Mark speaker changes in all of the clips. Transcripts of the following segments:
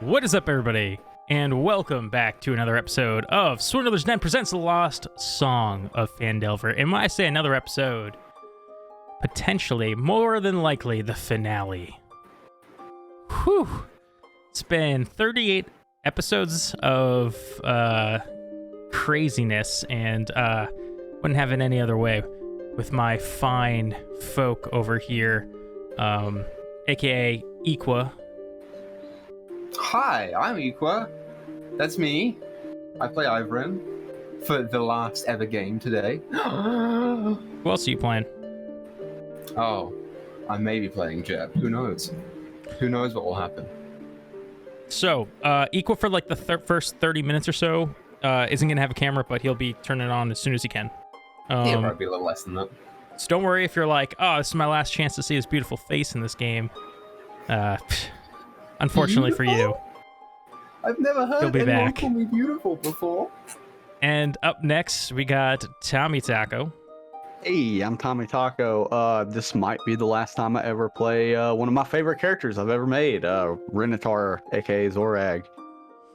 Speaker 1: What is up, everybody? And welcome back to another episode of Swindler's Den presents the Lost Song of Phandelver. And when I say another episode, potentially, more than likely, the finale. Whew. It's been 38 episodes of craziness, and wouldn't have it any other way with my fine folk over here, aka Equa.
Speaker 2: Hi, I'm Equa. That's me. I play Ivrin for the last ever game today.
Speaker 1: Who else are you playing?
Speaker 2: Oh, I may be playing Jeb. Who knows? Who knows what will happen?
Speaker 1: So, Equa for like the first 30 minutes or so isn't going to have a camera, but he'll be turning it on as soon as he can.
Speaker 2: Yeah, probably a little less than that.
Speaker 1: So don't worry if you're like, oh, this is my last chance to see his beautiful face in this game. Unfortunately for you.
Speaker 2: I've never heard anyone call me beautiful before.
Speaker 1: And up next, we got TommieTaco.
Speaker 3: Hey, I'm TommieTaco. This might be the last time I ever play one of my favorite characters I've ever made, Renatar, aka Zorag,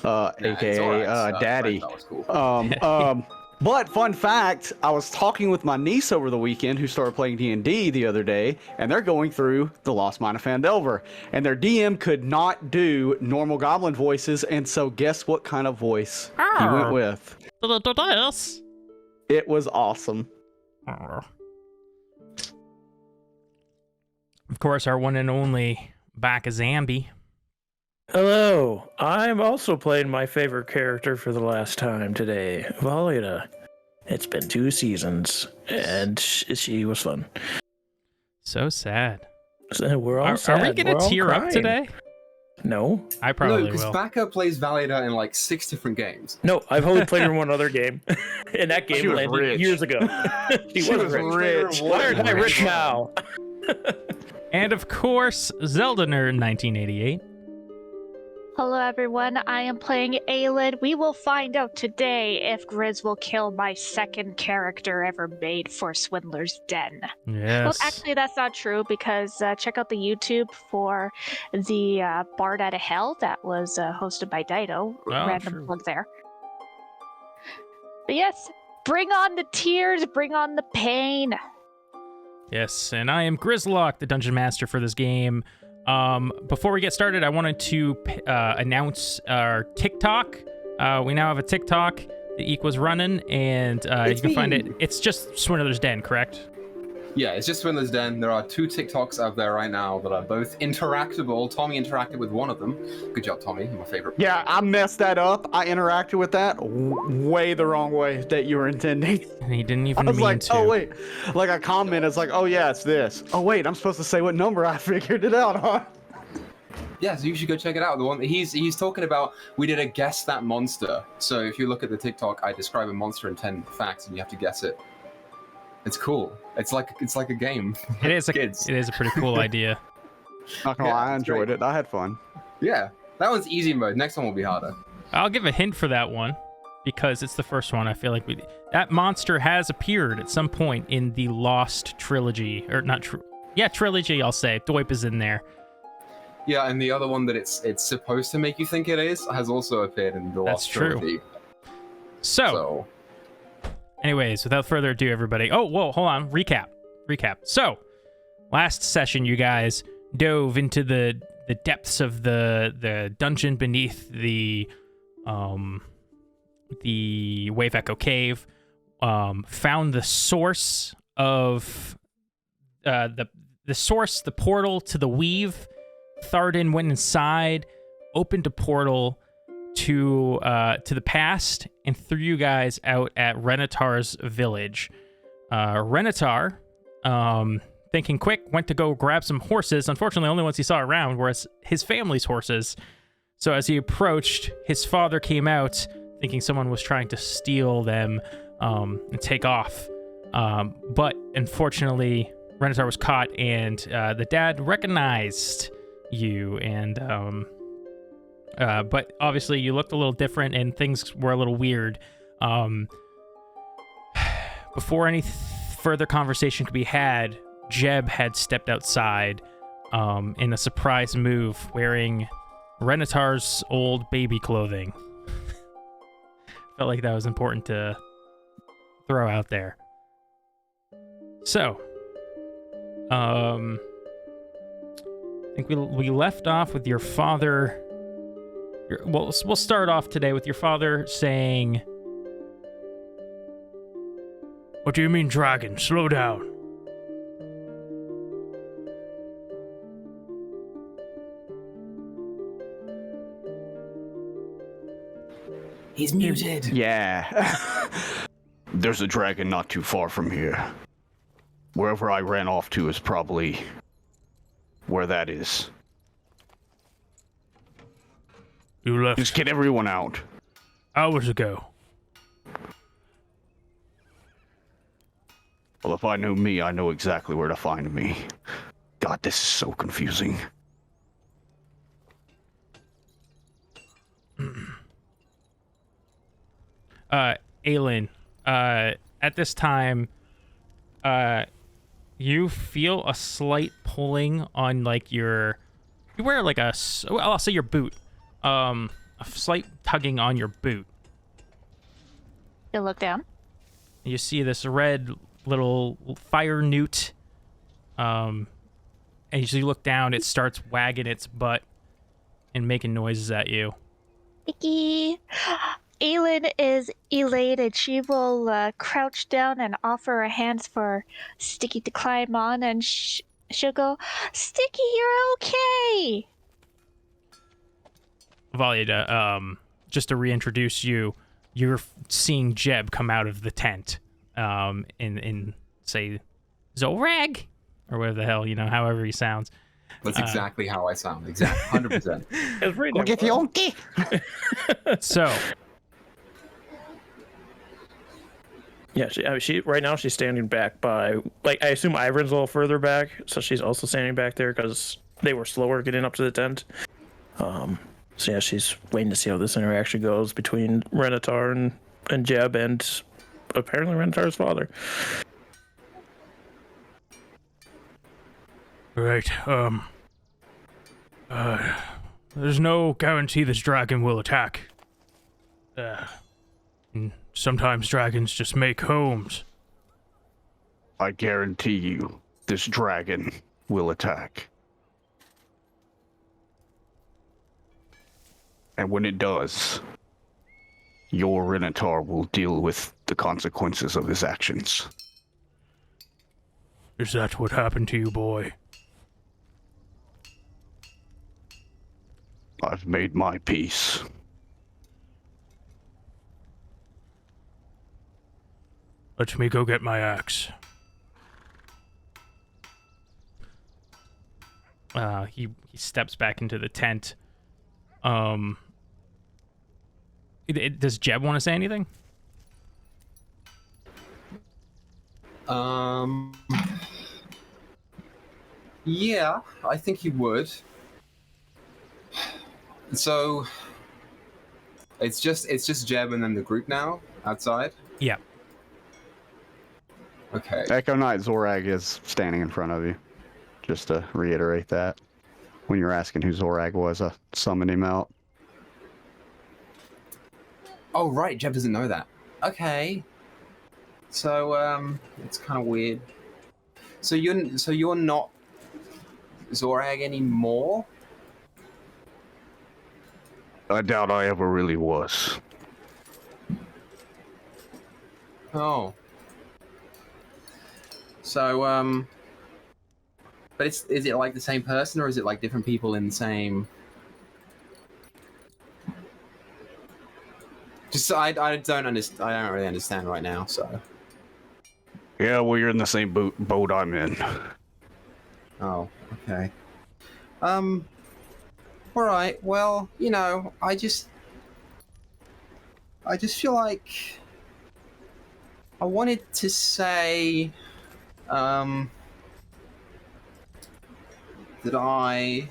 Speaker 3: aka Daddy.
Speaker 2: That was cool.
Speaker 3: But fun fact, I was talking with my niece over the weekend who started playing D&D the other day, and they're going through the Lost Mine of Phandelver, and their DM could not do normal goblin voices, and so guess what kind of voice he went with? It was awesome.
Speaker 1: Of course, our one and only BakaZombie.
Speaker 4: Hello, I'm also playing my favorite character for the last time today, Valida. It's been 2 seasons, and she was fun.
Speaker 1: So sad.
Speaker 4: So we're all sad.
Speaker 1: Are we gonna tear up today?
Speaker 4: No.
Speaker 1: I probably
Speaker 2: No, because
Speaker 1: will.
Speaker 2: Baka plays Valida in like 6 different games.
Speaker 4: No, I've only played her in one other game, and that game landed
Speaker 3: rich.
Speaker 4: years ago. she was rich. Why aren't I rich now?
Speaker 1: And of course, Zelda Nerd 1988.
Speaker 5: Hello everyone, I am playing Aelid. We will find out today if Grizz will kill my second character ever made for Swindler's Den.
Speaker 1: Yes.
Speaker 5: Well, actually that's not true because check out the YouTube for the Bard Out of Hell that was hosted by Dido. Random plug there. But yes, bring on the tears, bring on the pain.
Speaker 1: Yes, and I am Grizlocke, the Dungeon Master for this game. Before we get started, I wanted to announce our TikTok. We now have a TikTok that Equa's running, and you can find it. It's just Swindler's Den, correct?
Speaker 2: Yeah, it's just Swindler's Den. There are 2 TikToks out there right now that are both interactable. Tommy interacted with one of them. Good job, Tommy. You're my favorite.
Speaker 3: Yeah, I messed that up. I interacted with that way the wrong way that you were intending.
Speaker 1: And he didn't even
Speaker 3: I was
Speaker 1: mean
Speaker 3: like,
Speaker 1: to.
Speaker 3: oh wait, like I commented, it's like, oh yeah, it's this. Oh wait, I'm supposed to say what number I figured it out on.
Speaker 2: Yeah, so you should go check it out. The one he's talking about, we did a guess that monster. So if you look at the TikTok, I describe a monster in 10 facts, and you have to guess it. It's cool. It's like a game.
Speaker 1: It is
Speaker 2: Kids.
Speaker 1: It is a pretty cool idea.
Speaker 3: Not gonna lie, I
Speaker 2: it's
Speaker 3: enjoyed
Speaker 2: great.
Speaker 3: it. I had fun.
Speaker 2: Yeah, that one's easy mode. Next one will be harder.
Speaker 1: I'll give a hint for that one because it's the first one. I feel like that monster has appeared at some point in the Lost trilogy, or not? Trilogy. I'll say Doip is in there.
Speaker 2: Yeah, and the other one that it's supposed to make you think it is has also appeared in the Lost trilogy.
Speaker 1: So, anyways, without further ado, everybody. Oh, whoa, hold on. Recap. So, last session, you guys dove into the depths of the dungeon beneath the Wave Echo Cave. Found the source of the portal to the Weave. Tharden went inside, opened a portal to the past, and threw you guys out at Renatar's village. Renatar, thinking quick, went to go grab some horses. Unfortunately, the only ones he saw around were his family's horses. So as he approached, his father came out, thinking someone was trying to steal them and take off. But unfortunately, Renatar was caught, and the dad recognized you, and but obviously you looked a little different and things were a little weird. Before any further conversation could be had, Jeb had stepped outside in a surprise move, wearing Renatar's old baby clothing. Felt like that was important to throw out there. So, I think we left off with your father. We'll start off today with your father saying, "What do you mean, dragon? Slow down."
Speaker 2: He's muted.
Speaker 3: Yeah. There's a dragon not too far from here. Wherever I ran off to is probably where that is.
Speaker 1: You left
Speaker 3: Just get everyone out.
Speaker 1: hours ago.
Speaker 3: Well, if I knew me, I know exactly where to find me. God, this is so confusing.
Speaker 1: Aelin, at this time, you feel a slight pulling on like you wear like I'll say your boot, a slight tugging on your boot.
Speaker 5: You look down.
Speaker 1: You see this red little fire newt, and as you look down, it starts wagging its butt and making noises at you.
Speaker 5: Icky. Aelin is elated. She will crouch down and offer her hands for Sticky to climb on, and she'll go, "Sticky, you're okay."
Speaker 1: Valida, just to reintroduce you, you're seeing Jeb come out of the tent, in say Zorag or whatever the hell, however he sounds.
Speaker 2: That's exactly how I sound. Exactly, 100%.
Speaker 1: So.
Speaker 4: Yeah, she right now she's standing back by, like, I assume Ivan's a little further back, so she's also standing back there because they were slower getting up to the tent. So yeah, she's waiting to see how this interaction goes between Renatar and Jeb and apparently Renatar's father.
Speaker 1: Right, there's no guarantee this dragon will attack. And sometimes dragons just make homes.
Speaker 3: I guarantee you, this dragon will attack. And when it does, your Renatar will deal with the consequences of his actions.
Speaker 1: Is that what happened to you, boy?
Speaker 3: I've made my peace.
Speaker 1: Let me go get my axe. He steps back into the tent. Does Jeb want to say anything?
Speaker 2: Yeah, I think he would. So it's just Jeb and then the group now outside.
Speaker 1: Yeah.
Speaker 2: Okay.
Speaker 3: Echo Knight Zorag is standing in front of you. Just to reiterate that. When you're asking who Zorag was, I summoned him out.
Speaker 2: Oh right, Jeb doesn't know that. Okay. So it's kind of weird. So you're not Zorag anymore?
Speaker 3: I doubt I ever really was.
Speaker 2: Oh. So but is it like the same person, or is it like different people in the same? Just I don't really understand right now. So.
Speaker 3: Yeah, well, you're in the same boat I'm in.
Speaker 2: Oh, okay. All right. Well, I just feel like I wanted to say, that I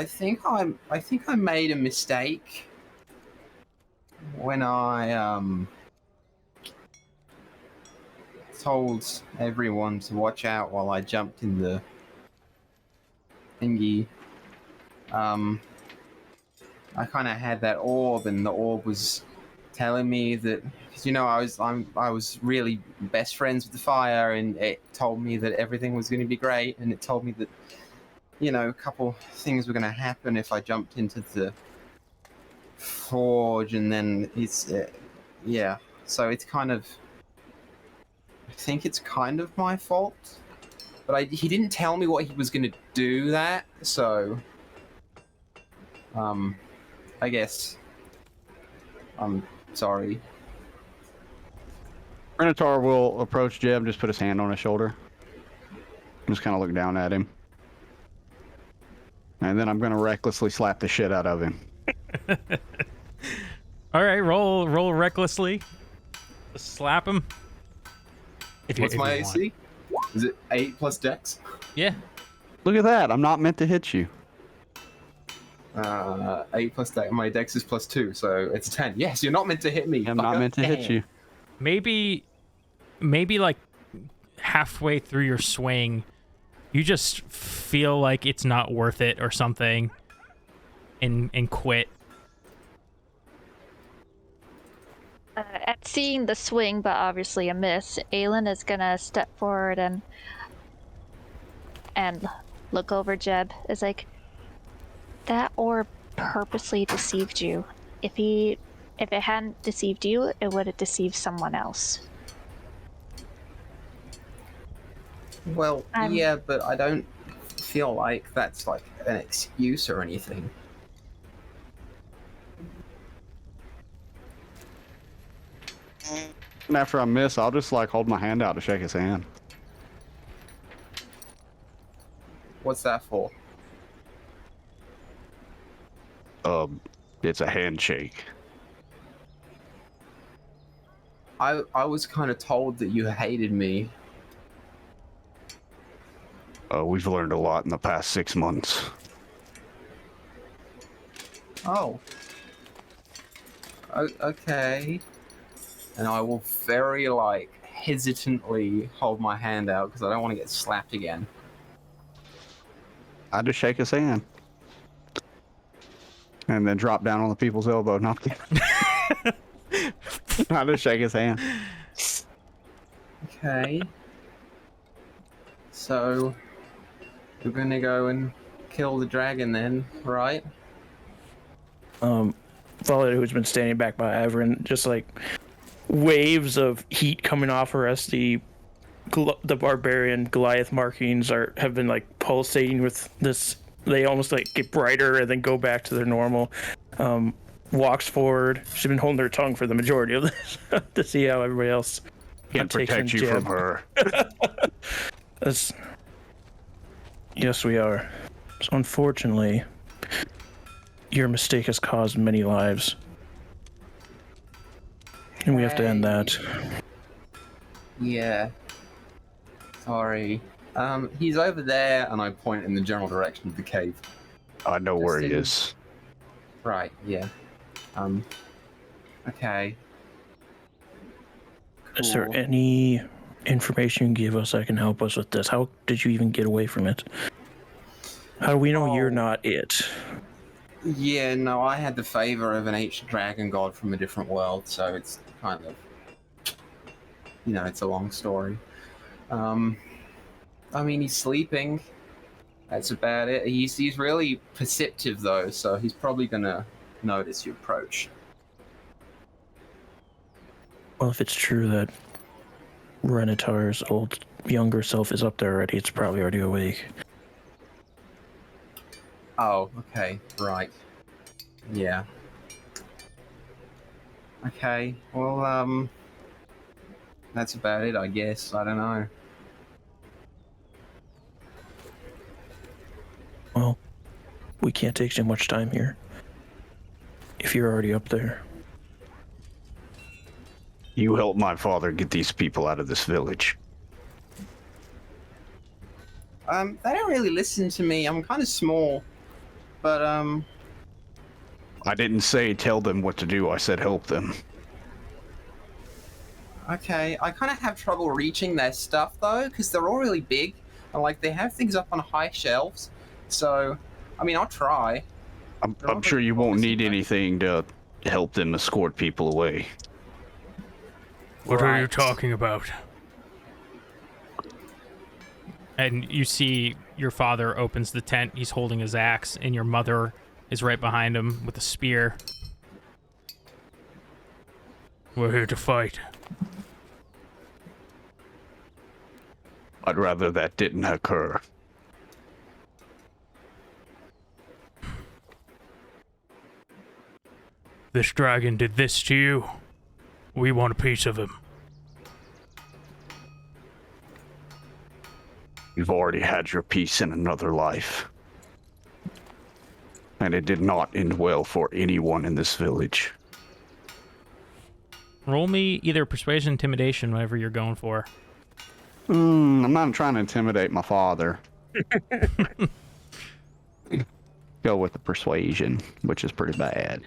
Speaker 2: think I made a mistake when I told everyone to watch out while I jumped in the thingy. I kind of had that orb, and the orb was telling me that, because I was really best friends with the fire, and it told me that everything was going to be great, and it told me that a couple things were going to happen if I jumped into the forge, and then yeah. So it's kind of, I think it's kind of my fault, but he didn't tell me what he was going to do that, so I guess I'm sorry.
Speaker 3: Minotaur will approach Jeb, just put his hand on his shoulder. Just kind of look down at him. And then I'm going to recklessly slap the shit out of him.
Speaker 1: All right, roll recklessly. Slap him.
Speaker 2: What's my AC? Is it 8 plus Dex?
Speaker 1: Yeah.
Speaker 3: Look at that. I'm not meant to hit you.
Speaker 2: 8 plus Dex. My Dex is +2, so it's 10. Yes, you're not meant to hit me.
Speaker 3: I'm not meant to hit you.
Speaker 1: Maybe like halfway through your swing, you just feel like it's not worth it or something, and quit.
Speaker 5: At seeing the swing, but obviously a miss, Aelin is gonna step forward and look over Jeb. It's like, that orb purposely deceived you. If it hadn't deceived you, it would have deceived someone else.
Speaker 2: Well, yeah, but I don't feel like that's like an excuse or anything.
Speaker 3: And after I miss, I'll just like hold my hand out to shake his hand.
Speaker 2: What's that for?
Speaker 3: It's a handshake.
Speaker 2: I was kind of told that you hated me.
Speaker 3: We've learned a lot in the past 6 months.
Speaker 2: Oh. Okay. And I will very, hesitantly hold my hand out because I don't want to get slapped again.
Speaker 3: I just shake his hand. And then drop down on the people's elbow. Not I just shake his hand.
Speaker 2: Okay. So, we're gonna go and kill the dragon then, right?
Speaker 4: Valid, who's been standing back by Averin, just like waves of heat coming off her as the barbarian Goliath markings have been like pulsating with this. They almost like get brighter and then go back to their normal. Walks forward. She's been holding her tongue for the majority of this to see how everybody else
Speaker 3: Can't protect you from her.
Speaker 4: Yes, we are. So unfortunately, your mistake has caused many lives. And we have to end that.
Speaker 2: Yeah. Sorry. He's over there, and I point in the general direction of the cave.
Speaker 3: I know where he is.
Speaker 2: Right, yeah. Okay. Cool.
Speaker 4: Is there any information you can give us that can help us with this? How did you even get away from it? How do we know you're not it?
Speaker 2: Yeah, no, I had the favor of an ancient dragon god from a different world, so it's kind of, it's a long story. I mean, he's sleeping. That's about it. He's really perceptive though, so he's probably gonna notice your approach.
Speaker 4: Well, if it's true that Renatar's younger self is up there already, it's probably already awake.
Speaker 2: Oh, okay, right. Yeah. Okay, well, that's about it, I guess. I don't know.
Speaker 4: Well, we can't take too much time here. If you're already up there.
Speaker 3: You help my father get these people out of this village.
Speaker 2: They don't really listen to me. I'm kind of small. But,
Speaker 3: I didn't say tell them what to do. I said help them.
Speaker 2: Okay, I kind of have trouble reaching their stuff, though, because they're all really big. And, they have things up on high shelves. So, I mean, I'll try.
Speaker 3: I'm sure you won't need anything to help them escort people away.
Speaker 1: What are you talking about? And you see your father opens the tent. He's holding his axe, and your mother is right behind him with a spear. We're here to fight.
Speaker 3: I'd rather that didn't occur.
Speaker 1: This dragon did this to you. We want a piece of him.
Speaker 3: You've already had your piece in another life. And it did not end well for anyone in this village.
Speaker 1: Roll me either persuasion, intimidation, whatever you're going for.
Speaker 3: I'm not trying to intimidate my father. Go with the persuasion, which is pretty bad.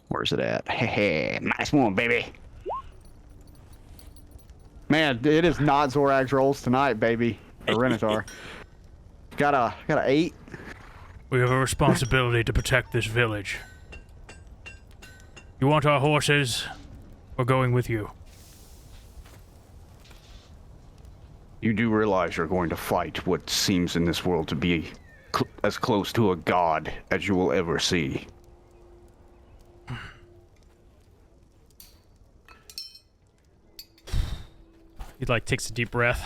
Speaker 3: Where's it at? Hey, nice one, baby. Man, it is not Zorag's rolls tonight, baby. Or Renatar. Got a 8.
Speaker 1: We have a responsibility to protect this village. You want our horses? We're going with you.
Speaker 3: You do realize you're going to fight what seems in this world to be as close to a god as you will ever see.
Speaker 1: He takes a deep breath.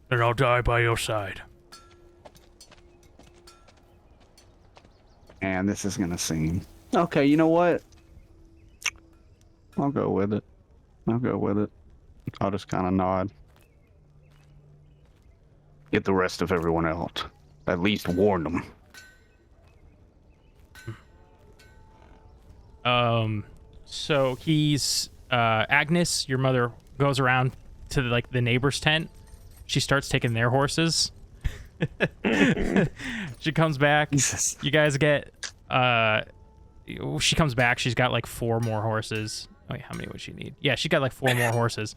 Speaker 1: Then I'll die by your side.
Speaker 3: And this is gonna seem... Okay, you know what? I'll go with it. I'll just kind of nod. Get the rest of everyone out. At least warn them.
Speaker 1: So he's, Agnes, your mother, goes around to the neighbor's tent. She starts taking their horses. She comes back.
Speaker 3: Jesus.
Speaker 1: You guys get, she comes back. She's got 4 more horses. Oh, wait, how many would she need? Yeah, she got 4 more horses.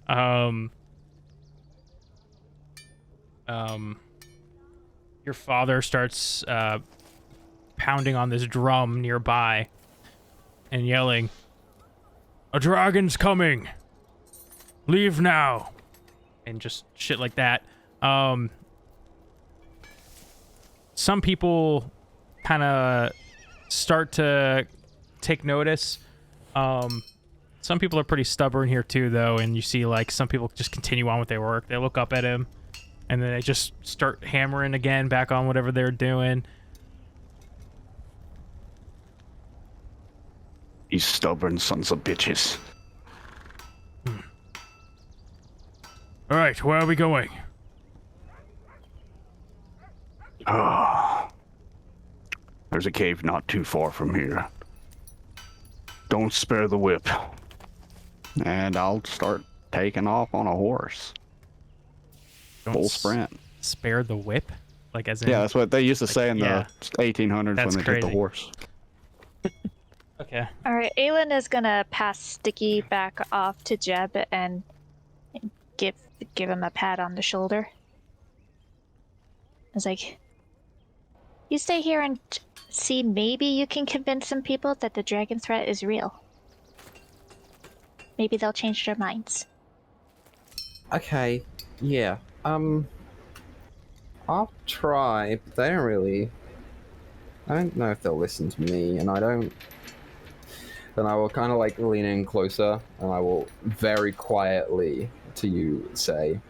Speaker 1: Your father starts, pounding on this drum nearby and yelling, "A dragon's coming! Leave now!" And just shit like that. Some people kind of start to take notice. Some people are pretty stubborn here too, though, and you see some people just continue on with their work. They look up at him, and then they just start hammering again back on whatever they're doing.
Speaker 3: These stubborn sons of bitches.
Speaker 1: All right, where are we going?
Speaker 3: There's a cave not too far from here. Don't spare the whip. And I'll start taking off on a horse. Full sprint.
Speaker 1: Spare the whip? As in...
Speaker 3: Yeah, that's what they used to say in the 1800s
Speaker 1: That's
Speaker 3: when they did the
Speaker 1: crazy.
Speaker 3: horse.
Speaker 1: Okay.
Speaker 5: All right, Aelin is gonna pass Sticky back off to Jeb and give him a pat on the shoulder. It's you stay here and see, maybe you can convince some people that the dragon threat is real. Maybe they'll change their minds.
Speaker 2: Okay, yeah. I'll try, but they don't really... I don't know if they'll listen to me, and I don't... Then I will kind of lean in closer, and I will very quietly to you say,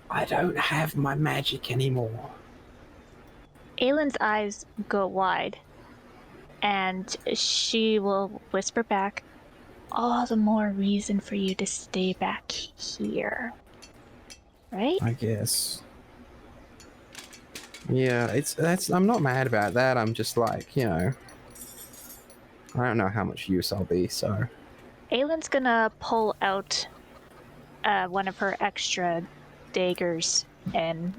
Speaker 2: "I don't have my magic anymore."
Speaker 5: Aelin's eyes go wide, and she will whisper back, "All the more reason for you to stay back here." Right?
Speaker 2: I guess. Yeah, I'm not mad about that. I'm just I don't know how much use I'll be, so...
Speaker 5: Aelin's gonna pull out one of her extra daggers and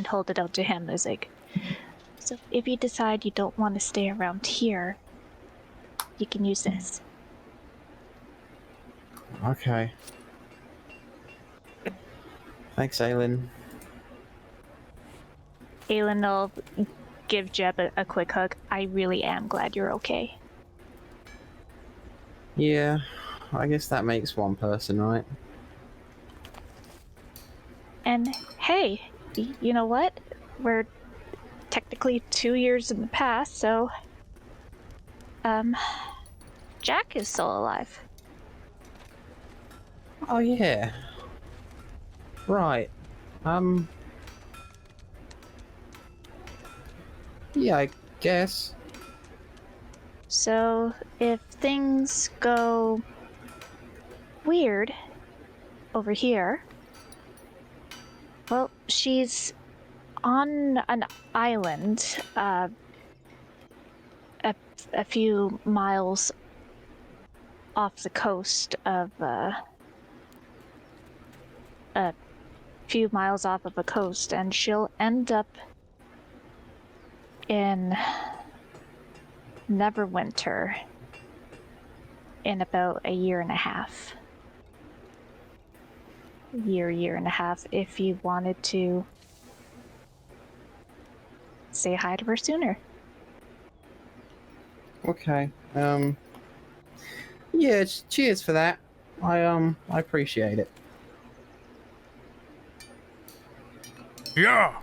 Speaker 5: hold it out to him as so if you decide you don't want to stay around here, you can use this.
Speaker 2: Okay. Thanks, Aelin.
Speaker 5: Aelin will give Jeb a quick hug. I really am glad you're okay.
Speaker 2: Yeah, I guess that makes one person, right?
Speaker 5: And hey, you know what? We're technically 2 years in the past, so Jack is still alive.
Speaker 2: Oh yeah. Right. Yeah, I guess.
Speaker 5: So if things go weird over here, well, she's on an island a few miles off the coast of a few miles off of a coast, and she'll end up in Neverwinter in about a year and a half. Year and a half, if you wanted to say hi to her sooner.
Speaker 2: Okay. Yeah, cheers for that. I appreciate it.
Speaker 1: Yeah.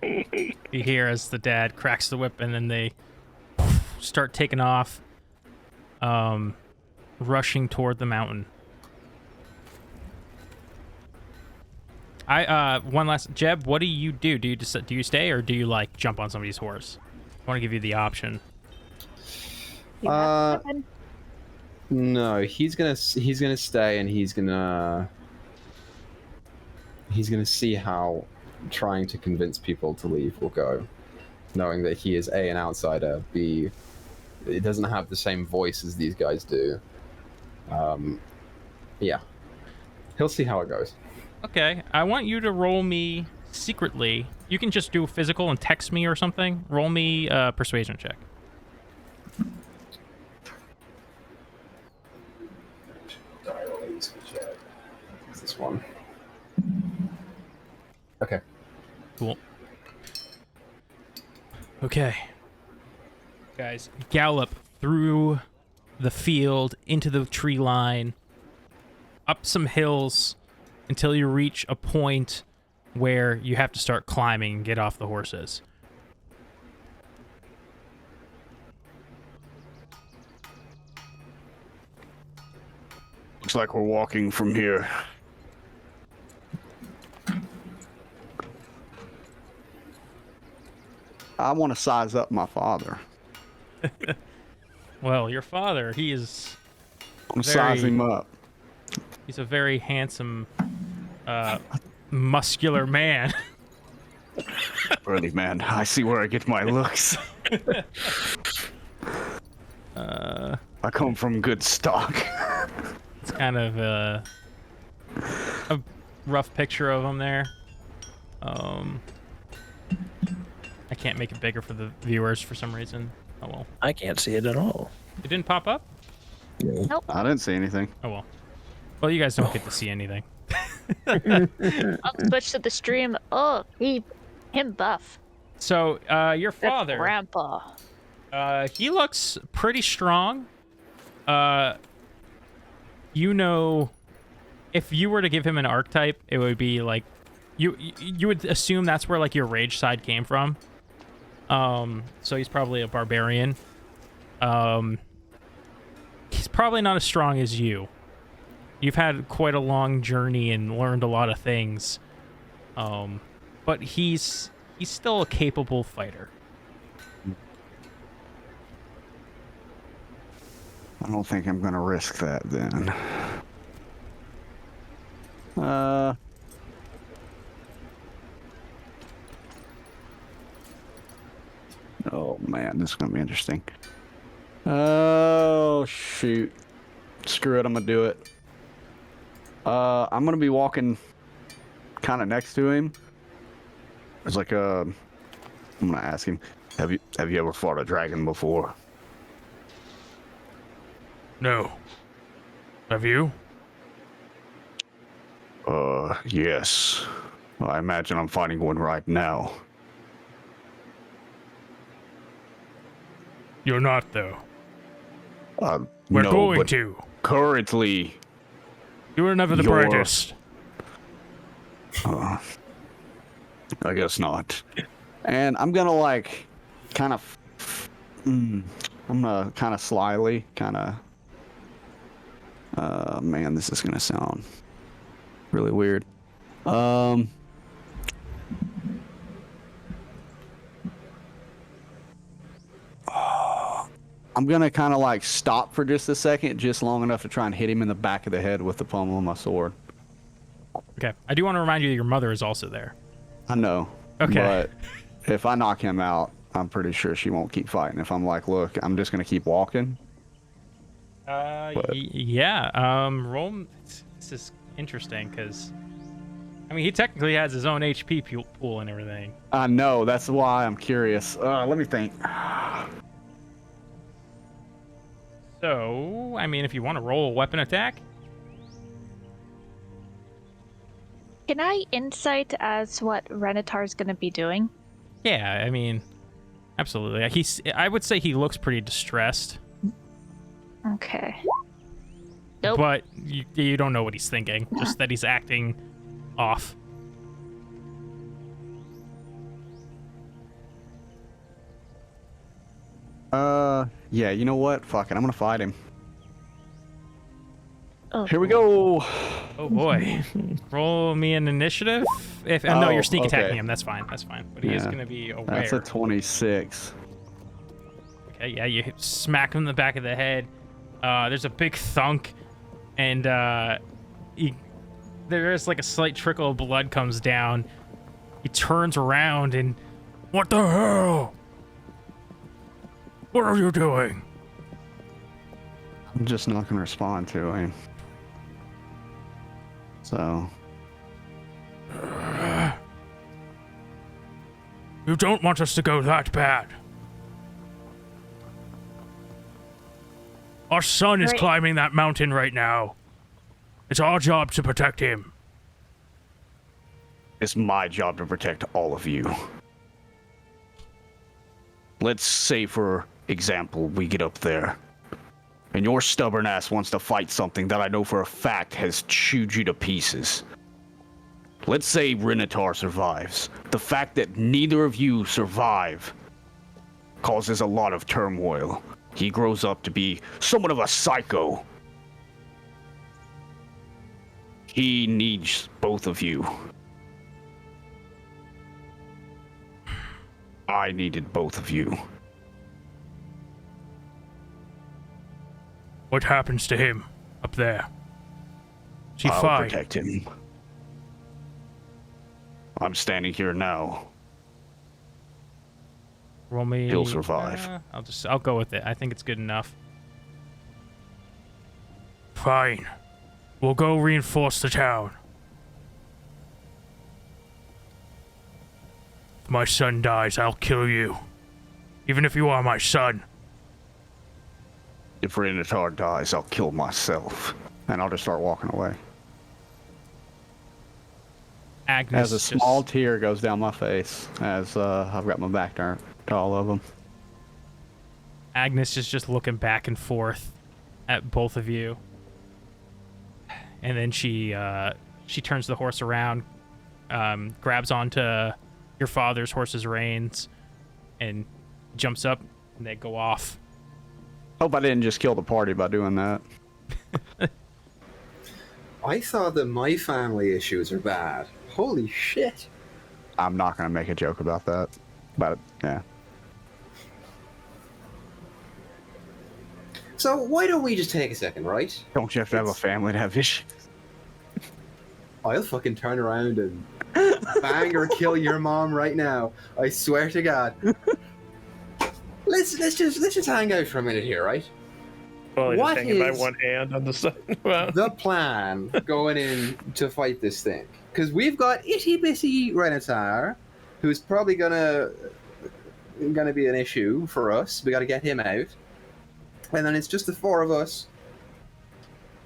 Speaker 1: You hear as the dad cracks the whip, and then they start taking off, rushing toward the mountain. One last, Jeb, what do you do? Do you stay, or do you like jump on somebody's horse? I want to give you the option.
Speaker 5: You have to
Speaker 2: No, he's gonna stay, and he's gonna see how trying to convince people to leave will go, knowing that he is A, an outsider, B, it doesn't have the same voice as these guys do. Yeah, he'll see how it goes.
Speaker 1: Okay, I want you to roll me secretly. You can just do physical and text me or something. Roll me a persuasion check.
Speaker 2: It's this one. Okay.
Speaker 1: Cool. Okay. Guys, gallop through the field, into the tree line, up some hills, until you reach a point where you have to start climbing and get off the horses.
Speaker 3: Looks like we're walking from here. I want to size up my father.
Speaker 1: Well, your father, he is...
Speaker 3: I'm sizing him up.
Speaker 1: He's a very handsome, muscular man.
Speaker 3: Really, man, I see where I get my looks. I come from good stock.
Speaker 1: It's kind of a rough picture of him there. I can't make it bigger for the viewers for some reason. Oh well.
Speaker 4: I can't see it at all.
Speaker 1: It didn't pop up?
Speaker 5: Nope.
Speaker 3: I didn't see anything.
Speaker 1: Oh well. Well, you guys don't get to see anything.
Speaker 5: I'll switch to the stream. Oh, him buff.
Speaker 1: So, your
Speaker 5: That's
Speaker 1: father,
Speaker 5: Grandpa.
Speaker 1: he looks pretty strong. You know, if you were to give him an archetype, it would be like, you would assume that's where like your rage side came from. So he's probably a barbarian. He's probably not as strong as you. You've had quite a long journey and learned a lot of things. But he's still a capable fighter.
Speaker 3: I don't think I'm gonna risk that then. Oh man, this is gonna be interesting. Oh shoot. Screw it, I'm gonna do it. I'm gonna be walking kind of next to him. It's like I'm gonna ask him, have you ever fought a dragon before?
Speaker 1: No. Have you?
Speaker 3: Yes. I imagine I'm fighting one right now.
Speaker 1: You're not, though.
Speaker 3: We're
Speaker 1: going to.
Speaker 3: Currently,
Speaker 1: You were never the brightest.
Speaker 3: I guess not. And I'm gonna like, kind of, I'm gonna kind of slyly, man, this is gonna sound really weird. I'm gonna kind of like stop for just a second, just long enough to try and hit him in the back of the head with the pommel of my sword.
Speaker 1: Okay. I do want to remind you that your mother is also there.
Speaker 3: I know.
Speaker 1: Okay.
Speaker 3: But if I knock him out, I'm pretty sure she won't keep fighting. If I'm like, look, I'm just gonna keep walking.
Speaker 1: Yeah. Roll. This is interesting because, I mean, he technically has his own HP pool and everything.
Speaker 3: I know. That's why I'm curious. Let me think.
Speaker 1: So, I mean, if you want to roll a weapon attack.
Speaker 5: Can I insight as what Renatar's going to be doing?
Speaker 1: Yeah, I mean, absolutely. I would say he looks pretty distressed.
Speaker 5: Okay. Nope.
Speaker 1: But you don't know what he's thinking, just that he's acting off.
Speaker 3: Yeah, you know what? Fuck it. I'm gonna fight him.
Speaker 5: Oh.
Speaker 3: Here we go.
Speaker 1: Oh boy. Roll me an initiative. No, you're sneak
Speaker 3: okay.
Speaker 1: attacking him. That's fine. But he is going to be aware.
Speaker 3: That's a 26.
Speaker 1: Okay, yeah, you smack him in the back of the head. There's a big thunk, and there's like a slight trickle of blood comes down. He turns around and, what the hell? What are you doing?
Speaker 3: I'm just not gonna respond to him. So.
Speaker 1: You don't want us to go that bad. Our son is climbing that mountain right now. It's our job to protect him.
Speaker 3: It's my job to protect all of you. Let's say, for example, we get up there, and your stubborn ass wants to fight something that I know for a fact has chewed you to pieces. Let's say Renatar survives. The fact that neither of you survive causes a lot of turmoil. He grows up to be somewhat of a psycho. He needs both of you. I needed both of you.
Speaker 1: What happens to him up there? Is he
Speaker 3: I'll
Speaker 1: fine?
Speaker 3: protect him. I'm standing here now.
Speaker 1: Roll me.
Speaker 3: He'll survive.
Speaker 1: I'll go with it. I think it's good enough. Fine. We'll go reinforce the town. If my son dies, I'll kill you. Even if you are my son.
Speaker 3: If Renatar dies, I'll kill myself. And I'll just start walking away.
Speaker 1: Agnes
Speaker 3: As a small tear goes down my face, as I've got my back turned to all of them.
Speaker 1: Agnes is just looking back and forth at both of you. And then she turns the horse around, grabs onto your father's horse's reins, and jumps up, and they go off.
Speaker 3: Hope I didn't just kill the party by doing that.
Speaker 2: I thought that my family issues are bad. Holy shit.
Speaker 3: I'm not going to make a joke about that. But, yeah.
Speaker 2: So why don't we just take a second, right?
Speaker 3: Don't you have to have a family to have issues?
Speaker 2: I'll fucking turn around and bang or kill your mom right now. I swear to God. Let's just hang out for a minute here, right?
Speaker 4: Well,
Speaker 2: What
Speaker 4: just hanging by
Speaker 2: is
Speaker 4: one hand on the side. Wow.
Speaker 2: the plan going in to fight this thing? Because we've got itty bitty Renatar, who's probably gonna be an issue for us. We got to get him out, and then it's just the four of us,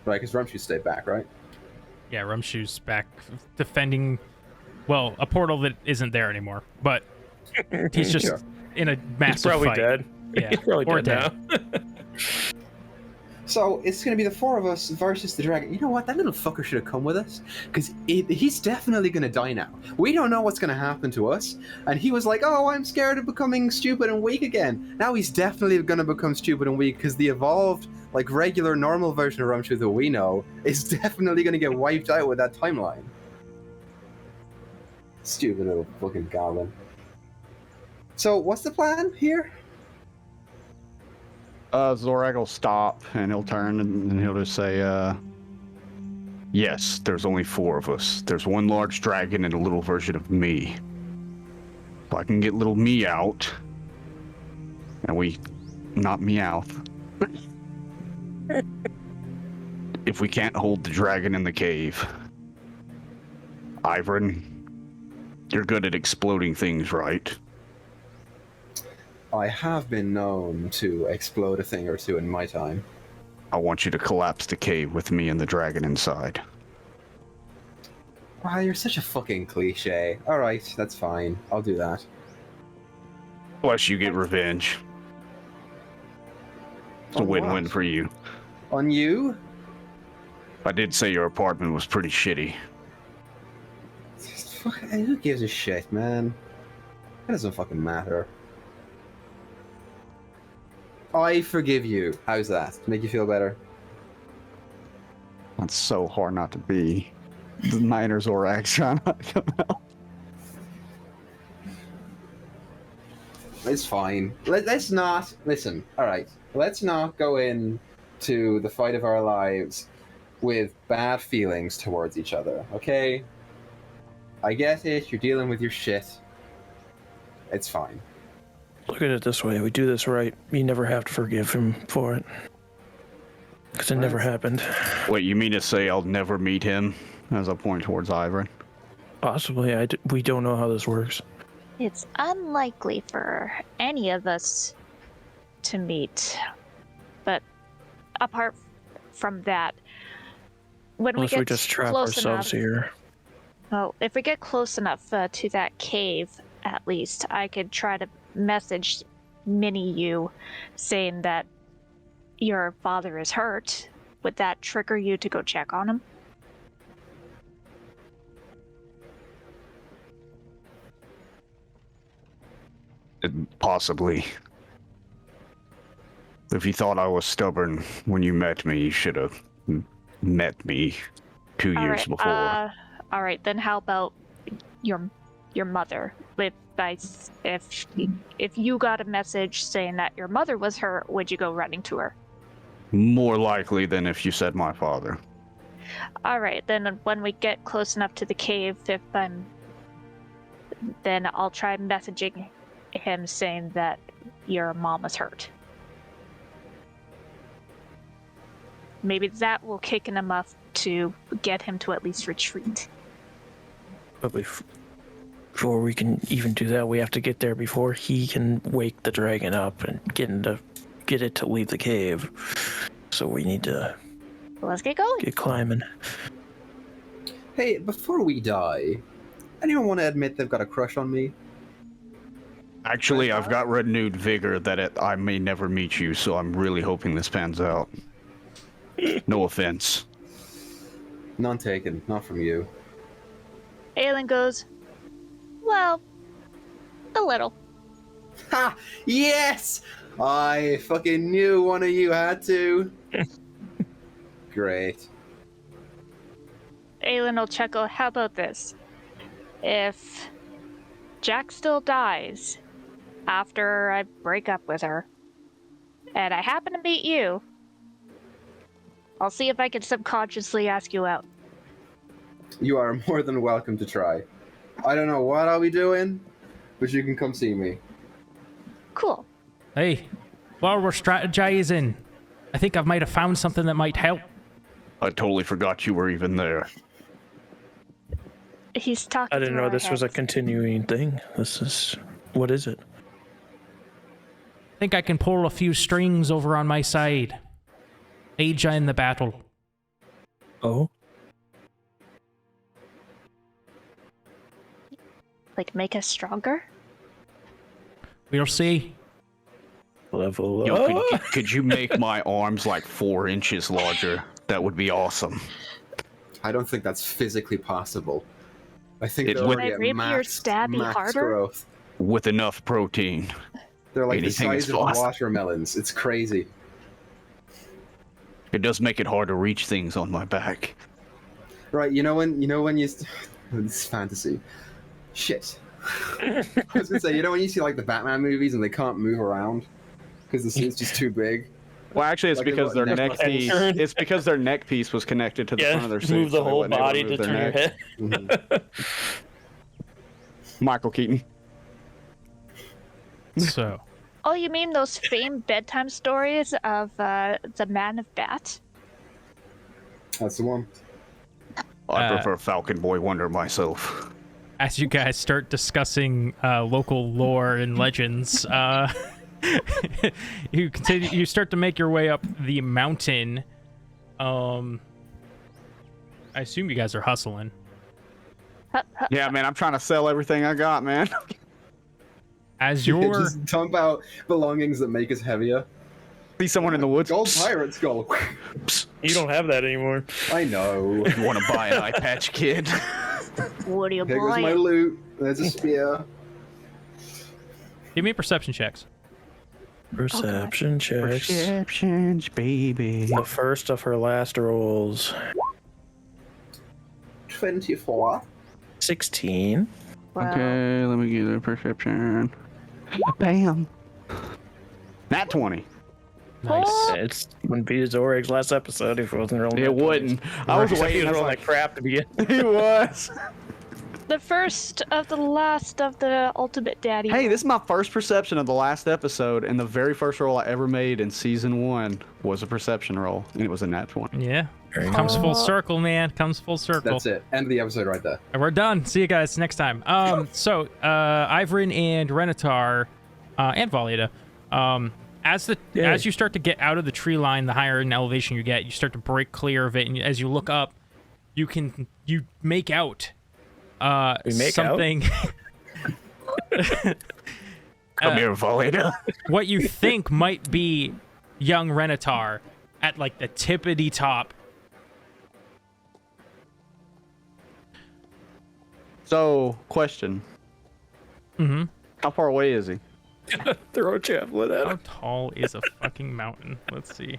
Speaker 2: right? Because Rumshoe stayed back, right?
Speaker 1: Yeah, Rumshoe's back defending, well, a portal that isn't there anymore. But he's just in a massive
Speaker 4: He's probably
Speaker 1: fight.
Speaker 4: dead.
Speaker 1: Yeah,
Speaker 4: He's probably
Speaker 1: or
Speaker 4: dead now.
Speaker 2: So it's going to be the four of us versus the dragon. You know what? That little fucker should have come with us, because he's definitely going to die now. We don't know what's going to happen to us. And he was like, oh, I'm scared of becoming stupid and weak again. Now he's definitely going to become stupid and weak, because the evolved, like, regular, normal version of Rumshu that we know is definitely going to get wiped out with that timeline. Stupid little fucking goblin. So what's the plan here?
Speaker 3: Zorak will stop and he'll turn and he'll just say, yes, there's only 4 of us. There's one large dragon and a little version of me. If I can get little me out, and we not Meowth. If we can't hold the dragon in the cave, Ivern, you're good at exploding things, right?
Speaker 2: I have been known to explode a thing or two in my time.
Speaker 3: I want you to collapse the cave with me and the dragon inside.
Speaker 2: Wow, you're such a fucking cliche. Alright, that's fine. I'll do that.
Speaker 3: Plus, you get revenge. It's a
Speaker 2: On what?
Speaker 3: win-win for you.
Speaker 2: On you?
Speaker 3: I did say your apartment was pretty shitty.
Speaker 2: Who gives a shit, man? That doesn't fucking matter. I forgive you. How's that? Make you feel better?
Speaker 3: That's so hard not to be. The Niners or Axe trying to come out.
Speaker 2: It's fine. Let's not... Listen, alright. Let's not go in to the fight of our lives with bad feelings towards each other, okay? I get it. You're dealing with your shit. It's fine.
Speaker 4: Look at it this way. We do this right. You never have to forgive him for it. Because it never happened.
Speaker 3: Wait, you mean to say I'll never meet him? As I point towards Ivern.
Speaker 4: Possibly. We don't know how this works.
Speaker 5: It's unlikely for any of us to meet. But apart from that, when
Speaker 4: Unless
Speaker 5: we get
Speaker 4: just trap
Speaker 5: close
Speaker 4: ourselves
Speaker 5: enough,
Speaker 4: here.
Speaker 5: well, if we get close enough to that cave, at least, I could try to message Mini you saying that your father is hurt. Would that trigger you to go check on him?
Speaker 3: Possibly. If you thought I was stubborn when you met me, you should have met me 2 years before.
Speaker 5: All right, then how about your mother? If you got a message saying that your mother was hurt, would you go running to her?
Speaker 3: More likely than if you said my father.
Speaker 5: All right, then when we get close enough to the cave, then I'll try messaging him saying that your mom was hurt. Maybe that will kick him enough to get him to at least retreat.
Speaker 4: But before we can even do that, we have to get there before he can wake the dragon up and get it to leave the cave. So we need to
Speaker 5: Let's get going.
Speaker 4: get climbing.
Speaker 2: Hey, before we die, anyone want to admit they've got a crush on me?
Speaker 3: Actually, I've got renewed vigor that I may never meet you, so I'm really hoping this pans out. No offense.
Speaker 2: None taken. Not from you.
Speaker 5: Aelin goes, well, a little.
Speaker 2: Ha! Yes! I fucking knew one of you had to. Great.
Speaker 5: Aelin will chuckle, how about this? If Jack still dies after I break up with her, and I happen to meet you, I'll see if I can subconsciously ask you out.
Speaker 2: You are more than welcome to try. I don't know what I'll be doing, but you can come see me.
Speaker 5: Cool.
Speaker 1: Hey, while we're strategizing, I think I might have found something that might help.
Speaker 3: I totally forgot you were even there.
Speaker 5: He's talking.
Speaker 4: I didn't
Speaker 5: through
Speaker 4: know
Speaker 5: our
Speaker 4: this was a
Speaker 5: heads.
Speaker 4: continuing thing. What is it?
Speaker 1: I think I can pull a few strings over on my side. Aid ya in the battle.
Speaker 4: Oh?
Speaker 5: Like, make us stronger?
Speaker 1: We'll see.
Speaker 4: Level
Speaker 3: Yo,
Speaker 4: up.
Speaker 3: could you make my arms like 4 inches larger? That would be awesome.
Speaker 2: I don't think that's physically possible. I think
Speaker 3: It
Speaker 2: they're
Speaker 3: would-
Speaker 2: already
Speaker 5: Can I
Speaker 2: at
Speaker 5: rip your
Speaker 2: max,
Speaker 5: stabby
Speaker 2: max
Speaker 5: harder?
Speaker 2: growth.
Speaker 3: With enough protein.
Speaker 2: They're like the
Speaker 3: Anything is
Speaker 2: size of
Speaker 3: possible.
Speaker 2: watermelons. It's crazy.
Speaker 3: It does make it hard to reach things on my back.
Speaker 2: Right, you know when this is fantasy. Shit. I was gonna say, you know when you see like the Batman movies and they can't move around because the suit's just too big.
Speaker 3: Well, actually, it's
Speaker 2: Like they've
Speaker 3: because
Speaker 2: got
Speaker 3: their
Speaker 2: neck
Speaker 3: neck
Speaker 4: muscles.
Speaker 3: piece. It's because their neck piece was connected to the
Speaker 4: Yeah,
Speaker 3: front of their suit.
Speaker 4: move the
Speaker 3: so they
Speaker 4: whole
Speaker 3: wasn't able
Speaker 4: body
Speaker 3: move
Speaker 4: to
Speaker 3: their
Speaker 4: turn your
Speaker 3: neck.
Speaker 4: head.
Speaker 3: Michael Keaton.
Speaker 1: So,
Speaker 5: Oh, you mean those famed bedtime stories of the Man of Bat?
Speaker 2: That's the one.
Speaker 3: I prefer Falcon Boy Wonder myself.
Speaker 1: as you guys start discussing local lore and legends, you start to make your way up the mountain. I assume you guys are hustling.
Speaker 3: Yeah, man, I'm trying to sell everything I got, man.
Speaker 1: As you're
Speaker 2: Just dump out belongings that make us heavier.
Speaker 3: See someone in the woods.
Speaker 2: Gold pirate skull.
Speaker 4: You don't have that anymore.
Speaker 2: I know.
Speaker 3: You want to buy an eye patch kid?
Speaker 5: What are you
Speaker 2: Here goes my
Speaker 5: buying?
Speaker 2: loot. There's a spear.
Speaker 1: give me perception checks.
Speaker 4: Perception checks.
Speaker 3: Perceptions, baby.
Speaker 4: The first of her last rolls.
Speaker 2: 24.
Speaker 4: 16.
Speaker 5: Wow.
Speaker 3: Okay, let me get a perception. Bam. Nat 20.
Speaker 1: Nice.
Speaker 4: It wouldn't be Zorig's last episode if it wasn't rolling.
Speaker 3: It wouldn't. I was
Speaker 4: He
Speaker 3: waiting.
Speaker 4: was
Speaker 3: I was
Speaker 4: rolling
Speaker 3: like,
Speaker 4: like crap to begin.
Speaker 3: he was.
Speaker 5: The first of the last of the Ultimate Daddy.
Speaker 3: Hey, this is my first perception of the last episode, and the very first roll I ever made in season 1 was a perception roll, and it was a nat 20.
Speaker 1: Yeah. Comes full circle, man. Comes full circle.
Speaker 2: That's it. End of the episode right there.
Speaker 1: And we're done. See you guys next time. So Ivrin and Renatar, and Valida, as you start to get out of the tree line, the higher in elevation you get, you start to break clear of it, and as you look up, you make out something.
Speaker 3: Come here, Valida.
Speaker 1: What you think might be young Renatar at like the tippity top.
Speaker 3: So, question.
Speaker 1: Mm-hmm.
Speaker 3: How far away is he?
Speaker 4: Throw a javelin at
Speaker 1: How
Speaker 4: him.
Speaker 1: tall is a fucking mountain? Let's see.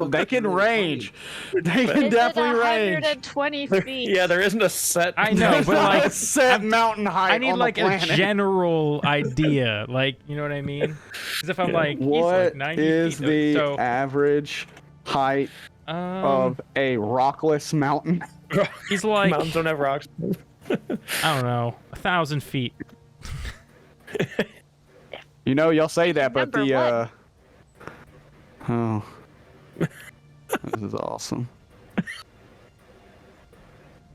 Speaker 3: They can range. They can
Speaker 5: Is
Speaker 3: definitely
Speaker 5: it
Speaker 3: range.
Speaker 5: 120 feet?
Speaker 4: Yeah, there isn't a set.
Speaker 1: I know, but like
Speaker 3: set mountain height.
Speaker 1: I need
Speaker 3: on
Speaker 1: like
Speaker 3: the
Speaker 1: a
Speaker 3: planet.
Speaker 1: general idea, like, you know what I mean? Because if I'm like, he's
Speaker 3: What
Speaker 1: like 90
Speaker 3: is
Speaker 1: feet,
Speaker 3: the
Speaker 1: so
Speaker 3: average height of a rockless mountain?
Speaker 1: he's like,
Speaker 4: Mountains don't have rocks.
Speaker 1: I don't know, 1,000 feet.
Speaker 3: You know, y'all say that, but
Speaker 5: Number
Speaker 3: the oh, this is awesome.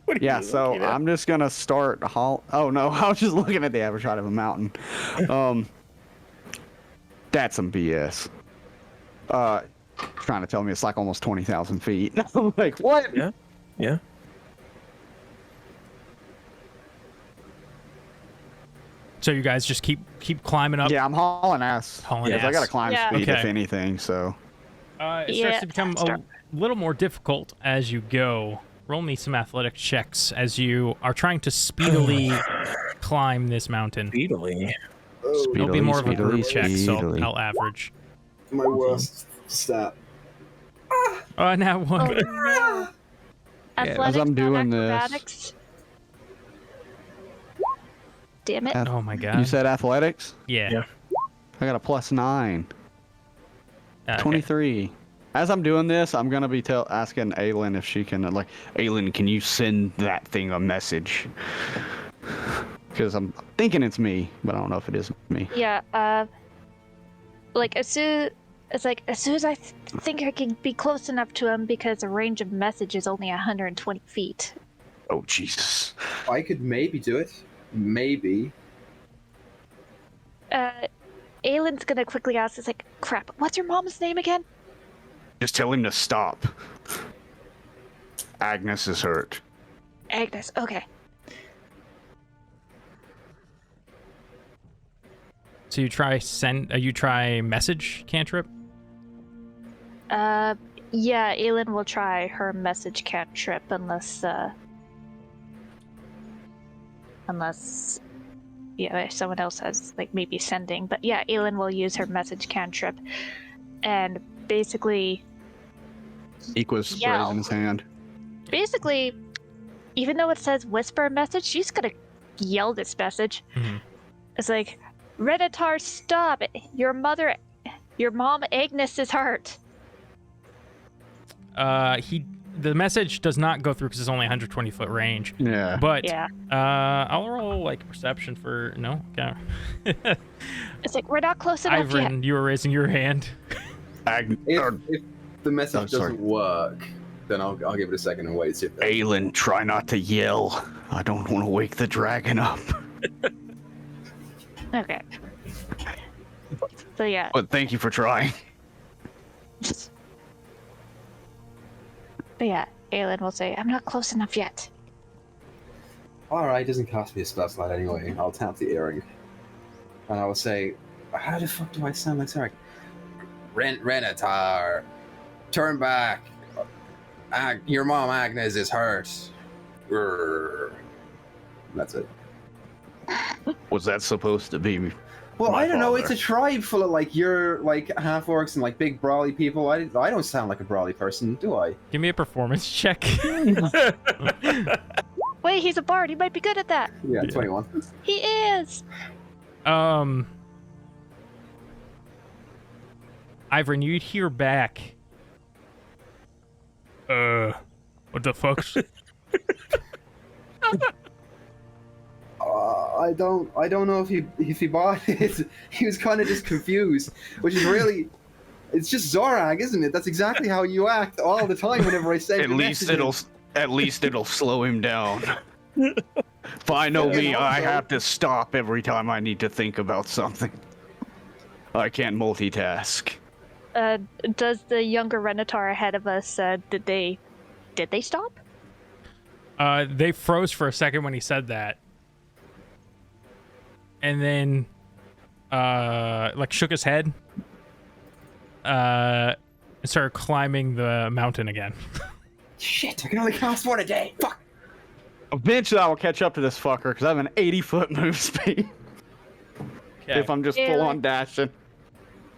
Speaker 4: What are
Speaker 3: Yeah,
Speaker 4: you
Speaker 3: so
Speaker 4: looking at?
Speaker 3: I'm just gonna start Oh no, I was just looking at the average height of a mountain. That's some BS. Trying to tell me it's like almost 20,000 feet. I'm like, what?
Speaker 4: Yeah. Yeah.
Speaker 1: So you guys just keep climbing up.
Speaker 3: Yeah, I'm hauling ass.
Speaker 1: Hauling
Speaker 3: Because I
Speaker 1: ass.
Speaker 3: gotta climb
Speaker 5: Yeah.
Speaker 3: speed,
Speaker 1: Okay.
Speaker 3: if anything. So
Speaker 1: It starts
Speaker 5: Yeah,
Speaker 1: to become a little more difficult as you go. Roll me some athletic checks as you are trying to speedily climb this mountain.
Speaker 4: Speedily.
Speaker 1: It'll be more of a group check, so I'll average.
Speaker 2: My worst stat.
Speaker 1: Oh, now
Speaker 5: Oh,
Speaker 1: one.
Speaker 5: no.
Speaker 3: as
Speaker 5: Athletics,
Speaker 3: I'm
Speaker 5: not
Speaker 3: doing this-
Speaker 5: acrobatics. Damn it.
Speaker 1: Oh my god.
Speaker 3: you said athletics?
Speaker 1: Yeah.
Speaker 4: Yeah.
Speaker 3: I got a +9.
Speaker 1: Okay.
Speaker 3: 23. As I'm doing this, I'm gonna be asking Aylin if she can, like, Aylin, can you send that thing a message? Because I'm thinking it's me, but I don't know if it is me.
Speaker 5: Yeah, like as soon as I think I can be close enough to him because the range of message is only 120 feet.
Speaker 3: Oh Jesus!
Speaker 2: I could maybe do it. Maybe.
Speaker 5: Aylin's gonna quickly ask, it's like, crap, what's your mom's name again?
Speaker 3: Just tell him to stop. Agnes is hurt.
Speaker 5: Agnes, okay.
Speaker 1: So you try message cantrip?
Speaker 5: Yeah, Aelin will try her message cantrip unless someone else has like maybe sending. But yeah, Aelin will use her message cantrip and basically
Speaker 3: Equus raising his hand.
Speaker 5: Basically, even though it says whisper message, she's gonna yell this message.
Speaker 1: Mm-hmm.
Speaker 5: It's like, Renatar, stop! Your mom Agnes is hurt.
Speaker 1: The message does not go through because it's only 120-foot range.
Speaker 3: Yeah.
Speaker 1: But
Speaker 5: yeah.
Speaker 1: I'll roll like perception for no. Okay.
Speaker 5: It's like we're not close enough
Speaker 1: Ivrin,
Speaker 5: yet.
Speaker 1: you were raising your hand.
Speaker 2: If the message doesn't work, then I'll give it a second and wait. See if
Speaker 3: Aelin, try not to yell. I don't want to wake the dragon up.
Speaker 5: Okay. So yeah.
Speaker 3: But thank you for trying.
Speaker 5: But yeah, Aelin will say, I'm not close enough yet.
Speaker 2: Alright, doesn't cost me a spell slot anyway. I'll tap the earring. And I will say, how the fuck do I sound like Sarek? Renatar, turn back. Your mom Agnes is hurt. That's it.
Speaker 3: Was that supposed to be?
Speaker 2: Well,
Speaker 3: my
Speaker 2: I don't know.
Speaker 3: father?
Speaker 2: It's a tribe full of like half orcs and like big brawly people. I don't sound like a brawly person, do I?
Speaker 1: Give me a performance check.
Speaker 5: Wait, he's a bard. He might be good at that.
Speaker 2: Yeah, 21.
Speaker 5: He is.
Speaker 1: Ivrin, you'd hear back. What the fuck?
Speaker 2: I don't know if he bought it. He was kind of just confused, which is really, it's just Zorag, isn't it? That's exactly how you act all the time whenever I say.
Speaker 3: At least it'll slow him down. If I know me, I have to stop every time I need to think about something. I can't multitask.
Speaker 5: Does the younger Renatar ahead of us? Did they stop?
Speaker 1: They froze for a second when he said that. And then, like, shook his head, and started climbing the mountain again.
Speaker 2: Shit, I can only cast one a day. Fuck.
Speaker 3: Eventually, I will catch up to this fucker because I have an 80-foot move speed.
Speaker 1: Okay.
Speaker 3: If I'm just full on dashing.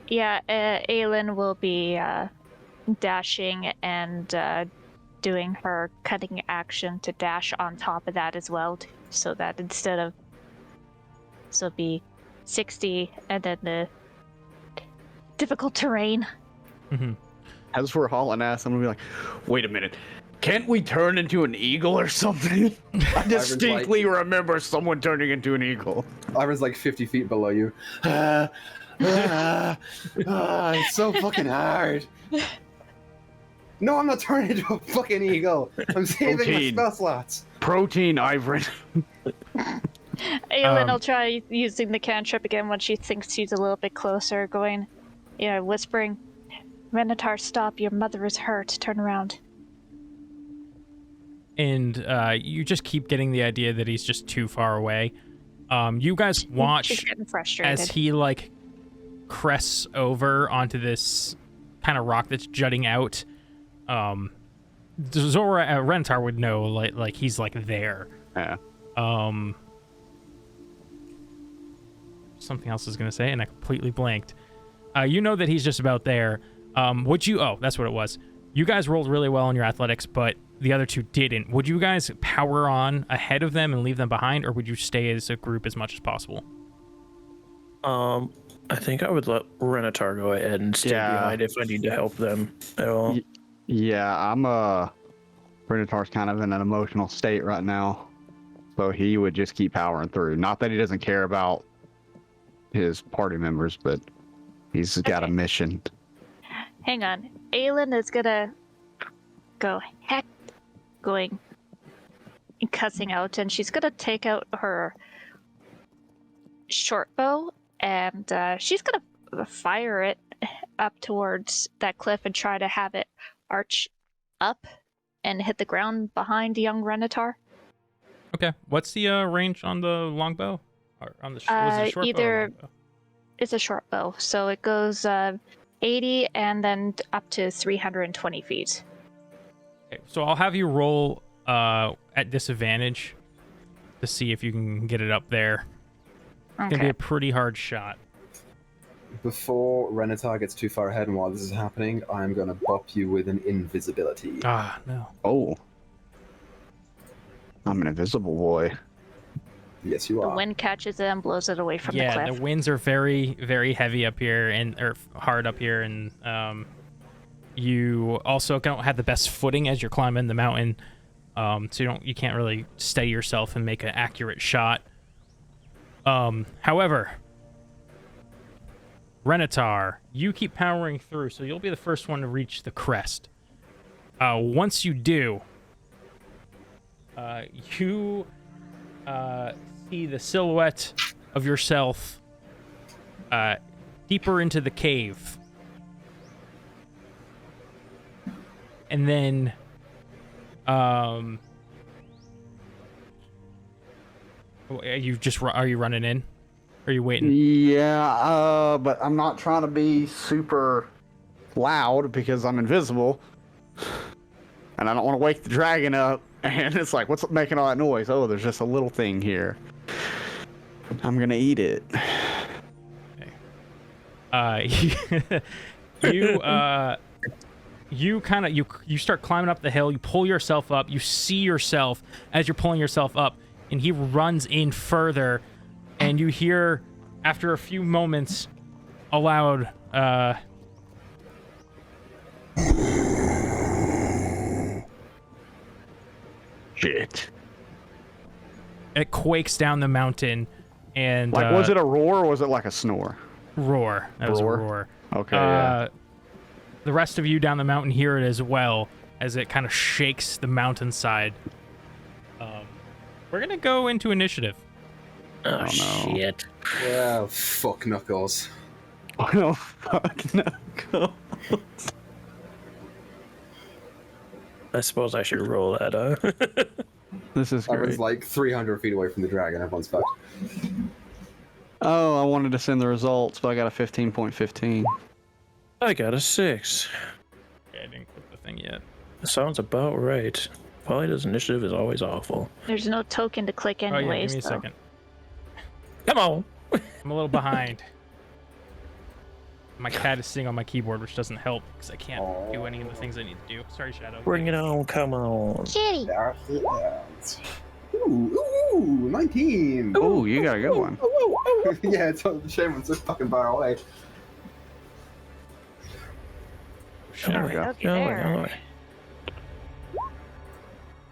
Speaker 5: Yeah, Aelin will be dashing and doing her cutting action to dash on top of that as well, so that instead of so it'll be 60 and then the difficult terrain.
Speaker 1: Mm-hmm.
Speaker 3: As we're hauling ass, I'm gonna be like, wait a minute. Can't we turn into an eagle or something? I distinctly remember someone turning into an eagle.
Speaker 2: I was like 50 feet below you. It's so fucking hard. No, I'm not turning into a fucking eagle. I'm saving my spell slots.
Speaker 3: Protein, Ivrin.
Speaker 5: Aelin will try using the cantrip again when she thinks she's a little bit closer, going, whispering, Renatar, stop, your mother is hurt, turn around.
Speaker 1: And you just keep getting the idea that he's just too far away. You guys watch as he, like, crests over onto this kind of rock that's jutting out. Renatar would know, like he's, like, there.
Speaker 3: Yeah.
Speaker 1: Something else I was going to say, and I completely blanked. You know that he's just about there. That's what it was. You guys rolled really well on your athletics, but the other two didn't. Would you guys power on ahead of them and leave them behind, or would you stay as a group as much as possible?
Speaker 4: I think I would let Renatar go ahead and stay behind if I need to help them at all.
Speaker 3: Yeah, Renatar's kind of in an emotional state right now, so he would just keep powering through. Not that he doesn't care about his party members, but he's got a mission.
Speaker 5: Hang on. Aelin is gonna go going and cussing out, and she's gonna take out her short bow, and she's gonna fire it up towards that cliff and try to have it arch up and hit the ground behind young Renatar.
Speaker 1: Okay. What's the range on the longbow? Or on the was it short bow or long bow?
Speaker 5: it's a short bow, so it goes 80 and then up to 320 feet.
Speaker 1: Okay, so I'll have you roll at disadvantage to see if you can get it up there. It's gonna be a pretty hard shot.
Speaker 2: Before Renatar gets too far ahead and while this is happening, I'm gonna bop you with an invisibility.
Speaker 1: Ah, no.
Speaker 3: Oh. I'm an invisible boy.
Speaker 2: Yes, you
Speaker 5: The
Speaker 2: are.
Speaker 5: wind catches it and blows it away from the
Speaker 1: Yeah,
Speaker 5: cliff.
Speaker 1: the winds are very, very heavy up here or hard up here, and you also don't have the best footing as you're climbing the mountain, so you can't really steady yourself and make an accurate shot. However, Renatar, you keep powering through, so you'll be the first one to reach the crest. Once you do, you see the silhouette of yourself deeper into the cave. And then are you running in? Or are you waiting?
Speaker 3: Yeah, but I'm not trying to be super loud because I'm invisible. And I don't want to wake the dragon up. And it's like, what's making all that noise? Oh, there's just a little thing here. I'm gonna eat it.
Speaker 1: Okay. You start climbing up the hill. You pull yourself up. You see yourself as you're pulling yourself up, and he runs in further. And you hear, after a few moments, a loud,
Speaker 3: Shit.
Speaker 1: it quakes down the mountain, and
Speaker 3: Like, was it a roar or was it like a snore?
Speaker 1: roar? That was a
Speaker 3: Roar?
Speaker 1: roar.
Speaker 3: Okay, yeah.
Speaker 1: The rest of you down the mountain hear it as well, as it kind of shakes the mountainside. We're gonna go into initiative.
Speaker 4: Oh,
Speaker 3: no.
Speaker 4: shit.
Speaker 2: Well, fuck Knuckles.
Speaker 3: Oh, fuck, no.
Speaker 4: I suppose I should roll that,
Speaker 3: This is great.
Speaker 2: Everyone's like 300 feet away from the dragon. Everyone's fucked.
Speaker 3: Oh, I wanted to send the results, but I got a 15.15.
Speaker 4: I got a 6.
Speaker 1: Okay, I didn't click the thing yet.
Speaker 4: That sounds about right. Polydo's initiative is always awful.
Speaker 5: There's no token to click
Speaker 1: Oh yeah,
Speaker 5: anyways.
Speaker 1: give me a
Speaker 5: though.
Speaker 1: second.
Speaker 4: Come on!
Speaker 1: I'm a little behind. My cat is sitting on my keyboard, which doesn't help because I can't do any of the things I need to do. Sorry, Shadow.
Speaker 4: Bring it on, come on.
Speaker 5: Kitty!
Speaker 2: Ooh, 19.
Speaker 3: Oh, you got a good one.
Speaker 2: Yeah, it's a shame it's so fucking far away.
Speaker 3: There we go.
Speaker 5: Okay, there.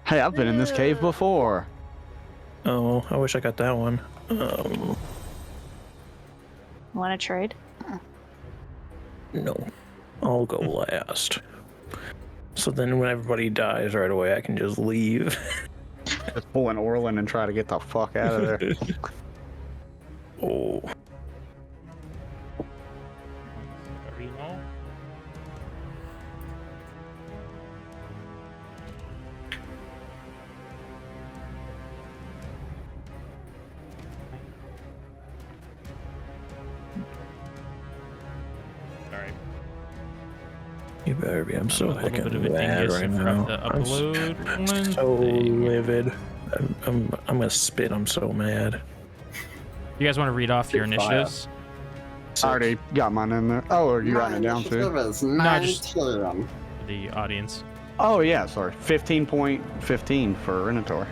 Speaker 3: Hey, I've been in this cave before.
Speaker 4: Oh, I wish I got that one.
Speaker 5: Want to trade?
Speaker 4: No. I'll go last. So then when everybody dies right away, I can just leave.
Speaker 3: Just pull an Orlin and try to get the fuck out of there.
Speaker 4: Oh.
Speaker 1: Alright.
Speaker 4: You better be. I'm so
Speaker 1: A little bit of
Speaker 4: heckin'
Speaker 1: a
Speaker 4: mad
Speaker 1: dingus
Speaker 4: right
Speaker 1: and
Speaker 4: now.
Speaker 1: forgot to
Speaker 4: I'm
Speaker 1: upload one
Speaker 4: so
Speaker 1: thing.
Speaker 4: livid. I'm gonna spit. I'm so mad.
Speaker 1: You guys want to read off your
Speaker 2: Big fire.
Speaker 1: initiatives?
Speaker 3: I already got mine in there. Oh, are you writing it down too?
Speaker 1: No, just for the audience.
Speaker 3: Oh, yeah, sorry. 15.15 for Renator.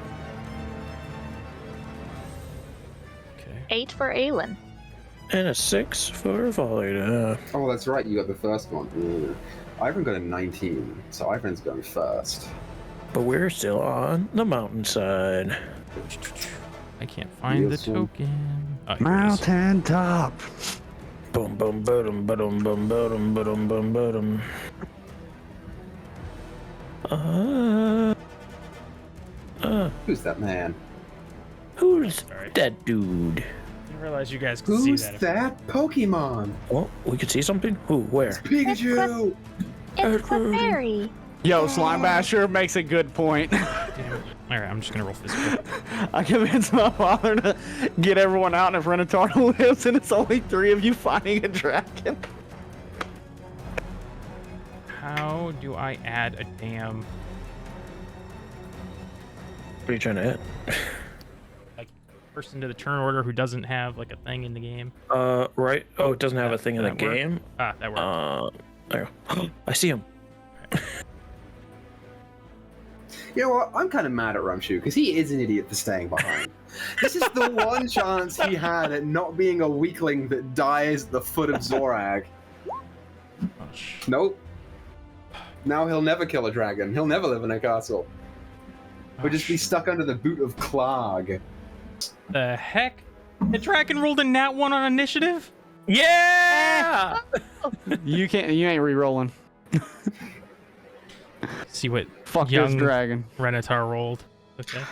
Speaker 1: Okay.
Speaker 5: 8 for Aelin.
Speaker 4: And a 6 for Volley.
Speaker 2: Oh, that's right. You got the first one. Ivan got a 19, so Ivan's going first.
Speaker 4: But we're still on the mountainside.
Speaker 1: I can't find
Speaker 2: Yes,
Speaker 1: the
Speaker 2: one.
Speaker 1: token. Oh, here it is.
Speaker 3: Mountain top.
Speaker 4: Boom, boom, boom, boom, boom, boom, boom, boom, boom, boom.
Speaker 2: Who's that man?
Speaker 4: Who's
Speaker 1: Sorry.
Speaker 4: that dude?
Speaker 1: I didn't realize you guys could
Speaker 2: Who's
Speaker 1: see that.
Speaker 2: that Pokemon?
Speaker 4: Oh, we could see something? Who? Where?
Speaker 2: Pikachu!
Speaker 5: It's Clefairy.
Speaker 3: Yo, Slime Basher makes a good point.
Speaker 1: Damn it. All right, I'm just gonna roll physical.
Speaker 3: I convinced my father to get everyone out, and if Renatar lives, and it's only 3 of you fighting a dragon.
Speaker 1: How do I add a damn
Speaker 4: What are you trying to hit?
Speaker 1: like person to the turn order who doesn't have like a thing in the game?
Speaker 4: Right. Oh, it doesn't have a thing in the
Speaker 1: That work?
Speaker 4: game.
Speaker 1: Ah, that worked.
Speaker 4: There. I see him.
Speaker 2: You know what? I'm kind of mad at Rumshu because he is an idiot for staying behind. This is the one chance he had at not being a weakling that dies at the foot of Zorag. Nope. Now he'll never kill a dragon. He'll never live in a castle. He'll just be stuck under the boot of Klarg.
Speaker 1: The heck? The dragon rolled a nat 1 on initiative?
Speaker 4: Yeah.
Speaker 3: You ain't re-rolling.
Speaker 1: See what
Speaker 3: Fuck
Speaker 1: young
Speaker 3: this dragon.
Speaker 1: Renatar rolled. Okay.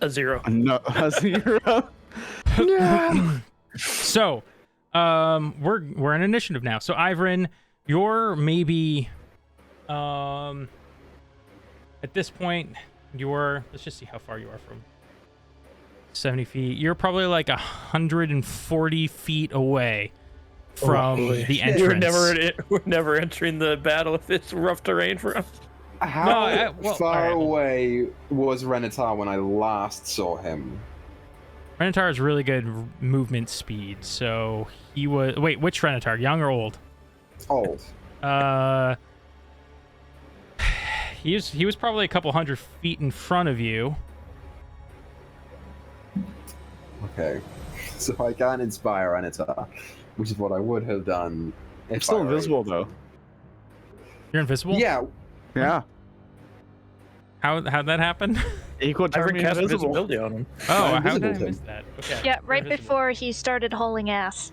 Speaker 4: A 0.
Speaker 3: No, a 0.
Speaker 1: So, we're in initiative now. So, Ivrin, you're maybe, at this point, let's just see how far you are from 70 feet. You're probably like 140 feet away from the entrance.
Speaker 4: We're never entering the battle if it's rough terrain for us.
Speaker 2: How
Speaker 1: all
Speaker 2: far
Speaker 1: right.
Speaker 2: away was Renatar when I last saw him?
Speaker 1: Renatar has really good movement speed, so he was. Wait, which Renatar, young or old?
Speaker 2: Old.
Speaker 1: He was probably a couple hundred feet in front of you.
Speaker 2: Okay. So I can't inspire Renatar, which is what I would have done. If
Speaker 3: Still
Speaker 2: I were
Speaker 3: invisible,
Speaker 2: able.
Speaker 3: though.
Speaker 1: You're invisible?
Speaker 2: Yeah.
Speaker 3: Yeah.
Speaker 1: How'd that happen?
Speaker 3: Equal
Speaker 4: I
Speaker 3: turn
Speaker 4: cast
Speaker 3: invisible.
Speaker 4: invisibility on him.
Speaker 1: Oh,
Speaker 2: I'm
Speaker 1: how did I
Speaker 2: invisible,
Speaker 1: miss
Speaker 2: Tim.
Speaker 1: that? Okay.
Speaker 5: Yeah,
Speaker 1: you're
Speaker 5: right
Speaker 1: invisible.
Speaker 5: before he started hauling ass.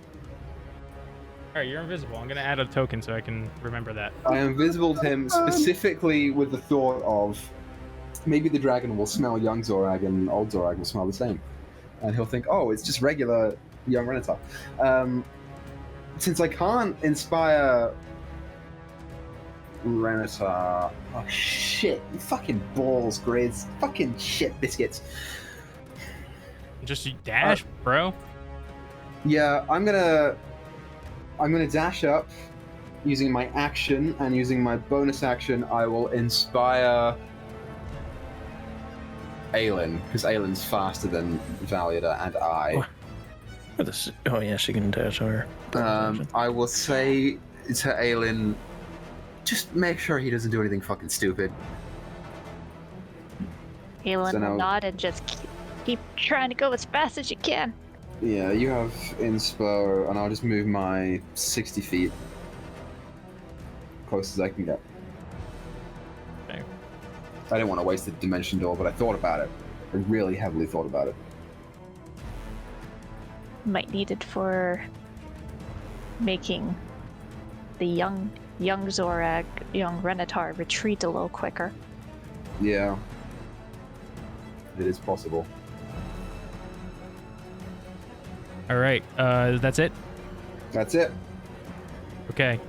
Speaker 1: All right, you're invisible. I'm gonna add a token so I can remember that.
Speaker 2: I invisibled him specifically with the thought of maybe the dragon will smell young Zorag and old Zorag will smell the same. And he'll think, oh, it's just regular young Renatar. Since I can't inspire Renatar... Oh, shit. You fucking balls, Grizz. Fucking shit biscuits.
Speaker 1: Just dash, bro.
Speaker 2: Yeah, I'm gonna dash up using my action, and using my bonus action, I will inspire Aelin, because Aelin's faster than Valiada and I.
Speaker 4: Oh yeah, she can dash her.
Speaker 2: I will say to Aelin, just make sure he doesn't do anything fucking stupid.
Speaker 5: Aelin
Speaker 2: So now-
Speaker 5: will nod and just keep trying to go as fast as you can.
Speaker 2: Yeah, you have inspo, and I'll just move my 60 feet close as I can get.
Speaker 1: Okay.
Speaker 2: I didn't want to waste the dimension door, but I thought about it. I really heavily thought about it.
Speaker 5: Might need it for making the young Zorag, young Renatar retreat a little quicker.
Speaker 2: Yeah. It is possible.
Speaker 1: All right, that's it.
Speaker 2: That's it.
Speaker 1: Okay.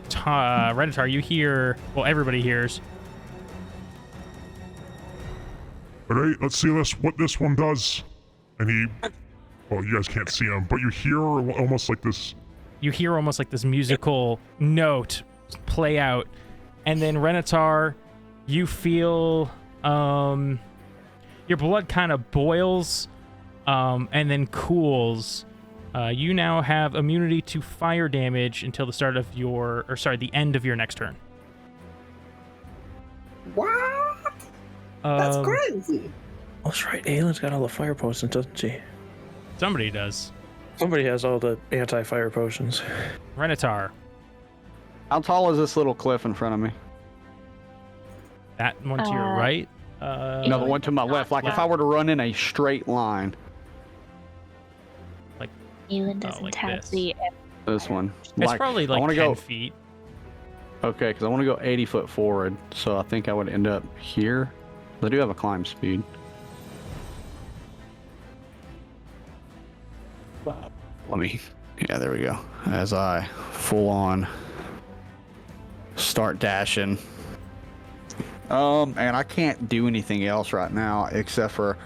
Speaker 1: Renatar, you hear? Well, everybody hears.
Speaker 6: All right, let's see what this one does. And well, you guys can't see him, but you hear almost like this.
Speaker 1: You hear almost like this musical note play out, and then Renatar, you feel your blood kind of boils, and then cools. You now have immunity to fire damage until the end of your next turn.
Speaker 2: What? That's crazy.
Speaker 4: That's right. Aelin's got all the fire potions, doesn't she?
Speaker 1: Somebody does.
Speaker 4: Somebody has all the anti-fire potions.
Speaker 1: Renatar,
Speaker 3: How tall is this little cliff in front of me?
Speaker 1: that one to your right.
Speaker 3: No, the one to my left. Like if I were to run in a straight line.
Speaker 5: Aelin doesn't
Speaker 1: like
Speaker 5: have
Speaker 1: this.
Speaker 5: the.
Speaker 3: This one.
Speaker 1: It's probably
Speaker 3: I
Speaker 1: like
Speaker 3: wanna
Speaker 1: 10
Speaker 3: go,
Speaker 1: feet.
Speaker 3: Okay, because I want to go 80 foot forward, so I think I would end up here. I do have a climb speed. Let me. Yeah, there we go. As I full on start dashing. And I can't do anything else right now except for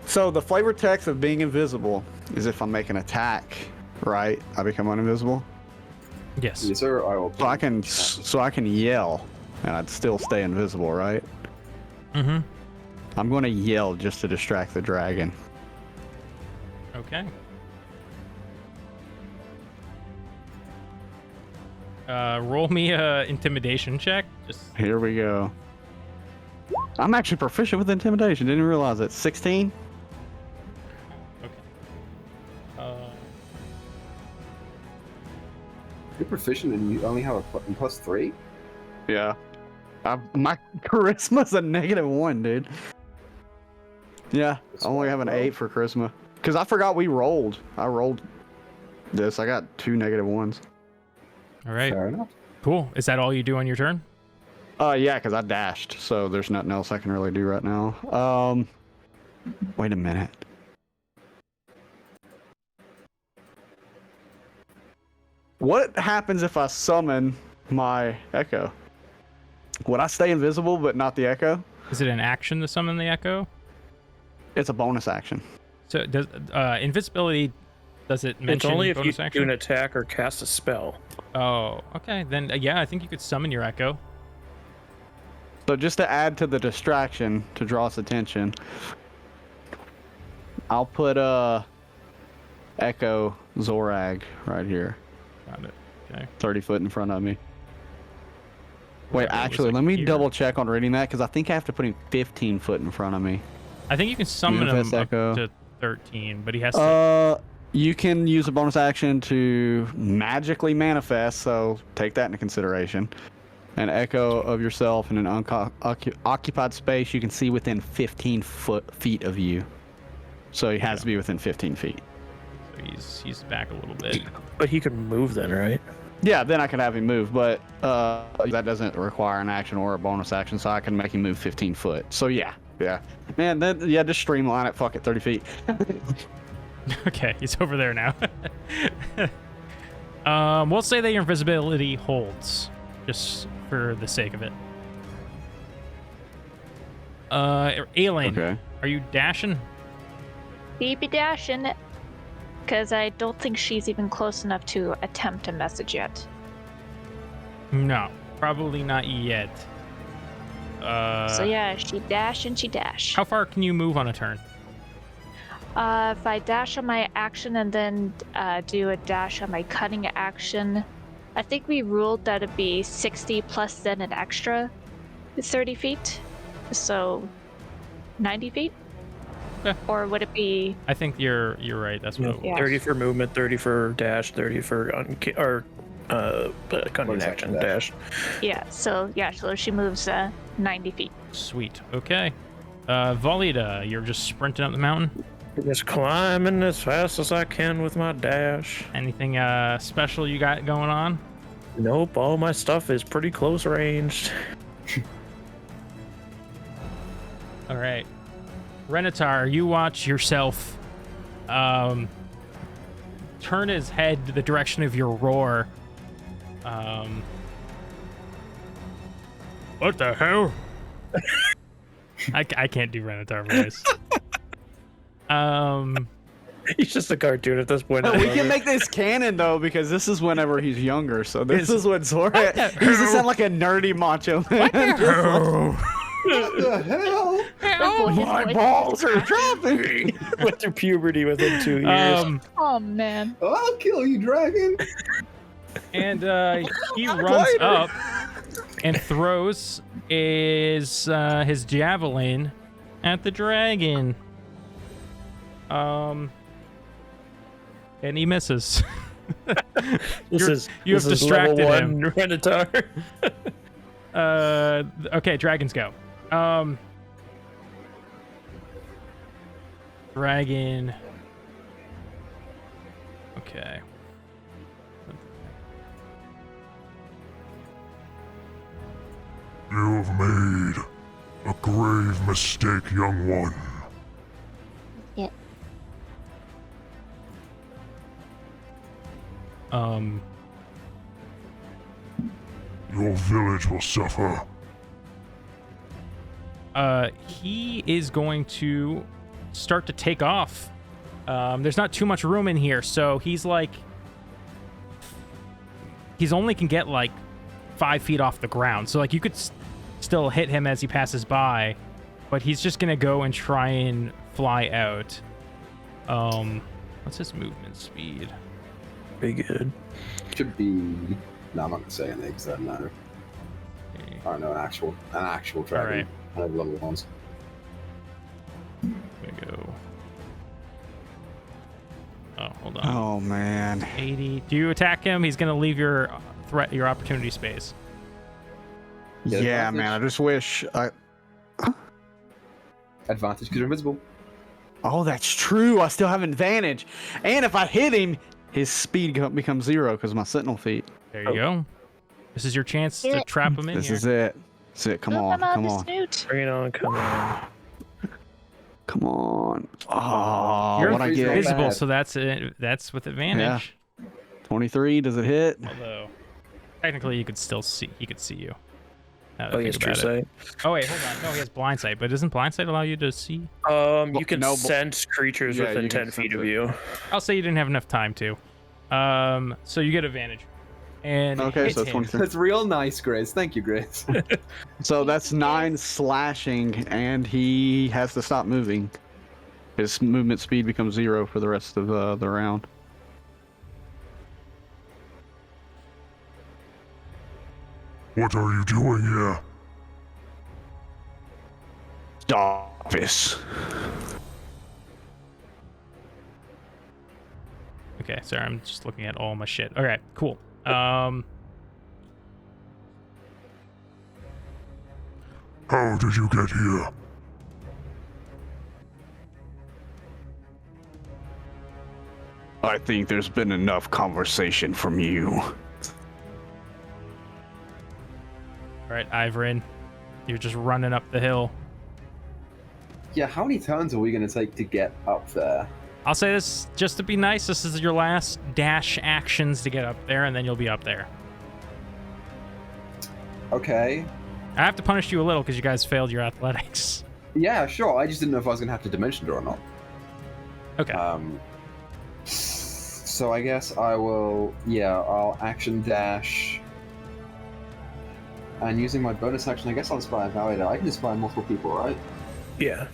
Speaker 3: So the flavor text of being invisible is if I make an attack, right? I become uninvisible.
Speaker 1: Yes.
Speaker 2: Yes, sir. I will.
Speaker 3: So I can yell, and I'd still stay invisible, right?
Speaker 1: Mm-hmm.
Speaker 3: I'm going to yell just to distract the dragon.
Speaker 1: Okay. Roll me a intimidation check. Just
Speaker 3: Here we go. I'm actually proficient with intimidation. Didn't realize it. 16.
Speaker 1: okay.
Speaker 2: You're proficient and you only have a +3?
Speaker 3: Yeah. My charisma's a -1, dude. Yeah, I only have an 8 for charisma. Because I forgot we rolled. I rolled this. I got 2 -1s.
Speaker 1: All right.
Speaker 2: Fair enough.
Speaker 1: Cool. Is that all you do on your turn?
Speaker 3: Yeah, because I dashed, so there's nothing else I can really do right now. Wait a minute. What happens if I summon my echo? Would I stay invisible but not the echo?
Speaker 1: Is it an action to summon the echo?
Speaker 3: It's a bonus action.
Speaker 1: So does invisibility? Does it mention
Speaker 4: It's only if you
Speaker 1: bonus action?
Speaker 4: do an attack or cast a spell.
Speaker 1: Oh, okay. Then yeah, I think you could summon your echo.
Speaker 3: So just to add to the distraction to draw its attention, I'll put Echo Zorag right here,
Speaker 1: Got it. Okay.
Speaker 3: 30 foot in front of me. Wait,
Speaker 1: Whatever, it was
Speaker 3: actually,
Speaker 1: like
Speaker 3: let me
Speaker 1: here.
Speaker 3: double check on reading that because I think I have to put him 15 foot in front of me.
Speaker 1: I think you can summon him
Speaker 3: Manifest
Speaker 1: up
Speaker 3: Echo.
Speaker 1: to 13, but he has to.
Speaker 3: You can use a bonus action to magically manifest, so take that into consideration. An echo of yourself in an occupied space you can see within 15 feet of you. So he has to be within 15 feet.
Speaker 1: So he's back a little bit.
Speaker 4: But he can move then, right?
Speaker 3: Yeah, then I can have him move, but that doesn't require an action or a bonus action, so I can make him move 15 foot. So yeah. Man, just streamline it. Fuck it, 30 feet.
Speaker 1: Okay, he's over there now. We'll say that your invisibility holds, just for the sake of it. Aelin,
Speaker 3: Okay.
Speaker 1: are you dashing?
Speaker 5: Be dashing, because I don't think she's even close enough to attempt a message yet.
Speaker 1: No, probably not yet.
Speaker 5: So yeah, she dash and she dash.
Speaker 1: How far can you move on a turn?
Speaker 5: If I dash on my action and then do a dash on my cutting action, I think we ruled that it'd be 60 plus then an extra 30 feet. So 90 feet?
Speaker 1: Okay.
Speaker 5: Or would it be...
Speaker 1: I think you're right. That's what.
Speaker 5: Yeah.
Speaker 4: 30 for movement, 30 for dash, 30 for cutting action dash.
Speaker 5: Yeah, so she moves 90 feet.
Speaker 1: Sweet. Okay. Volida, you're just sprinting up the mountain.
Speaker 4: Just climbing as fast as I can with my dash.
Speaker 1: Anything special you got going on?
Speaker 4: Nope, all my stuff is pretty close ranged.
Speaker 1: All right. Renatar, you watch yourself turn his head the direction of your roar. What the hell? I can't do Renatar voice.
Speaker 4: He's just a cartoon at this point.
Speaker 3: We can make this canon though, because this is whenever he's younger. So this is when Zora. He used to sound like a nerdy macho man.
Speaker 2: What the hell?
Speaker 3: My balls are dropping.
Speaker 4: Went through puberty within 2 years.
Speaker 5: Oh man.
Speaker 2: I'll kill you, dragon.
Speaker 1: And he runs up and throws his javelin at the dragon. And he misses. You have distracted him.
Speaker 4: Renatar.
Speaker 1: Okay, dragons go. Dragon. Okay.
Speaker 6: You have made a grave mistake, young one.
Speaker 5: Yeah.
Speaker 6: Your village will suffer.
Speaker 1: He is going to start to take off. There's not too much room in here, so he's only can get like 5 feet off the ground. So like you could still hit him as he passes by, but he's just gonna go and try and fly out. What's his movement speed?
Speaker 4: Pretty good.
Speaker 7: Should be. No, I'm not gonna say anything because that doesn't matter.
Speaker 1: Okay.
Speaker 7: I don't know, an actual dragon.
Speaker 1: All right.
Speaker 7: I have level ones.
Speaker 1: I'm gonna go. Oh, hold on.
Speaker 3: Oh man.
Speaker 1: 80. Do you attack him? He's gonna leave your your opportunity space.
Speaker 7: Get
Speaker 3: Yeah,
Speaker 7: advantage?
Speaker 3: man. I just wish I.
Speaker 7: Advantage because you're invisible.
Speaker 3: Oh, that's true. I still have advantage, and if I hit him, his speed becomes 0 because of my sentinel feet.
Speaker 1: There you go. This is your chance to
Speaker 5: Yeah.
Speaker 1: trap him in
Speaker 3: This
Speaker 1: here.
Speaker 3: is it. That's it. Come on. Come on.
Speaker 5: Snoot.
Speaker 4: Bring it on, come on.
Speaker 3: Come on. Oh,
Speaker 1: You're
Speaker 3: what I get?
Speaker 1: invisible,
Speaker 7: bad.
Speaker 1: so that's it. That's with advantage.
Speaker 3: 23. Does it hit?
Speaker 1: Although technically, you could still see. He could see you. Now that I
Speaker 4: Oh,
Speaker 1: think
Speaker 4: yes, true
Speaker 1: about it.
Speaker 4: sight.
Speaker 1: Oh wait, hold on. No, he has blind sight, but doesn't blind sight allow you to see?
Speaker 4: You can
Speaker 3: no, but-
Speaker 4: sense creatures
Speaker 3: Yeah,
Speaker 4: within
Speaker 3: you can
Speaker 4: 10 feet
Speaker 3: sense
Speaker 4: of
Speaker 3: it.
Speaker 4: you.
Speaker 1: I'll say you didn't have enough time to. So you get advantage. And
Speaker 3: Okay,
Speaker 1: hit
Speaker 3: so
Speaker 1: him.
Speaker 3: 23.
Speaker 2: That's real nice, Grace. Thank you, Grace.
Speaker 3: So that's 9 slashing, and he has to stop moving. His movement speed becomes 0 for the rest of the round.
Speaker 6: What are you doing here?
Speaker 3: Stop this.
Speaker 1: Okay, sorry, I'm just looking at all my shit. All right, cool.
Speaker 6: How did you get here?
Speaker 3: I think there's been enough conversation from you.
Speaker 1: All right, Ivorin, you're just running up the hill.
Speaker 7: Yeah, how many turns are we gonna take to get up there?
Speaker 1: I'll say this just to be nice. This is your last dash actions to get up there, and then you'll be up there.
Speaker 7: Okay.
Speaker 1: I have to punish you a little because you guys failed your athletics.
Speaker 7: Yeah, sure. I just didn't know if I was gonna have to dimension it or not.
Speaker 1: Okay.
Speaker 7: So I guess I will. Yeah, I'll action dash. And using my bonus action, I guess I'll inspire Valida. I can inspire multiple people, right?
Speaker 4: Yeah.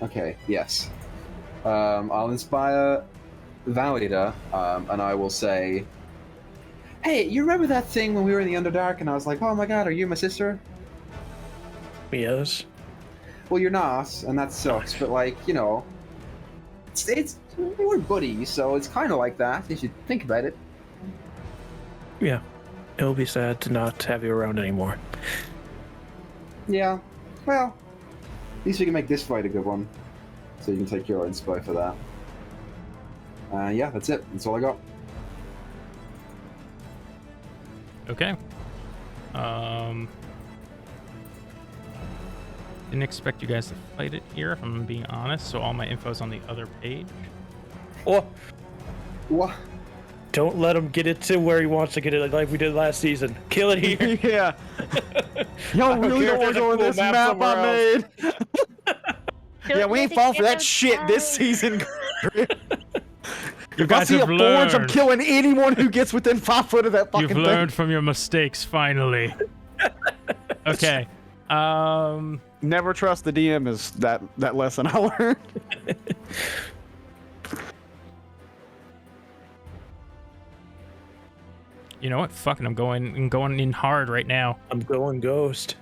Speaker 7: Okay, yes. I'll inspire Valida, and I will say, hey, you remember that thing when we were in the Underdark and I was like, oh my god, are you my sister?
Speaker 4: Yes.
Speaker 7: Well, you're not, and that sucks, but like, you know, it's we're buddies, so it's kind of like that, if you think about it.
Speaker 4: Yeah. It'll be sad to not have you around anymore.
Speaker 7: Yeah, well, at least we can make this fight a good one. So you can take your inspo for that. Yeah, that's it. That's all I got.
Speaker 1: Okay. Didn't expect you guys to fight it here, if I'm being honest, so all my info's on the other page.
Speaker 4: Oh,
Speaker 7: What?
Speaker 4: don't let him get it to where he wants to get it like we did last season. Kill it here.
Speaker 3: Yeah. Y'all really
Speaker 4: care
Speaker 3: don't
Speaker 4: if
Speaker 3: want to
Speaker 4: there's
Speaker 3: go
Speaker 4: a
Speaker 3: on this
Speaker 4: cool map
Speaker 3: map I
Speaker 4: somewhere
Speaker 3: made. Yeah, we ain't falling for that shit this season. If I
Speaker 1: guys
Speaker 3: see a
Speaker 1: have
Speaker 3: forge, I'm
Speaker 1: learned.
Speaker 3: killing anyone who gets within 5 foot of that fucking
Speaker 1: You've
Speaker 3: thing.
Speaker 1: learned from your mistakes, finally. Okay.
Speaker 3: Never trust the DM is that lesson I learned.
Speaker 1: You know what? Fucking, I'm going in hard right now.
Speaker 4: I'm going ghost.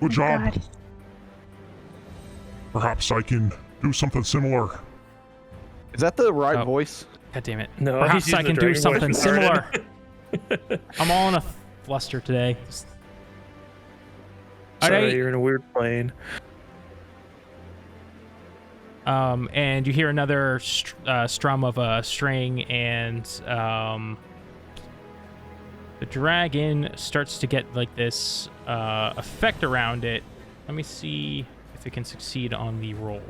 Speaker 6: Good job.
Speaker 5: God.
Speaker 6: Perhaps I can do something similar.
Speaker 3: Is that the right
Speaker 1: Oh.
Speaker 3: voice?
Speaker 1: God damn it.
Speaker 4: No,
Speaker 1: Perhaps
Speaker 4: he's
Speaker 1: I
Speaker 4: using
Speaker 1: can
Speaker 4: the
Speaker 1: do
Speaker 4: dragon
Speaker 1: something
Speaker 4: voice.
Speaker 1: similar. I'm all in a fluster today.
Speaker 4: Sorry,
Speaker 1: Alright.
Speaker 4: you're in a weird plane.
Speaker 1: And you hear another strum of a string, and the dragon starts to get like this effect around it. Let me see if it can succeed on the roll.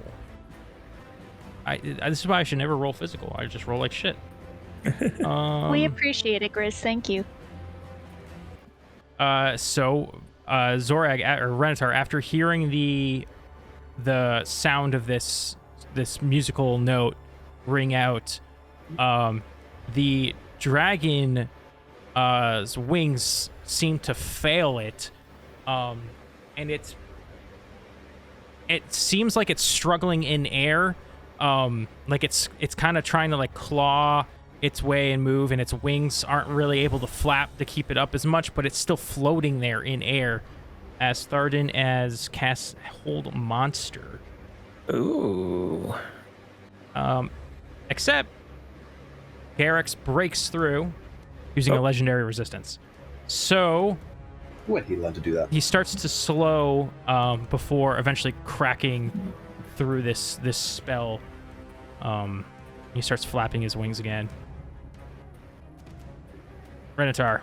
Speaker 1: This is why I should never roll physical. I just roll like shit.
Speaker 5: We appreciate it, Grizz. Thank you.
Speaker 1: So Zorag or Renatar, after hearing the sound of this musical note ring out, the dragon wings seem to fail it, and it seems like it's struggling in air, like it's kind of trying to like claw its way and move, and its wings aren't really able to flap to keep it up as much, but it's still floating there in air as Tharden casts Hold Monster.
Speaker 4: Ooh.
Speaker 1: Except Garrix breaks through using a legendary resistance. So
Speaker 7: Would he love to do that?
Speaker 1: he starts to slow before eventually cracking through this spell. He starts flapping his wings again. Renatar.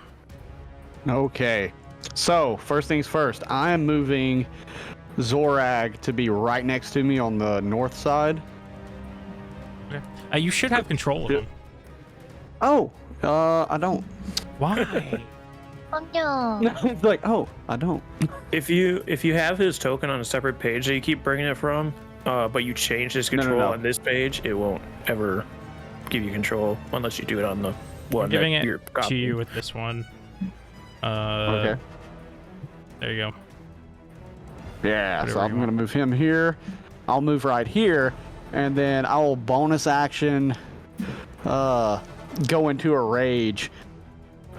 Speaker 3: Okay. So, first things first, I am moving Zorag to be right next to me on the north side.
Speaker 1: Okay. You should have control of him.
Speaker 3: Oh, I don't.
Speaker 1: Why?
Speaker 5: Oh no.
Speaker 3: It's like, oh, I don't.
Speaker 4: If you have his token on a separate page that you keep bringing it from, but you change his control
Speaker 3: no.
Speaker 4: on this page, it won't ever give you control unless you do it on the one
Speaker 1: I'm giving
Speaker 4: that
Speaker 1: it
Speaker 4: you're
Speaker 1: to
Speaker 4: copying.
Speaker 1: you with this one.
Speaker 3: Okay.
Speaker 1: There you go.
Speaker 3: Yeah,
Speaker 1: Whatever
Speaker 3: so I'm
Speaker 1: you
Speaker 3: going to
Speaker 1: want.
Speaker 3: move him here. I'll move right here, and then I will bonus action go into a rage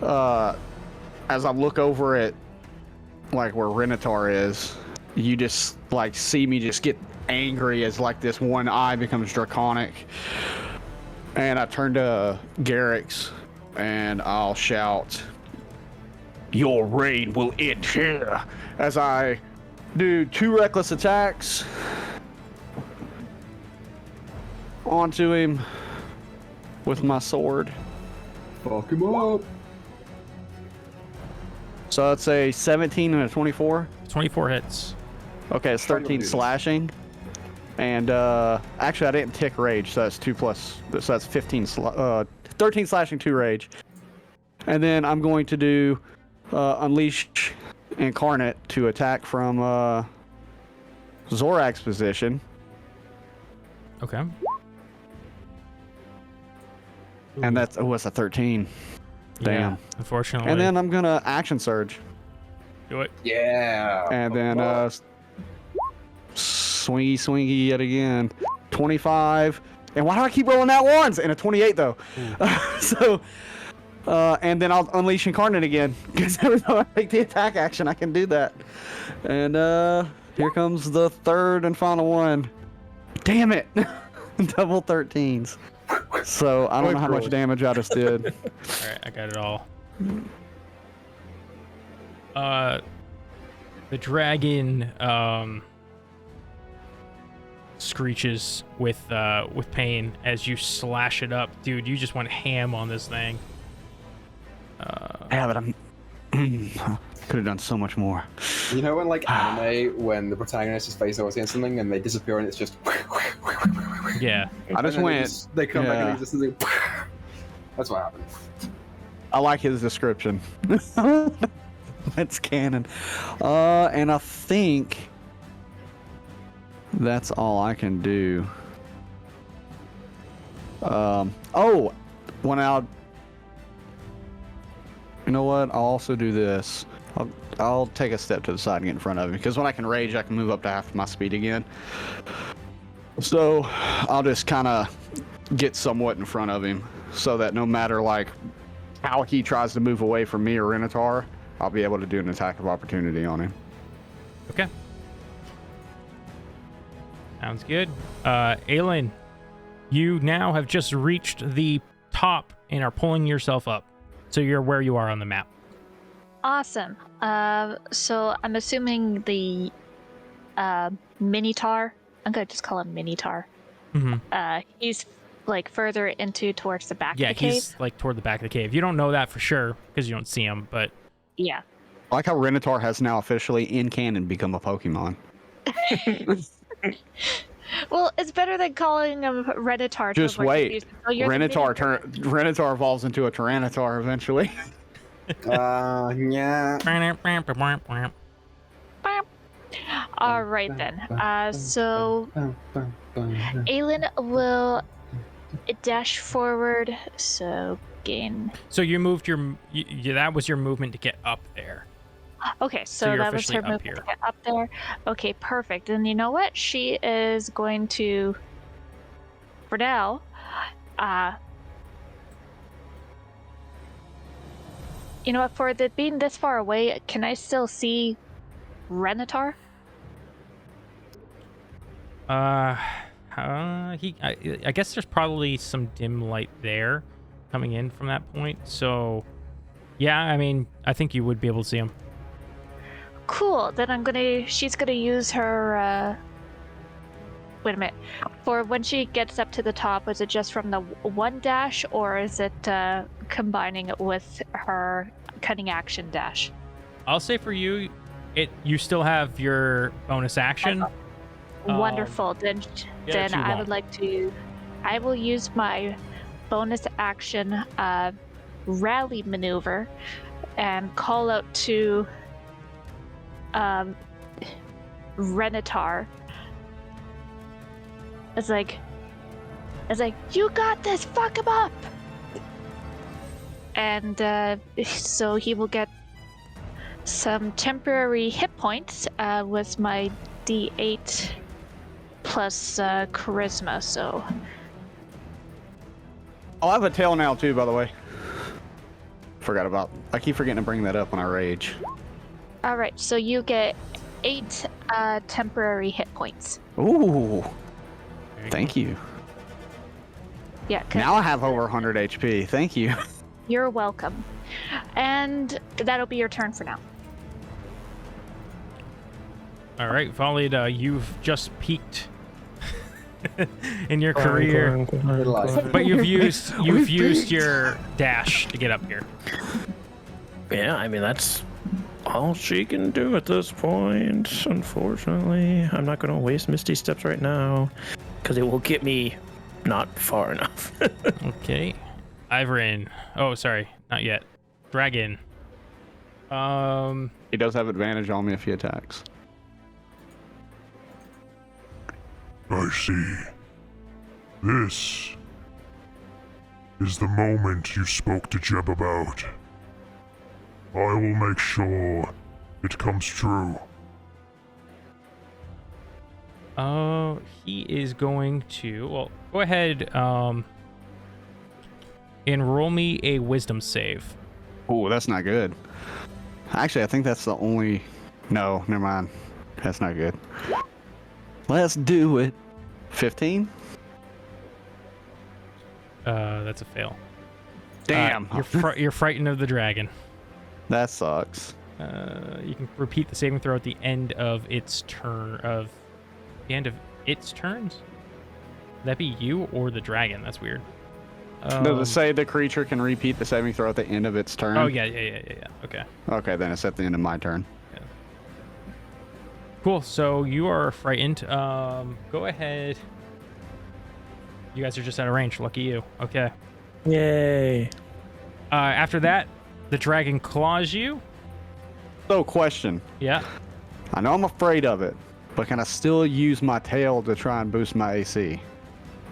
Speaker 3: as I look over at like where Renatar is. You just like see me just get angry as like this one eye becomes draconic, and I turn to Garrix and I'll shout, "Your reign will end here," as I do 2 reckless attacks onto him with my sword.
Speaker 7: Fuck him up.
Speaker 3: So it's a 17 and a 24.
Speaker 1: 24 hits.
Speaker 3: Okay, it's 13 slashing. And actually I didn't tick rage, so that's 2 plus, so that's 15 13 slashing, 2 rage. And then I'm going to do Unleash Incarnate to attack from Zorag's position.
Speaker 1: Okay.
Speaker 3: And that's, oh, it's a 13. Damn.
Speaker 1: Yeah, unfortunately.
Speaker 3: And then I'm gonna action surge.
Speaker 1: do it.
Speaker 7: Yeah.
Speaker 3: And then swingy yet again. 25. And why do I keep rolling that ones? And a 28 though. So and then I'll unleash Incarnate again. Because every time I take the attack action, I can do that. And here comes the third and final one. Damn it! Double 13s. So I don't know how much damage I just did.
Speaker 1: All right, I got it all. The dragon screeches with pain as you slash it up, dude. You just went ham on this thing.
Speaker 3: Yeah, but I'm could have done so much more.
Speaker 2: You know when like anime, when the protagonist's face always against something and they disappear and it's just.
Speaker 1: Yeah.
Speaker 3: I just went.
Speaker 2: They come back
Speaker 3: yeah.
Speaker 2: and they just. That's what happened.
Speaker 3: I like his description. That's canon. And I think that's all I can do. Oh, when I'll. You know what? I'll also do this. I'll take a step to the side and get in front of him, because when I can rage, I can move up to half my speed again. So I'll just kind of get somewhat in front of him, so that no matter like how he tries to move away from me or Renatar, I'll be able to do an attack of opportunity on him.
Speaker 1: Okay. Sounds good. Aelin, you now have just reached the top and are pulling yourself up. So you're where you are on the map.
Speaker 5: Awesome. So I'm assuming the Minotaur, I'm gonna just call him Minotaur.
Speaker 1: Mm-hmm.
Speaker 5: He's like further into towards the back
Speaker 1: Yeah,
Speaker 5: of the cave.
Speaker 1: he's like toward the back of the cave. You don't know that for sure because you don't see him, but
Speaker 5: Yeah.
Speaker 3: I like how Renatar has now officially in canon become a Pokemon.
Speaker 5: Well, it's better than calling him Renatar.
Speaker 3: Just wait. Renatar evolves into a Tyranitar eventually.
Speaker 7: Yeah.
Speaker 5: All right then. So Aelin will dash forward. So gain.
Speaker 1: So you moved that was your movement to get up there.
Speaker 5: Okay, so that was her movement to get up there. Okay, perfect. And you know what? She is going to, for now, you know what? For being this far away, can I still see Renatar?
Speaker 1: I guess there's probably some dim light there coming in from that point. So, yeah, I mean, I think you would be able to see him.
Speaker 5: Cool. Then she's gonna use her. Wait a minute. For when she gets up to the top, is it just from the one dash, or is it combining it with her cutting action dash?
Speaker 1: I'll say for you, you still have your bonus action.
Speaker 5: Wonderful. Then I would like to. I will use my bonus action rally maneuver and call out to Renatar. It's like, you got this, fuck him up! And so he will get some temporary hit points with my D8 plus charisma, so...
Speaker 3: I'll have a tail now too, by the way. I keep forgetting to bring that up when I rage.
Speaker 5: Alright, so you get 8 temporary hit points.
Speaker 3: Ooh. Thank you.
Speaker 5: Yeah.
Speaker 3: Now I have over 100 HP. Thank you.
Speaker 5: You're welcome. And that'll be your turn for now.
Speaker 1: All right, Valida, you've just peaked in your career, but you've used your dash to get up here.
Speaker 4: Yeah, I mean that's all she can do at this point. Unfortunately, I'm not going to waste Misty Steps right now because it will get me not far enough.
Speaker 1: Okay, Ivorin. Oh, sorry, not yet. Dragon.
Speaker 3: He does have advantage on me if he attacks.
Speaker 6: I see. This is the moment you spoke to Jeb about. I will make sure it comes true.
Speaker 1: He is going to... Well, go ahead, and roll me a wisdom save.
Speaker 3: Oh, that's not good. Actually, I think that's the only... No, never mind. That's not good. Let's do it. 15?
Speaker 1: That's a fail.
Speaker 3: Damn.
Speaker 1: You're frightened of the dragon.
Speaker 3: That sucks.
Speaker 1: You can repeat the saving throw at the end of its turn. Turns? Would that be you or the dragon? That's weird.
Speaker 3: Does it say the creature can repeat the saving throw at the end of its turn?
Speaker 1: Oh, yeah. Okay.
Speaker 3: Okay, then it's at the end of my turn.
Speaker 1: Yeah. Cool, so you are frightened. Go ahead. You guys are just out of range. Lucky you. Okay.
Speaker 4: Yay.
Speaker 1: After that, the dragon claws you.
Speaker 3: So, question.
Speaker 1: Yeah.
Speaker 3: I know I'm afraid of it, but can I still use my tail to try and boost my AC?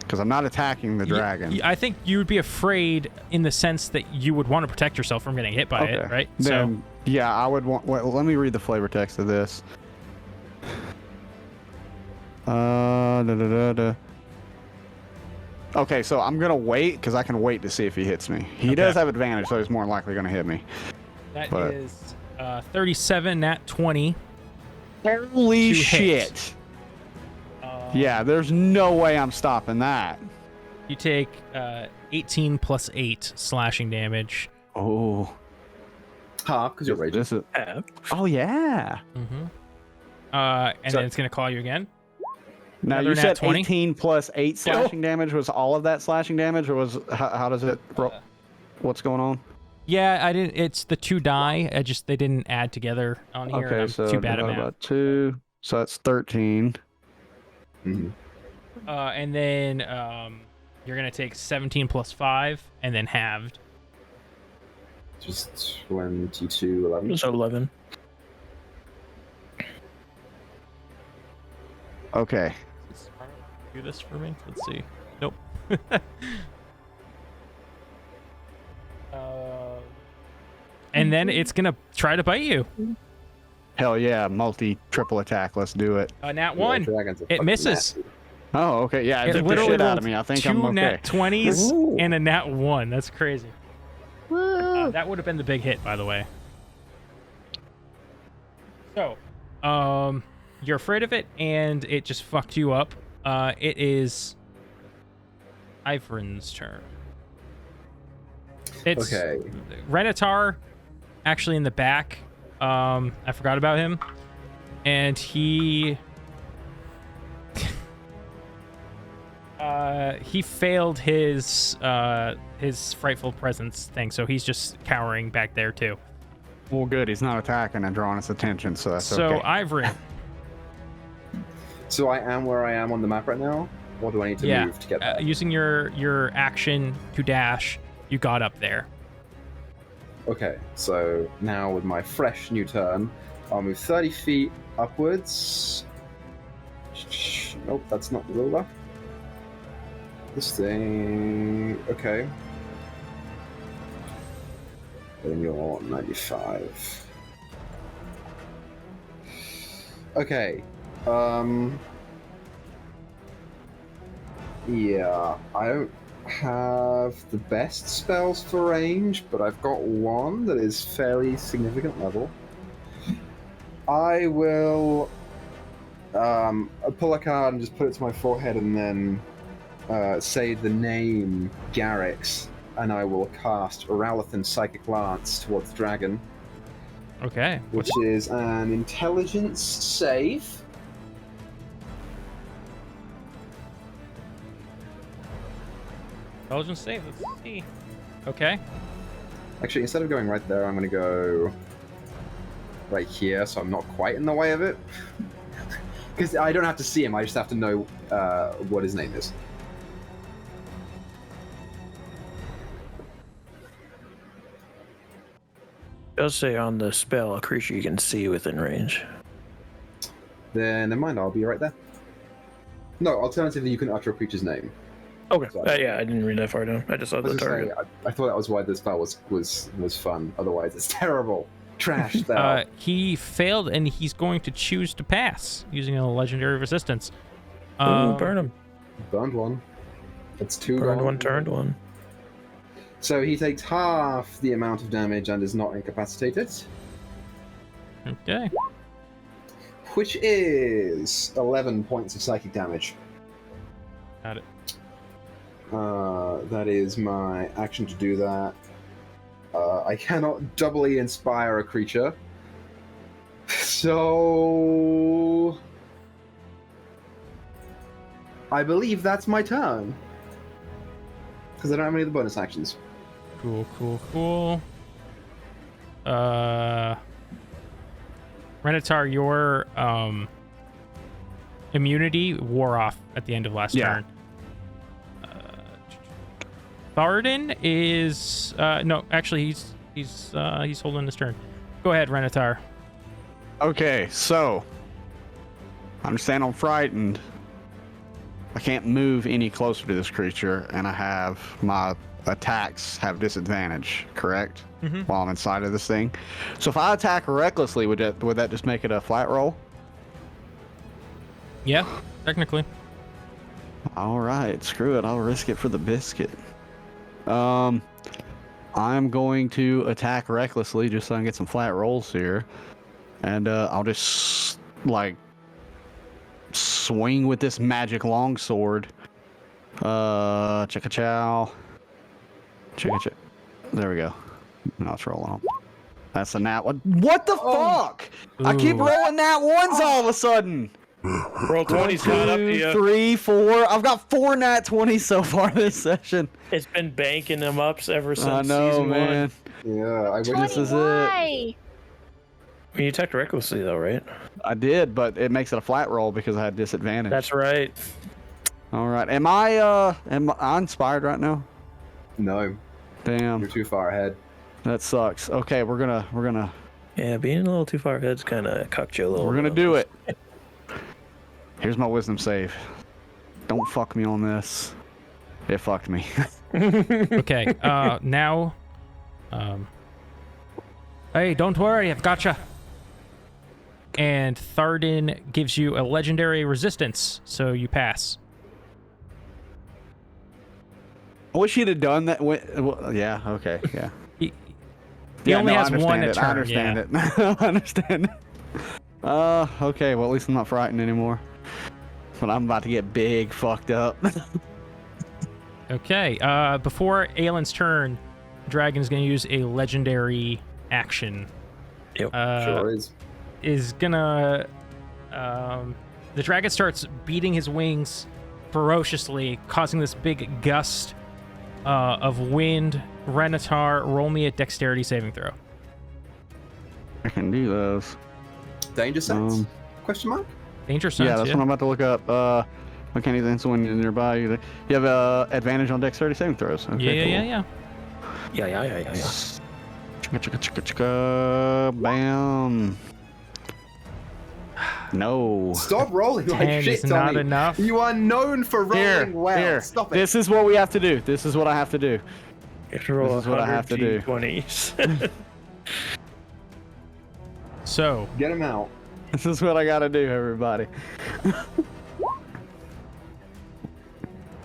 Speaker 3: Because I'm not attacking the dragon.
Speaker 1: I think you would be afraid in the sense that you would want to protect yourself from getting hit by it, right?
Speaker 3: Then, yeah, I would want... Well, let me read the flavor text of this. Okay, so I'm going to wait, because I can wait to see if he hits me. He does have advantage, so he's more likely going to hit me.
Speaker 1: That is 37, nat 20.
Speaker 3: Holy shit. Yeah, there's no way I'm stopping that.
Speaker 1: You take 18 plus 8 slashing damage.
Speaker 3: Oh.
Speaker 7: Because you're raging.
Speaker 3: Oh, yeah.
Speaker 1: Mm-hmm. And then it's going to call you again.
Speaker 3: Now,
Speaker 1: Another
Speaker 3: you said
Speaker 1: 20?
Speaker 3: 18 plus 8 slashing damage. Was all of that slashing damage, or was how does it... What's going on?
Speaker 1: Yeah, I didn't... It's the 2 die. They didn't add together on here.
Speaker 3: Okay, so
Speaker 1: too bad at math.
Speaker 3: About 2. So that's 13.
Speaker 7: Mm-hmm.
Speaker 1: And then you're gonna take 17 plus 5, and then halved.
Speaker 7: Just 22, 11.
Speaker 4: So 11.
Speaker 3: Okay.
Speaker 1: Do this for me. Let's see. Nope. And then it's gonna try to bite you.
Speaker 3: Hell yeah, triple attack. Let's do it.
Speaker 1: Nat 1. It misses.
Speaker 7: Nasty.
Speaker 3: Oh, okay. Yeah, it
Speaker 1: It
Speaker 3: took the
Speaker 1: literally
Speaker 3: shit out
Speaker 1: rolled
Speaker 3: of me. I think
Speaker 1: 2
Speaker 3: I'm okay.
Speaker 1: nat 20s
Speaker 4: Ooh.
Speaker 1: and a nat 1. That's crazy.
Speaker 5: Woo!
Speaker 1: That would have been the big hit, by the way. So, you're afraid of it, and it just fucked you up. It is Ivrin's turn. It's
Speaker 7: Okay.
Speaker 1: Renatar, actually in the back. I forgot about him, and he failed his frightful presence thing, so he's just cowering back there too.
Speaker 3: Well, good. He's not attacking and drawing its attention, so that's
Speaker 1: So
Speaker 3: okay.
Speaker 1: Ivrin,
Speaker 7: So I am where I am on the map right now? Or do I need to move to get there?
Speaker 1: using your action to dash, you got up there.
Speaker 7: Okay, so now with my fresh new turn, I'll move 30 feet upwards. Nope, that's not the ruler. This thing... Okay. Then you're 95. Okay. Yeah, I don't have the best spells for range, but I've got one that is fairly significant level. I will pull a card and just put it to my forehead and then say the name Garrix, and I will cast Rowlethan Psychic Lance towards the dragon,
Speaker 1: Okay.
Speaker 7: which is an intelligence save.
Speaker 1: Intelligence save. Let's see. Okay.
Speaker 7: Actually, instead of going right there, I'm going to go right here, so I'm not quite in the way of it. Because I don't have to see him, I just have to know what his name is.
Speaker 4: It does say on the spell a creature you can see within range.
Speaker 7: Then never mind, I'll be right there. No, alternatively, you can utter a creature's name.
Speaker 4: Okay.
Speaker 7: Sorry.
Speaker 4: Yeah, I didn't read that far down. I just saw
Speaker 7: I was
Speaker 4: the
Speaker 7: just saying,
Speaker 4: target.
Speaker 7: I thought that was why the spell was fun. Otherwise, it's terrible. Trash spell.
Speaker 1: He failed, and he's going to choose to pass using a legendary resistance.
Speaker 4: Ooh, burn him.
Speaker 7: Burned one. That's two
Speaker 4: Burned
Speaker 7: gone.
Speaker 4: one, turned one.
Speaker 7: So he takes half the amount of damage and is not incapacitated,
Speaker 1: Okay.
Speaker 7: which is 11 points of psychic damage.
Speaker 1: Got it.
Speaker 7: That is my action to do that. I cannot doubly inspire a creature. So... I believe that's my turn. Because I don't have any of the bonus actions.
Speaker 1: Cool. Renatar, your immunity wore off at the end of last turn. Tharden is no, actually he's holding his turn. Go ahead, Renatar.
Speaker 3: Okay, so I understand I'm frightened. I can't move any closer to this creature, and I have my attacks have disadvantage, correct?
Speaker 1: Mm-hmm.
Speaker 3: While I'm inside of this thing. So if I attack recklessly, would that just make it a flat roll?
Speaker 1: Yeah, technically.
Speaker 3: All right, screw it. I'll risk it for the biscuit. I'm going to attack recklessly just so I can get some flat rolls here, and I'll just like swing with this magic longsword. Chicka-chow. Chicka-chow. There we go. Now it's rolling on. That's a nat one. What the fuck? I keep
Speaker 1: Ooh.
Speaker 3: rolling nat ones all of a sudden.
Speaker 4: Roll 20's not up to
Speaker 3: 2,
Speaker 4: you.
Speaker 3: 3, 4. I've got 4 nat 20s so far this session.
Speaker 4: It's been banking them ups ever since
Speaker 3: I know,
Speaker 4: season
Speaker 3: man.
Speaker 7: Yeah, I wish
Speaker 3: This is it.
Speaker 5: Why?
Speaker 4: 1. You attacked recklessly though, right?
Speaker 3: I did, but it makes it a flat roll because I had disadvantage.
Speaker 4: That's right.
Speaker 3: All right. Am I inspired right now?
Speaker 7: No,
Speaker 3: Damn.
Speaker 7: you're too far ahead.
Speaker 3: That sucks. Okay, we're gonna
Speaker 4: Yeah, being a little too far ahead's kind of cucked you a little.
Speaker 3: we're gonna do it. Here's my wisdom save. Don't fuck me on this. It fucked me.
Speaker 1: Okay. Now. Hey, don't worry, I've gotcha. And Tharden gives you a legendary resistance, so you pass.
Speaker 3: I wish he'd have done that. Well, yeah. Okay. Yeah.
Speaker 1: He only has one
Speaker 3: I
Speaker 1: turn.
Speaker 3: understand it. I understand it. Okay. Well, at least I'm not frightened anymore. But I'm about to get big fucked up.
Speaker 1: Okay. Before Aylin's turn, Dragon is going to use a legendary action.
Speaker 4: Yep.
Speaker 7: Sure is.
Speaker 1: Is gonna. The dragon starts beating his wings ferociously, causing this big gust of wind. Renatar, roll me a dexterity saving throw.
Speaker 3: I can do those.
Speaker 7: Danger sense? Question mark?
Speaker 1: Danger sense.
Speaker 3: Yeah, that's what I'm about to look up. I can't even answer when you're nearby. You have advantage on dexterity saving throws. Okay,
Speaker 1: Yeah.
Speaker 4: Yeah.
Speaker 3: Chicka, bam. No.
Speaker 7: Stop rolling like
Speaker 1: 10
Speaker 7: shit,
Speaker 1: is not
Speaker 7: Tommy.
Speaker 1: enough.
Speaker 7: You are known for rolling well.
Speaker 3: Here.
Speaker 7: Stop it.
Speaker 3: This is what we have to do. This is what I have to do.
Speaker 4: You have to roll
Speaker 3: This is what I have to do.
Speaker 4: 20s.
Speaker 1: So,
Speaker 7: Get him out.
Speaker 3: This is what I gotta do, everybody.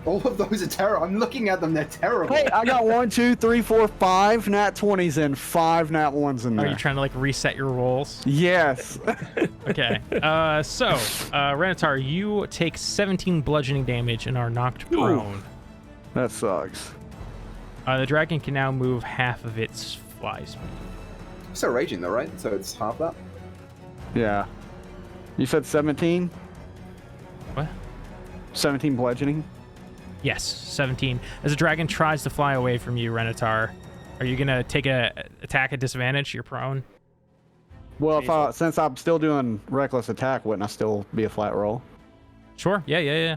Speaker 7: All of those are terrible. I'm looking at them. They're terrible.
Speaker 3: Hey, I got 1, 2, 3, 4, 5 nat 20s and 5 nat 1s in there.
Speaker 1: are you trying to like reset your rolls?
Speaker 3: Yes.
Speaker 1: Okay. Renatar, you take 17 bludgeoning damage and are knocked prone.
Speaker 3: That sucks.
Speaker 1: The dragon can now move half of its fly speed.
Speaker 7: Still raging though, right? So it's half that.
Speaker 3: Yeah. You said 17?
Speaker 1: What?
Speaker 3: 17 bludgeoning?
Speaker 1: Yes, 17. As the dragon tries to fly away from you, Renatar, are you gonna take a attack at disadvantage? You're prone.
Speaker 3: Well, since I'm still doing reckless attack, wouldn't I still be a flat roll?
Speaker 1: Sure. Yeah.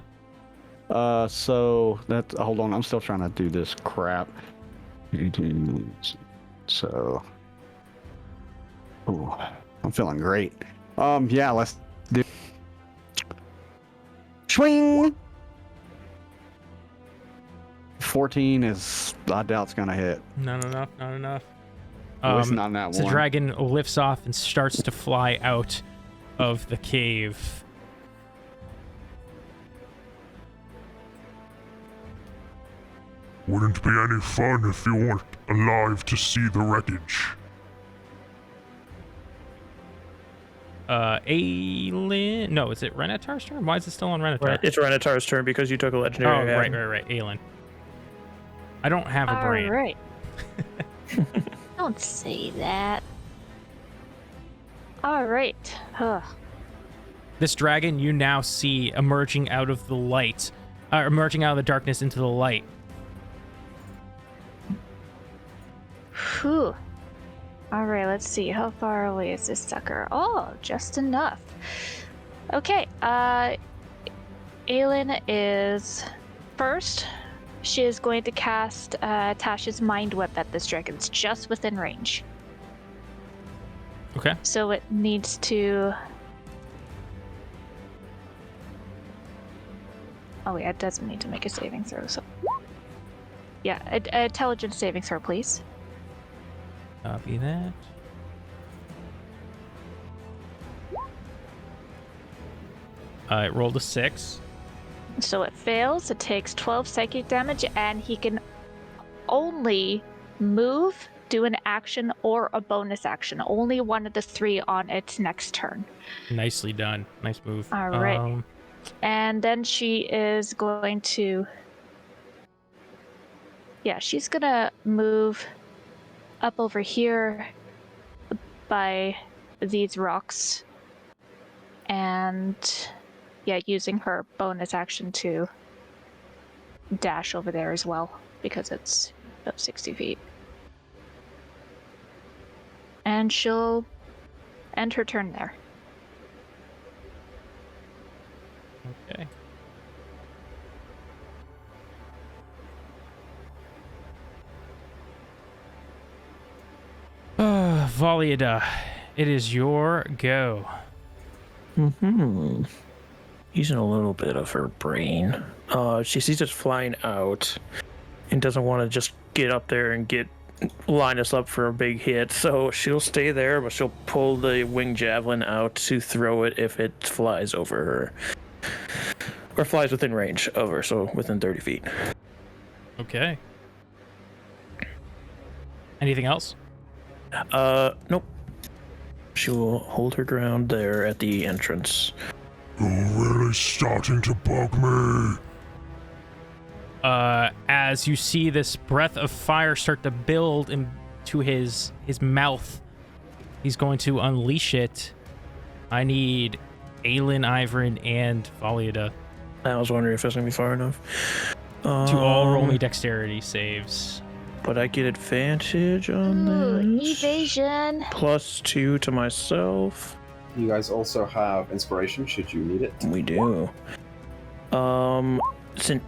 Speaker 3: So that hold on, I'm still trying to do this crap. So, ooh, I'm feeling great. Yeah, let's do. Swing. 14 is, I doubt it's gonna hit.
Speaker 1: Not enough.
Speaker 3: At least not in that
Speaker 1: The
Speaker 3: one.
Speaker 1: dragon lifts off and starts to fly out of the cave.
Speaker 6: Wouldn't be any fun if you weren't alive to see the wreckage.
Speaker 1: Aelin? No, is it Renatar's turn? Why is it still on Renatar?
Speaker 4: It's Renatar's turn because you took a legendary.
Speaker 1: Right. Aelin. I don't have a brain.
Speaker 5: All right. Don't say that. All right.
Speaker 1: This dragon you now see emerging out of the light, emerging out of the darkness into the light.
Speaker 5: Whew. All right, let's see. How far away is this sucker? Oh, just enough. Okay. Aelin is first. She is going to cast Tasha's Mind Whip at this dragon. It's just within range.
Speaker 1: Okay.
Speaker 5: So it needs to... Oh wait, it doesn't need to make a saving throw, so... Yeah, intelligence saving throw, please.
Speaker 1: Copy that. It rolled a 6.
Speaker 5: So it fails, it takes 12 psychic damage, and he can only move, do an action, or a bonus action. Only one of the 3 on its next turn.
Speaker 1: Nicely done. Nice move.
Speaker 5: All right. And then she is going to... Yeah, she's gonna move up over here by these rocks. And... yeah, using her bonus action to dash over there as well, because it's about 60 feet. And she'll end her turn there.
Speaker 1: Okay. Valiada, it is your go.
Speaker 4: Using a little bit of her brain. She sees us flying out and doesn't want to just get up there and line us up for a big hit. So she'll stay there, but she'll pull the winged javelin out to throw it if it flies over her. Or flies within range of her, so within 30 feet.
Speaker 1: Okay. Anything else?
Speaker 4: Nope. She will hold her ground there at the entrance.
Speaker 6: You're really starting to bug me.
Speaker 1: As you see this breath of fire start to build into his mouth, he's going to unleash it. I need Aelin, Ivrin, and Valiada
Speaker 4: I was wondering if it's gonna be far enough.
Speaker 1: to all roll me dexterity saves.
Speaker 4: But I get advantage on this.
Speaker 5: Evasion.
Speaker 4: +2 to myself.
Speaker 7: You guys also have inspiration should you need it.
Speaker 4: We do. Since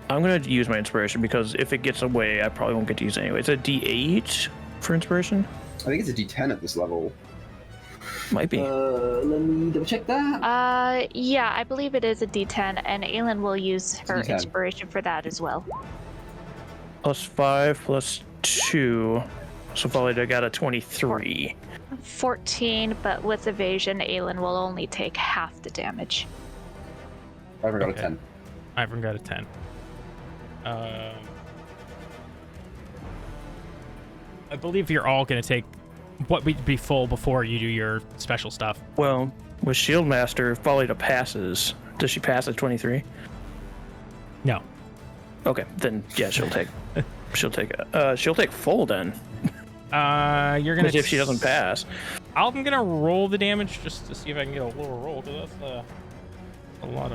Speaker 4: I'm gonna use my inspiration because if it gets away, I probably won't get to use it anyway. It's a D8 for inspiration.
Speaker 7: I think it's a D10 at this level.
Speaker 4: Might be.
Speaker 7: Let me double check that.
Speaker 5: Yeah, I believe it is a D10, and Aelin will use her
Speaker 7: D10.
Speaker 5: inspiration for that as well.
Speaker 4: +5 +2. So Valida got a 23.
Speaker 5: 14, but with evasion, Aelin will only take half the damage.
Speaker 7: I haven't got
Speaker 1: Okay.
Speaker 7: a 10.
Speaker 1: Ivrin got a 10. I believe you're all going to take what would be full before you do your special stuff.
Speaker 4: Well, with Shield Master, if Valida passes, does she pass at 23?
Speaker 1: No.
Speaker 4: Okay, then yeah, she'll take full then.
Speaker 1: You're going
Speaker 4: Because if she doesn't pass.
Speaker 1: I'm going to roll the damage just to see if I can get a lower roll, because that's a lot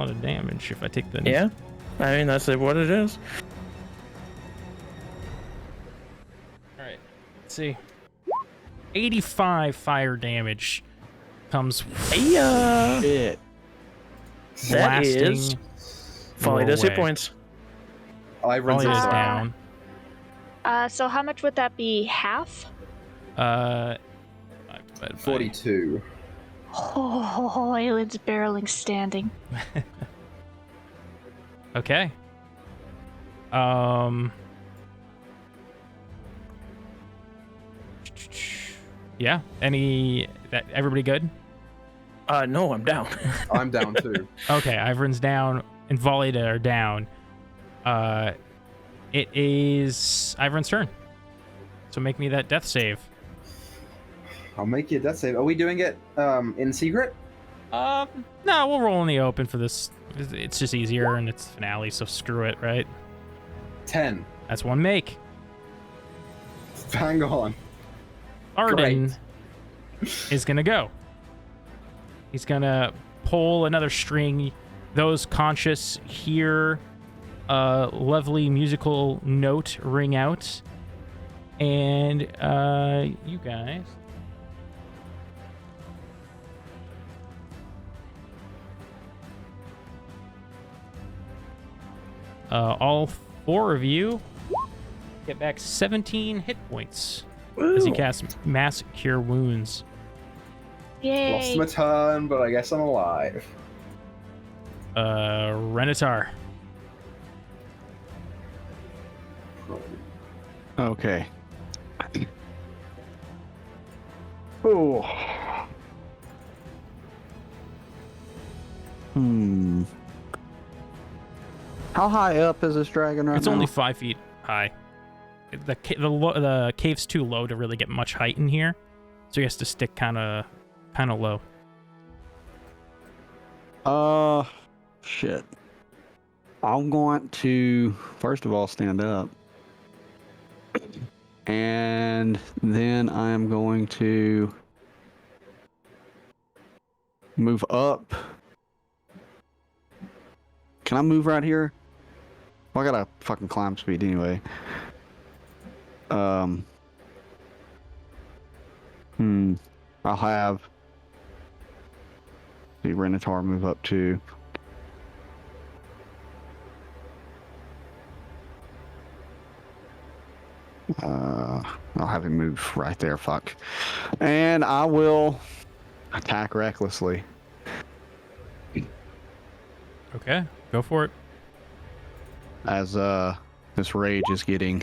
Speaker 1: of damage if I take the...
Speaker 4: Yeah, I mean that's what it is.
Speaker 1: Alright, let's see. 85 fire damage comes
Speaker 4: Yeah,
Speaker 3: Shit.
Speaker 4: that
Speaker 1: blasting
Speaker 4: is Valida's hit
Speaker 1: away.
Speaker 4: points.
Speaker 7: Ivrin's
Speaker 1: Valida's
Speaker 7: also
Speaker 1: down.
Speaker 5: So how much would that be? Half?
Speaker 7: 42.
Speaker 5: Oh, Aelin's barreling standing.
Speaker 1: Okay. Yeah. Everybody good?
Speaker 4: No, I'm down.
Speaker 7: I'm down too.
Speaker 1: Okay, Ivrin's down and Valida are down. It is Ivrin's turn. So make me that death save.
Speaker 7: I'll make you a death save. Are we doing it in secret?
Speaker 1: No, we'll roll in the open for this. It's just easier and it's finale, so screw it, right?
Speaker 7: 10.
Speaker 1: That's one make.
Speaker 7: Hang on.
Speaker 1: Arden is gonna go. He's gonna pull another string. Those conscious hear a lovely musical note ring out, and you guys. All four of you get back 17 hit points as he casts Mass Cure Wounds.
Speaker 5: Yay!
Speaker 7: Lost my turn, but I guess I'm alive.
Speaker 1: Renatar.
Speaker 3: Okay. Oh. How high up is this dragon right
Speaker 1: It's
Speaker 3: now?
Speaker 1: only 5 feet high. The cave's too low to really get much height in here, so he has to stick kind of low.
Speaker 3: Shit. I'm going to first of all stand up, and then I'm going to move up. Can I move right here? Well, I got a fucking climb speed anyway. I'll have the Renatar move up too. I'll have him move right there. Fuck. And I will attack recklessly.
Speaker 1: Okay, go for it.
Speaker 3: As this rage is getting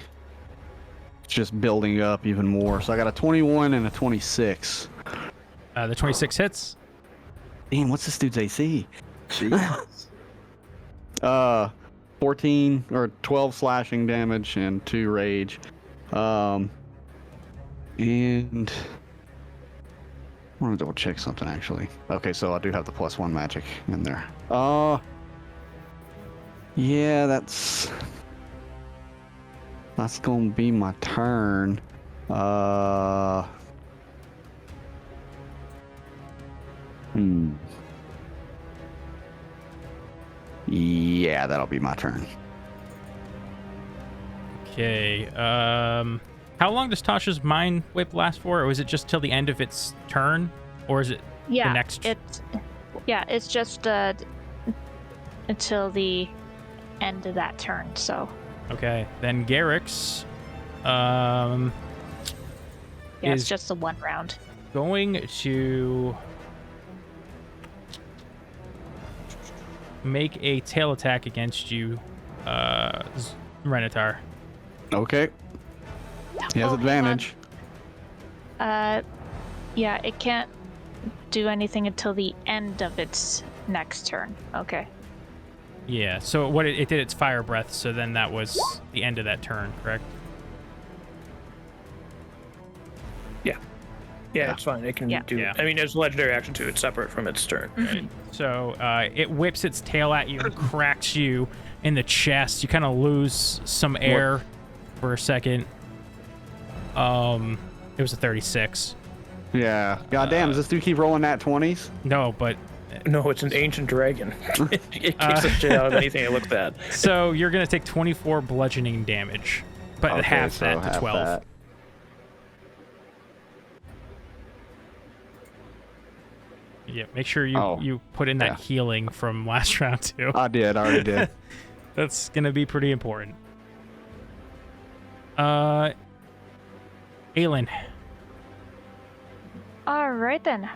Speaker 3: just building up even more. So I got a 21 and a 26.
Speaker 1: The 26 hits.
Speaker 3: Damn, what's this dude's AC?
Speaker 7: Jesus.
Speaker 3: 14 or 12 slashing damage and 2 rage. And I want to double check something actually. Okay, so I do have the +1 magic in there. Yeah, that's gonna be my turn. Yeah, that'll be my turn.
Speaker 1: Okay. How long does Tasha's Mind Whip last for, or is it just till the end of its turn, or is it the next?
Speaker 5: It's just until the end of that turn. So.
Speaker 1: Okay, then Garrick's.
Speaker 5: It's just the 1 round.
Speaker 1: Going to make a tail attack against you, Renatar.
Speaker 3: Okay. He has advantage.
Speaker 5: Yeah, it can't do anything until the end of its next turn. Okay.
Speaker 1: Yeah, so what it did its fire breath, so then that was the end of that turn, correct?
Speaker 4: Yeah, it's fine. It can do.
Speaker 1: Yeah.
Speaker 4: I mean, it's a legendary action too. It's separate from its turn. Right?
Speaker 1: So it whips its tail at you and cracks you in the chest. You kind of lose some air for a second. It was a 36.
Speaker 3: Yeah. God damn, does this dude keep rolling nat 20s?
Speaker 1: No, but
Speaker 4: No, it's an ancient dragon. It kicks the shit out of anything that looks bad.
Speaker 1: so you're gonna take 24 bludgeoning damage, but
Speaker 3: Okay,
Speaker 1: half
Speaker 3: so
Speaker 1: that to
Speaker 3: half
Speaker 1: 12.
Speaker 3: that.
Speaker 1: Yeah, make sure you put in that healing from last round too.
Speaker 3: I already did.
Speaker 1: That's gonna be pretty important. Aelin.
Speaker 5: All right then.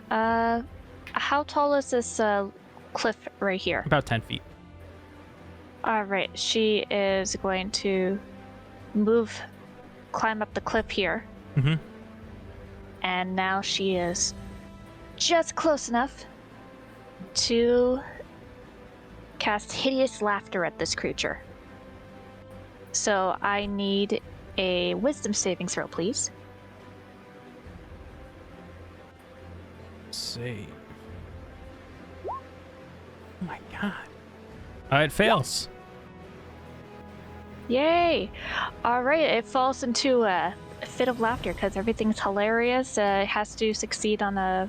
Speaker 5: How tall is this cliff right here?
Speaker 1: About 10 feet.
Speaker 5: All right, she is going to climb up the cliff here.
Speaker 1: Mm-hmm.
Speaker 5: And now she is just close enough to cast hideous laughter at this creature. So I need a wisdom saving throw, please.
Speaker 1: Save. Oh my god. It fails.
Speaker 5: Yay! All right, it falls into a fit of laughter because everything's hilarious. It has to succeed on a...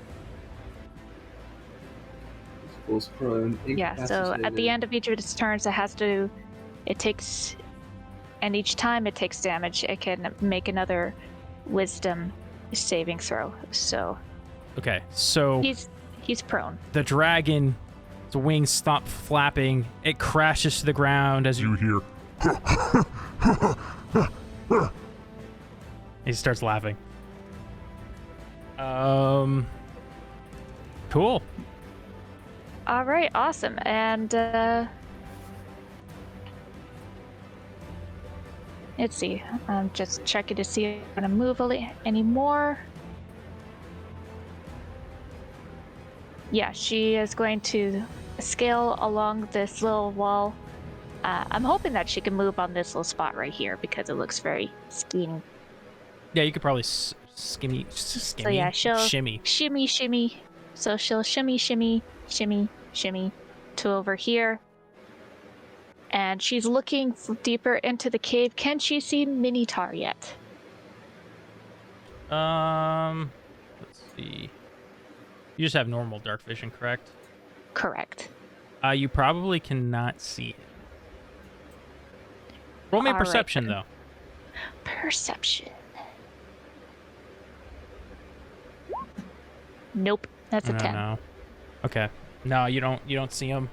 Speaker 5: Yeah, so at the end of each of its turns, and each time it takes damage, it can make another wisdom saving throw. So
Speaker 1: Okay, so
Speaker 5: he's prone.
Speaker 1: the dragon, the wings stop flapping. It crashes to the ground as
Speaker 6: You hear,
Speaker 1: he starts laughing. Cool.
Speaker 5: All right, awesome. And let's see. I'm just checking to see if I'm gonna move any more. Yeah, she is going to scale along this little wall. I'm hoping that she can move on this little spot right here because it looks very skinny.
Speaker 1: Yeah, you could probably shimmy.
Speaker 5: So yeah, she'll shimmy. So she'll shimmy to over here. And she's looking deeper into the cave. Can she see Minotaur yet?
Speaker 1: Let's see. You just have normal dark vision, correct?
Speaker 5: Correct.
Speaker 1: You probably cannot see it. Roll me a
Speaker 5: All right,
Speaker 1: perception,
Speaker 5: then.
Speaker 1: though.
Speaker 5: Perception. Nope, that's a 10.
Speaker 1: No. Okay. No, you don't see him.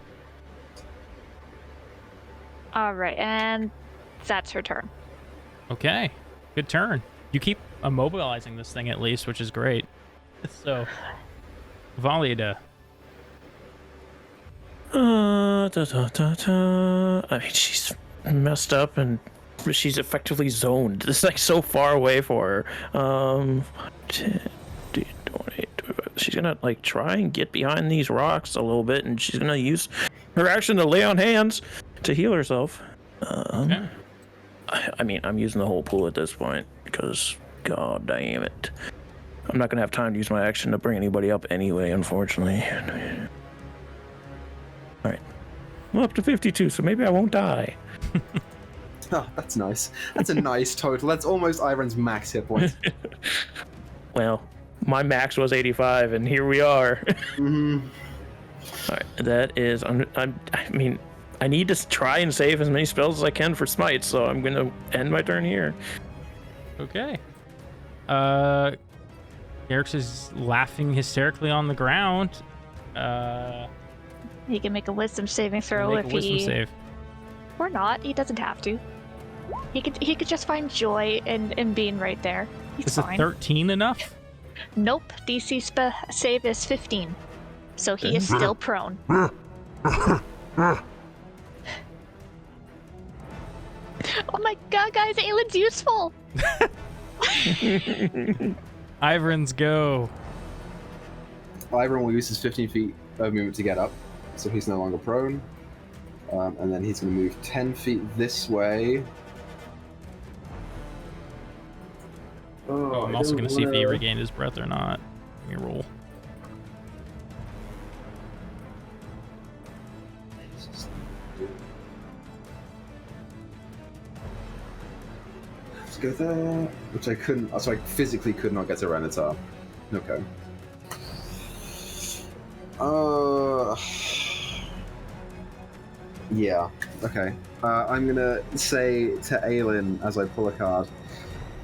Speaker 5: All right, and that's her turn.
Speaker 1: Okay. Good turn. You keep immobilizing this thing at least, which is great. So, Valida.
Speaker 4: I mean, she's messed up and she's effectively zoned. It's like so far away for her. 10, 20, she's gonna like try and get behind these rocks a little bit, and she's gonna use her action to lay on hands to heal herself.
Speaker 1: Okay.
Speaker 4: I mean, I'm using the whole pool at this point because, god damn it, I'm not gonna have time to use my action to bring anybody up anyway, unfortunately. All right, I'm up to 52, so maybe I won't die.
Speaker 7: Oh, that's nice. That's a nice total. That's almost Iron's max hit points.
Speaker 4: Well, my max was 85, and here we are.
Speaker 7: Mm-hmm.
Speaker 4: All right, that is. I mean, I need to try and save as many spells as I can for smite, so I'm gonna end my turn here.
Speaker 1: Okay. Eric's is laughing hysterically on the ground.
Speaker 5: He can make a wisdom saving throw
Speaker 1: Make a wisdom save.
Speaker 5: Or not. He doesn't have to. He could just find joy in being right there. He's
Speaker 1: Is
Speaker 5: fine.
Speaker 1: a 13 enough?
Speaker 5: Nope. DC save is 15, so he is still prone. Oh my god, guys! Aylin's useful.
Speaker 1: Ivern's go.
Speaker 7: Iron will use his 15 feet of movement to get up, so he's no longer prone. And then he's going to move 10 feet this way.
Speaker 1: Oh, I'm also going to see if he regained his breath or not. Give me a roll.
Speaker 7: Let's go there. Which I couldn't, so I physically could not get to Renatar. Okay. Yeah, okay. I'm gonna say to Aelin as I pull a card,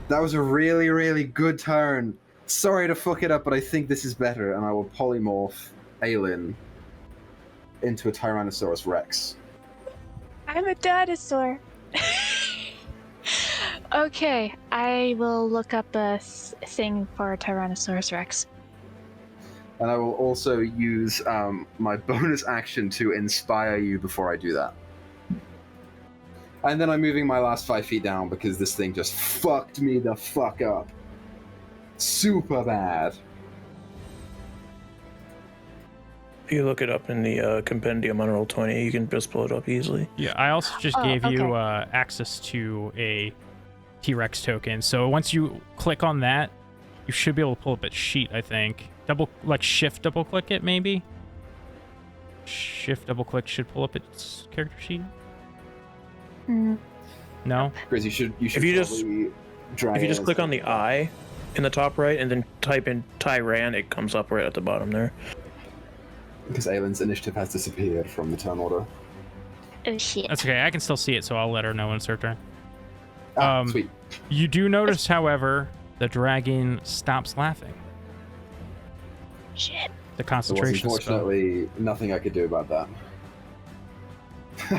Speaker 7: that was a really, really good turn. Sorry to fuck it up, but I think this is better, and I will polymorph Aelin into a Tyrannosaurus Rex.
Speaker 5: I'm a dinosaur. Okay, I will look up a thing for Tyrannosaurus Rex.
Speaker 7: And I will also use my bonus action to inspire you before I do that. And then I'm moving my last 5 feet down because this thing just fucked me the fuck up. Super bad.
Speaker 4: If you look it up in the compendium on Roll20, you can just pull it up easily.
Speaker 1: Yeah, I also just gave you access to a T-Rex token. So once you click on that, you should be able to pull up its sheet, I think. Shift double click it, maybe? Shift double click should pull up its character sheet? No?
Speaker 7: Grizz, you should
Speaker 4: If you just click on the eye in the top right and then type in Tyran, it comes up right at the bottom there.
Speaker 7: Because Aelin's initiative has disappeared from the turn order.
Speaker 5: Oh shit.
Speaker 1: That's okay. I can still see it, so I'll let her know when it's her turn.
Speaker 7: Sweet.
Speaker 1: You do notice, however, the dragon stops laughing.
Speaker 5: Shit.
Speaker 1: The concentration spell.
Speaker 7: Unfortunately, nothing I could do about that.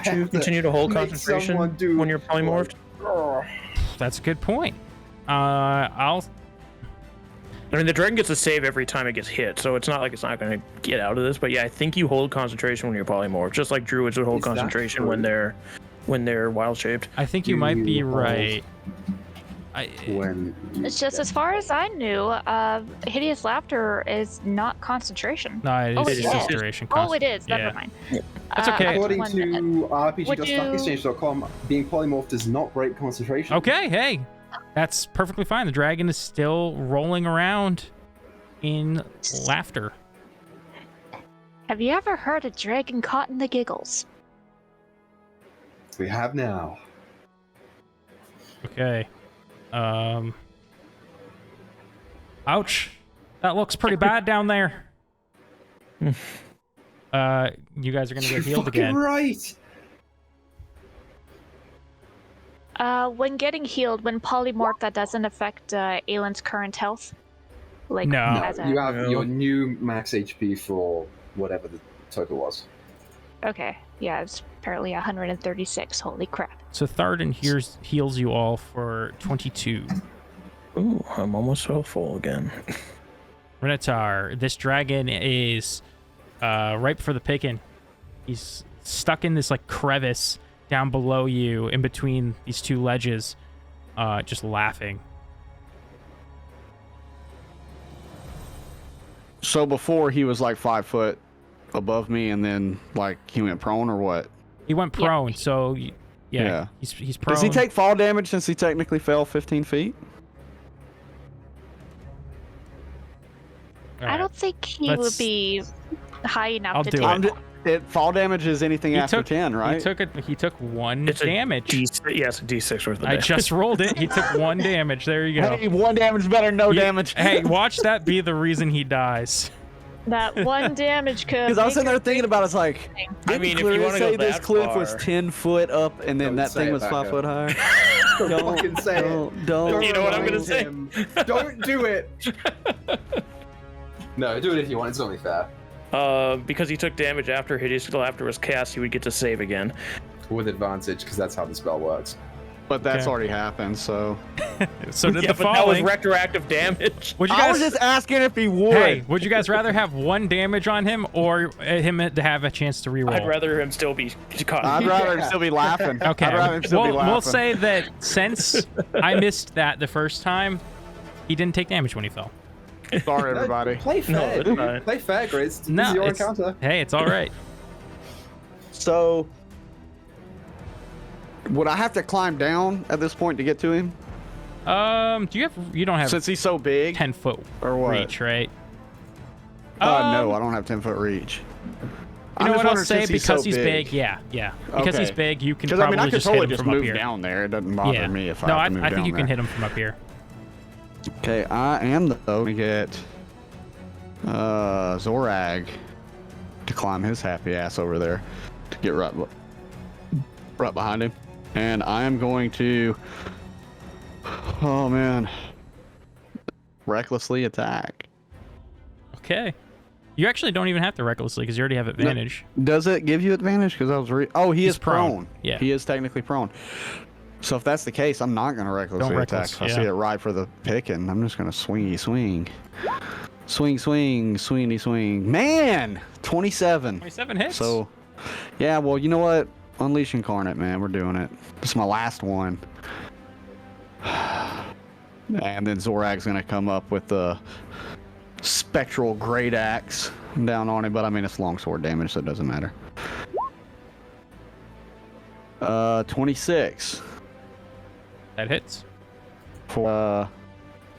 Speaker 4: Should you continue to hold concentration when you're polymorphed?
Speaker 1: That's a good point. I
Speaker 4: mean, the dragon gets a save every time it gets hit, so it's not like it's not going to get out of this. But yeah, I think you hold concentration when you're polymorphed, just like druids would hold concentration when they're wild shaped.
Speaker 1: I think you might be right.
Speaker 5: It's just as far as I knew, hideous laughter is not concentration.
Speaker 1: No, it is
Speaker 5: it is.
Speaker 1: concentration.
Speaker 5: Oh, it is.
Speaker 1: Yeah.
Speaker 5: Never mind.
Speaker 1: That's okay.
Speaker 7: According to RPG.StockExchange.com, being polymorphed does not break concentration.
Speaker 1: Okay, hey, that's perfectly fine. The dragon is still rolling around in laughter.
Speaker 5: Have you ever heard a dragon caught in the giggles?
Speaker 7: We have now.
Speaker 1: Okay. Ouch. That looks pretty bad down there. You guys are gonna get healed again.
Speaker 7: Right.
Speaker 5: When getting healed, when polymorph, that doesn't affect Aelin's current health. Like,
Speaker 1: No.
Speaker 7: You have your new max HP for whatever the total was.
Speaker 5: Okay. Yeah, it's apparently 136. Holy crap.
Speaker 1: So Tharden heals you all for 22.
Speaker 4: Ooh, I'm almost so full again.
Speaker 1: Renatar, this dragon is ripe for the picking. He's stuck in this like crevice down below you in between these two ledges, just laughing.
Speaker 3: So before he was like 5 foot above me, and then like he went prone, or what?
Speaker 1: He went prone, so
Speaker 3: Yeah.
Speaker 1: he's prone.
Speaker 3: Does he take fall damage since he technically fell 15 feet?
Speaker 1: All
Speaker 5: I
Speaker 1: right.
Speaker 5: don't think he would be high enough
Speaker 1: I'll
Speaker 5: to
Speaker 1: do
Speaker 5: take
Speaker 1: it.
Speaker 3: Fall damage is anything after 10, right?
Speaker 1: He took 1
Speaker 4: It's
Speaker 1: damage.
Speaker 4: Yes, a D6 worth of
Speaker 1: I
Speaker 4: damage.
Speaker 1: just rolled it. He took 1 damage. There you go.
Speaker 3: Hey, 1 damage better than no damage.
Speaker 1: Hey, watch that be the reason he dies.
Speaker 5: that 1 damage could.
Speaker 3: Because I was
Speaker 5: make
Speaker 3: sitting there
Speaker 5: or
Speaker 3: thinking about it, it's like,
Speaker 4: I mean, if you
Speaker 3: Clarissa
Speaker 4: want to
Speaker 3: say
Speaker 4: go
Speaker 3: this
Speaker 4: that
Speaker 3: cliff
Speaker 4: far,
Speaker 3: was 10 foot up, and then
Speaker 7: Don't
Speaker 3: that
Speaker 7: say
Speaker 3: thing
Speaker 7: it,
Speaker 3: was 5
Speaker 7: Becca.
Speaker 3: foot high.
Speaker 7: Don't fucking say it.
Speaker 3: Don't.
Speaker 4: You know what I'm gonna
Speaker 7: remind
Speaker 4: say?
Speaker 7: him. Don't do it. No, do it if you want. It's only fair.
Speaker 4: Because he took damage after Hideous Laughter was cast, he would get to save again.
Speaker 7: With advantage, because that's how the spell works.
Speaker 3: But that's
Speaker 1: Okay.
Speaker 3: already happened, so.
Speaker 1: So did
Speaker 4: Yeah,
Speaker 1: the
Speaker 4: but that was
Speaker 1: falling.
Speaker 4: retroactive damage.
Speaker 1: Would you
Speaker 3: I
Speaker 1: guys?
Speaker 3: was just asking if he would.
Speaker 1: Hey, would you guys rather have 1 damage on him or him to have a chance to reroll?
Speaker 4: I'd rather him still be caught.
Speaker 3: I'd rather him still be laughing.
Speaker 1: Okay,
Speaker 3: I'd rather him still be laughing.
Speaker 1: we'll say that since I missed that the first time, he didn't take damage when he fell.
Speaker 3: Sorry, everybody.
Speaker 7: Play fair,
Speaker 4: it's
Speaker 7: dude.
Speaker 4: fine.
Speaker 7: Play fair, Grizz. This
Speaker 1: No,
Speaker 7: is your
Speaker 1: it's-
Speaker 7: encounter.
Speaker 1: Hey, it's all right.
Speaker 3: So, would I have to climb down at this point to get to him?
Speaker 1: You don't have
Speaker 3: Since he's so big?
Speaker 1: 10-foot
Speaker 3: Or what?
Speaker 1: reach, right?
Speaker 3: No, I don't have 10-foot reach.
Speaker 1: You know what I'll say? Because he's big. Yeah. Because he's
Speaker 3: Okay.
Speaker 1: big, you can
Speaker 3: Because
Speaker 1: probably
Speaker 3: I mean, I could
Speaker 1: just
Speaker 3: totally
Speaker 1: hit him
Speaker 3: just
Speaker 1: from up
Speaker 3: move
Speaker 1: here.
Speaker 3: down there. It doesn't bother
Speaker 1: Yeah.
Speaker 3: me if
Speaker 1: No,
Speaker 3: I
Speaker 1: I
Speaker 3: have to move
Speaker 1: think
Speaker 3: down
Speaker 1: you can
Speaker 3: there.
Speaker 1: hit him from up here.
Speaker 3: Okay, I am though gonna get Zorag to climb his happy ass over there to get right behind him, and I am going to. Oh man, recklessly attack.
Speaker 1: Okay. You actually don't even have to recklessly because you already have advantage.
Speaker 3: Does it give you advantage? Because I was oh, he
Speaker 1: He's
Speaker 3: is prone.
Speaker 1: Yeah.
Speaker 3: He is technically prone. So if that's the case, I'm not going to recklessly
Speaker 1: Don't
Speaker 3: attack.
Speaker 1: reckless,
Speaker 3: If I
Speaker 1: yeah.
Speaker 3: see it right for the picking, I'm just going to swing. Swing, swing. Man, 27.
Speaker 1: 27 hits.
Speaker 3: So, yeah, well, you know what? Unleash Incarnate, man. We're doing it. This is my last one. And then Zorag's going to come up with the spectral great axe down on him, but I mean, it's longsword damage, so it doesn't matter. 26
Speaker 1: that hits.
Speaker 3: for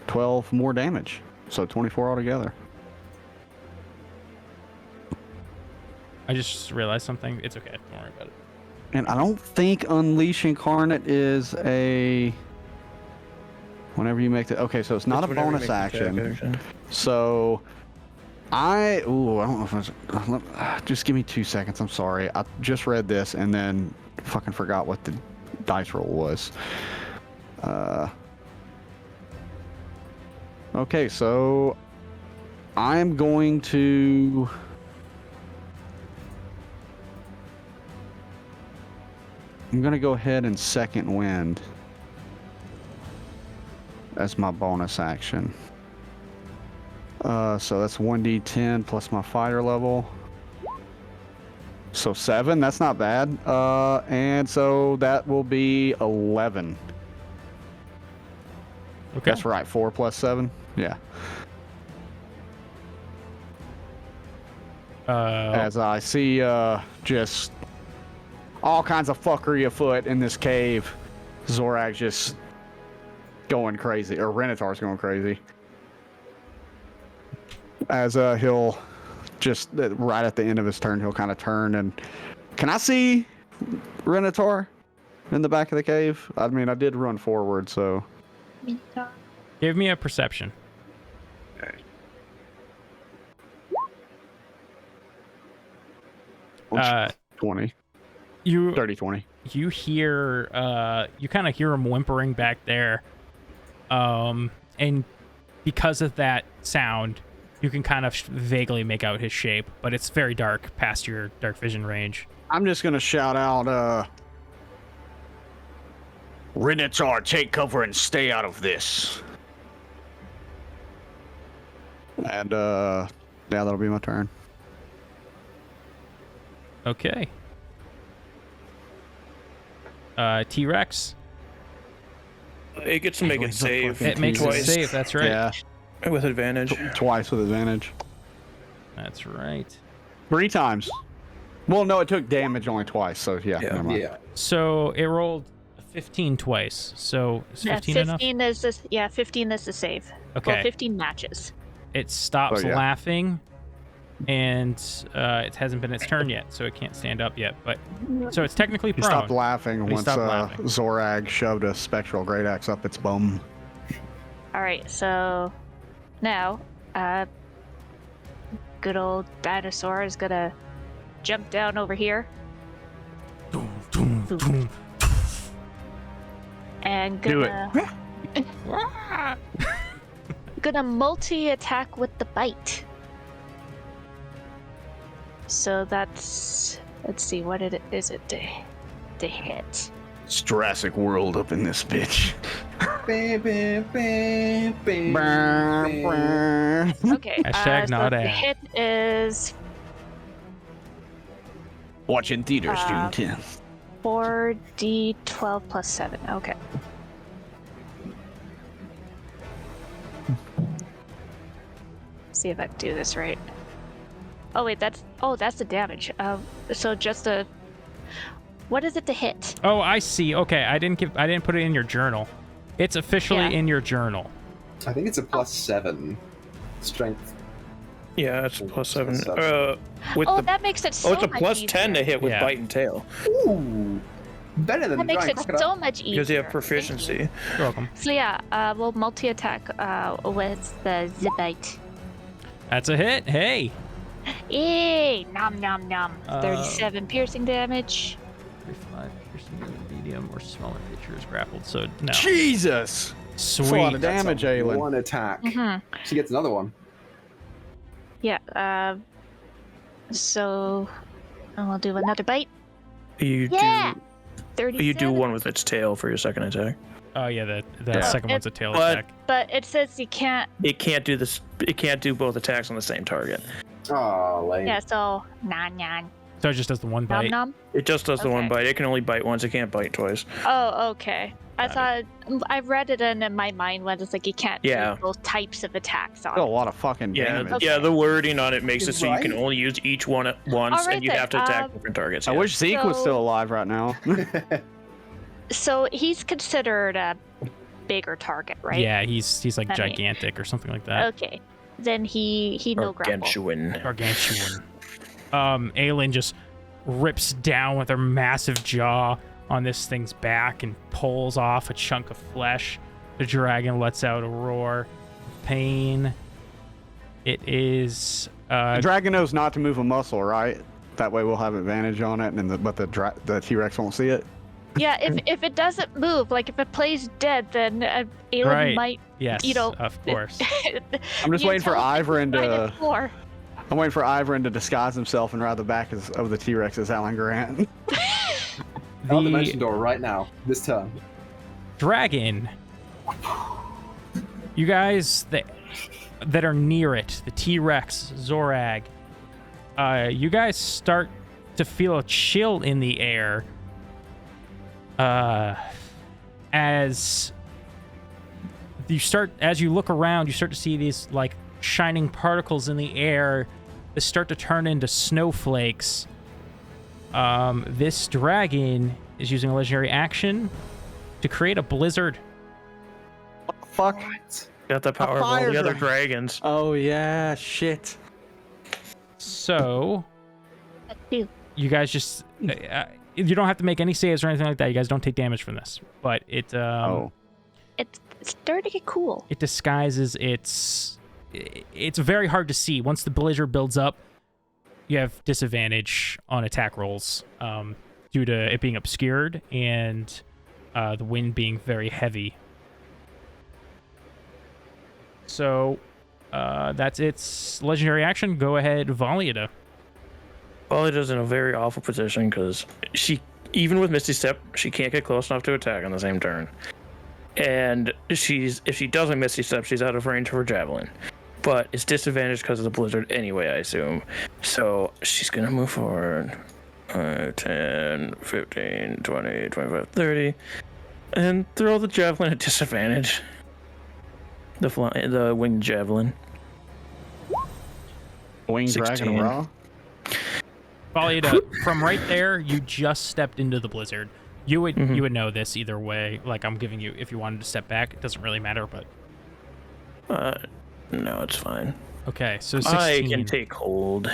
Speaker 3: 12 more damage, so 24 altogether.
Speaker 1: I just realized something. It's okay. Don't worry about it.
Speaker 3: And I don't think Unleash Incarnate is a. Whenever you make the. Okay, so it's not a bonus action. So. I don't know if it's. Just give me 2 seconds. I'm sorry. I just read this and then fucking forgot what the dice roll was. Okay, so. I'm going to. I'm gonna go ahead and second wind as my bonus action. So that's 1d10 plus my fighter level. So 7, that's not bad. And so that will be 11.
Speaker 1: Okay.
Speaker 3: That's right, 4 plus 7. Yeah. As I see just all kinds of fuckery afoot in this cave. Zorag just going crazy, or Renatar's going crazy. As he'll just right at the end of his turn, he'll kind of turn and. Can I see Renatar in the back of the cave? I mean, I did run forward, so.
Speaker 1: Give me a perception.
Speaker 3: 20.
Speaker 1: You
Speaker 3: 30, 20.
Speaker 1: you hear you kind of hear him whimpering back there, and because of that sound, you can kind of vaguely make out his shape, but it's very dark past your dark vision range.
Speaker 3: I'm just gonna shout out, Renatar, take cover and stay out of this. And yeah, that'll be my turn.
Speaker 1: Okay. T-Rex.
Speaker 4: It gets to make it save.
Speaker 1: It makes it
Speaker 4: twice.
Speaker 1: save. That's right.
Speaker 3: Yeah,
Speaker 4: With advantage.
Speaker 3: twice with advantage.
Speaker 1: That's right.
Speaker 3: 3 times. Well, no, it took damage only twice, so yeah.
Speaker 4: Yeah.
Speaker 3: Never mind.
Speaker 2: Yeah.
Speaker 1: So it rolled a 15 twice. So is 15 enough?
Speaker 5: 15 is this. Yeah, 15 is the save.
Speaker 1: Okay.
Speaker 5: Well, 15 matches.
Speaker 1: It stops
Speaker 3: Oh, yeah.
Speaker 1: laughing, and it hasn't been its turn yet, so it can't stand up yet. But so it's technically
Speaker 3: He
Speaker 1: prone.
Speaker 3: stopped laughing
Speaker 1: He
Speaker 3: once
Speaker 1: stopped laughing.
Speaker 3: Zorag shoved a spectral great axe up its bum.
Speaker 5: All right, so now, good old dinosaur is gonna jump down over here and
Speaker 3: Do it.
Speaker 5: gonna multi-attack with the bite. So that's, let's see, what is it to hit?
Speaker 3: It's Jurassic World up in this bitch.
Speaker 5: Okay.
Speaker 1: Hashtag
Speaker 5: so
Speaker 1: not
Speaker 5: the
Speaker 1: ad.
Speaker 5: hit is
Speaker 3: Watch in theaters June 10th.
Speaker 5: 4d12 plus 7. Okay. See if I can do this right. Oh wait, that's the damage. So just a. What is it to hit?
Speaker 1: Oh, I see. Okay, I didn't put it in your journal. It's officially
Speaker 5: Yeah.
Speaker 1: in your journal.
Speaker 2: I think it's a +7 strength.
Speaker 4: Yeah, it's +7. With
Speaker 5: Oh,
Speaker 4: the,
Speaker 5: that makes it so
Speaker 4: oh, it's a
Speaker 5: much
Speaker 4: +10 to
Speaker 5: easier.
Speaker 4: hit with
Speaker 1: Yeah.
Speaker 4: bite and tail
Speaker 2: Ooh, better than
Speaker 5: That makes
Speaker 2: giant
Speaker 5: it
Speaker 2: crocodile.
Speaker 5: so much easier.
Speaker 4: because you have
Speaker 5: Thank you.
Speaker 4: proficiency.
Speaker 1: You're welcome.
Speaker 5: So yeah, we'll multi-attack with the Zibite.
Speaker 1: That's a hit. Hey.
Speaker 5: Yay! Nom nom nom.
Speaker 1: Uh,
Speaker 5: 37 piercing damage.
Speaker 1: 35 piercing, medium or smaller creatures grappled. So no.
Speaker 3: Jesus! That's a lot
Speaker 1: Sweet.
Speaker 3: of damage,
Speaker 2: That's a
Speaker 3: Aelin.
Speaker 2: one attack.
Speaker 5: Mm-hmm.
Speaker 2: She gets another one.
Speaker 5: Yeah. So I'll do another bite.
Speaker 4: You
Speaker 5: Yeah.
Speaker 4: do
Speaker 5: 37.
Speaker 4: you do one with its tail for your second attack.
Speaker 1: Oh yeah, the
Speaker 4: Yeah.
Speaker 1: second one's a tail
Speaker 4: But-
Speaker 1: attack.
Speaker 5: But it says you can't.
Speaker 4: It can't do this. It can't do both attacks on the same target.
Speaker 2: Oh, lame.
Speaker 5: Yeah. So nan.
Speaker 1: So it just does the one
Speaker 5: Nom
Speaker 1: bite.
Speaker 5: nom.
Speaker 4: It just does the one
Speaker 5: Okay.
Speaker 4: bite. It can only bite once. It can't bite twice.
Speaker 5: Oh, okay. I
Speaker 1: Got
Speaker 5: thought I read it in my mind when it's like you can't
Speaker 4: Yeah.
Speaker 5: do both types of attacks on.
Speaker 3: Still a lot of fucking
Speaker 4: Yeah,
Speaker 3: damage.
Speaker 5: Okay.
Speaker 4: yeah. The wording on it makes it so you can
Speaker 2: Right.
Speaker 4: only use each one at once,
Speaker 5: Alright
Speaker 4: and you
Speaker 5: then,
Speaker 4: have to attack different targets.
Speaker 3: I
Speaker 4: yeah.
Speaker 3: wish Zeke was
Speaker 5: So-
Speaker 3: still alive right now.
Speaker 5: So he's considered a bigger target, right?
Speaker 1: Yeah, he's like
Speaker 5: That mean-
Speaker 1: gigantic or something like that.
Speaker 5: Okay. Then he no grapple.
Speaker 4: Gargantuan.
Speaker 1: Gargantuan. Aelin just rips down with her massive jaw on this thing's back and pulls off a chunk of flesh. The dragon lets out a roar of pain. It is
Speaker 3: The dragon knows not to move a muscle, right? That way we'll have advantage on it, but the T-Rex won't see it.
Speaker 5: Yeah, if it doesn't move, like if it plays dead, then Aelin
Speaker 1: Right.
Speaker 5: might.
Speaker 1: yes,
Speaker 5: you know,
Speaker 1: of course.
Speaker 3: I'm just waiting for Ivrin to.
Speaker 5: Floor.
Speaker 3: I'm waiting for Ivrin to disguise himself and ride the back of the T-Rex as Alan Grant.
Speaker 2: Out the
Speaker 1: The
Speaker 2: dimension door right now. This turn.
Speaker 1: dragon. You guys that are near it, the T-Rex, Zorag, you guys start to feel a chill in the air as you look around, you start to see these like shining particles in the air that start to turn into snowflakes. This dragon is using a legendary action to create a blizzard.
Speaker 3: Fuck.
Speaker 4: Got the power of all
Speaker 3: fire
Speaker 4: the other
Speaker 3: dragon.
Speaker 4: dragons.
Speaker 3: Oh yeah, shit.
Speaker 1: So
Speaker 5: Ew.
Speaker 1: you guys just you don't have to make any saves or anything like that. You guys don't take damage from this, but it
Speaker 5: It's starting to get cool.
Speaker 1: it disguises it's very hard to see. Once the blizzard builds up, you have disadvantage on attack rolls due to it being obscured and the wind being very heavy. So that's its legendary action. Go ahead, Valiada.
Speaker 4: Paula's in a very awful position because even with Misty Step, she can't get close enough to attack on the same turn. And if she doesn't Misty Step, she's out of range for Javelin. But it's disadvantaged because of the blizzard anyway, I assume. So she's going to move forward. 10, 15, 20, 25, 30. And throw the Javelin at disadvantage. The winged Javelin.
Speaker 3: Winged Dragon Raw.
Speaker 1: Falida, from right there, you just stepped into the blizzard. You would know this either way. Like, I'm giving you, if you wanted to step back, it doesn't really matter, but...
Speaker 4: No, it's fine.
Speaker 1: Okay, so 16...
Speaker 4: I can take hold.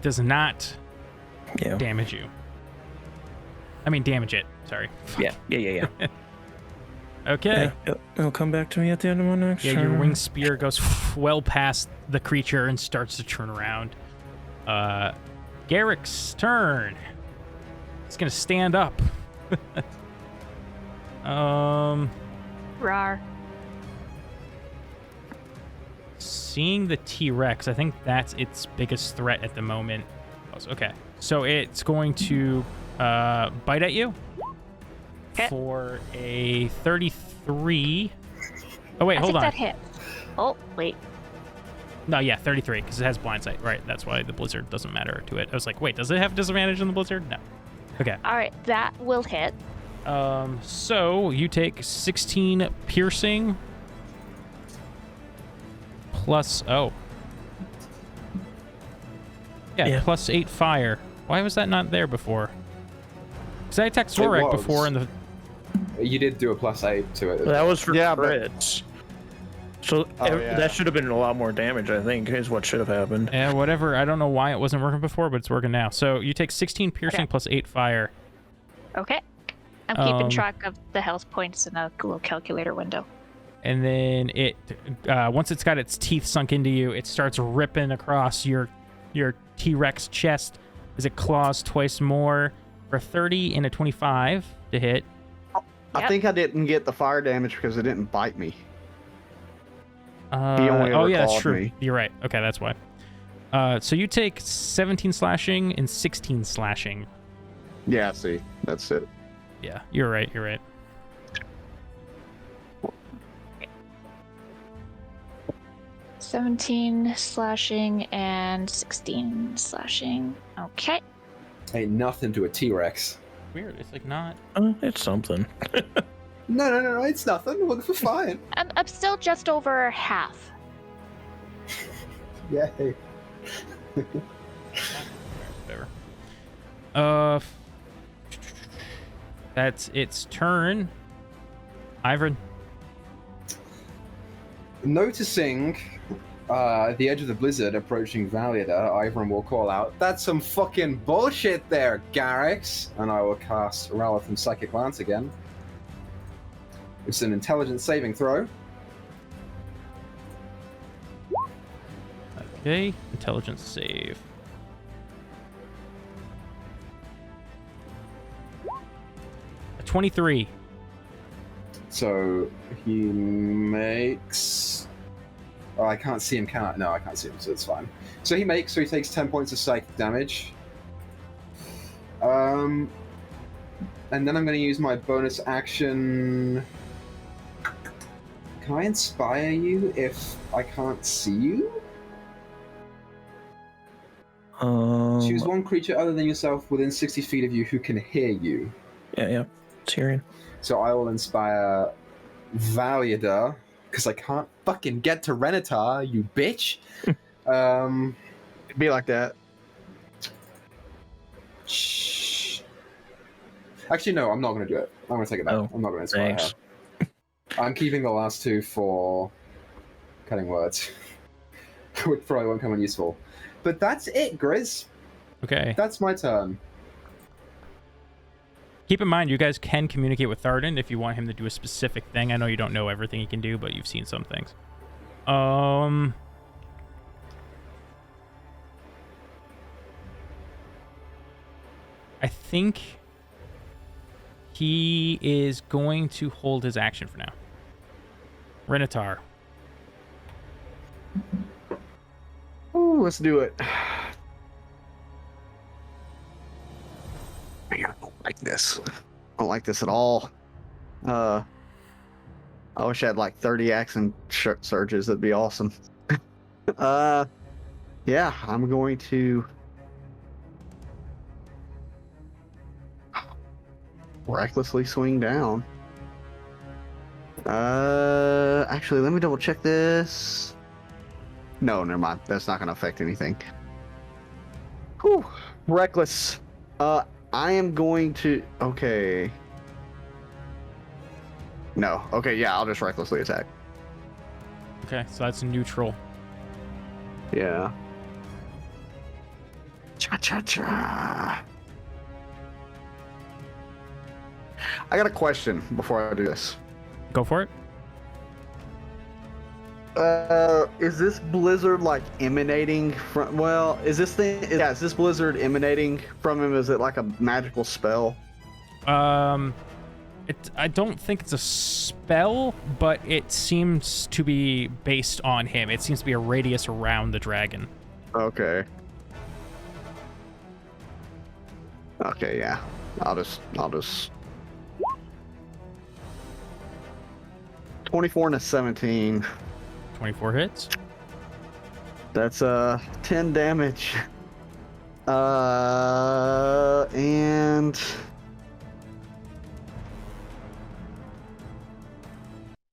Speaker 1: Does not damage you. I mean, damage it. Sorry.
Speaker 4: Yeah.
Speaker 1: Okay.
Speaker 4: It'll come back to me at the end of my next turn.
Speaker 1: Your winged spear goes well past the creature and starts to turn around. Garrick's turn. He's gonna stand up.
Speaker 5: Rar.
Speaker 1: Seeing the T-Rex, I think that's its biggest threat at the moment. Okay, so it's going to bite at you for a 33. Oh wait, hold on.
Speaker 5: I think that hit. Oh wait.
Speaker 1: No, yeah, 33 because it has blind sight. Right, that's why the blizzard doesn't matter to it. I was like, wait, does it have disadvantage in the blizzard? No. Okay.
Speaker 5: All right, that will hit.
Speaker 1: So you take 16 piercing plus plus 8 fire. Why was that not there before? Because I attacked Zorak before in the...
Speaker 2: You did do a +8 to it.
Speaker 4: That was for crits. So that should have been a lot more damage, I think, is what should have happened.
Speaker 1: Yeah, whatever. I don't know why it wasn't working before, but it's working now. So you take 16 piercing plus 8 fire.
Speaker 5: Okay. I'm keeping track of the health points in a little calculator window.
Speaker 1: And then it, once it's got its teeth sunk into you, it starts ripping across your T-Rex chest as it claws twice more for 30 and a 25 to hit.
Speaker 3: I think I didn't get the fire damage because it didn't bite me.
Speaker 1: That's true. Me. You're right. Okay, that's why. So you take 17 slashing and 16 slashing.
Speaker 3: Yeah, see, that's it.
Speaker 1: Yeah, you're right.
Speaker 5: 17 slashing and 16 slashing. Okay.
Speaker 2: Ain't nothing to a T-Rex.
Speaker 1: Weird. It's like not.
Speaker 4: It's something.
Speaker 2: No, it's nothing. We're fine.
Speaker 5: I'm still just over half.
Speaker 2: Yay.
Speaker 1: Whatever. That's its turn. Ivern.
Speaker 2: Noticing the edge of the blizzard approaching Valida, Ivern will call out, "That's some fucking bullshit there, Garrix!" And I will cast Ralph and Psychic Lance again. It's an intelligence saving throw.
Speaker 1: Okay, intelligence save. A 23.
Speaker 2: So he makes... Oh, I can't see him count. No, I can't see him, so it's fine. So he takes 10 points of psychic damage. And then I'm going to use my bonus action... Can I inspire you if I can't see you? Choose one creature other than yourself within 60 feet of you who can hear you.
Speaker 4: Yeah. It's hearing.
Speaker 2: So I will inspire Valida, because I can't fucking get to Renatar, you bitch.
Speaker 3: It'd be like that.
Speaker 2: Shh. Actually, no, I'm not going to do it. I'm going to take it back. I'm not going to inspire her. I'm keeping the last two for cutting words, which probably won't come in useful. But that's it, Grizz.
Speaker 1: Okay.
Speaker 2: That's my turn.
Speaker 1: Keep in mind, you guys can communicate with Tharden if you want him to do a specific thing. I know you don't know everything he can do, but you've seen some things. I think he is going to hold his action for now. Renatar.
Speaker 3: Ooh, let's do it. this. I don't like this at all. I wish I had like 30 accent surges. That'd be awesome. Yeah, I'm going to recklessly swing down. Actually, let me double check this. No, never mind. That's not going to affect anything. Whew. Reckless. I am going to. Okay. No. Okay, yeah, I'll just recklessly attack.
Speaker 1: Okay, so that's neutral.
Speaker 3: Yeah. Cha-cha-cha. I got a question before I do this.
Speaker 1: Go for it.
Speaker 3: Is this blizzard like emanating from? Well, is this thing? Yeah, is this blizzard emanating from him? Is it like a magical spell?
Speaker 1: I don't think it's a spell, but it seems to be based on him. It seems to be a radius around the dragon.
Speaker 3: Okay. Okay, yeah. I'll just 24 and a 17.
Speaker 1: 24 hits.
Speaker 3: That's 10 damage. And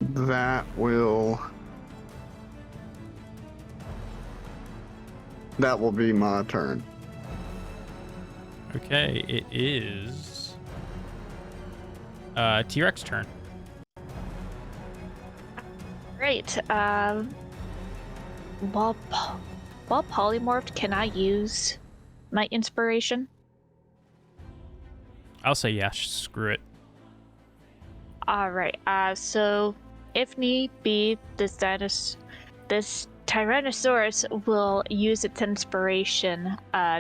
Speaker 3: that will be my turn.
Speaker 1: Okay, it is T-Rex turn.
Speaker 5: Great. While polymorphed, can I use my inspiration?
Speaker 1: I'll say yeah, screw it.
Speaker 5: Alright, so if need be, this Tyrannosaurus will use its inspiration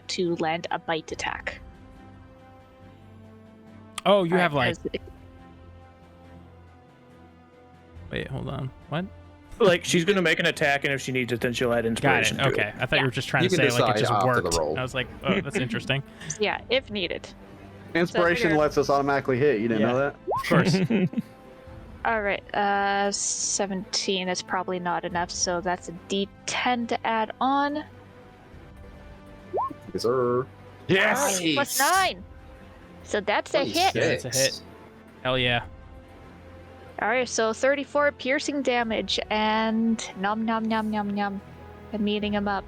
Speaker 5: to land a bite attack.
Speaker 1: Oh, you have like... Wait, hold on. What?
Speaker 4: Like, she's going to make an attack, and if she needs it, then she'll add inspiration.
Speaker 1: Got it. Okay. I thought you were just trying to say, like, it just worked. I was like, oh, that's interesting.
Speaker 5: Yeah, if needed.
Speaker 3: Inspiration lets us automatically hit. You didn't know that?
Speaker 1: Of course.
Speaker 5: Alright, 17 is probably not enough, so that's a D10 to add on.
Speaker 7: Yes, sir.
Speaker 3: Yes!
Speaker 5: Right, plus 9! So that's a hit.
Speaker 1: That's a hit. Hell yeah.
Speaker 5: Alright, so 34 piercing damage, and nom nom nom nom nom. I'm eating him up.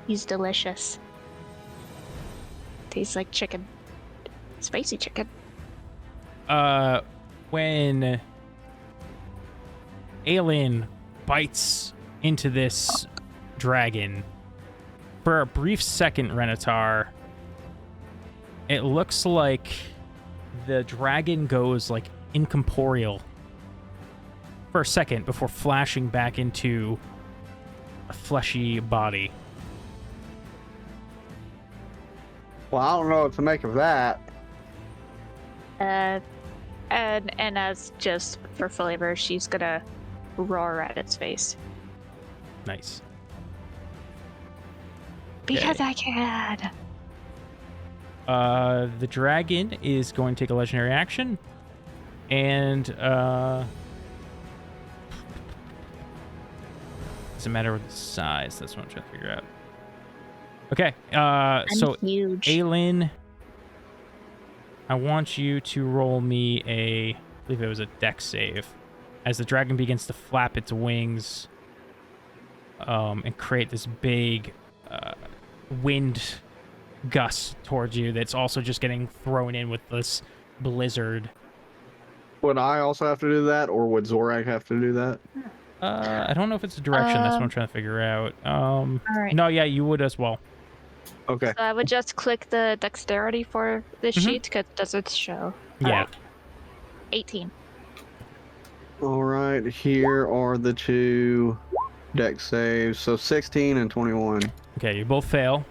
Speaker 5: He's delicious. Tastes like chicken. Spicy chicken.
Speaker 1: When Aelin bites into this dragon, for a brief second, Renatar, it looks like the dragon goes like incorporeal for a second before flashing back into a fleshy body.
Speaker 3: Well, I don't know what to make of that.
Speaker 5: And as just for flavor, she's gonna roar at its face.
Speaker 1: Nice.
Speaker 5: Because I can.
Speaker 1: The dragon is going to take a legendary action, and doesn't matter with the size. That's what I'm trying to figure out. Okay, so
Speaker 5: huge.
Speaker 1: Aelin, I want you to roll me I believe it was a dex save, as the dragon begins to flap its wings, and create this big wind gust towards you that's also just getting thrown in with this blizzard.
Speaker 3: Would I also have to do that, or would Zorak have to do that?
Speaker 1: I don't know if it's a direction. That's what I'm trying to figure out.
Speaker 5: All right.
Speaker 1: No, yeah, you would as well.
Speaker 3: Okay.
Speaker 5: So I would just click the dexterity for this sheet because it doesn't show.
Speaker 1: Yeah.
Speaker 5: 18.
Speaker 3: All right, here are the two dex saves. So 16 and 21.
Speaker 1: Okay, you both fail.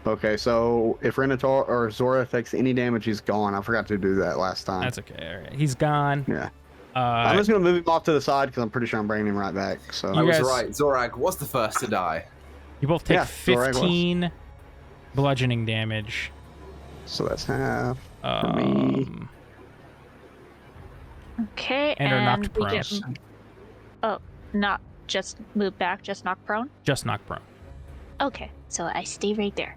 Speaker 3: Okay, so if Renatar or Zora takes any damage, he's gone. I forgot to do that last time.
Speaker 1: That's okay. All right. He's gone.
Speaker 3: Yeah. I'm just going to move him off to the side because I'm pretty sure I'm bringing him right back. So
Speaker 2: I was right. Zorak was the first to die.
Speaker 1: You both take 15 bludgeoning damage.
Speaker 3: So that's half. me.
Speaker 5: Okay,
Speaker 1: And are knocked
Speaker 5: we
Speaker 1: prone.
Speaker 5: get. Oh, not just move back, just knock prone.
Speaker 1: Just knocked prone.
Speaker 5: Okay, so I stay right there.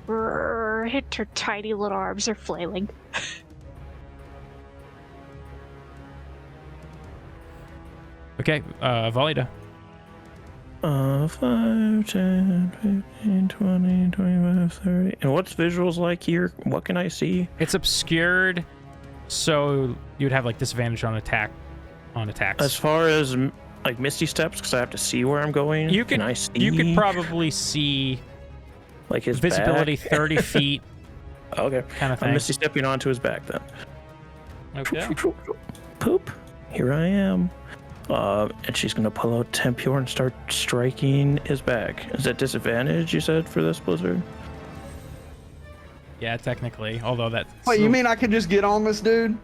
Speaker 5: Brrr, hit her tiny little arms are flailing.
Speaker 1: Okay, Valida.
Speaker 4: 5, 10, 15, 20, 25, 30. And what's visuals like here? What can I see?
Speaker 1: It's obscured, so you'd have like disadvantage on attacks.
Speaker 4: As far as like misty steps, because I have to see where I'm going.
Speaker 1: You could,
Speaker 4: can I see?
Speaker 1: You could probably see
Speaker 4: like his
Speaker 1: visibility
Speaker 4: back?
Speaker 1: 30 feet.
Speaker 4: Okay.
Speaker 1: Kind of thing.
Speaker 4: I'm misty stepping onto his back then.
Speaker 1: Okay.
Speaker 4: Poop. Here I am. And she's gonna pull out Tempior and start striking his back. Is that disadvantage you said for this blizzard?
Speaker 1: Yeah, technically. Although that's.
Speaker 3: Wait, you mean I could just get on this dude?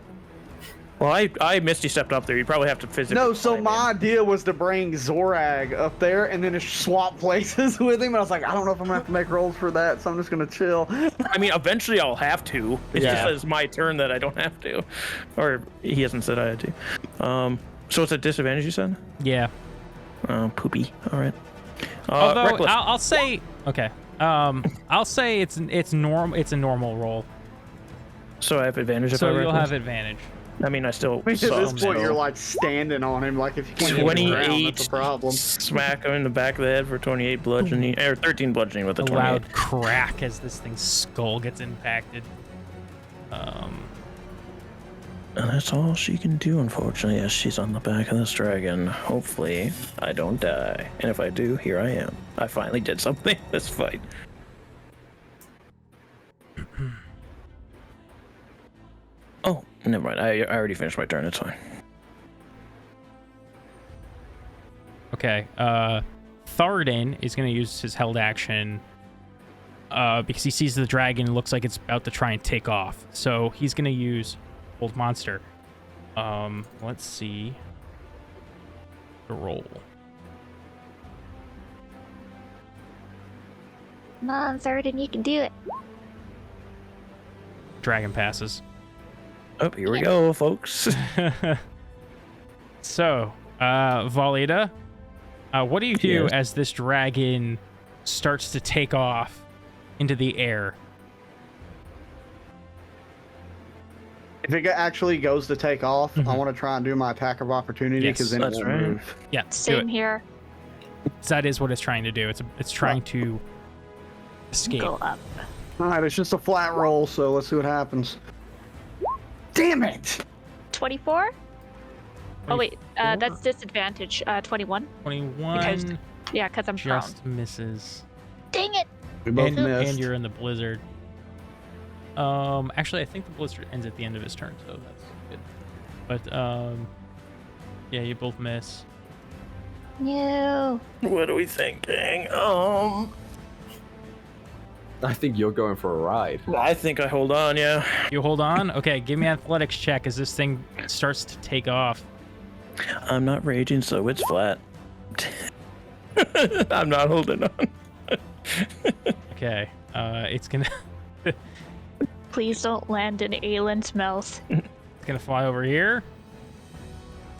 Speaker 4: Well, I misty stepped up there. You probably have to physically.
Speaker 3: No, so
Speaker 4: climb
Speaker 3: my
Speaker 4: in.
Speaker 3: idea was to bring Zorag up there and then just swap places with him. And I was like, I don't know if I'm gonna have to make rolls for that, so I'm just gonna chill.
Speaker 4: I mean, eventually I'll have to. It's
Speaker 3: Yeah.
Speaker 4: just it's my turn that I don't have to, or he hasn't said I had to. So it's a disadvantage, you said?
Speaker 1: Yeah.
Speaker 4: Poopy. All right.
Speaker 1: Although
Speaker 4: reckless.
Speaker 1: I'll say okay. I'll say it's normal. It's a normal roll,
Speaker 4: So I have advantage if I
Speaker 1: so you'll
Speaker 4: reckless?
Speaker 1: have advantage.
Speaker 4: I mean, I still.
Speaker 3: At this
Speaker 4: saw
Speaker 3: point,
Speaker 4: him,
Speaker 3: you're
Speaker 4: so-
Speaker 3: like standing on him, like if you can't hit the
Speaker 4: 28.
Speaker 3: ground, that's a problem.
Speaker 4: Smack him in the back of the head for 28 bludgeoning, or 13 bludgeoning with a
Speaker 1: A
Speaker 4: 28.
Speaker 1: loud crack as this thing's skull gets impacted.
Speaker 4: And that's all she can do, unfortunately, as she's on the back of this dragon. Hopefully, I don't die. And if I do, here I am. I finally did something this fight. Oh, never mind. I already finished my turn. It's fine.
Speaker 1: Okay. Tharden is going to use his held action because he sees the dragon looks like it's about to try and take off. So he's going to use Old Monster. Let's see the roll.
Speaker 5: Come on, Tharden, you can do it.
Speaker 1: Dragon passes.
Speaker 4: Oh, here we go, folks.
Speaker 1: So, Valida, what do you do
Speaker 4: Yes.
Speaker 1: as this dragon starts to take off into the air?
Speaker 3: If it actually goes to take off, I want to try and do my attack of opportunity
Speaker 1: Yes,
Speaker 3: because then
Speaker 4: that's
Speaker 3: it won't
Speaker 4: right.
Speaker 3: move.
Speaker 1: Yeah, do
Speaker 5: Same
Speaker 1: it.
Speaker 5: here.
Speaker 1: So that is what it's trying to do. It's trying to escape.
Speaker 5: Go up.
Speaker 3: All right, it's just a flat roll, so let's see what happens. Damn it!
Speaker 5: 24? Oh wait, that's disadvantage. 21.
Speaker 1: 21
Speaker 5: Yeah, because I'm prone.
Speaker 1: just misses.
Speaker 5: Dang it!
Speaker 3: We both
Speaker 1: And,
Speaker 3: missed.
Speaker 1: and you're in the blizzard. Actually, I think the blizzard ends at the end of his turn, so that's good. But yeah, you both miss.
Speaker 5: No.
Speaker 4: What are we thinking?
Speaker 2: I think you're going for a ride.
Speaker 4: I think I hold on, yeah.
Speaker 1: You hold on. Okay, give me an athletics check as this thing starts to take off.
Speaker 4: I'm not raging, so it's flat. I'm not holding on.
Speaker 1: Okay, it's gonna
Speaker 5: Please don't land in Aylin's mouth.
Speaker 1: it's gonna fly over here,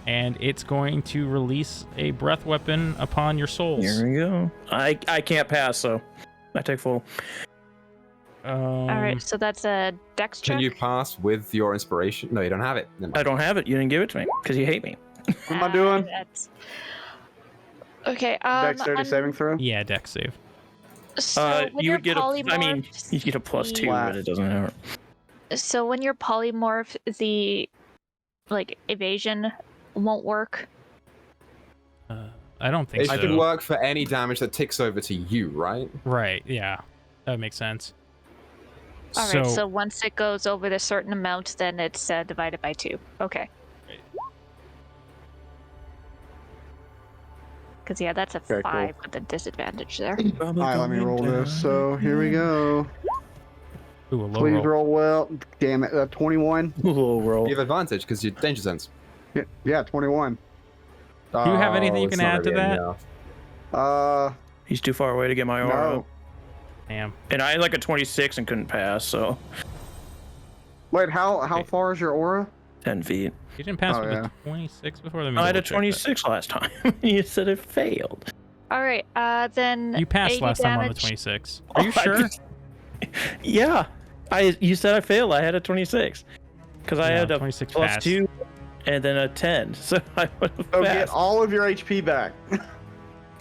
Speaker 1: and it's going to release a breath weapon upon your souls.
Speaker 4: Here we go. I can't pass, so I take full.
Speaker 5: All right, so that's a dex check.
Speaker 2: Can you pass with your inspiration? No, you don't have it. Never mind.
Speaker 4: I don't have it. You didn't give it to me because you hate me.
Speaker 3: What am I doing?
Speaker 5: That's... Okay.
Speaker 3: Dexterity saving throw?
Speaker 1: Yeah, dex save.
Speaker 5: So when
Speaker 4: you
Speaker 5: you're
Speaker 4: would get
Speaker 5: polymorph,
Speaker 4: I mean, you get a +2, but it doesn't hurt.
Speaker 5: So when you're polymorph, the like evasion won't work.
Speaker 1: I don't think
Speaker 2: It
Speaker 1: so.
Speaker 2: can work for any damage that ticks over to you, right?
Speaker 1: Right? Yeah, that makes sense.
Speaker 5: All right. So once it goes over the certain amount, then it's divided by 2. Okay. Because yeah, that's a
Speaker 3: Okay,
Speaker 5: 5 with a disadvantage there.
Speaker 3: All right, let me roll this. So here we go.
Speaker 1: Ooh, a low
Speaker 3: Please
Speaker 1: roll.
Speaker 3: roll well. Damn it, 21.
Speaker 4: Low roll.
Speaker 2: You have advantage because you're danger zones.
Speaker 3: Yeah, 21.
Speaker 1: Do you have anything you
Speaker 2: it's
Speaker 1: can
Speaker 2: not
Speaker 1: add to
Speaker 2: really
Speaker 1: that?
Speaker 2: enough.
Speaker 4: He's too far away to get my aura
Speaker 3: No.
Speaker 4: up.
Speaker 1: Damn.
Speaker 4: And I had like a 26 and couldn't pass, so.
Speaker 3: Wait, how far is your aura?
Speaker 4: 10 feet.
Speaker 1: You didn't pass with
Speaker 3: yeah.
Speaker 1: a 26 before the
Speaker 4: I had a 26 last time. You said it failed.
Speaker 5: All right. Then
Speaker 1: You passed
Speaker 5: 80
Speaker 1: last time on the
Speaker 5: damage.
Speaker 1: 26. Are you
Speaker 4: Oh,
Speaker 1: sure?
Speaker 4: Yeah. You said I failed. I had a 26. Because I
Speaker 1: No,
Speaker 4: had a
Speaker 1: 26
Speaker 4: plus
Speaker 1: passed.
Speaker 4: 2 and then a 10. So I would have
Speaker 3: So get
Speaker 4: passed.
Speaker 3: all of your HP back.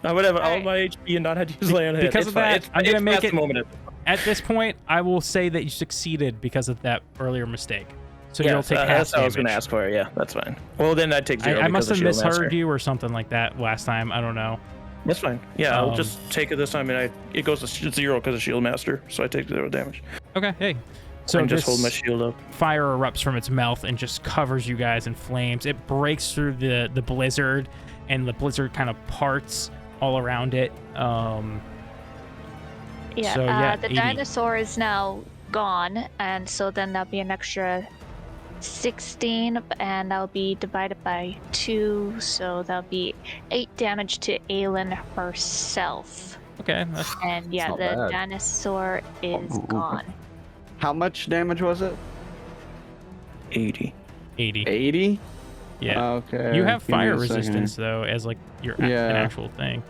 Speaker 4: I would have all
Speaker 5: Alright.
Speaker 4: my HP and not had to use lay on hit.
Speaker 1: Because
Speaker 4: It's
Speaker 1: of
Speaker 4: fine.
Speaker 1: that,
Speaker 4: It's-
Speaker 1: I'm gonna
Speaker 4: it's
Speaker 1: make
Speaker 4: past
Speaker 1: it-
Speaker 4: the moment.
Speaker 1: At this point, I will say that you succeeded because of that earlier mistake. So you'll
Speaker 4: Yes,
Speaker 1: take half
Speaker 4: that's what I was going to
Speaker 1: damage.
Speaker 4: ask for. Yeah, that's fine. Well, then I'd take 0
Speaker 1: I must
Speaker 4: because
Speaker 1: have
Speaker 4: of Shield
Speaker 1: misheard
Speaker 4: Master.
Speaker 1: you or something like that last time. I don't know.
Speaker 4: That's fine. Yeah, I'll
Speaker 1: Um,
Speaker 4: just take it this time, and it goes to 0 because of Shield Master, so I take 0 damage.
Speaker 1: Okay, hey.
Speaker 4: So
Speaker 1: So
Speaker 4: I just hold my
Speaker 1: this
Speaker 4: shield up.
Speaker 1: fire erupts from its mouth and just covers you guys in flames. It breaks through the blizzard, and the blizzard kind of parts all around it.
Speaker 5: Yeah.
Speaker 1: So, yeah,
Speaker 5: the
Speaker 1: 80.
Speaker 5: dinosaur is now gone, and so then that'll be an extra 16, and that'll be divided by 2, so that'll be 8 damage to Aelin herself.
Speaker 1: Okay, that's
Speaker 5: And yeah,
Speaker 2: not
Speaker 5: the
Speaker 2: bad.
Speaker 5: dinosaur is gone.
Speaker 3: How much damage was it?
Speaker 4: 80.
Speaker 1: 80.
Speaker 3: 80?
Speaker 1: Yeah.
Speaker 3: Okay.
Speaker 1: You have
Speaker 3: give me
Speaker 1: fire
Speaker 3: a second.
Speaker 1: resistance though, as like your
Speaker 3: Yeah.
Speaker 1: an actual thing.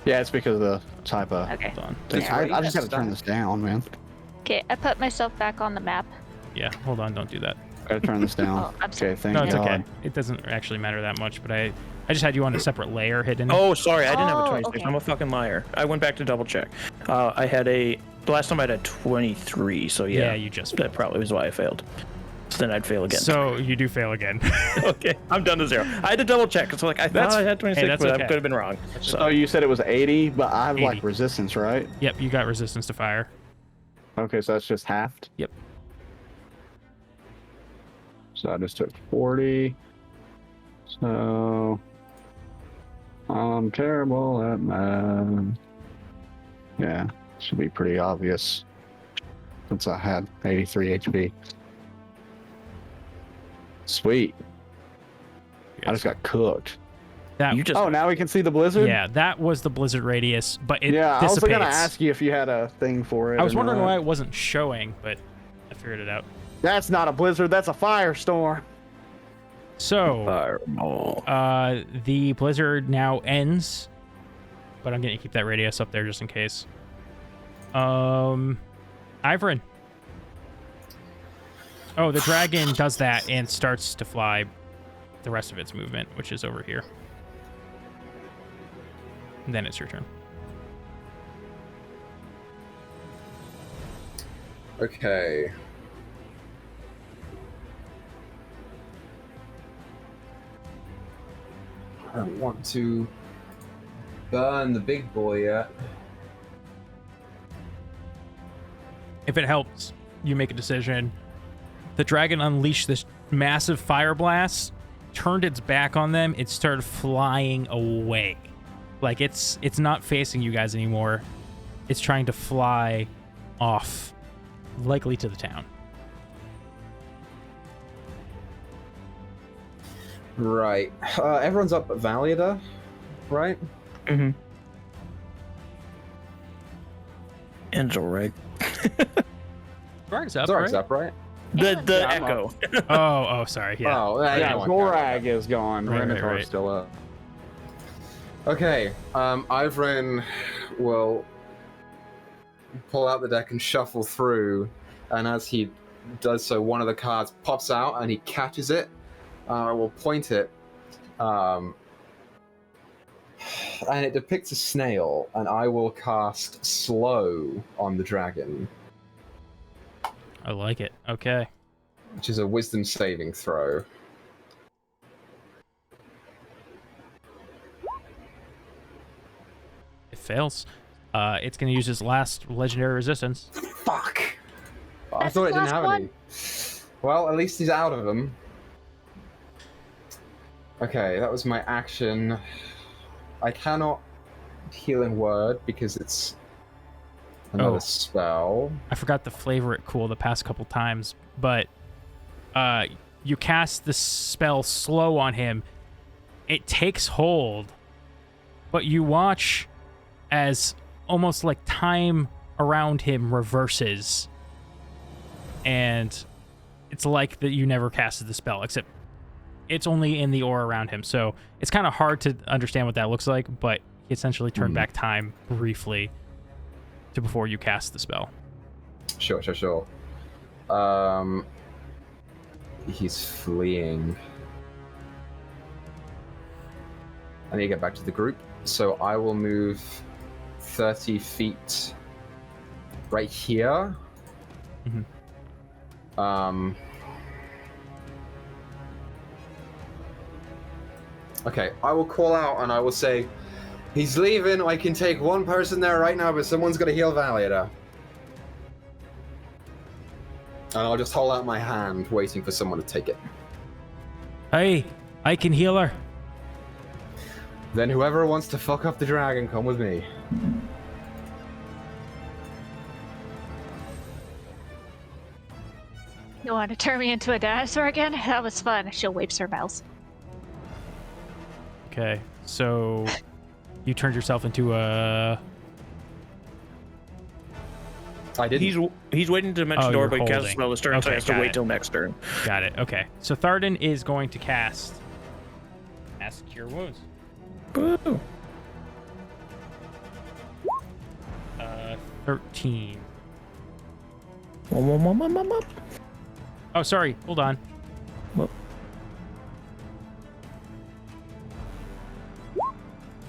Speaker 3: Yeah, it's because of the type of
Speaker 5: Okay.
Speaker 1: Hold on.
Speaker 3: thing.
Speaker 2: Just
Speaker 3: I
Speaker 2: raise
Speaker 3: just gotta turn
Speaker 2: that.
Speaker 3: this down, man.
Speaker 5: Okay, I put myself back on the map.
Speaker 1: Yeah, hold on, don't do that.
Speaker 3: Gotta turn this down.
Speaker 5: Oh, I'm sorry.
Speaker 3: Okay, thank
Speaker 1: No, it's
Speaker 3: God.
Speaker 1: okay. It doesn't actually matter that much, but I just had you on a separate layer hidden.
Speaker 4: Oh, sorry, I didn't have a
Speaker 5: Oh,
Speaker 4: 26.
Speaker 5: okay.
Speaker 4: I'm a fucking liar. I went back to double check. The last time I had a 23, so
Speaker 1: yeah,
Speaker 4: yeah,
Speaker 1: you just
Speaker 4: that probably was why I failed. So then I'd fail again.
Speaker 1: So you do fail again.
Speaker 4: Okay, I'm done to 0. I had to double check. It's like I
Speaker 1: That's-
Speaker 4: thought I had 26,
Speaker 1: hey, that's
Speaker 4: but
Speaker 1: okay.
Speaker 4: I could have been wrong.
Speaker 3: So
Speaker 4: So
Speaker 3: you said it was 80, but I have
Speaker 1: 80.
Speaker 3: like resistance, right?
Speaker 1: Yep, you got resistance to fire.
Speaker 3: Okay, so that's just halved.
Speaker 1: Yep.
Speaker 3: So I just took 40. So I'm terrible at math. Yeah, should be pretty obvious since I had 83 HP. Sweet. I just got cooked.
Speaker 1: That
Speaker 4: you just
Speaker 3: Oh, now we can see the blizzard?
Speaker 1: yeah, that was the blizzard radius, but it
Speaker 3: Yeah, I was
Speaker 1: dissipates.
Speaker 3: going to ask you if you had a thing for it.
Speaker 1: I was
Speaker 3: or
Speaker 1: wondering
Speaker 3: not.
Speaker 1: why it wasn't showing, but I figured it out.
Speaker 3: That's not a blizzard, that's a firestorm.
Speaker 1: So,
Speaker 4: fireball.
Speaker 1: the blizzard now ends, but I'm gonna keep that radius up there just in case. Ivrin. Oh, the dragon does that and starts to fly the rest of its movement, which is over here. And then it's your turn.
Speaker 2: Okay. I don't want to burn the big boy yet.
Speaker 1: If it helps, you make a decision. The dragon unleashed this massive fire blast, turned its back on them, it started flying away. Like it's not facing you guys anymore. It's trying to fly off, likely to the town.
Speaker 2: Right. Everyone's up at Valiada, right?
Speaker 4: Mm-hmm. And alright.
Speaker 1: Zorag's up,
Speaker 2: Zorag's
Speaker 1: right?
Speaker 2: up, right?
Speaker 4: The
Speaker 3: Yeah, I'm
Speaker 4: echo.
Speaker 1: Oh, sorry. Yeah.
Speaker 2: Oh,
Speaker 3: Yeah,
Speaker 2: everyone
Speaker 3: Zorag is gone.
Speaker 1: Right,
Speaker 3: Renatar's
Speaker 1: right.
Speaker 3: still up.
Speaker 2: Okay, Ivrin will pull out the deck and shuffle through, and as he does so, one of the cards pops out and he catches it. I will point it, and it depicts a snail, and I will cast Slow on the dragon,
Speaker 1: I like it. Okay.
Speaker 2: which is a Wisdom saving throw.
Speaker 1: It fails. It's going to use its last legendary resistance.
Speaker 2: Fuck! I
Speaker 5: That's
Speaker 2: thought it
Speaker 5: his
Speaker 2: didn't
Speaker 5: last
Speaker 2: have
Speaker 5: one.
Speaker 2: any. Well, at least he's out of them. Okay, that was my action. I cannot Healing Word because it's another
Speaker 1: Oh.
Speaker 2: spell.
Speaker 1: I forgot to flavor it cool the past couple times, but you cast the spell Slow on him. It takes hold, but you watch as almost like time around him reverses, and it's like that you never casted the spell, except it's only in the aura around him. So it's kind of hard to understand what that looks like, but he essentially turned back time briefly to before you cast the spell.
Speaker 2: Sure. He's fleeing. I need to get back to the group, so I will move 30 feet right here. Okay, I will call out and I will say, he's leaving. I can take one person there right now, but someone's got to heal Valiator. And I'll just hold out my hand, waiting for someone to take it.
Speaker 1: Hey, I can heal her.
Speaker 2: Then whoever wants to fuck up the dragon, come with me.
Speaker 5: You want to turn me into a dinosaur again? That was fun. She'll wave her mouth.
Speaker 1: Okay, so you turned yourself into a...
Speaker 2: I didn't.
Speaker 4: He's waiting to dimension door, but he casts a spell this turn, so he has to wait
Speaker 1: it.
Speaker 4: till next turn.
Speaker 1: Got it. Okay, so Tharden is going to cast Cure Wounds.
Speaker 4: Boo.
Speaker 1: 13.
Speaker 4: Whoa.
Speaker 1: Oh, sorry. Hold on.
Speaker 4: What?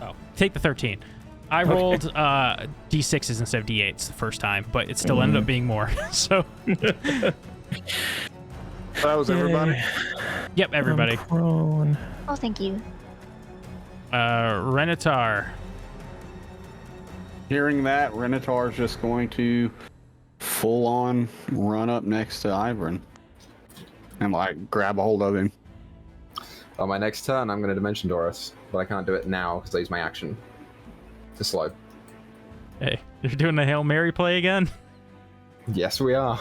Speaker 1: Oh, take the 13. I rolled D6s instead of D8s the first time, but it still ended up being more. So
Speaker 3: That was everybody?
Speaker 1: Yep, everybody.
Speaker 5: Oh, thank you.
Speaker 1: Renatar.
Speaker 3: Hearing that, Renatar's just going to full on run up next to Ivern and like grab a hold of him.
Speaker 2: On my next turn, I'm going to Dimension Doris, but I can't do it now because I use my action to slow.
Speaker 1: Hey, you're doing the Hail Mary play again?
Speaker 2: Yes, we are.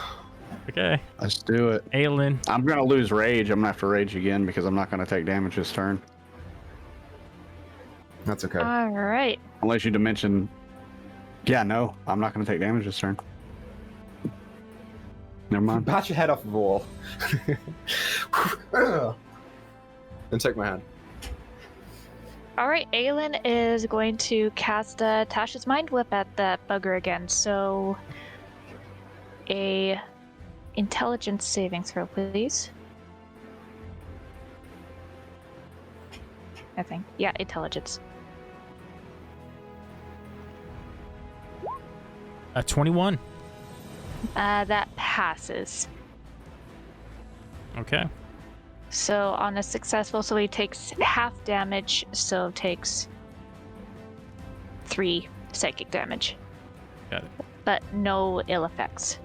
Speaker 1: Okay.
Speaker 3: Let's do it.
Speaker 1: Aelin.
Speaker 3: I'm going to lose rage. I'm going to have to rage again because I'm not going to take damage this turn.
Speaker 2: That's okay.
Speaker 5: All right.
Speaker 3: Unless you dimension... Yeah, no. I'm not going to take damage this turn. Never mind.
Speaker 2: Bat your head off the wall. And take my hand.
Speaker 5: All right, Aelin is going to cast Tasha's Mind Whip at that bugger again. So, a intelligence saving throw, please. I think. Yeah, intelligence.
Speaker 1: 21.
Speaker 5: That passes.
Speaker 1: Okay.
Speaker 5: So on a successful, so he takes half damage, so takes 3 psychic damage.
Speaker 1: Got it.
Speaker 5: But no ill effects.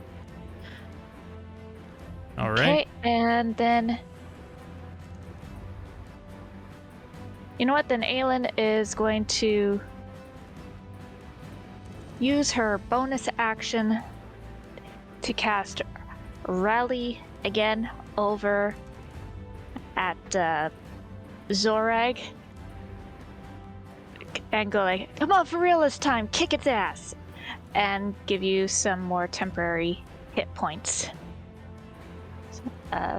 Speaker 1: All right.
Speaker 5: Okay, and then... You know what? Then Aelin is going to use her bonus action to cast Rally again over at Zorag and go like, come on for real this time, kick its ass, and give you some more temporary hit points.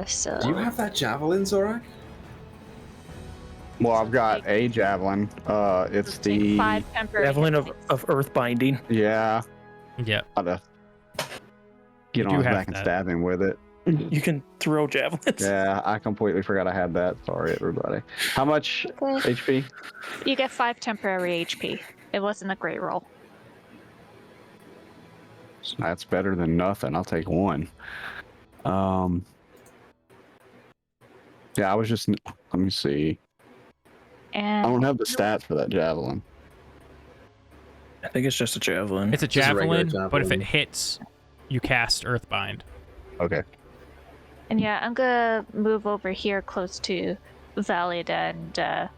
Speaker 5: So
Speaker 2: Do you have that javelin, Zorak?
Speaker 3: Well, I've got a javelin. It's the
Speaker 5: 5 temporary
Speaker 4: Javelin
Speaker 5: hit
Speaker 4: of
Speaker 5: points.
Speaker 4: earth binding.
Speaker 3: yeah.
Speaker 1: Yep.
Speaker 3: Gotta get
Speaker 1: You
Speaker 3: on
Speaker 1: do
Speaker 3: his
Speaker 1: have
Speaker 3: back and
Speaker 1: that.
Speaker 3: stab him with it.
Speaker 4: You can throw javelins.
Speaker 3: Yeah, I completely forgot I had that. Sorry, everybody. How much
Speaker 5: Okay.
Speaker 3: HP?
Speaker 5: You get 5 temporary HP. It wasn't a great roll.
Speaker 3: That's better than nothing. I'll take 1. Yeah, I was just. Let me see.
Speaker 5: And
Speaker 3: I don't have the stats for that javelin.
Speaker 4: I think it's just a javelin.
Speaker 1: It's a
Speaker 2: Just a regular
Speaker 1: javelin, but if it
Speaker 2: javelin.
Speaker 1: hits, you cast Earthbind.
Speaker 3: Okay.
Speaker 5: And yeah, I'm gonna move over here close to Valida and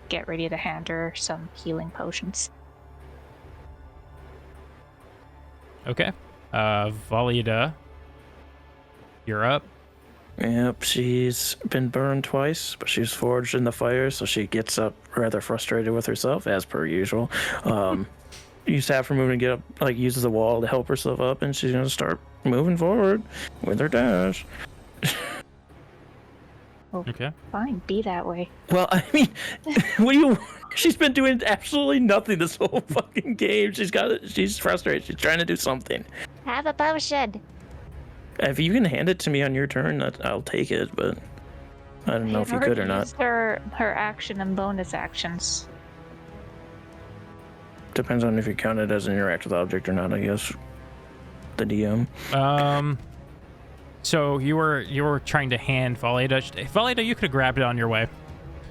Speaker 5: get ready to hand her some healing potions.
Speaker 1: Okay. Valida, you're up.
Speaker 4: Yep, she's been burned twice, but she's forged in the fire, so she gets up rather frustrated with herself, as per usual. Used to have her moving to get up, like uses the wall to help herself up, and she's gonna start moving forward with her dash.
Speaker 1: Okay.
Speaker 5: Fine, be that way.
Speaker 4: Well, I mean, what do you? She's been doing absolutely nothing this whole fucking game. She's frustrated. She's trying to do something.
Speaker 5: Have a potion.
Speaker 4: If you can hand it to me on your turn, I'll take it. But I don't know if you could or not.
Speaker 5: Her action and bonus actions.
Speaker 4: Depends on if you count it as an interactive object or not, I guess. The DM.
Speaker 1: So you were trying to hand Valeda. Valeda, you could have grabbed it on your way.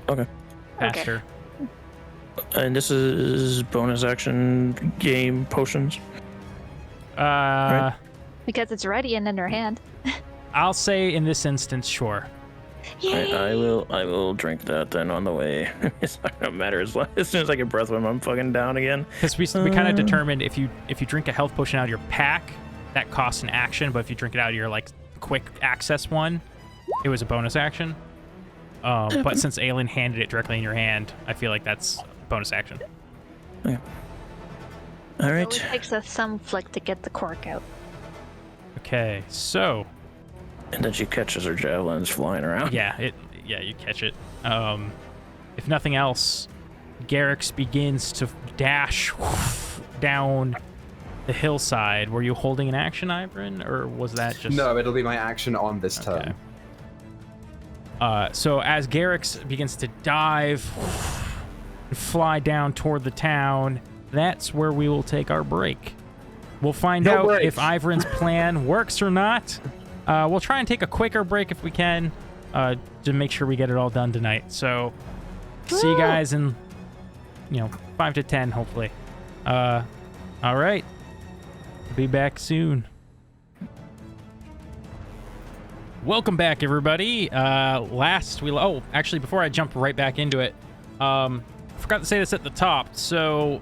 Speaker 4: Okay.
Speaker 1: Faster.
Speaker 4: And this is bonus action game potions.
Speaker 1: Right?
Speaker 5: Because it's ready and in her hand.
Speaker 1: I'll say in this instance, sure.
Speaker 4: I will drink that then on the way. It's not gonna matter as soon as I get breath when I'm fucking down again.
Speaker 1: Because we kind of determined if you drink a health potion out of your pack, that costs an action. But if you drink it out of your like quick access one, it was a bonus action. But since Aelin handed it directly in your hand, I feel like that's bonus action.
Speaker 4: Okay. All right.
Speaker 5: So it takes a thumb flick to get the cork out.
Speaker 1: Okay, so.
Speaker 4: And then she catches her javelins flying around.
Speaker 1: Yeah, you catch it. If nothing else, Garrix begins to dash down the hillside. Were you holding an action, Ivrin, or was that just...
Speaker 2: No, it'll be my action on this turn.
Speaker 1: So as Garrix begins to dive and fly down toward the town, that's where we will take our break. We'll find out if Ivrin's plan works or not. We'll try and take a quicker break if we can, to make sure we get it all done tonight. So, see you guys in, 5 to 10, hopefully. All right. Be back soon. Welcome back, everybody. Actually, before I jump right back into it, forgot to say this at the top. So,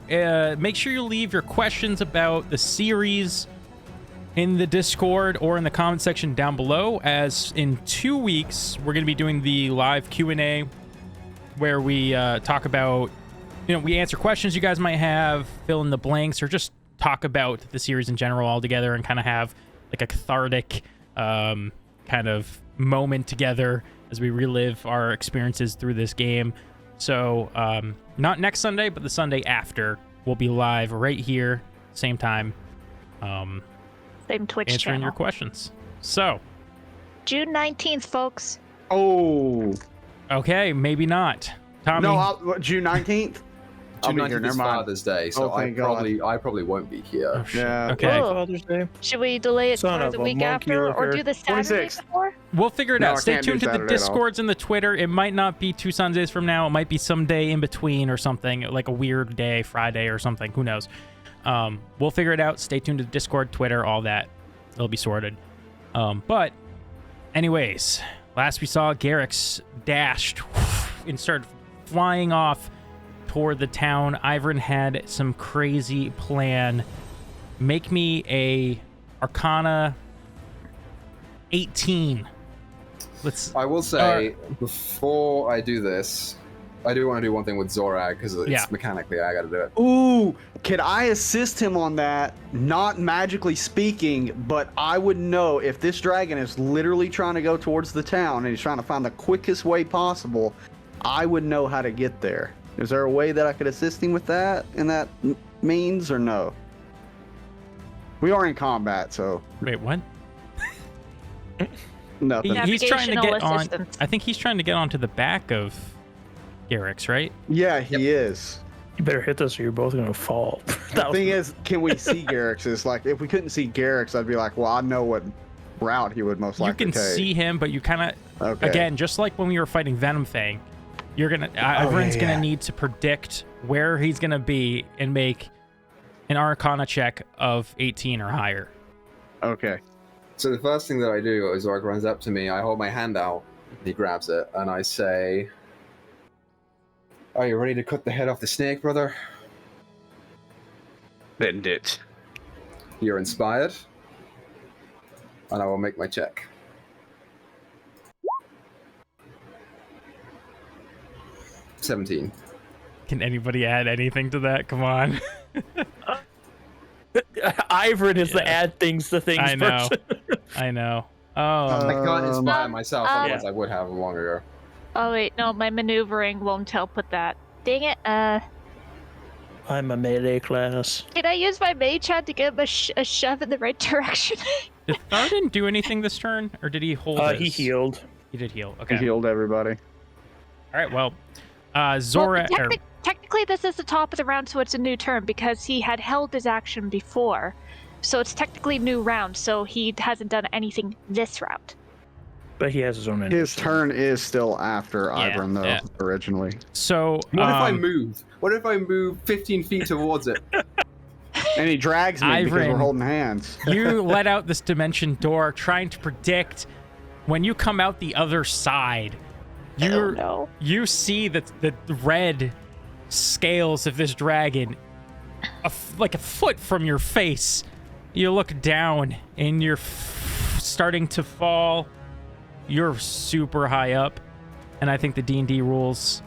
Speaker 1: make sure you leave your questions about the series in the Discord or in the comment section down below, as in 2 weeks we're going to be doing the live Q&A where we talk about, we answer questions you guys might have, fill in the blanks, or just talk about the series in general all together and kind of have like a cathartic kind of moment together as we relive our experiences through this game. So not next Sunday, but the Sunday after, we'll be live right here, same time.
Speaker 5: Same Twitch
Speaker 1: answering
Speaker 5: channel.
Speaker 1: your questions. So,
Speaker 5: June 19th, folks.
Speaker 3: Oh.
Speaker 1: Okay, maybe not. Tommy.
Speaker 3: No, June 19th?
Speaker 2: June 19th is Father's Day, so I probably won't be here.
Speaker 1: Oh, shit.
Speaker 3: Yeah.
Speaker 1: Okay.
Speaker 4: Father's Day.
Speaker 5: Should we delay it
Speaker 4: Son
Speaker 5: for
Speaker 4: of
Speaker 5: the
Speaker 4: a
Speaker 5: week
Speaker 4: monkey
Speaker 5: after, or
Speaker 4: licker.
Speaker 5: do the Saturday
Speaker 3: 26th.
Speaker 5: before?
Speaker 1: We'll figure it
Speaker 3: No,
Speaker 1: out.
Speaker 3: I
Speaker 1: Stay
Speaker 3: can't do
Speaker 1: tuned to the
Speaker 3: Saturday at all.
Speaker 1: Discords and the Twitter. It might not be 2 Sundays from now. It might be some day in between or something, like a weird day, Friday or something. Who knows? We'll figure it out. Stay tuned to the Discord, Twitter, all that. It'll be sorted. But anyways, last we saw, Garrix dashed and started flying off toward the town. Ivrin had some crazy plan. Make me a Arcana 18.
Speaker 2: I will say, before I do this, I do want to do one thing with Zorag, because it's mechanically I gotta do it.
Speaker 3: Ooh, can I assist him on that? Not magically speaking, but I would know if this dragon is literally trying to go towards the town and he's trying to find the quickest way possible, I would know how to get there. Is there a way that I could assist him with that in that means, or no? We are in combat, so...
Speaker 1: Wait, what?
Speaker 3: Nothing.
Speaker 1: He's trying to get on...
Speaker 5: assistance.
Speaker 1: I think he's trying to get onto the back of Garrix, right?
Speaker 3: Yeah, he is.
Speaker 4: You better hit this or you're both gonna fall.
Speaker 3: The thing is, can we see Garrix? It's like, if we couldn't see Garrix, I'd be like, well, I know what route he would most likely take.
Speaker 1: You can see him, but you kind of...
Speaker 3: Okay.
Speaker 1: Again, just like when we were fighting Venom Fang, you're gonna... Ivrin's gonna need to predict where he's gonna be and make an Arcana check of 18 or higher.
Speaker 3: Okay.
Speaker 2: So the first thing that I do is Zorg runs up to me, I hold my hand out, he grabs it, and I say, "Are you ready to cut the head off the snake, brother?"
Speaker 3: Then ditch.
Speaker 2: You're inspired, and I will make my check. $17.
Speaker 1: Can anybody add anything to that? Come on.
Speaker 4: Ivrin is the add things to things
Speaker 1: I know.
Speaker 4: person.
Speaker 1: I know.
Speaker 2: I can't inspire myself, otherwise
Speaker 4: yeah.
Speaker 2: I would have long ago.
Speaker 5: Oh wait, no, my maneuvering won't help with that. Dang it.
Speaker 4: I'm a melee class.
Speaker 5: Can I use my mage hand to give him a shove in the right direction?
Speaker 1: Did Tharden do anything this turn, or did he hold his?
Speaker 4: He healed.
Speaker 1: He did heal. Okay.
Speaker 3: He healed everybody.
Speaker 1: All right. Well, Zora.
Speaker 5: Well, technically, this is the top of the round, so it's a new turn because he had held his action before. So it's technically new round, so he hasn't done anything this round.
Speaker 4: But he has his own.
Speaker 3: His turn is still after Ivern, though,
Speaker 1: yeah.
Speaker 3: originally.
Speaker 1: So
Speaker 2: What if I moved? What if I move 15 feet towards it?
Speaker 3: And he drags me because we're
Speaker 1: Ivern,
Speaker 3: holding hands.
Speaker 1: you let out this dimension door, trying to predict when you come out the other side. You see the red scales of this dragon, like a foot from your face. You look down, and you're starting to fall. You're super high up, and I think the D&D rules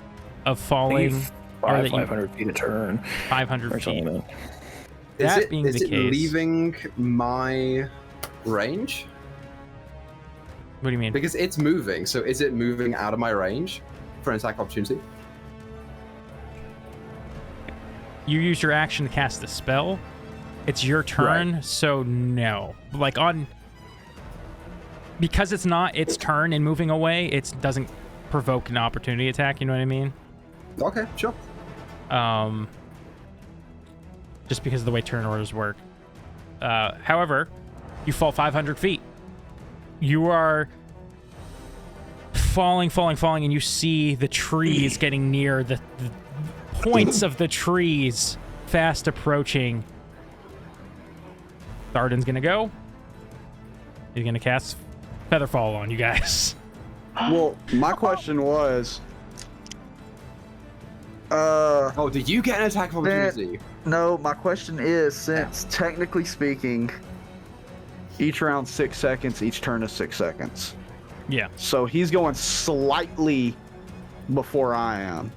Speaker 1: of falling are that
Speaker 4: 500 feet a turn.
Speaker 1: 500 feet.
Speaker 2: Is
Speaker 1: That
Speaker 2: it
Speaker 1: being the case,
Speaker 2: leaving my range?
Speaker 1: what do you mean?
Speaker 2: Because it's moving, so is it moving out of my range for an attack opportunity?
Speaker 1: You use your action to cast the spell. It's your turn, so no. Like because it's not its turn and moving away, it doesn't provoke an opportunity attack. You know what I mean?
Speaker 2: Okay, sure.
Speaker 1: Just because of the way turn orders work. However, you fall 500 feet. You are falling, and you see the trees getting near, the points of the trees fast approaching. Tharden's gonna go. He's gonna cast Featherfall on you guys.
Speaker 3: Well, my question was...
Speaker 2: Oh, did you get an attack of opportunity?
Speaker 3: No, my question is, since technically speaking, each round 6 seconds, each turn is 6 seconds.
Speaker 1: Yeah.
Speaker 3: So he's going slightly before I am.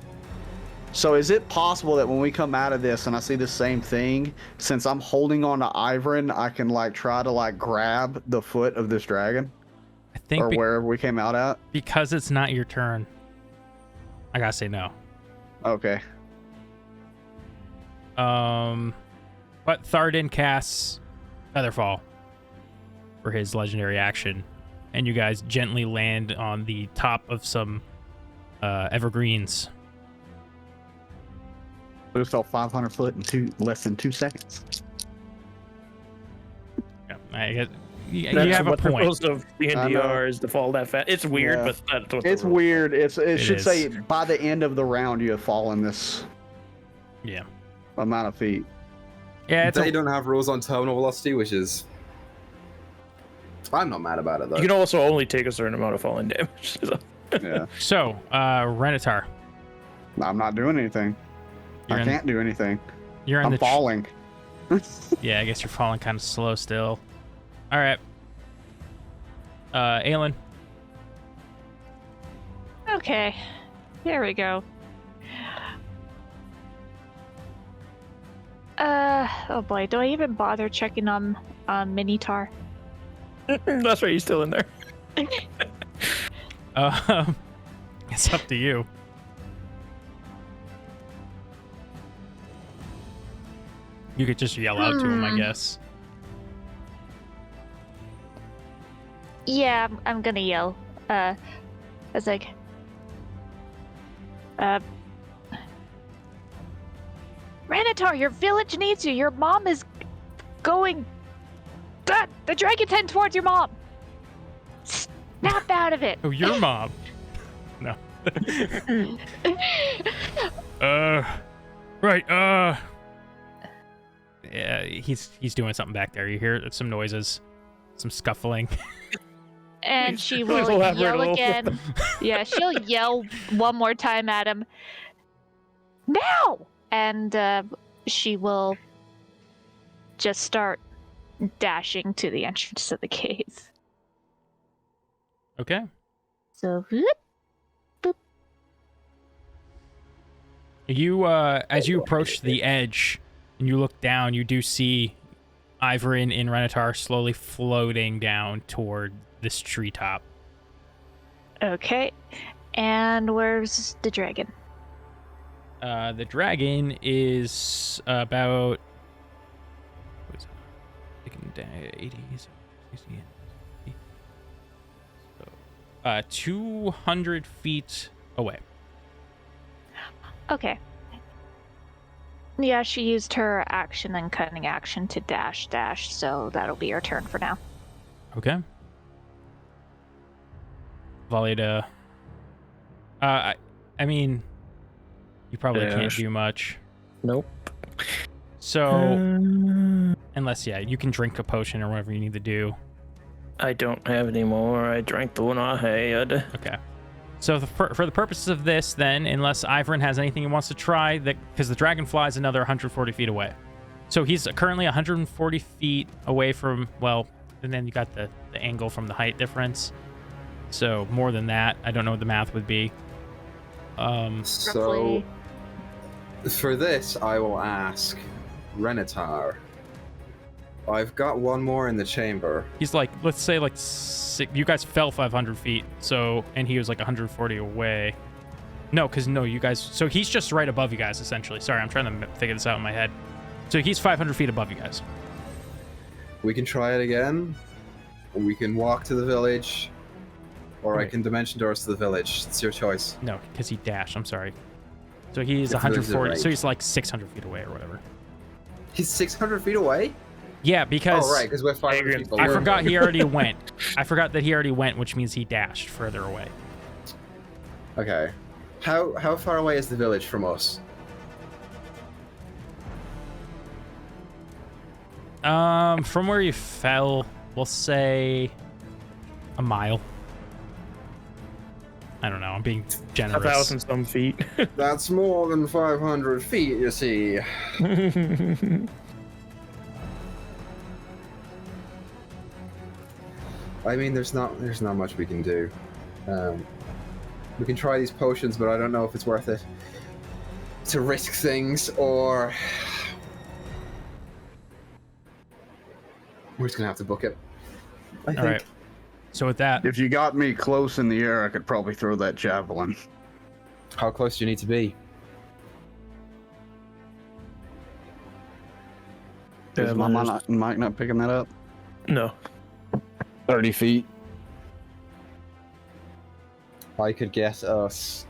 Speaker 3: So is it possible that when we come out of this and I see the same thing, since I'm holding on to Ivern, I can try to grab the foot of this dragon?
Speaker 1: I think
Speaker 3: or wherever we came out at?
Speaker 1: Because it's not your turn. I gotta say no.
Speaker 3: Okay.
Speaker 1: But Tharden casts Featherfall for his legendary action, and you guys gently land on the top of some evergreens.
Speaker 3: We fell 500 foot in less than 2 seconds.
Speaker 1: Yeah, I guess you
Speaker 4: That's
Speaker 1: have a
Speaker 4: what the
Speaker 1: point.
Speaker 4: most of D&D is to fall that fast. It's weird, but that's what
Speaker 3: it's
Speaker 4: the rule.
Speaker 3: weird. It should
Speaker 1: is.
Speaker 3: say by the end of the round you have fallen this amount of feet.
Speaker 1: Yeah,
Speaker 2: They don't have rules on terminal velocity, which is... I'm not mad about it, though.
Speaker 4: You can also only take a certain amount of falling damage. So.
Speaker 3: Yeah.
Speaker 1: So, Renatar.
Speaker 3: I'm not doing anything. I can't do anything. I'm falling.
Speaker 1: Yeah, I guess you're falling kind of slow still. All right. Aelin.
Speaker 5: Okay, there we go. Oh boy, do I even bother checking on Minotaur?
Speaker 4: That's right, he's still in there.
Speaker 1: It's up to you. You could just yell out to him, I guess.
Speaker 5: Yeah, I'm gonna yell. I was like, Renatar, your village needs you. Your mom is going. The dragon's heading towards your mom. Snap out of it.
Speaker 1: Oh, your mom. No. Right. Yeah, he's doing something back there. You hear some noises, some scuffling.
Speaker 5: And she will yell again. Yeah, she'll yell one more time at him. Now! And she will just start dashing to the entrance of the cave.
Speaker 1: Okay.
Speaker 5: So, whoop, boop.
Speaker 1: You, as you approach the edge and you look down, you do see Ivern and Renatar slowly floating down toward this treetop.
Speaker 5: Okay. And where's the dragon?
Speaker 1: The dragon is about 80, 60, 200 feet away.
Speaker 5: Okay. Yeah, she used her action and cunning action to dash, so that'll be your turn for now.
Speaker 1: Okay. Valida. I mean, you probably can't do much.
Speaker 4: Nope.
Speaker 1: So, unless, you can drink a potion or whatever you need to do.
Speaker 4: I don't have any more. I drank the one I had.
Speaker 1: Okay. So for the purposes of this, then, unless Ivern has anything he wants to try, because the dragonfly is another 140 feet away. So he's currently 140 feet away from, well, and then you got the angle from the height difference. So more than that, I don't know what the math would be.
Speaker 7: So, for this, I will ask Renatar. I've got one more in the chamber.
Speaker 1: He's like, let's say you guys fell 500 feet, and he was like 140 away. No, you guys, so he's just right above you guys, essentially. Sorry, I'm trying to figure this out in my head. So he's 500 feet above you guys.
Speaker 7: We can try it again. We can walk to the village, or I can dimension doors to the village. It's your choice.
Speaker 1: No, because he dashed, I'm sorry. So he's
Speaker 7: If
Speaker 1: 140, so he's like 600 feet away or whatever.
Speaker 7: He's 600 feet away?
Speaker 1: Yeah, because...
Speaker 7: Oh, right, because we're 500 feet below.
Speaker 1: I forgot he already went. I forgot that he already went, which means he dashed further away.
Speaker 7: Okay. How far away is the village from us?
Speaker 1: From where you fell, we'll say a mile. I don't know, I'm being generous.
Speaker 4: 1,000 some feet.
Speaker 7: That's more than 500 feet, you see. I mean, there's not much we can do. We can try these potions, but I don't know if it's worth it to risk things, or we're just gonna have to book it. I think.
Speaker 1: All right. So with that,
Speaker 3: If you got me close in the air, I could probably throw that javelin.
Speaker 7: How close do you need to be?
Speaker 3: Is my mic not picking that up?
Speaker 4: No.
Speaker 3: 30 feet.
Speaker 7: I could get us.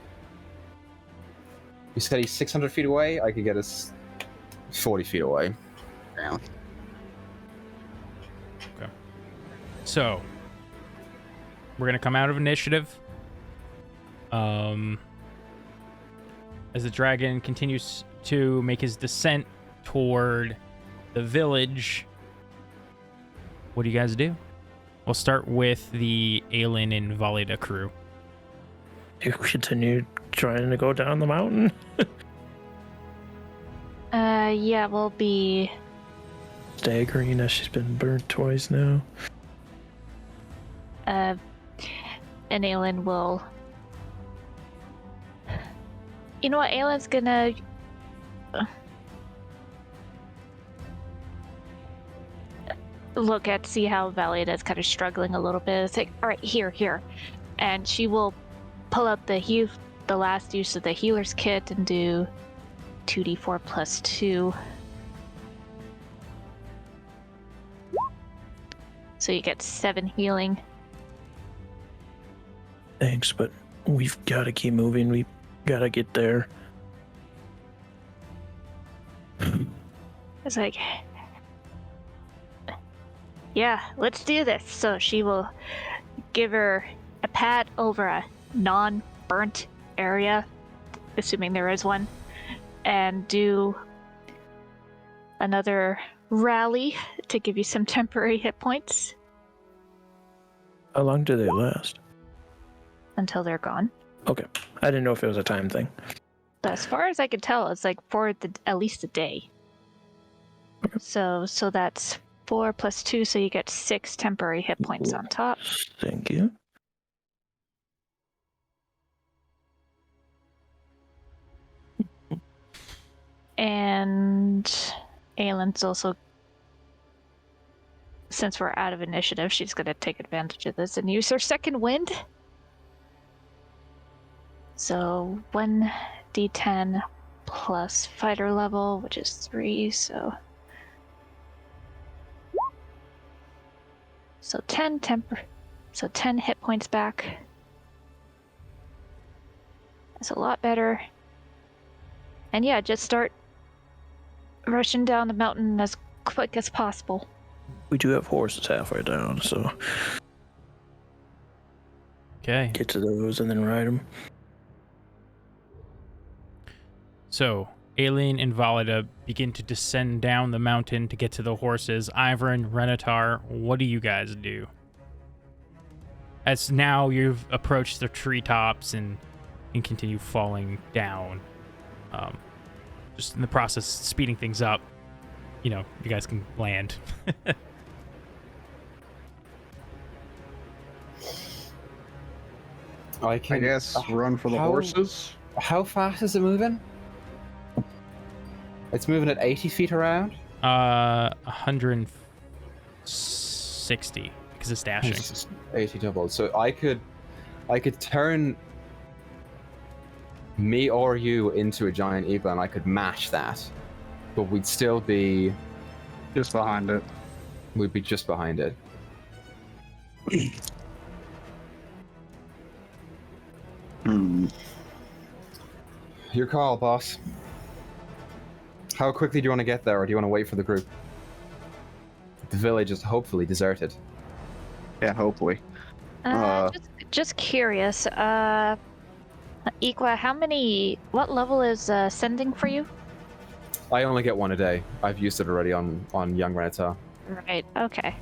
Speaker 7: You said he's 600 feet away. I could get us 40 feet away.
Speaker 3: Yeah.
Speaker 1: okay. So we're gonna come out of initiative. As the dragon continues to make his descent toward the village, what do you guys do? We'll start with the Aelin and Valida crew.
Speaker 4: You continue trying to go down the mountain?
Speaker 5: Yeah, we'll be...
Speaker 4: Staggering as she's been burnt twice now.
Speaker 5: And Aelin will... You know what, Aelin's gonna... see how Valida's kind of struggling a little bit. It's like, all right, here. And she will pull out the last use of the healer's kit and do 2d4 plus 2. So you get 7 healing.
Speaker 4: Thanks, but we've got to keep moving. We got to get there.
Speaker 5: It's like... Yeah, let's do this. So she will give her a pat over a non-burnt area, assuming there is one, and do another rally to give you some temporary hit points.
Speaker 4: How long do they last?
Speaker 5: Until they're gone.
Speaker 4: Okay. I didn't know if it was a time thing.
Speaker 5: But as far as I can tell, it's like for at least a day.
Speaker 4: Okay.
Speaker 5: So that's 4 plus 2, so you get 6 temporary hit points on top.
Speaker 4: Thank you.
Speaker 5: And Aelin's also since we're out of initiative, she's going to take advantage of this and use her second wind. So 1d10 plus fighter level, which is 3, so 10 so 10 hit points back. That's a lot better. And yeah, just start rushing down the mountain as quick as possible.
Speaker 4: We do have horses halfway down, so
Speaker 1: Okay.
Speaker 4: get to those and then ride them.
Speaker 1: So, Aileen and Valida begin to descend down the mountain to get to the horses. Ivern, Renatar, what do you guys do? As now you've approached the treetops and continue falling down. Just in the process, speeding things up. You know, you guys can land.
Speaker 3: I guess run for the horses.
Speaker 7: How fast is it moving? It's moving at 80 feet around?
Speaker 1: 160 because it's dashing.
Speaker 7: 80 doubled. So I could turn me or you into a giant eagle and I could match that. But we'd still be
Speaker 3: Just behind it.
Speaker 7: We'd be just behind it. Your call, boss. How quickly do you want to get there, or do you want to wait for the group? The village is hopefully deserted.
Speaker 3: Yeah, hopefully.
Speaker 5: Just curious. Equa, what level is sending for you?
Speaker 7: I only get one a day. I've used it already on young Renatar.
Speaker 5: Right. Okay.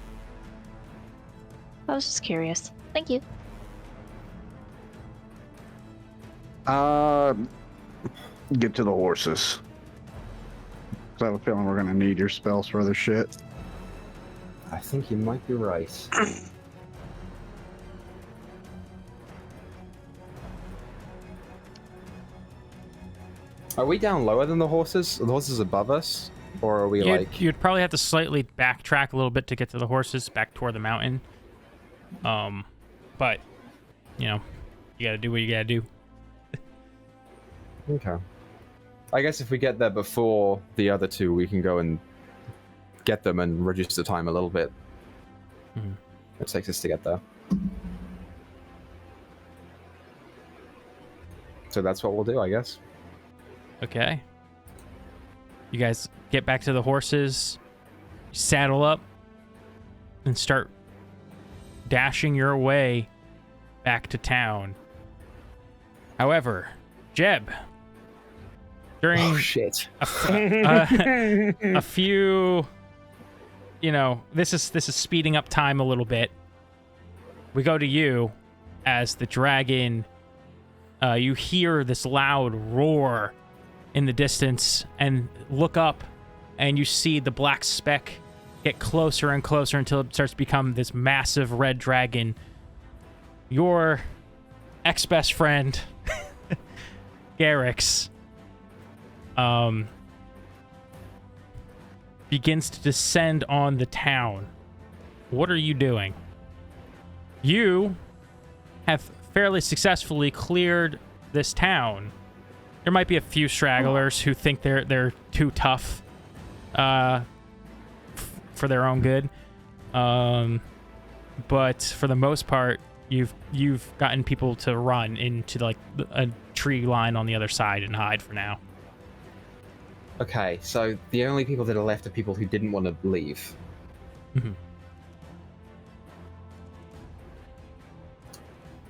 Speaker 5: I was just curious. Thank you.
Speaker 3: Get to the horses. 'Cause I have a feeling we're gonna need your spells for other shit.
Speaker 7: I think you might be right. Are we down lower than the horses? Are the horses above us? Or are we
Speaker 1: You'd probably have to slightly backtrack a little bit to get to the horses, back toward the mountain. But, you know, you gotta do what you gotta do.
Speaker 7: Okay. I guess if we get there before the other two, we can go and get them and reduce the time a little bit.
Speaker 1: Mm-hmm.
Speaker 7: It takes us to get there. So that's what we'll do, I guess.
Speaker 1: Okay. You guys get back to the horses, saddle up, and start dashing your way back to town. However, Jeb, during
Speaker 7: shit.
Speaker 1: a few, you know, this is speeding up time a little bit. We go to you as the dragon. You hear this loud roar in the distance and look up, and you see the black speck get closer and closer until it starts to become this massive red dragon. Your ex-best friend, Garrix, begins to descend on the town. What are you doing? You have fairly successfully cleared this town. There might be a few stragglers who think they're too tough for their own good. But for the most part, you've gotten people to run into like a tree line on the other side and hide for now.
Speaker 7: Okay, so the only people that are left are people who didn't want to leave.
Speaker 1: Mm-hmm.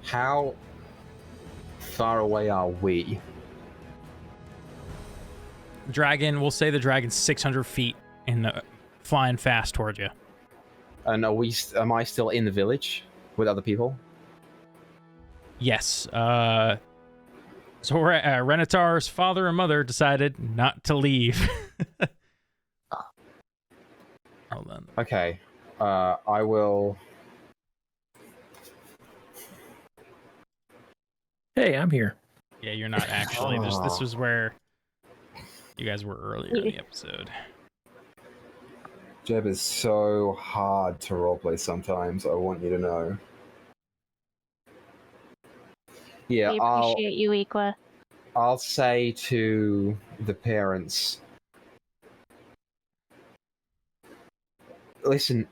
Speaker 7: How far away are we?
Speaker 1: Dragon, we'll say the dragon's 600 feet and flying fast towards you.
Speaker 7: And am I still in the village with other people?
Speaker 1: Yes. So Renatar's father and mother decided not to leave. Hold on.
Speaker 7: Okay. I will...
Speaker 4: Hey, I'm here.
Speaker 1: Yeah, you're not actually. This was where you guys were earlier in the episode.
Speaker 7: Jeb is so hard to roleplay sometimes, I want you to know. Yeah,
Speaker 5: We appreciate you, Equa.
Speaker 7: I'll say to the parents, listen,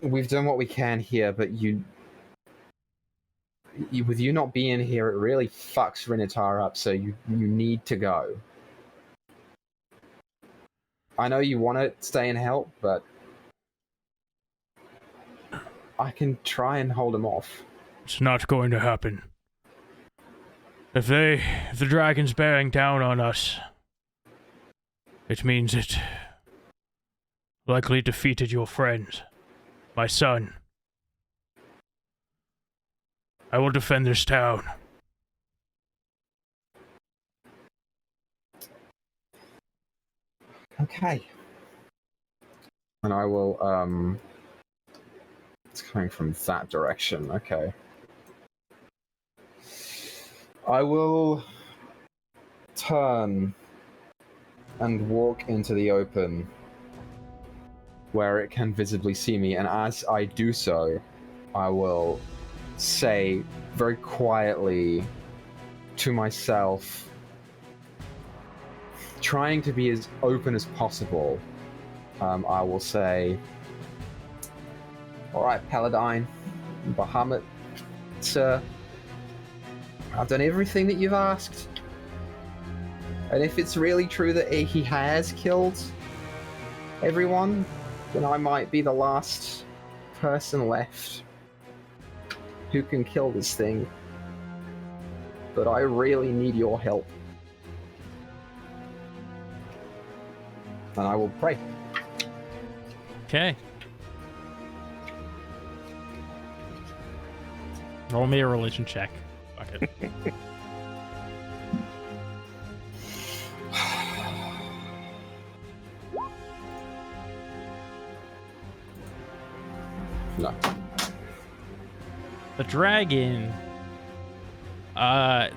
Speaker 7: we've done what we can here, but with you not being here, it really fucks Rinitar up, so you need to go. I know you want to stay and help, but I can try and hold him off.
Speaker 1: It's not going to happen. If the dragon's bearing down on us, it means it likely defeated your friend, my son. I will defend this town.
Speaker 7: Okay. And I will, it's coming from that direction, okay. I will turn and walk into the open where it can visibly see me, and as I do so, I will say very quietly to myself, trying to be as open as possible, I will say, alright, Paladine, Bahamut, sir, I've done everything that you've asked. And if it's really true that he has killed everyone, then I might be the last person left who can kill this thing. But I really need your help. And I will pray.
Speaker 1: Okay. Roll me a religion check. Fuck it.
Speaker 7: No.
Speaker 1: The dragon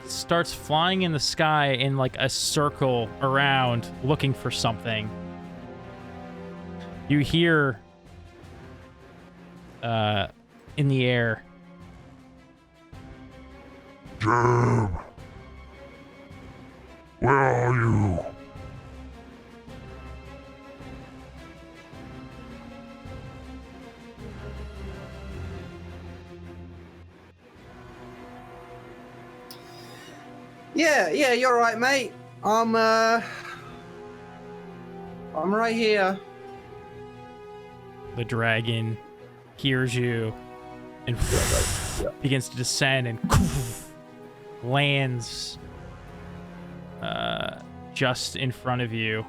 Speaker 1: starts flying in the sky in like a circle around, looking for something. You hear in the air,
Speaker 6: Jeb! Where are you?
Speaker 7: Yeah, you're right, mate. I'm right here.
Speaker 1: the dragon hears you and begins to descend and lands just in front of you.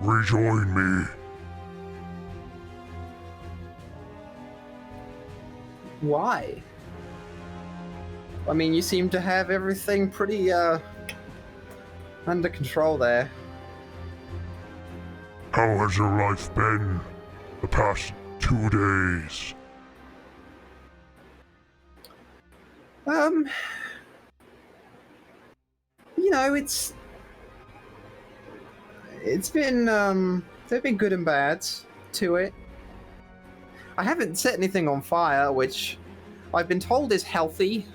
Speaker 6: Rejoin me.
Speaker 7: Why? I mean, you seem to have everything pretty, under control there.
Speaker 6: How has your life been the past 2 days?
Speaker 7: You know, it's been, there've been good and bads to it. I haven't set anything on fire, which I've been told is healthy.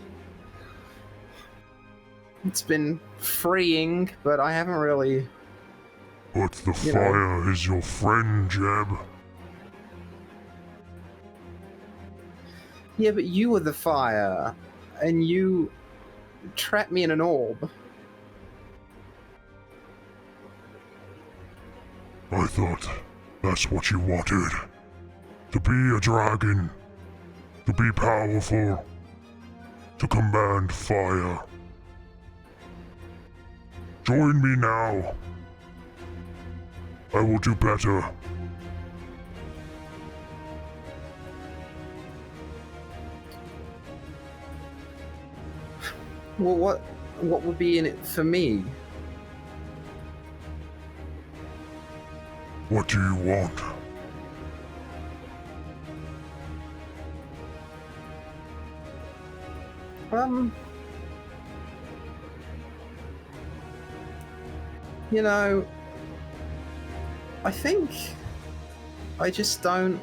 Speaker 7: It's been freeing, but I haven't really...
Speaker 6: But the fire is your friend, Jeb.
Speaker 7: Yeah, but you were the fire, and you trapped me in an orb.
Speaker 6: I thought that's what you wanted. To be a dragon. To be powerful. To command fire. Join me now. I will do better.
Speaker 7: Well, what would be in it for me?
Speaker 6: What do you want?
Speaker 7: You know, I think I just don't.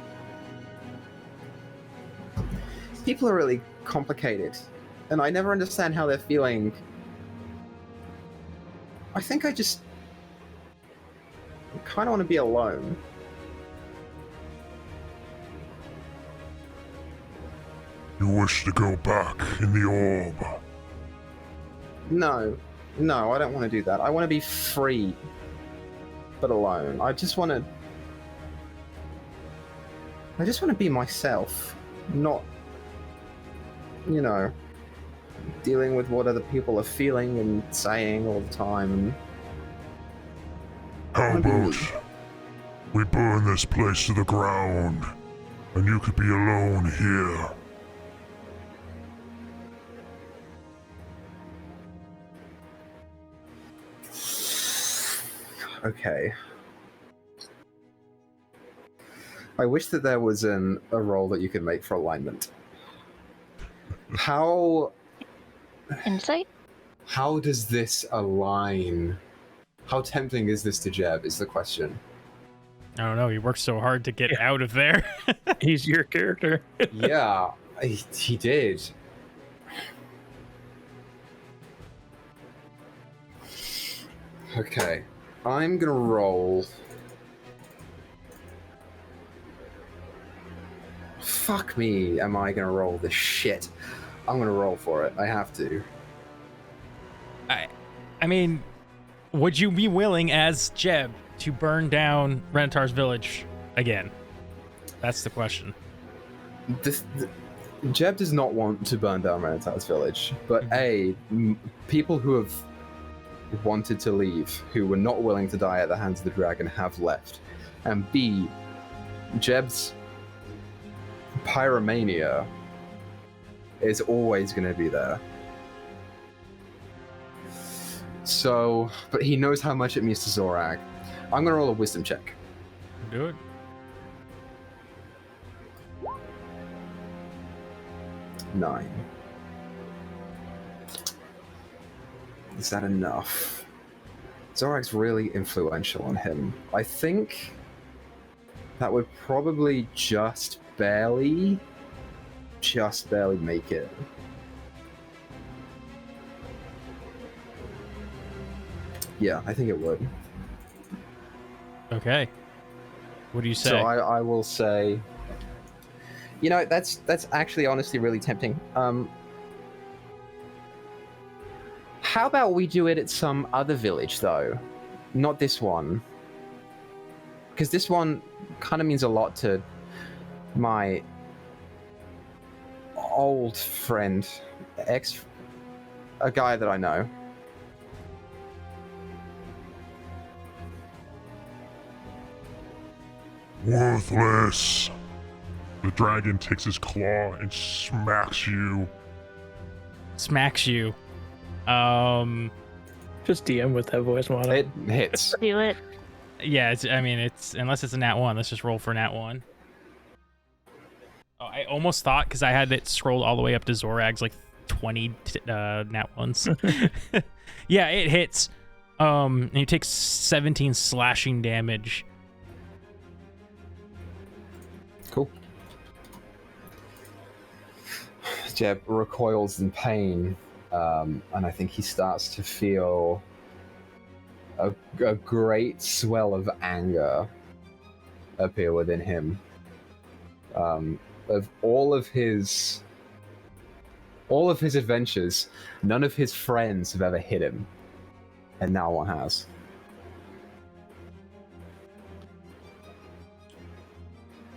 Speaker 7: People are really complicated, and I never understand how they're feeling. I think I just kind of want to be alone.
Speaker 6: You wish to go back in the orb?
Speaker 7: No, I don't want to do that. I want to be free, but alone. I just want to be myself, not, you know, dealing with what other people are feeling and saying all the time. And
Speaker 6: How about we burn this place to the ground, and you could be alone here?
Speaker 7: Okay. I wish that there was a role that you could make for alignment. How
Speaker 5: Insight?
Speaker 2: How does this align? How tempting is this to Jeb, is the question.
Speaker 1: I don't know. He worked so hard to get out of there.
Speaker 4: He's your character.
Speaker 2: Yeah, he did. Okay, I'm gonna roll. Fuck me, am I gonna roll this shit? I'm gonna roll for it. I have to.
Speaker 1: I mean, would you be willing as Jeb to burn down Renatar's village again? That's the question.
Speaker 2: Jeb does not want to burn down Renatar's village, but people who have wanted to leave, who were not willing to die at the hands of the dragon, have left. And B, Jeb's pyromania is always going to be there. So, but he knows how much it means to Zorag. I'm going to roll a wisdom check.
Speaker 1: Do it.
Speaker 2: Nine. Is that enough? Zorag's really influential on him. I think that would probably just barely make it. Yeah, I think it would.
Speaker 1: Okay. What do you say?
Speaker 2: So I will say, you know, that's actually honestly really tempting. How about we do it at some other village though? Not this one. Because this one kind of means a lot to my old friend, a guy that I know.
Speaker 6: Worthless. The dragon takes his claw and smacks you.
Speaker 1: Smacks you.
Speaker 4: Just DM with that voice model.
Speaker 2: It hits.
Speaker 5: Do it.
Speaker 1: Yeah, it's unless it's a nat 1, let's just roll for nat 1. Oh, I almost thought, because I had it scrolled all the way up to Zorag's like 20 nat 1s. Yeah, it hits. And he takes 17 slashing damage.
Speaker 2: Cool. Jeb recoils in pain, and I think he starts to feel a great swell of anger appear within him. Of all of his adventures, none of his friends have ever hit him, and now one has.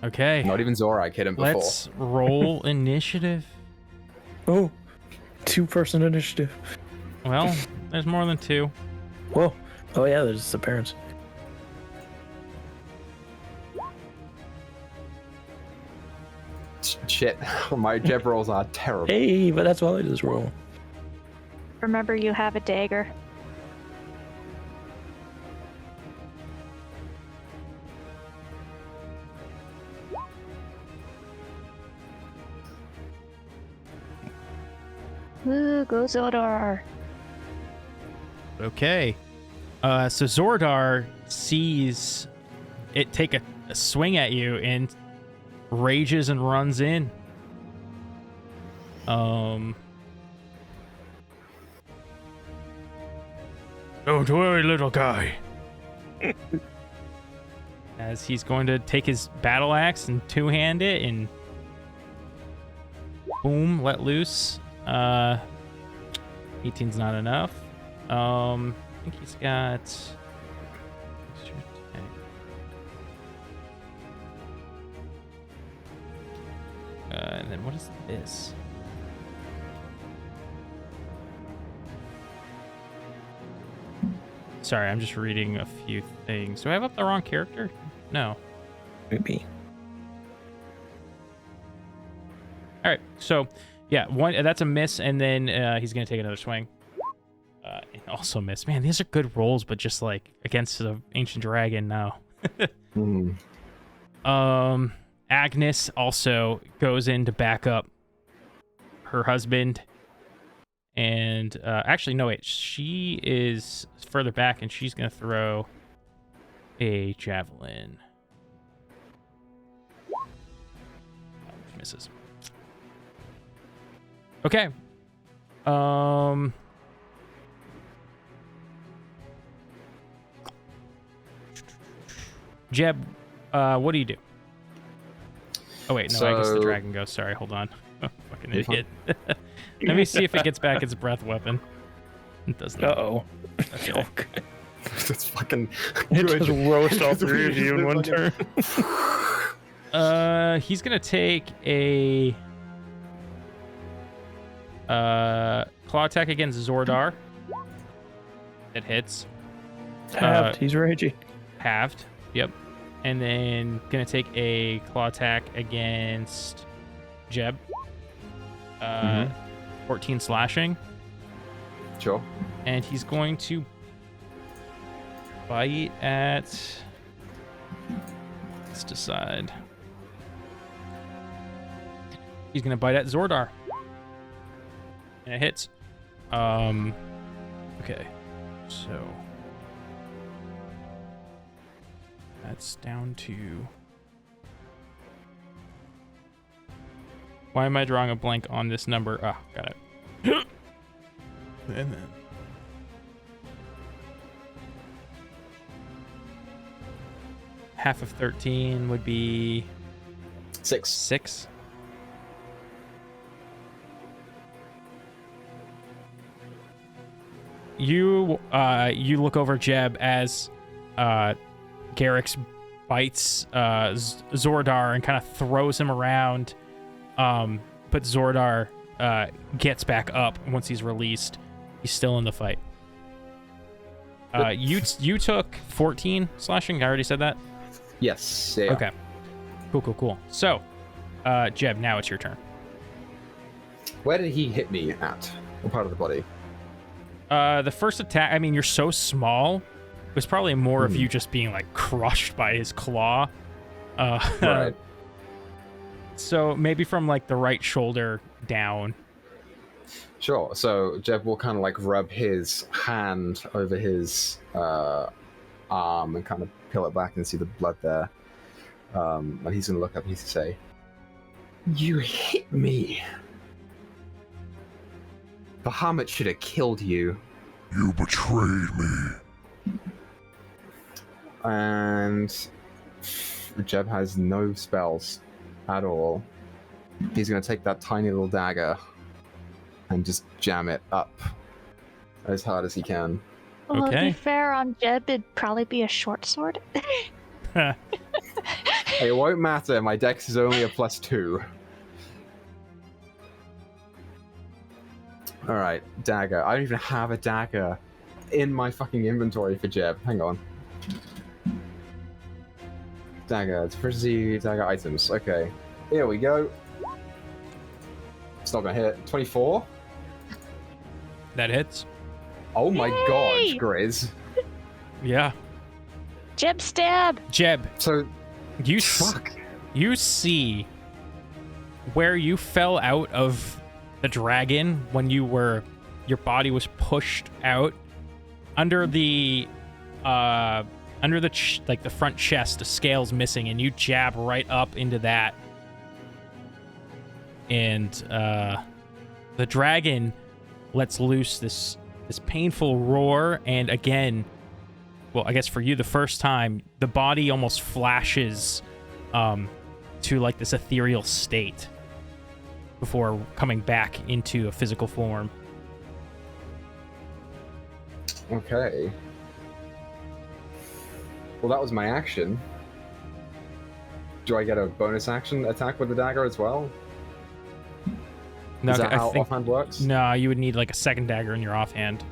Speaker 1: Okay.
Speaker 2: Not even Zorag hit him before.
Speaker 1: Let's roll initiative.
Speaker 4: Oh, 2-person initiative.
Speaker 1: Well, there's more than 2.
Speaker 4: Whoa. Oh yeah, there's the parents.
Speaker 2: Shit, my Jeb rolls are terrible.
Speaker 4: Hey, but that's all I just roll.
Speaker 5: Remember, you have a dagger. Ooh, go Zodor.
Speaker 1: Okay. So Zordar sees it take a swing at you and rages and runs in. Don't worry, little guy. As he's going to take his battle axe and two-hand it and boom, let loose. 18's not enough. I think he's got and then what is this? Sorry, I'm just reading a few things. Do I have up the wrong character? No.
Speaker 4: Maybe.
Speaker 1: All right, so yeah, that's a miss, and then he's gonna take another swing. And also miss. Man, these are good rolls, but just like against the ancient dragon, no. Agnes also goes in to back up her husband. And actually, no, wait. She is further back, and she's going to throw a javelin. Oh, misses. Okay. Jeb, what do you do? Oh, wait, no, I guess the dragon goes. Sorry, hold on. Oh, fucking idiot. Let me see if it gets back its breath weapon. It doesn't.
Speaker 4: Uh-oh.
Speaker 1: Okay.
Speaker 7: That's fucking.
Speaker 4: It just roast all three of you in one turn.
Speaker 1: He's gonna take a claw attack against Zordar. It hits.
Speaker 4: Halved. He's raging.
Speaker 1: Halved. Yep. And then gonna take a claw attack against Jeb. 14 slashing.
Speaker 7: Sure.
Speaker 1: And he's going to bite at. Let's decide. He's gonna bite at Zordar. And it hits. Okay. So that's down to. Why am I drawing a blank on this number? Ah, got it. And then half of 13 would be 6. You look over Jeb as Garrix bites Zordar and kind of throws him around. But Zordar gets back up once he's released. He's still in the fight. You took 14 slashing. I already said that.
Speaker 7: Yes. Yeah.
Speaker 1: Okay. Cool. So, Jeb, now it's your turn.
Speaker 7: Where did he hit me at? What part of the body?
Speaker 1: The first attack. I mean, you're so small. It was probably more of you just being like crushed by his claw.
Speaker 7: Right.
Speaker 1: So maybe from like the right shoulder down.
Speaker 7: Sure. So Jeb will kind of like rub his hand over his arm and kind of peel it back and see the blood there. And he's gonna look up and he's gonna say, "You hit me. Bahamut should have killed you.
Speaker 6: You betrayed me."
Speaker 7: And Jeb has no spells at all. He's gonna take that tiny little dagger and just jam it up as hard as he can.
Speaker 5: Well, to
Speaker 1: Okay.
Speaker 5: be fair on Jeb, it'd probably be a short sword.
Speaker 7: It won't matter, my dex is only a +2. Alright, dagger. I don't even have a dagger in my fucking inventory for Jeb. Hang on. Dagger, it's proficiency, dagger items. Okay, here we go. It's not gonna hit. 24?
Speaker 1: That hits.
Speaker 7: Oh my
Speaker 5: Yay!
Speaker 7: god, Grizz.
Speaker 1: Yeah.
Speaker 5: Jeb stab!
Speaker 1: Jeb,
Speaker 7: So,
Speaker 1: you
Speaker 7: fuck.
Speaker 1: you see where you fell out of the dragon when your body was pushed out under the under the the front chest, a scale's missing, and you jab right up into that. And the dragon lets loose this painful roar, and again, well, I guess for you the first time, the body almost flashes to like this ethereal state before coming back into a physical form.
Speaker 2: Okay. Well, that was my action. Do I get a bonus action attack with the dagger as well?
Speaker 1: No,
Speaker 2: Is that
Speaker 1: I
Speaker 2: how
Speaker 1: think,
Speaker 2: offhand works?
Speaker 1: no, you would need like a second dagger in your offhand.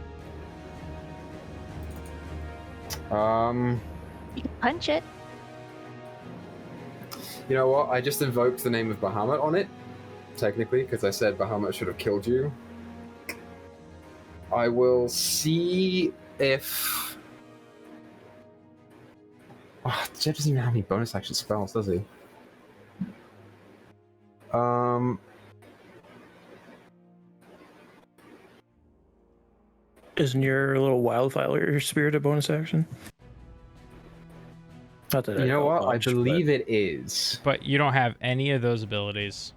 Speaker 5: You can punch it.
Speaker 2: You know what? I just invoked the name of Bahamut on it, technically, because I said Bahamut should have killed you. I will see if... Oh, Jeb doesn't even have any bonus action spells, does he?
Speaker 4: Isn't your little wildfire spirit a bonus action? Not that
Speaker 2: You know what? I
Speaker 4: much,
Speaker 2: believe it is.
Speaker 1: But you don't have any of those abilities.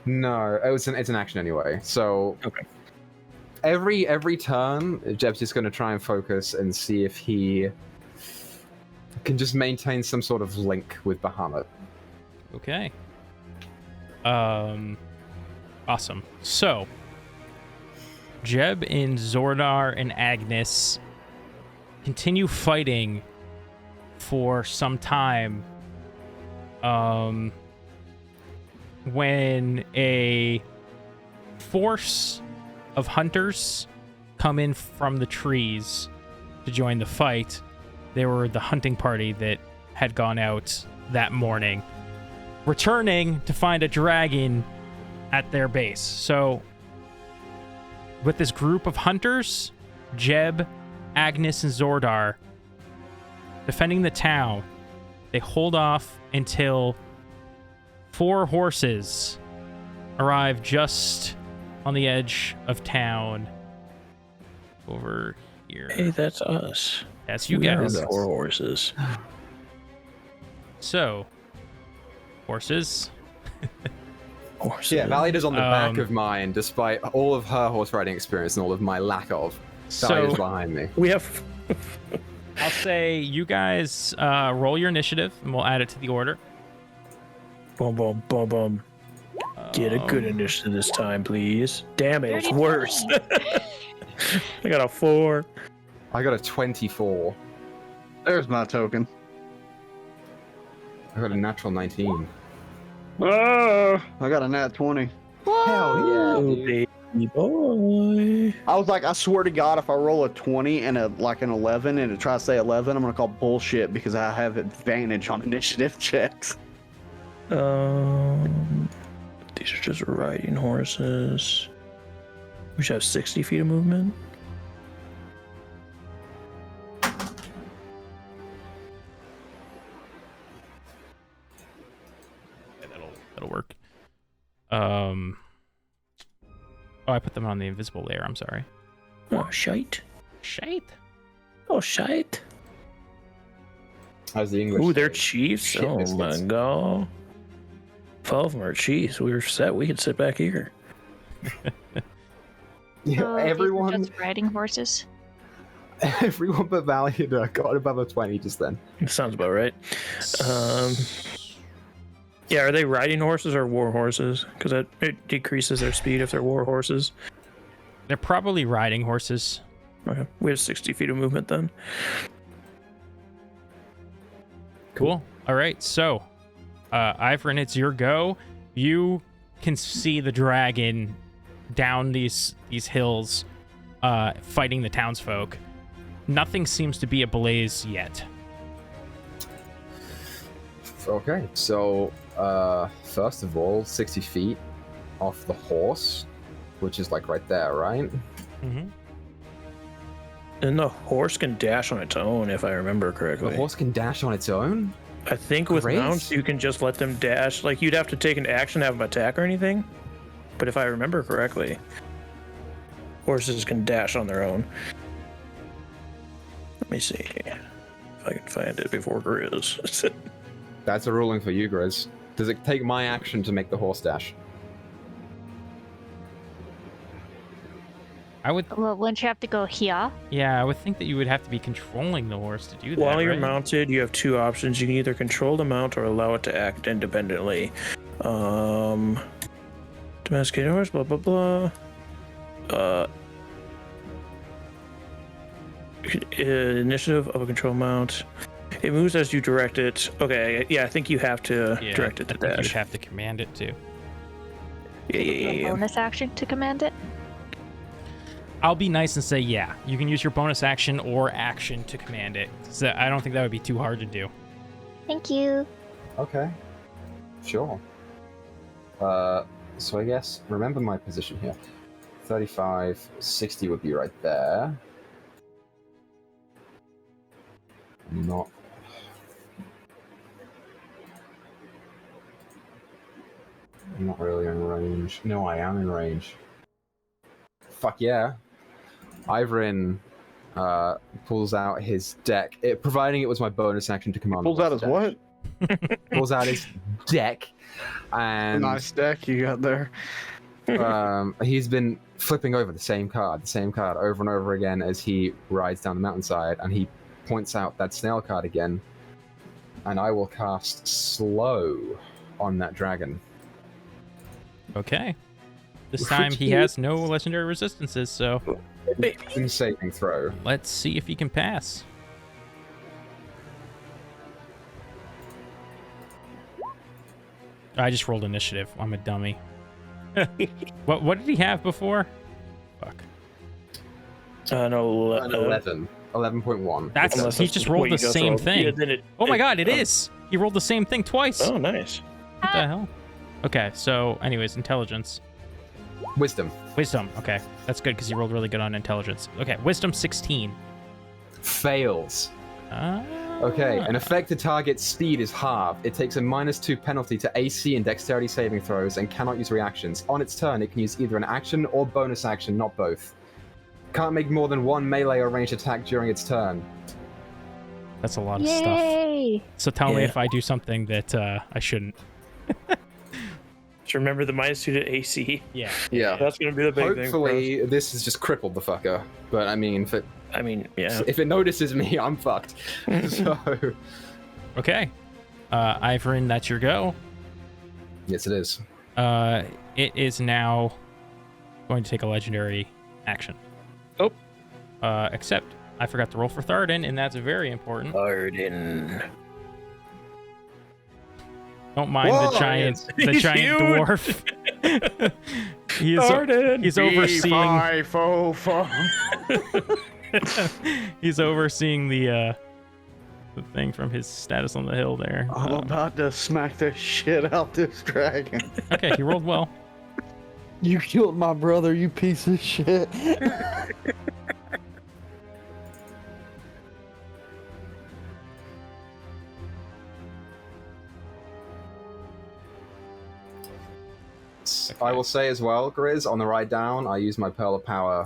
Speaker 2: No, it's an action anyway. So
Speaker 4: Okay.
Speaker 2: every turn, Jeb's just going to try and focus and see if he can just maintain some sort of link with Bahamut.
Speaker 1: Okay. Awesome. So, Jeb and Zordar and Agnes continue fighting for some time. When a force of hunters come in from the trees to join the fight. They were the hunting party that had gone out that morning, returning to find a dragon at their base. So, with this group of hunters, Jeb, Agnes, and Zordar defending the town, they hold off until 4 horses arrive just on the edge of town. Over here.
Speaker 4: Hey, that's us.
Speaker 1: That's you
Speaker 4: We are
Speaker 1: guys.
Speaker 4: the 4 horses.
Speaker 1: So, horses.
Speaker 4: Horses.
Speaker 2: Yeah, Valida's on the back
Speaker 1: Um,
Speaker 2: of mine, despite all of her horse riding experience and all of my lack of.
Speaker 1: So,
Speaker 2: Valida's behind me.
Speaker 4: We have.
Speaker 1: I'll say you guys roll your initiative, and we'll add it to the order.
Speaker 4: Boom, boom, boom, boom. Get a good initiative this time, please. Damn it, it's worse. I got a 4.
Speaker 2: I got a 24.
Speaker 3: There's my token.
Speaker 2: I got a natural 19.
Speaker 3: Oh, I got a nat 20.
Speaker 2: Hell yeah,
Speaker 4: Oh,
Speaker 2: dude.
Speaker 4: baby boy.
Speaker 3: I was like, I swear to God, if I roll a 20 and an 11 and it tries to say 11, I'm gonna call bullshit because I have advantage on initiative checks.
Speaker 4: These are just riding horses. We should have 60 feet of movement.
Speaker 1: That'll work. Oh, I put them on the invisible layer. I'm sorry.
Speaker 4: Oh, shite.
Speaker 1: Shite.
Speaker 4: Oh, shite.
Speaker 2: How's the English?
Speaker 4: Ooh, they're
Speaker 2: say?
Speaker 4: chiefs.
Speaker 2: Shit
Speaker 4: Oh
Speaker 2: biscuits.
Speaker 4: my god. 12 of them are chiefs. We were set. We could sit back here.
Speaker 2: Yeah,
Speaker 5: So these are
Speaker 2: everyone,
Speaker 5: just riding horses.
Speaker 2: everyone but Valida got above a 20 just then.
Speaker 4: Sounds about right. Yeah, are they riding horses or war horses? Because it decreases their speed if they're war horses.
Speaker 1: They're probably riding horses.
Speaker 4: Okay, we have 60 feet of movement then.
Speaker 1: Cool. All right. So, Ivrin, it's your go. You can see the dragon down these hills, fighting the townsfolk. Nothing seems to be ablaze yet.
Speaker 2: Okay, so first of all, 60 feet off the horse, which is like right there, right?
Speaker 1: Mm-hmm.
Speaker 4: And the horse can dash on its own, if I remember correctly.
Speaker 2: The horse can dash on its own?
Speaker 4: I think with
Speaker 2: Great.
Speaker 4: mounts, you can just let them dash. Like, you'd have to take an action to have them attack or anything. But if I remember correctly, horses can dash on their own. Let me see if I can find it before Grizz.
Speaker 2: That's a ruling for you, Grizz. Does it take my action to make the horse dash?
Speaker 1: I would.
Speaker 5: Well, wouldn't you have to go here?
Speaker 1: Yeah, I would think that you would have to be controlling the horse to do that.
Speaker 4: While you're
Speaker 1: right?
Speaker 4: mounted, you have two options. You can either control the mount or allow it to act independently. Domesticated horse, blah blah blah. Initiative of a control mount. It moves as you direct it. Okay, yeah, I think you have to direct it to dash.
Speaker 1: You'd have to command it to.
Speaker 4: Yeah.
Speaker 5: Bonus action to command it.
Speaker 1: I'll be nice and say, yeah, you can use your bonus action or action to command it. So I don't think that would be too hard to do.
Speaker 5: Thank you.
Speaker 2: Okay. Sure. So I guess, remember my position here. 35, 60 would be right there. Not... I'm not really in range. No, I am in range. Fuck yeah. Ivrin pulls out his deck, providing it was my bonus action to command.
Speaker 3: Pulls out his what?
Speaker 2: Pulls out his deck, and
Speaker 3: Nice deck you got there.
Speaker 2: he's been flipping over the same card over and over again as he rides down the mountainside, and he points out that snail card again, and I will cast slow on that dragon.
Speaker 1: Okay. This time he has no legendary resistances, so
Speaker 2: In saving throw.
Speaker 1: let's see if he can pass. I just rolled initiative. I'm a dummy. What did he have before? Fuck.
Speaker 4: No,
Speaker 2: An 11. 11.1.
Speaker 1: That's
Speaker 4: Unless
Speaker 1: he
Speaker 4: that's
Speaker 1: just
Speaker 4: what
Speaker 1: rolled
Speaker 4: you
Speaker 1: the
Speaker 4: just
Speaker 1: same
Speaker 4: rolled.
Speaker 1: thing.
Speaker 4: Yeah, then
Speaker 1: Oh my god, it is. He rolled the same thing twice.
Speaker 4: Oh, nice.
Speaker 1: What the hell? Okay, so anyways, intelligence.
Speaker 2: Wisdom.
Speaker 1: Wisdom. Okay, that's good because he rolled really good on intelligence. Okay, wisdom 16.
Speaker 2: Fails. Okay, an affected target's speed is halved. It takes a -2 penalty to AC and dexterity saving throws and cannot use reactions. On its turn, it can use either an action or bonus action, not both. Can't make more than one melee or ranged attack during its turn.
Speaker 1: That's a lot of stuff.
Speaker 5: Yay!
Speaker 1: So tell me
Speaker 4: Yeah.
Speaker 1: if I do something that I shouldn't.
Speaker 4: Just remember the -2 to AC.
Speaker 1: Yeah.
Speaker 2: Yeah.
Speaker 4: That's gonna be the big thing.
Speaker 2: Hopefully, this has just crippled the fucker. But I mean,
Speaker 4: I mean, yeah.
Speaker 2: if it notices me, I'm fucked. So,
Speaker 1: Okay. Ivrin, that's your go.
Speaker 2: yes, it is.
Speaker 1: It is now going to take a legendary action.
Speaker 4: Oh.
Speaker 1: Except I forgot to roll for Tharden, and that's very important.
Speaker 4: Arden.
Speaker 1: Don't mind
Speaker 3: Whoa,
Speaker 1: the giant, the
Speaker 4: He's
Speaker 1: giant
Speaker 4: huge.
Speaker 1: dwarf.
Speaker 4: Arden.
Speaker 1: He's overseeing. He's overseeing the thing from his status on the hill there.
Speaker 3: I'm about to smack the shit out this dragon.
Speaker 1: Okay, he rolled well.
Speaker 3: You killed my brother, you piece of shit.
Speaker 2: I will say as well, Grizz, on the ride down, I use my Pearl of Power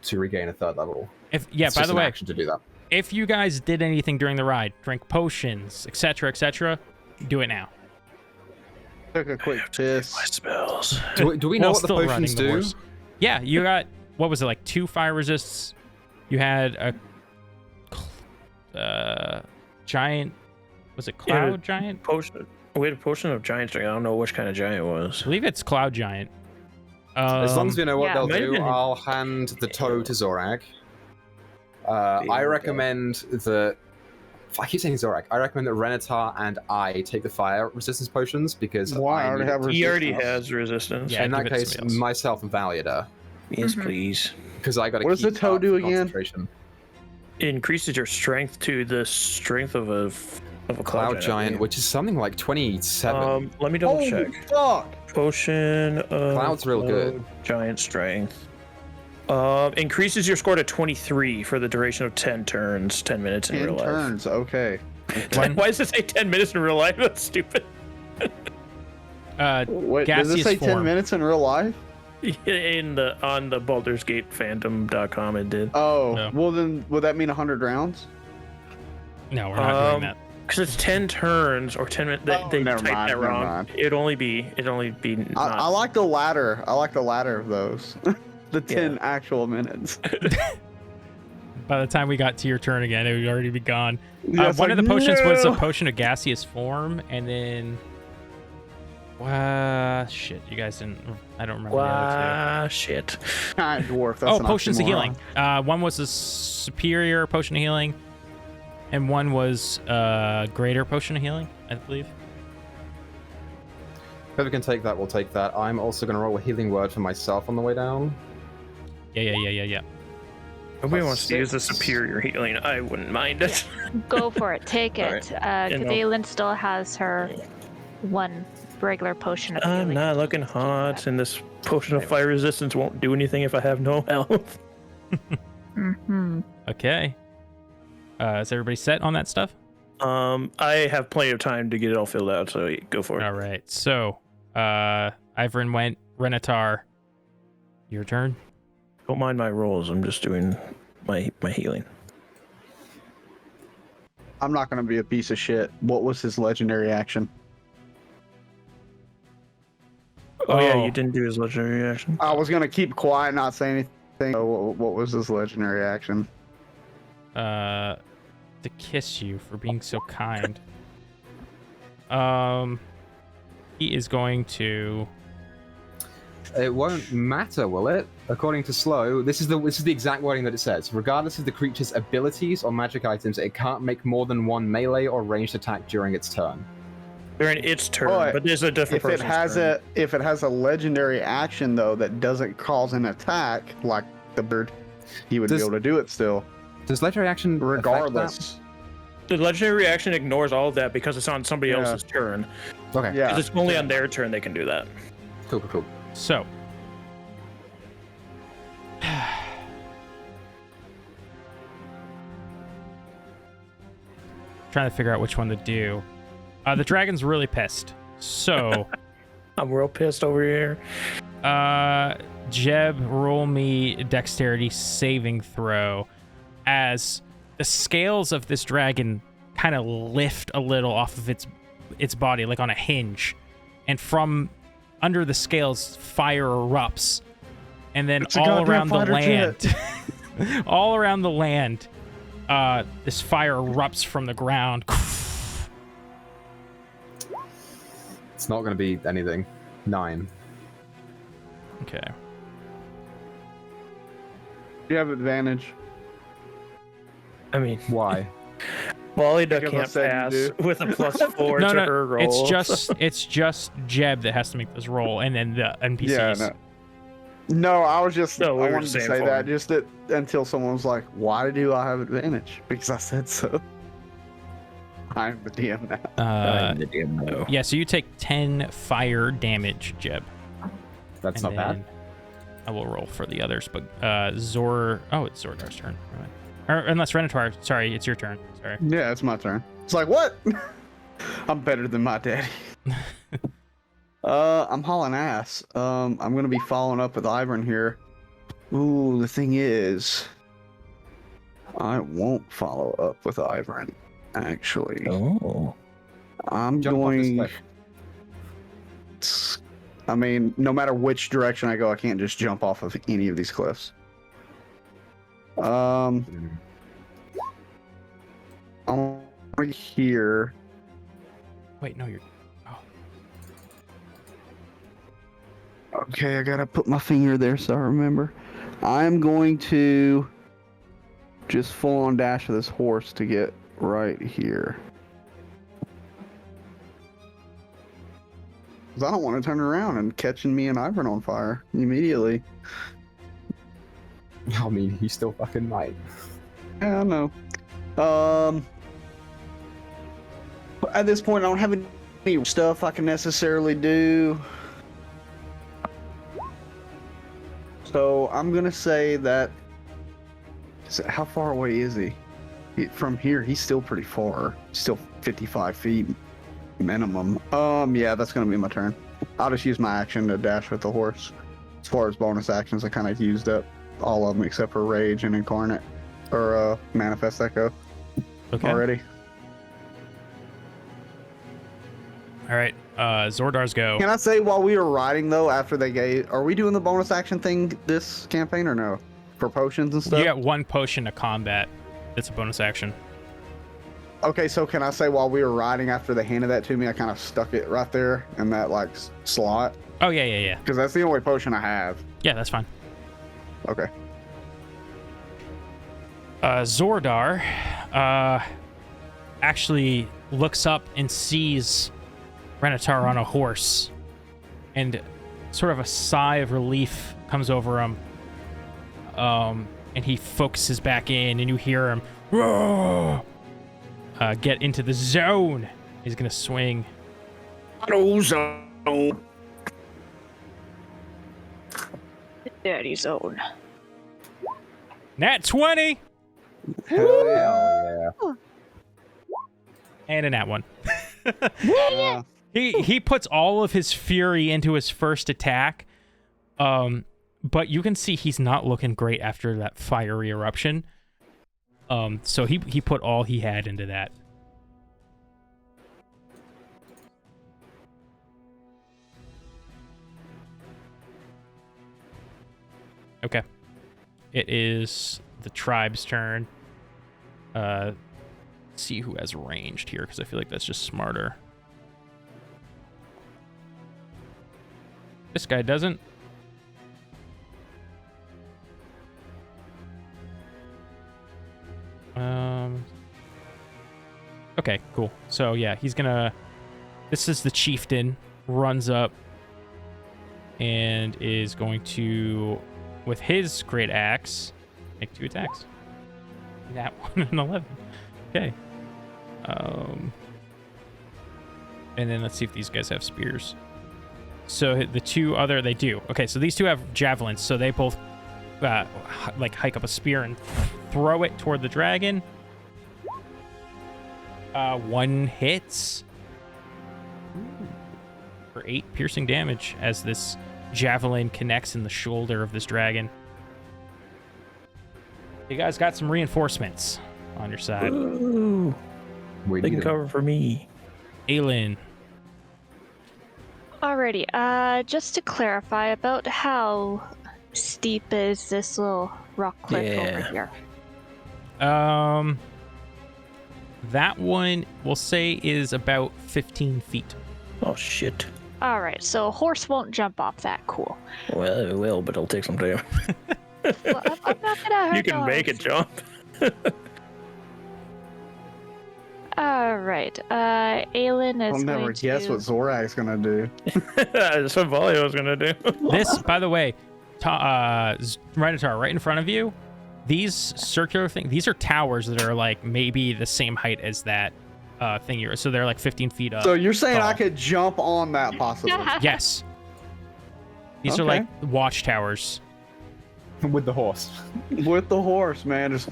Speaker 2: to regain a 3rd level.
Speaker 1: It's
Speaker 2: It's
Speaker 1: by
Speaker 2: just
Speaker 1: the
Speaker 2: an
Speaker 1: way,
Speaker 2: action to do that.
Speaker 1: if you guys did anything during the ride, drink potions, etc., do it now.
Speaker 3: Took a quick piss.
Speaker 4: My spells.
Speaker 2: Do we know
Speaker 1: While
Speaker 2: what the
Speaker 1: still
Speaker 2: potions
Speaker 1: running the
Speaker 2: do?
Speaker 1: horse. Yeah, you got, what was it, like 2 fire resists? You had a giant, was it cloud
Speaker 4: Yeah.
Speaker 1: giant?
Speaker 4: Potion. We had a potion of giant strength. I don't know which kind of giant it was.
Speaker 1: I believe it's cloud giant.
Speaker 2: As long as we know what
Speaker 5: Yeah.
Speaker 2: they'll
Speaker 4: Might have
Speaker 2: do,
Speaker 4: been-
Speaker 2: I'll hand the toe to Zorag. I recommend that... I keep saying Zorak. I recommend that Renatar and I take the fire resistance potions because
Speaker 3: Why? I already have
Speaker 4: He already
Speaker 3: resistance.
Speaker 4: has resistance.
Speaker 1: Yeah,
Speaker 2: in that
Speaker 1: give it to
Speaker 2: case,
Speaker 1: somebody else.
Speaker 2: myself and Valiator,
Speaker 4: Yes,
Speaker 5: Mhm.
Speaker 4: please.
Speaker 2: because I got to
Speaker 3: What does the toe do again?
Speaker 4: It increases your strength to the strength of a
Speaker 2: Cloud Giant,
Speaker 4: I
Speaker 2: which is something like 27.
Speaker 4: believe. Let me double
Speaker 3: Holy
Speaker 4: check.
Speaker 3: fuck!
Speaker 4: Potion of
Speaker 2: Cloud's real good.
Speaker 4: Giant strength. Increases your score to 23 for the duration of 10 turns, 10 minutes in
Speaker 3: 10
Speaker 4: real life.
Speaker 3: turns, okay.
Speaker 1: When-
Speaker 4: Why does it say 10 minutes in real life? That's stupid.
Speaker 3: Wait, does
Speaker 1: Gaseous
Speaker 3: it say 10
Speaker 1: form.
Speaker 3: minutes in real life?
Speaker 4: On the Baldur's Gate fandom.com it did.
Speaker 3: Oh,
Speaker 1: No.
Speaker 3: well then, would that mean 100 rounds?
Speaker 1: No, we're not doing that.
Speaker 4: Because it's 10 turns or 10 minutes. They
Speaker 3: never
Speaker 4: typed
Speaker 3: mind,
Speaker 4: that
Speaker 3: never
Speaker 4: wrong.
Speaker 3: mind.
Speaker 4: It'd only be.
Speaker 3: I like the latter. I like the latter of those. The 10
Speaker 4: Yeah.
Speaker 3: actual minutes.
Speaker 1: By the time we got to your turn again, it would already be gone.
Speaker 3: Yeah, it's
Speaker 1: one
Speaker 3: like,
Speaker 1: of the potions was a
Speaker 3: no.
Speaker 1: potion of gaseous form, and then... shit, you guys didn't... I don't remember the other two.
Speaker 4: Shit.
Speaker 3: Giant dwarf. That's an
Speaker 1: Potions of
Speaker 3: oxymoron.
Speaker 1: healing. One was a superior potion of healing, and one was a greater potion of healing, I believe.
Speaker 2: Whoever can take that will take that. I'm also going to roll a healing word for myself on the way down.
Speaker 1: Yeah.
Speaker 4: Nobody
Speaker 2: Plus
Speaker 4: wants to use the
Speaker 2: 6.
Speaker 4: superior healing. I wouldn't mind it.
Speaker 5: Go for it. Take
Speaker 4: All
Speaker 5: it.
Speaker 4: right. You know.
Speaker 5: Kadalin still has her one regular potion of
Speaker 4: I'm
Speaker 5: healing.
Speaker 4: not looking hot, and this potion of fire resistance won't do anything if I have no health.
Speaker 5: Mm-hmm.
Speaker 1: Okay. Is everybody set on that stuff?
Speaker 4: I have plenty of time to get it all filled out, so go for it.
Speaker 1: All right. So, Ivern went. Renatar, your turn.
Speaker 4: Don't mind my rolls. I'm just doing my healing.
Speaker 3: I'm not going to be a piece of shit. What was his legendary action?
Speaker 4: Oh, yeah,
Speaker 1: Oh.
Speaker 4: you didn't do his legendary action.
Speaker 3: I was going to keep quiet, not say anything. So what was his legendary action?
Speaker 1: To kiss you for being so kind. He is going to...
Speaker 2: It won't matter, will it? According to Slow, this is the exact wording that it says. Regardless of the creature's abilities or magic items, it can't make more than one melee or ranged attack during its turn.
Speaker 4: During its turn,
Speaker 3: But
Speaker 4: but there's a different
Speaker 3: If it
Speaker 4: person's
Speaker 3: has
Speaker 4: turn.
Speaker 3: if it has a legendary action though that doesn't cause an attack like the bird, he would
Speaker 2: Does-
Speaker 3: be able to do it still,
Speaker 2: Does legendary action affect that?
Speaker 3: regardless.
Speaker 4: The legendary reaction ignores all of that because it's on somebody
Speaker 3: Yeah.
Speaker 4: else's turn.
Speaker 2: Okay.
Speaker 3: Yeah.
Speaker 4: 'Cause it's only on their turn they can do that.
Speaker 2: Cool.
Speaker 1: So... trying to figure out which one to do. The dragon's really pissed. So...
Speaker 4: I'm real pissed over here.
Speaker 1: Jeb, roll me dexterity saving throw as the scales of this dragon kind of lift a little off of its body, like on a hinge, and from under the scales, fire erupts, and then
Speaker 3: It's a
Speaker 1: all
Speaker 3: goddamn
Speaker 1: around the
Speaker 3: fighter
Speaker 1: land, all around the land, this fire erupts from the ground.
Speaker 2: It's not going to be anything. 9.
Speaker 1: Okay.
Speaker 3: You have advantage.
Speaker 4: I mean,
Speaker 2: Why?
Speaker 4: Wally
Speaker 3: Because I
Speaker 4: can't
Speaker 3: said
Speaker 4: pass
Speaker 3: you do.
Speaker 4: with a +4
Speaker 1: No,
Speaker 4: to her roll.
Speaker 1: it's just Jeb that has to make this roll, and then the NPCs.
Speaker 3: Yeah, no, I was just
Speaker 4: No, we
Speaker 3: I
Speaker 4: were
Speaker 3: wanted to
Speaker 4: saying
Speaker 3: say
Speaker 4: for
Speaker 3: that
Speaker 4: him.
Speaker 3: just that until someone was like, "Why do I have advantage?" Because I said so. I'm the DM now.
Speaker 1: Yeah, so you take 10 fire damage, Jeb.
Speaker 2: That's
Speaker 1: And
Speaker 2: not bad.
Speaker 1: then I will roll for the others, but Zor... Oh, it's Zordar's turn. Never mind. Or unless Renatar... Sorry, it's your turn. Sorry.
Speaker 3: Yeah, it's my turn. It's like, what? I'm better than my daddy. I'm hauling ass. I'm gonna be following up with Ivern here. Ooh, the thing is, I won't follow up with Ivern. Actually,
Speaker 4: Oh.
Speaker 3: I'm
Speaker 2: Jump off this
Speaker 3: going.
Speaker 2: cliff.
Speaker 3: I mean, no matter which direction I go, I can't just jump off of any of these cliffs. I'm right here.
Speaker 1: Wait, no, you're... Oh.
Speaker 3: Okay, I gotta put my finger there so I remember. I'm going to just full on dash this horse to get right here. 'Cause I don't want to turn around and catching me and Ivern on fire immediately.
Speaker 2: I mean, he still fucking might.
Speaker 3: Yeah, I know. At this point, I don't have any stuff I can necessarily do. So I'm gonna say that. How far away is he? From here, he's still pretty far. Still 55 feet minimum. Yeah, that's gonna be my turn. I'll just use my action to dash with the horse. As far as bonus actions, I kind of used up all of them except for Rage and Incarnate, or Manifest Echo already.
Speaker 1: All right, Zordar's go.
Speaker 3: Can I say while we were riding though, after they gave, are we doing the bonus action thing this campaign or no? For potions and stuff?
Speaker 1: You get 1 potion to combat. It's a bonus action.
Speaker 3: Okay, so can I say while we were riding after they handed that to me, I kind of stuck it right there in that like slot?
Speaker 1: Oh, yeah.
Speaker 3: Because that's the only potion I have.
Speaker 1: Yeah, that's fine.
Speaker 3: Okay.
Speaker 1: Zordar actually looks up and sees Renatar on a horse, and sort of a sigh of relief comes over him. And he focuses back in, and you hear him get into the zone. He's gonna swing.
Speaker 4: Auto zone.
Speaker 5: Daddy zone.
Speaker 1: Nat 20
Speaker 7: Hell yeah.
Speaker 1: and a nat 1.
Speaker 3: Yeah.
Speaker 1: He puts all of his fury into his first attack. But you can see he's not looking great after that fiery eruption. So he put all he had into that. Okay. It is the tribe's turn. See who has ranged here, because I feel like that's just smarter. This guy doesn't. Okay, cool. So yeah, he's gonna. This is the chieftain, runs up and is going to, with his great axe, make 2 attacks. That 1 and 11. Okay. And then let's see if these guys have spears. So the 2 other, they do. Okay, so these 2 have javelins, so they both like hike up a spear and throw it toward the dragon. 1 hits for 8 piercing damage as this javelin connects in the shoulder of this dragon. You guys got some reinforcements on your side.
Speaker 4: Ooh,
Speaker 7: We
Speaker 4: they can
Speaker 7: need them.
Speaker 4: cover for me.
Speaker 1: Aelin.
Speaker 5: Alrighty, just to clarify, about how steep is this little rock cliff over here?
Speaker 1: That one we'll say is about 15 feet.
Speaker 4: Oh shit.
Speaker 5: Alright, so a horse won't jump off that. Cool.
Speaker 4: Well, it will, but it'll take some time.
Speaker 5: Well, I'm not gonna hurt
Speaker 4: You can
Speaker 5: the
Speaker 4: make it
Speaker 5: horse.
Speaker 4: jump.
Speaker 5: Alright, Aelin is
Speaker 3: I'll never
Speaker 5: going
Speaker 3: guess
Speaker 5: to...
Speaker 3: what Zorak's gonna do.
Speaker 4: That's what Valio was gonna do.
Speaker 1: This, by the way, Renatar, right in front of you, these circular things, these are towers that are like maybe the same height as that thing you're, so they're like 15 feet up.
Speaker 3: So you're saying I
Speaker 1: tall.
Speaker 3: could jump on that possibly?
Speaker 1: Yes. These are
Speaker 3: Okay.
Speaker 1: like watchtowers.
Speaker 2: With the horse.
Speaker 3: With the horse, man. Just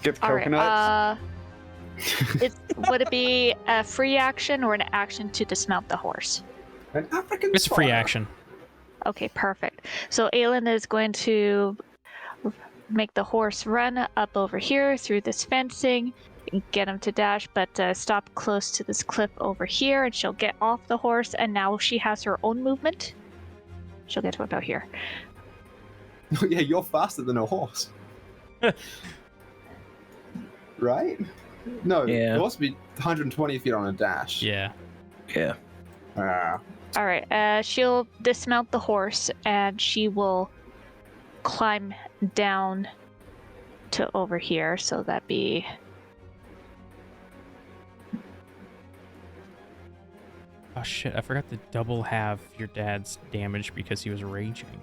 Speaker 3: get the
Speaker 5: Alright,
Speaker 3: coconuts.
Speaker 5: would it be a free action or an action to dismount the horse?
Speaker 2: An African
Speaker 1: It's a free
Speaker 2: spire.
Speaker 1: action.
Speaker 5: Okay, perfect. So Aelin is going to make the horse run up over here through this fencing, get him to dash, but stop close to this cliff over here, and she'll get off the horse, and now she has her own movement. She'll get to about here.
Speaker 2: Yeah, you're faster than a horse. Right? No,
Speaker 4: Yeah.
Speaker 2: the horse would be 120 feet on a dash.
Speaker 1: Yeah.
Speaker 4: Yeah.
Speaker 2: Ah.
Speaker 5: All right, she'll dismount the horse, and she will climb down to over here, so that'd be...
Speaker 1: Oh shit, I forgot to double have your dad's damage because he was raging.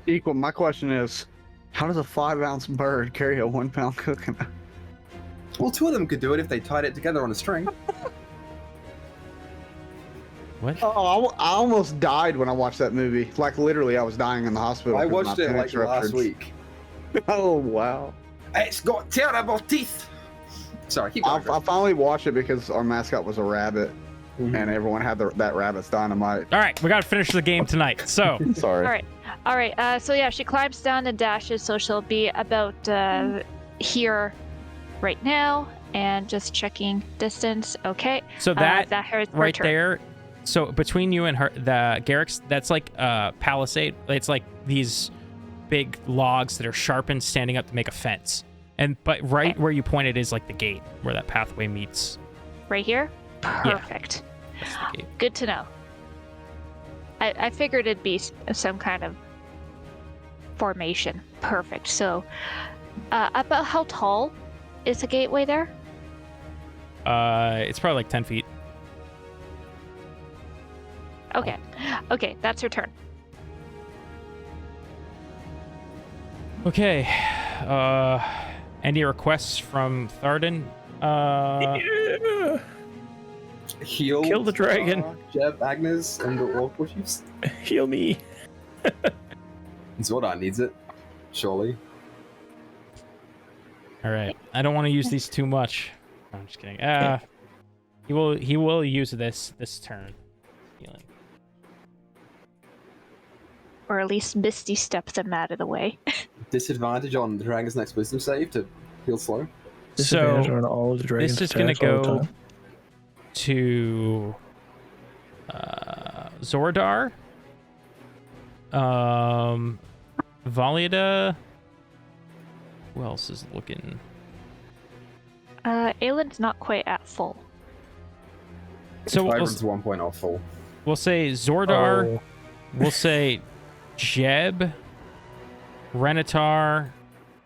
Speaker 3: Equal. My question is, how does a 5-ounce bird carry a 1-pound coconut?
Speaker 2: Well, 2 of them could do it if they tied it together on a string.
Speaker 1: What?
Speaker 3: Oh, I almost died when I watched that movie. Like literally, I was dying in the hospital.
Speaker 2: I
Speaker 3: 'cause
Speaker 2: watched
Speaker 3: my
Speaker 2: it like
Speaker 3: appendix
Speaker 2: last
Speaker 3: ruptured.
Speaker 2: week.
Speaker 3: Oh wow!
Speaker 2: It's got terrible teeth. Sorry, keep going.
Speaker 3: I finally watched it because our mascot was a rabbit. and everyone had that rabbit's dynamite.
Speaker 1: All right, we got to finish the game tonight. So,
Speaker 3: Sorry.
Speaker 5: All right. So yeah, she climbs down and dashes, so she'll be about here right now, and just checking distance. Okay.
Speaker 1: so that
Speaker 5: her
Speaker 1: right
Speaker 5: turn.
Speaker 1: there. So between you and her, the Garrick's, that's like a palisade. It's like these big logs that are sharpened, standing up to make a fence. But right where you pointed is like the gate where that pathway meets.
Speaker 5: Right here.
Speaker 1: Yeah.
Speaker 5: Perfect.
Speaker 1: That's the gate.
Speaker 5: Good to know. I figured it'd be some kind of formation. Perfect. So, about how tall is the gateway there?
Speaker 1: It's probably like 10 feet.
Speaker 5: Okay, that's her turn.
Speaker 1: Okay. Any requests from Tharden?
Speaker 4: Yeah.
Speaker 7: Heal.
Speaker 4: Kill the dragon.
Speaker 7: Jeb, Agnes, and the orc worships.
Speaker 4: Heal me.
Speaker 7: Zordon needs it. Surely.
Speaker 1: All right. I don't want to use these too much. I'm just kidding. He will use this turn. Healing.
Speaker 5: Or at least Misty steps them out of the way.
Speaker 7: Disadvantage on the dragon's next wisdom save to heal slow.
Speaker 4: Disadvantage
Speaker 1: So
Speaker 4: on all of the dragon's
Speaker 1: this is gonna
Speaker 4: attacks all the
Speaker 1: go
Speaker 4: time.
Speaker 1: to Zordar. Valida. Who else is looking?
Speaker 5: Aylin's not quite at full.
Speaker 1: So
Speaker 7: Wyvern's 1 point off full.
Speaker 1: we'll say Zordar.
Speaker 4: Oh.
Speaker 1: We'll say Jeb, Renatar,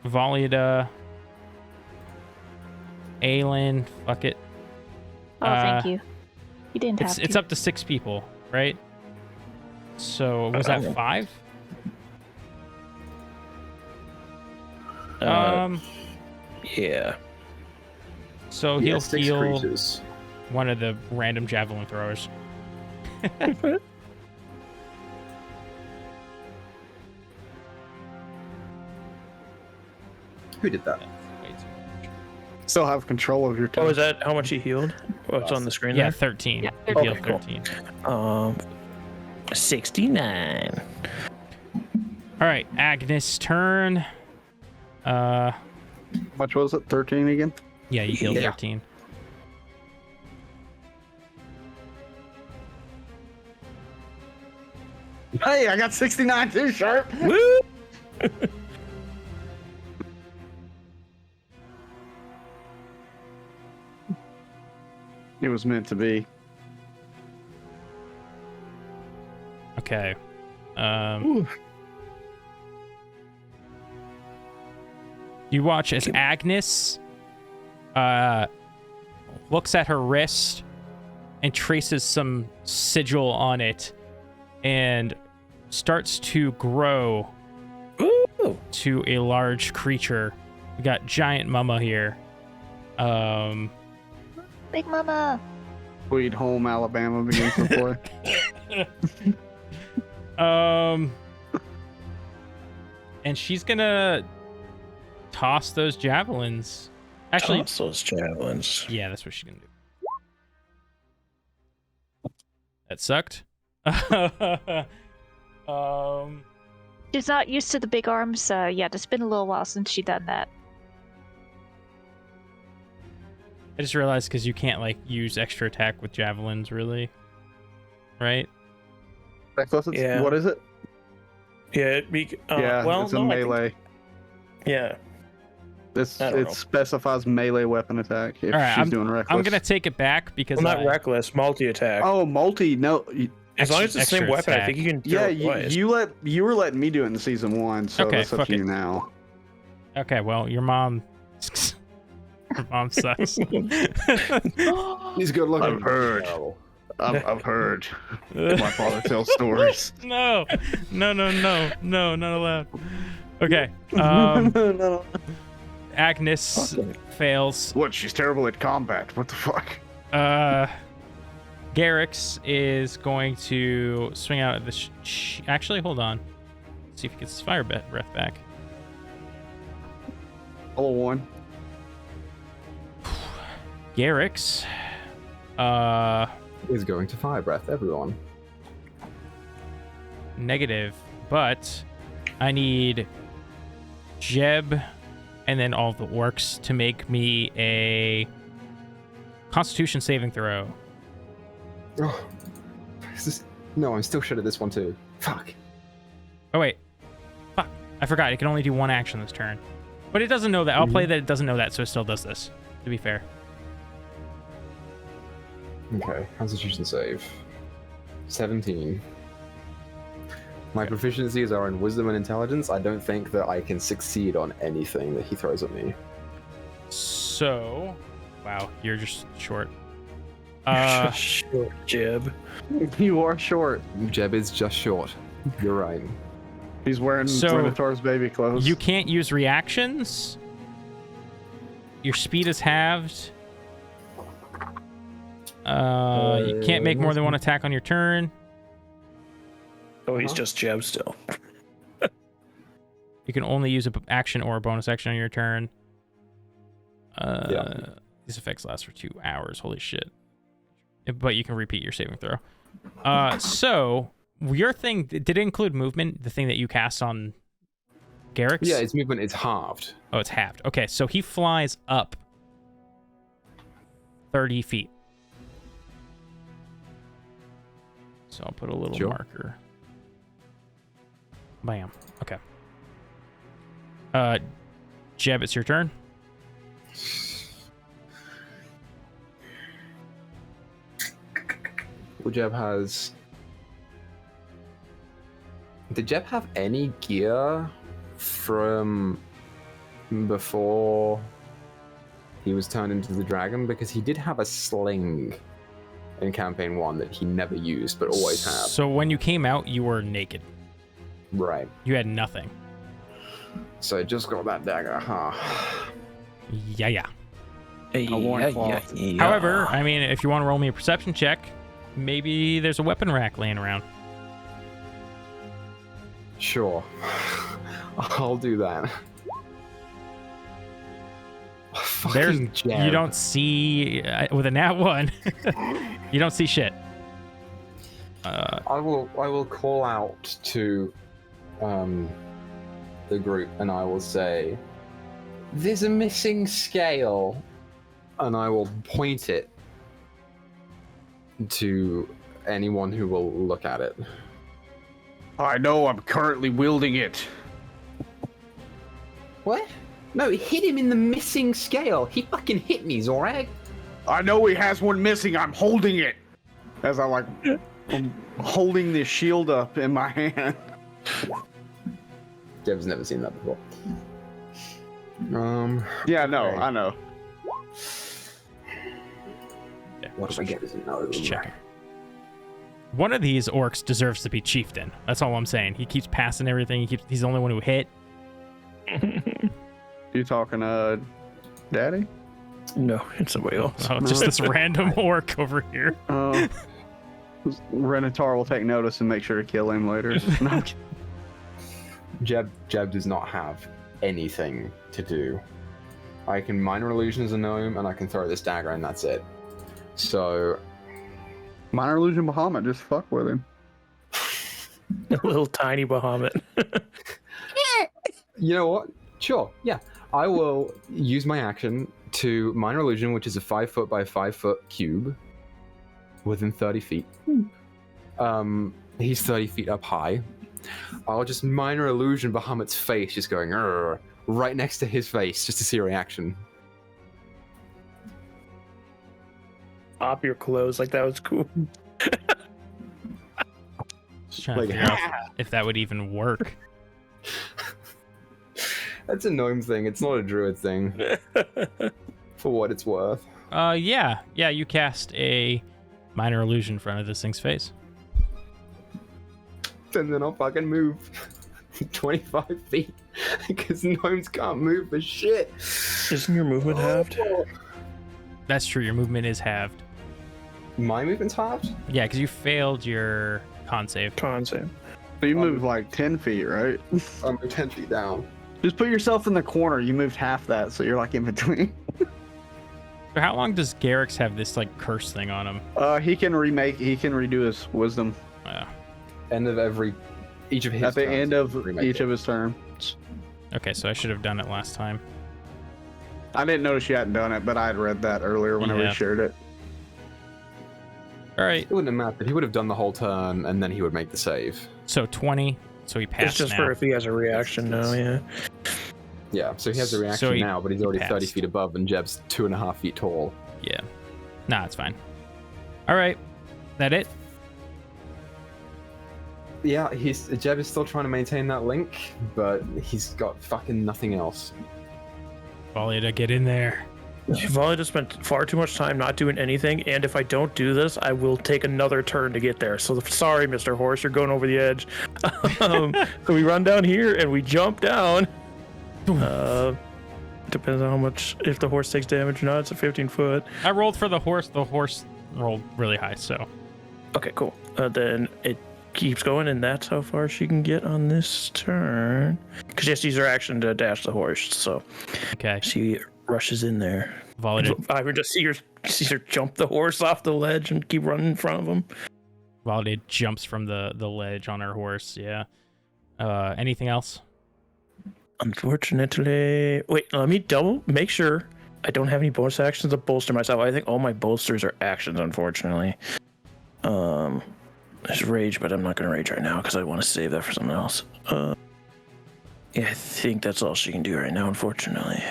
Speaker 1: Valida, Aylin. Fuck it.
Speaker 5: Oh, thank you. You didn't have to.
Speaker 1: It's up to 6 people, right? So was that 5?
Speaker 4: Yeah.
Speaker 1: So
Speaker 7: Yeah,
Speaker 1: he'll
Speaker 7: 6
Speaker 1: heal
Speaker 7: creatures.
Speaker 1: one of the random javelin throwers.
Speaker 7: Who did that?
Speaker 3: Still have control of your turn.
Speaker 4: Oh, is that how much he healed? Oh, it's on the screen
Speaker 1: Yeah,
Speaker 4: there?
Speaker 1: 13.
Speaker 5: Yeah,
Speaker 1: He'll heal
Speaker 4: okay, cool.
Speaker 1: 13.
Speaker 4: 69.
Speaker 1: All right, Agnes' turn.
Speaker 3: How much was it? 13 again?
Speaker 1: Yeah, you healed
Speaker 4: Yeah.
Speaker 1: 13.
Speaker 3: Hey, I got 69 too, Sharp.
Speaker 4: Woo!
Speaker 3: It was meant to be.
Speaker 1: Okay. You watch as Agnes looks at her wrist and traces some sigil on it and starts to grow
Speaker 4: Ooh.
Speaker 1: to a large creature. We got giant mama here.
Speaker 5: Big Mama.
Speaker 3: Sweet home Alabama begins to play.
Speaker 1: And she's gonna toss those javelins. Actually,
Speaker 4: Toss those javelins.
Speaker 1: yeah, that's what she's gonna do. That sucked.
Speaker 5: She's not used to the big arms. Yeah, it's been a little while since she done that.
Speaker 1: I just realized because you can't like use extra attack with javelins, really, right?
Speaker 4: Yeah.
Speaker 3: What is it?
Speaker 4: Yeah, well,
Speaker 3: it's a
Speaker 4: no, I think-
Speaker 3: melee.
Speaker 4: yeah. I don't
Speaker 3: It
Speaker 4: know.
Speaker 3: specifies melee weapon attack if
Speaker 1: All right,
Speaker 3: she's doing reckless.
Speaker 1: I'm gonna take it back because
Speaker 4: Well, not reckless, multi-attack.
Speaker 3: Oh, multi. No.
Speaker 4: as long as it's the same
Speaker 1: extra
Speaker 4: weapon, I
Speaker 1: attack.
Speaker 4: think you can do
Speaker 3: Yeah,
Speaker 4: it twice.
Speaker 3: you were letting me do it in season 1, so
Speaker 1: Okay,
Speaker 3: that's up
Speaker 1: fuck
Speaker 3: to
Speaker 1: it.
Speaker 3: you now.
Speaker 1: Okay, well, your mom. Your mom sucks.
Speaker 7: He's good looking.
Speaker 3: I've heard.
Speaker 7: Terrible.
Speaker 3: I've heard. My father tells stories.
Speaker 1: No, not allowed. Okay.
Speaker 3: No.
Speaker 1: Agnes fails.
Speaker 3: What? She's terrible at combat. What the fuck?
Speaker 1: Garrix is going to swing out at the. Actually, hold on. Let's see if he gets his fire breath back.
Speaker 3: Level 1.
Speaker 1: Garrix
Speaker 2: is going to fire breath everyone.
Speaker 1: Negative, but I need Jeb and then all the orcs to make me a Constitution saving throw.
Speaker 2: Oh, no, I'm still shit at this one too. Fuck.
Speaker 1: Oh wait, fuck! I forgot. It can only do one action this turn, but it doesn't know that. I'll play that it doesn't know that, so it still does this. To be fair.
Speaker 2: Okay, Constitution save. 17. My proficiencies are in Wisdom and Intelligence. I don't think that I can succeed on anything that he throws at me.
Speaker 1: So, wow, you're just short.
Speaker 4: Short, Jeb.
Speaker 3: You are short.
Speaker 2: Jeb is just short. You're right.
Speaker 3: He's wearing
Speaker 1: So,
Speaker 3: Minotaur's baby clothes.
Speaker 1: You can't use reactions. Your speed is halved. You can't make more than one attack on your turn.
Speaker 4: Oh, he's just Jeb still.
Speaker 1: You can only use an action or a bonus action on your turn. These effects last for 2 hours. Holy shit. But you can repeat your saving throw. So, your thing, did it include movement? The thing that you cast on Garrick's?
Speaker 2: Yeah, his movement is halved.
Speaker 1: Oh, it's halved. Okay, so he flies up 30 feet. So I'll put a little marker. Bam. Okay. Jeb, it's your turn.
Speaker 2: Well, Jeb has... Did Jeb have any gear from before he was turned into the dragon? Because he did have a sling in campaign 1 that he never used, but always had.
Speaker 1: So when you came out, you were naked.
Speaker 2: Right.
Speaker 1: You had nothing.
Speaker 2: So I just got that dagger, huh?
Speaker 1: Yeah.
Speaker 4: Yeah.
Speaker 1: However, I mean, if you want to roll me a perception check, maybe there's a weapon rack laying around.
Speaker 2: Sure. I'll do that.
Speaker 1: There's,
Speaker 2: Fucking Jeb.
Speaker 1: you don't see, with a nat 1, you don't see shit.
Speaker 2: I will call out to the group and I will say, there's a missing scale, and I will point it to anyone who will look at it.
Speaker 3: I know, I'm currently wielding it.
Speaker 2: What? No, it hit him in the missing scale. He fucking hit me, Zorag.
Speaker 3: I know he has one missing. I'm holding it. As I'm holding this shield up in my hand.
Speaker 2: Jeb's never seen that before.
Speaker 3: Yeah, no,
Speaker 2: okay.
Speaker 3: I know.
Speaker 2: What if I get this? No,
Speaker 1: Just checking. One of these orcs deserves to be chieftain. That's all I'm saying. He keeps passing everything. He's the only one who hit.
Speaker 3: You talking, Daddy?
Speaker 4: No, it's somebody else.
Speaker 1: Oh, just this random orc over here.
Speaker 3: Renatar will take notice and make sure to kill him later. No,
Speaker 2: Jeb does not have anything to do. I can minor illusion as a gnome, and I can throw this dagger, and that's it. So,
Speaker 3: Minor Illusion Bahamut, just fuck with him.
Speaker 4: A little tiny Bahamut.
Speaker 2: you know what? Sure, yeah. I will use my action to minor illusion, which is a 5 foot by 5 foot cube within 30 feet. He's 30 feet up high. I'll just minor illusion Bahamut's face, just going right next to his face, just to see a reaction.
Speaker 4: Pop your clothes, like that was cool.
Speaker 1: Just trying to figure out if that would even work.
Speaker 2: That's a gnome thing. It's not a druid thing. For what it's worth.
Speaker 1: Yeah, you cast a minor illusion in front of this thing's face.
Speaker 2: And then I'll fucking move 25 feet. Because gnomes can't move for shit.
Speaker 4: Isn't your movement halved?
Speaker 1: That's true, your movement is halved.
Speaker 2: My movement's halved?
Speaker 1: Yeah, because you failed your con save.
Speaker 3: So you moved like 10 feet, right?
Speaker 2: I'm 10 feet down.
Speaker 3: Just put yourself in the corner. You moved half that, so you're like in between.
Speaker 1: So how long does Garrix have this like curse thing on him?
Speaker 3: He can redo his wisdom.
Speaker 2: End of each of his
Speaker 3: at the
Speaker 2: turns,
Speaker 3: end of
Speaker 2: remake
Speaker 3: each
Speaker 2: it.
Speaker 3: of his turns.
Speaker 1: Okay, so I should have done it last time.
Speaker 3: I didn't notice you hadn't done it, but I had read that earlier whenever
Speaker 1: Yeah.
Speaker 3: you shared it.
Speaker 1: All right,
Speaker 2: It wouldn't have mattered. He would have done the whole turn, and then he would make the save.
Speaker 1: so 20. So he passed
Speaker 4: It's just
Speaker 1: now.
Speaker 4: for if he has a reaction now, yeah.
Speaker 2: Yeah, so he has a
Speaker 1: So
Speaker 2: reaction
Speaker 1: he
Speaker 2: now, but he's already 30
Speaker 1: passed.
Speaker 2: feet above, and Jeb's 2.5 feet tall.
Speaker 1: Yeah. Nah, it's fine. All right. That it?
Speaker 2: Yeah, Jeb is still trying to maintain that link, but he's got fucking nothing else.
Speaker 1: Volley to get in there.
Speaker 4: You've already just spent far too much time not doing anything, and if I don't do this, I will take another turn to get there. So sorry, Mr. Horse, you're going over the edge. So we run down here and we jump down. Depends on how much, if the horse takes damage or not. It's a 15 foot.
Speaker 1: I rolled for the horse. The horse rolled really high, so.
Speaker 4: Okay, cool. Then it keeps going, and that's how far she can get on this turn. Because she has to use her action to dash the horse, so
Speaker 1: Okay.
Speaker 4: she rushes in there.
Speaker 1: Volley to,
Speaker 4: I would just see her jump the horse off the ledge and keep running in front of him.
Speaker 1: Volley jumps from the ledge on her horse, yeah. Anything else?
Speaker 4: Unfortunately, wait, let me make sure I don't have any bonus actions to bolster myself. I think all my bolsters are actions, unfortunately. There's rage, but I'm not going to rage right now because I want to save that for something else. Yeah, I think that's all she can do right now, unfortunately.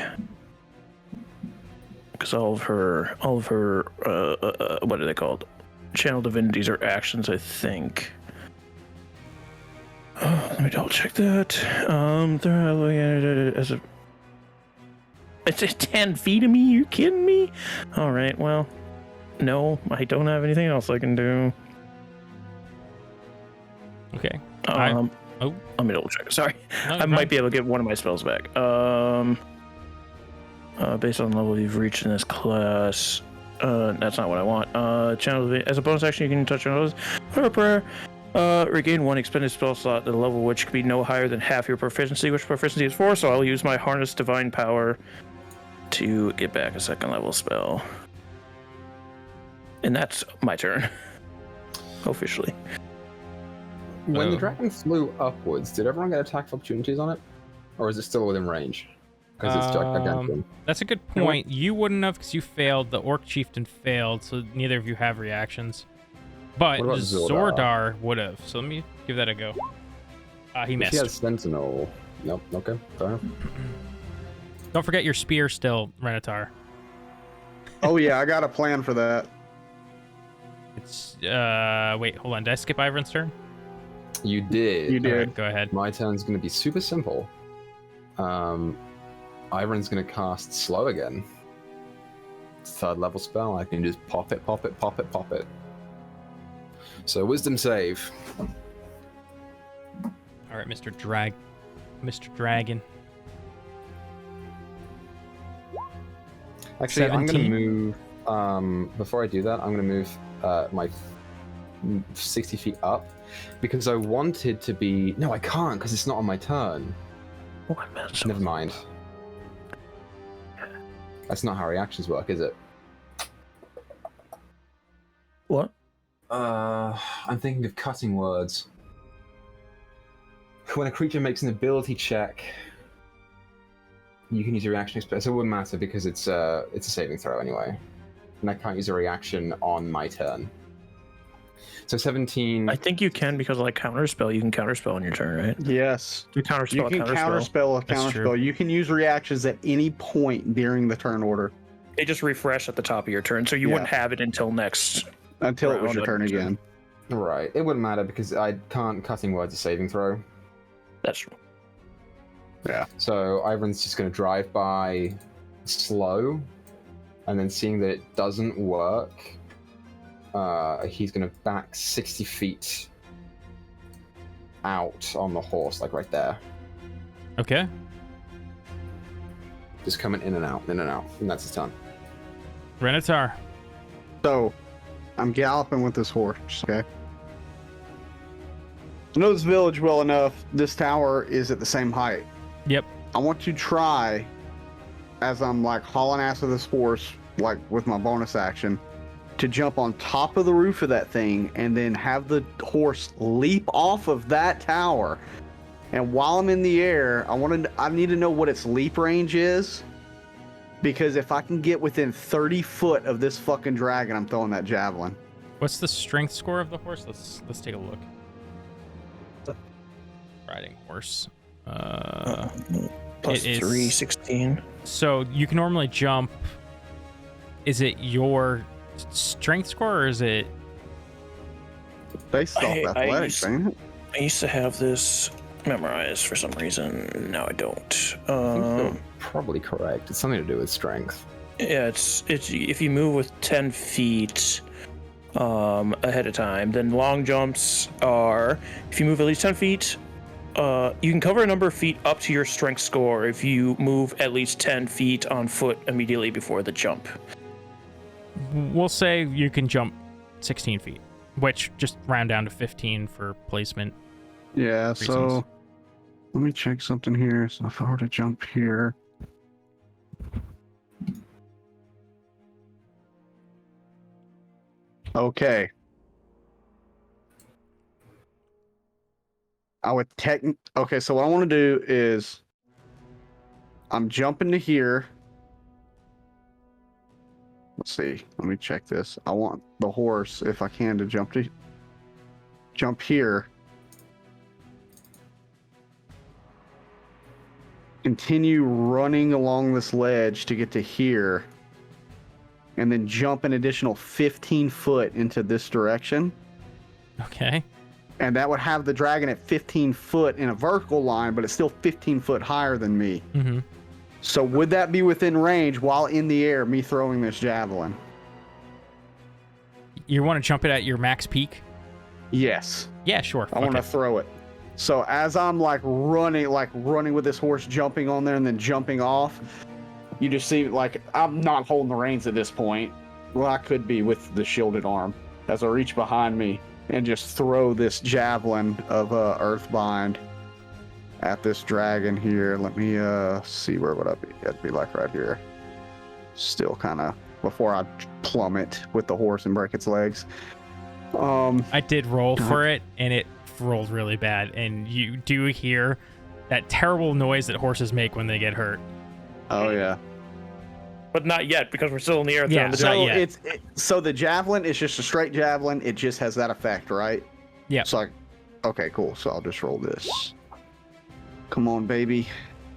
Speaker 4: Because all of her, what are they called? Channel divinities are actions, I think. Let me double check that. It's at 10 feet of me. You kidding me? All right. Well, no, I don't have anything else I can do.
Speaker 1: Okay.
Speaker 4: Let me double check. Sorry,
Speaker 1: No,
Speaker 4: I might be able to get one of my spells back. Based on the level you've reached in this class, that's not what I want. Channel as a bonus action, you can touch on others. For a prayer. Regain one expended spell slot at a level which could be no higher than half your proficiency, which proficiency is 4, so I'll use my Harness Divine Power to get back a second level spell. And that's my turn. Officially.
Speaker 2: When the dragon flew upwards, did everyone get attack opportunities on it? Or is it still within range? Because it's gigantic.
Speaker 1: That's a good point. You wouldn't have because you failed. The Orc Chieftain failed, so neither of you have reactions. But
Speaker 2: What about
Speaker 1: Zordar would have. So let me give that a go. He missed.
Speaker 2: He has Sentinel. Nope, okay, fair enough.
Speaker 1: Don't forget your spear still, Renatar.
Speaker 3: Oh yeah, I got a plan for that.
Speaker 1: It's wait, hold on. Did I skip Ivan's turn?
Speaker 2: You did.
Speaker 3: You did.
Speaker 1: All right, go ahead.
Speaker 2: My turn's going to be super simple. Ivan's going to cast Slow again. It's a 3rd level spell. I can just pop it, pop it, pop it, pop it. So Wisdom save.
Speaker 1: All right, Mr. Dragon.
Speaker 2: Actually,
Speaker 1: 17.
Speaker 2: I'm going to move. Before I do that, I'm going to move my 60 feet up because I wanted to be. No, I can't because it's not on my turn. Never mind. That's not how reactions work, is it?
Speaker 4: What?
Speaker 2: I'm thinking of cutting words. When a creature makes an ability check, you can use a reaction express. It wouldn't matter because it's a saving throw anyway, and I can't use a reaction on my turn. So 17.
Speaker 4: I think you can because like counterspell, you can counterspell on your turn, right?
Speaker 3: Yes.
Speaker 4: You counterspell.
Speaker 3: You can counterspell a
Speaker 1: That's true.
Speaker 3: counterspell. You can use reactions at any point during the turn order
Speaker 4: They just refresh at the top of your turn, so you
Speaker 3: Yeah.
Speaker 4: wouldn't have it until next.
Speaker 3: until it was
Speaker 4: Round
Speaker 3: your turn
Speaker 4: up.
Speaker 3: again.
Speaker 2: Right. It wouldn't matter because I can't cutting words a saving throw.
Speaker 4: That's true.
Speaker 2: So Ivan's just going to drive by slow, and then seeing that it doesn't work, he's going to back 60 feet out on the horse, like right there.
Speaker 1: Okay.
Speaker 2: Just coming in and out, and that's his turn.
Speaker 1: Renatar.
Speaker 3: So, I'm galloping with this horse, okay? I know this village well enough. This tower is at the same height.
Speaker 1: Yep.
Speaker 3: I want to try, as I'm like hauling ass of this horse like with my bonus action, to jump on top of the roof of that thing and then have the horse leap off of that tower. And while I'm in the air, I need to know what its leap range is. Because if I can get within 30 foot of this fucking dragon, I'm throwing that javelin.
Speaker 1: What's the strength score of the horse? Let's take a look. Riding horse.
Speaker 4: Plus 316.
Speaker 1: So you can normally jump. Is it your strength score or is it?
Speaker 3: Based off athletics, ain't it?
Speaker 4: I used to have this memorized for some reason. Now I don't.
Speaker 2: You're probably correct. It's something to do with strength.
Speaker 4: Yeah, it's if you move with 10 feet ahead of time, then long jumps are if you move at least 10 feet. You can cover a number of feet up to your strength score if you move at least 10 feet on foot immediately before the jump.
Speaker 1: We'll say you can jump 16 feet, which just round down to 15 for placement.
Speaker 3: Yeah,
Speaker 1: reasons.
Speaker 3: So let me check something here. So if I were to jump here. Okay. Okay, so what I want to do is I'm jumping to here. Let's see. Let me check this. I want the horse, if I can, to jump here. Continue running along this ledge to get to here. And then jump an additional 15 foot into this direction.
Speaker 1: Okay.
Speaker 3: And that would have the dragon at 15 foot in a vertical line, but it's still 15 foot higher than me.
Speaker 1: Mm-hmm.
Speaker 3: So would that be within range while in the air, me throwing this javelin?
Speaker 1: You want to jump it at your max peak?
Speaker 3: Yes.
Speaker 1: Yeah, sure.
Speaker 3: I want to throw it. So as I'm running with this horse, jumping on there and then jumping off, you just see I'm not holding the reins at this point. Well, I could be with the shielded arm as I reach behind me and just throw this javelin of Earthbind at this dragon here. Let me see, where would I be? I'd be like right here. Still kind of before I plummet with the horse and break its legs.
Speaker 1: I did roll for it, and it rolled really bad. And you do hear that terrible noise that horses make when they get hurt.
Speaker 3: Oh yeah.
Speaker 4: But not yet, because we're still in the air.
Speaker 1: Yeah,
Speaker 3: so the javelin is just a straight javelin. It just has that effect, right?
Speaker 1: Yeah.
Speaker 3: It's like, okay, cool. So I'll just roll this. Come on, baby.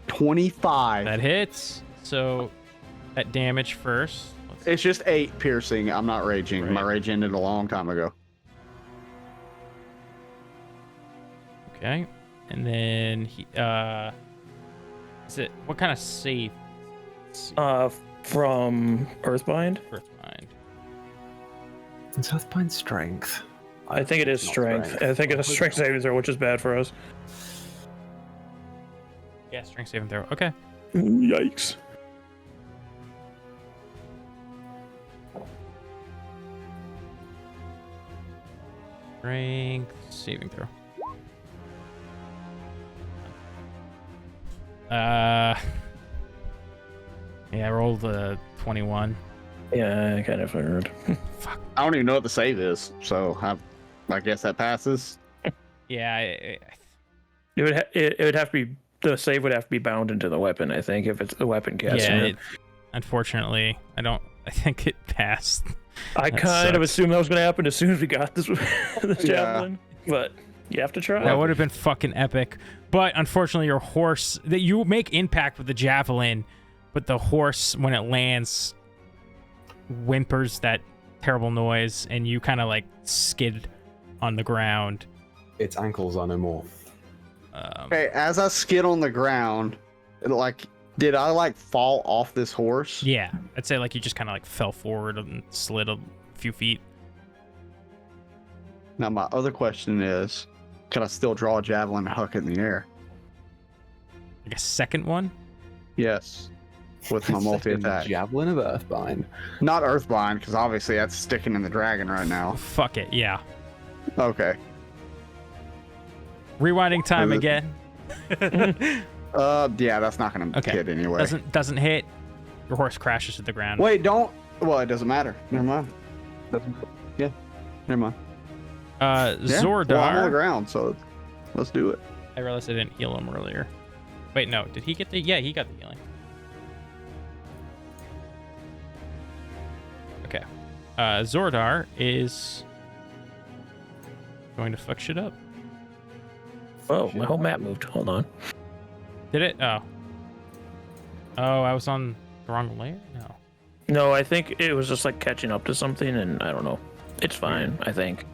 Speaker 3: 25.
Speaker 1: That hits. So that damage first.
Speaker 3: It's just 8 piercing. I'm not raging.
Speaker 1: Right.
Speaker 3: My rage ended a long time ago.
Speaker 1: Okay. And then he is it what kind of save?
Speaker 4: From Earthbind?
Speaker 1: Earthbind.
Speaker 2: It's Earthbind strength.
Speaker 4: I think it is strength. I think it's a strength saving throw, which is bad for us.
Speaker 1: Yeah, strength saving throw. Okay.
Speaker 4: Yikes.
Speaker 1: Strength saving throw. Yeah, I rolled a 21.
Speaker 4: Yeah, I kind of figured.
Speaker 1: Fuck.
Speaker 3: I don't even know what the save is, so I guess that passes.
Speaker 1: Yeah,
Speaker 4: It would have to be, the save would have to be bound into the weapon, I think, if it's the weapon casting.
Speaker 1: yeah. Unfortunately, I think it passed.
Speaker 4: I
Speaker 1: That
Speaker 4: kind of
Speaker 1: sucks.
Speaker 4: assumed that was going to happen as soon as we got this javelin, but you have to try.
Speaker 1: That would have been fucking epic. But unfortunately, your horse, that you make impact with the javelin, but the horse, when it lands, whimpers that terrible noise, and you kind of skid on the ground.
Speaker 2: Its ankles are no more.
Speaker 3: Okay, as I skid on the ground, did I fall off this horse?
Speaker 1: Yeah, I'd say you just kind of fell forward and slid a few feet.
Speaker 3: Now my other question is, can I still draw a javelin and huck it in the air?
Speaker 1: A second one?
Speaker 3: Yes. With my multi-attack.
Speaker 2: Javelin of Earthbind.
Speaker 3: Not Earthbind, because obviously that's sticking in the dragon right now.
Speaker 1: Fuck it, yeah.
Speaker 3: Okay.
Speaker 1: Rewinding time again.
Speaker 3: Yeah, that's not gonna hit anyway.
Speaker 1: Doesn't hit. Your horse crashes to the ground.
Speaker 3: Wait, don't Well, it doesn't matter. Never mind. Yeah, never mind.
Speaker 1: Zordar.
Speaker 3: Well, I'm on the ground, so let's do it.
Speaker 1: I realized I didn't heal him earlier. Wait, no. Did he get the... Yeah, he got the healing. Okay. Zordar is going to fuck shit up.
Speaker 4: Oh, my whole map moved. Hold on.
Speaker 1: Did it? Oh. Oh, I was on the wrong layer? No.
Speaker 4: No, I think it was just like catching up to something, and I don't know. It's fine, I think.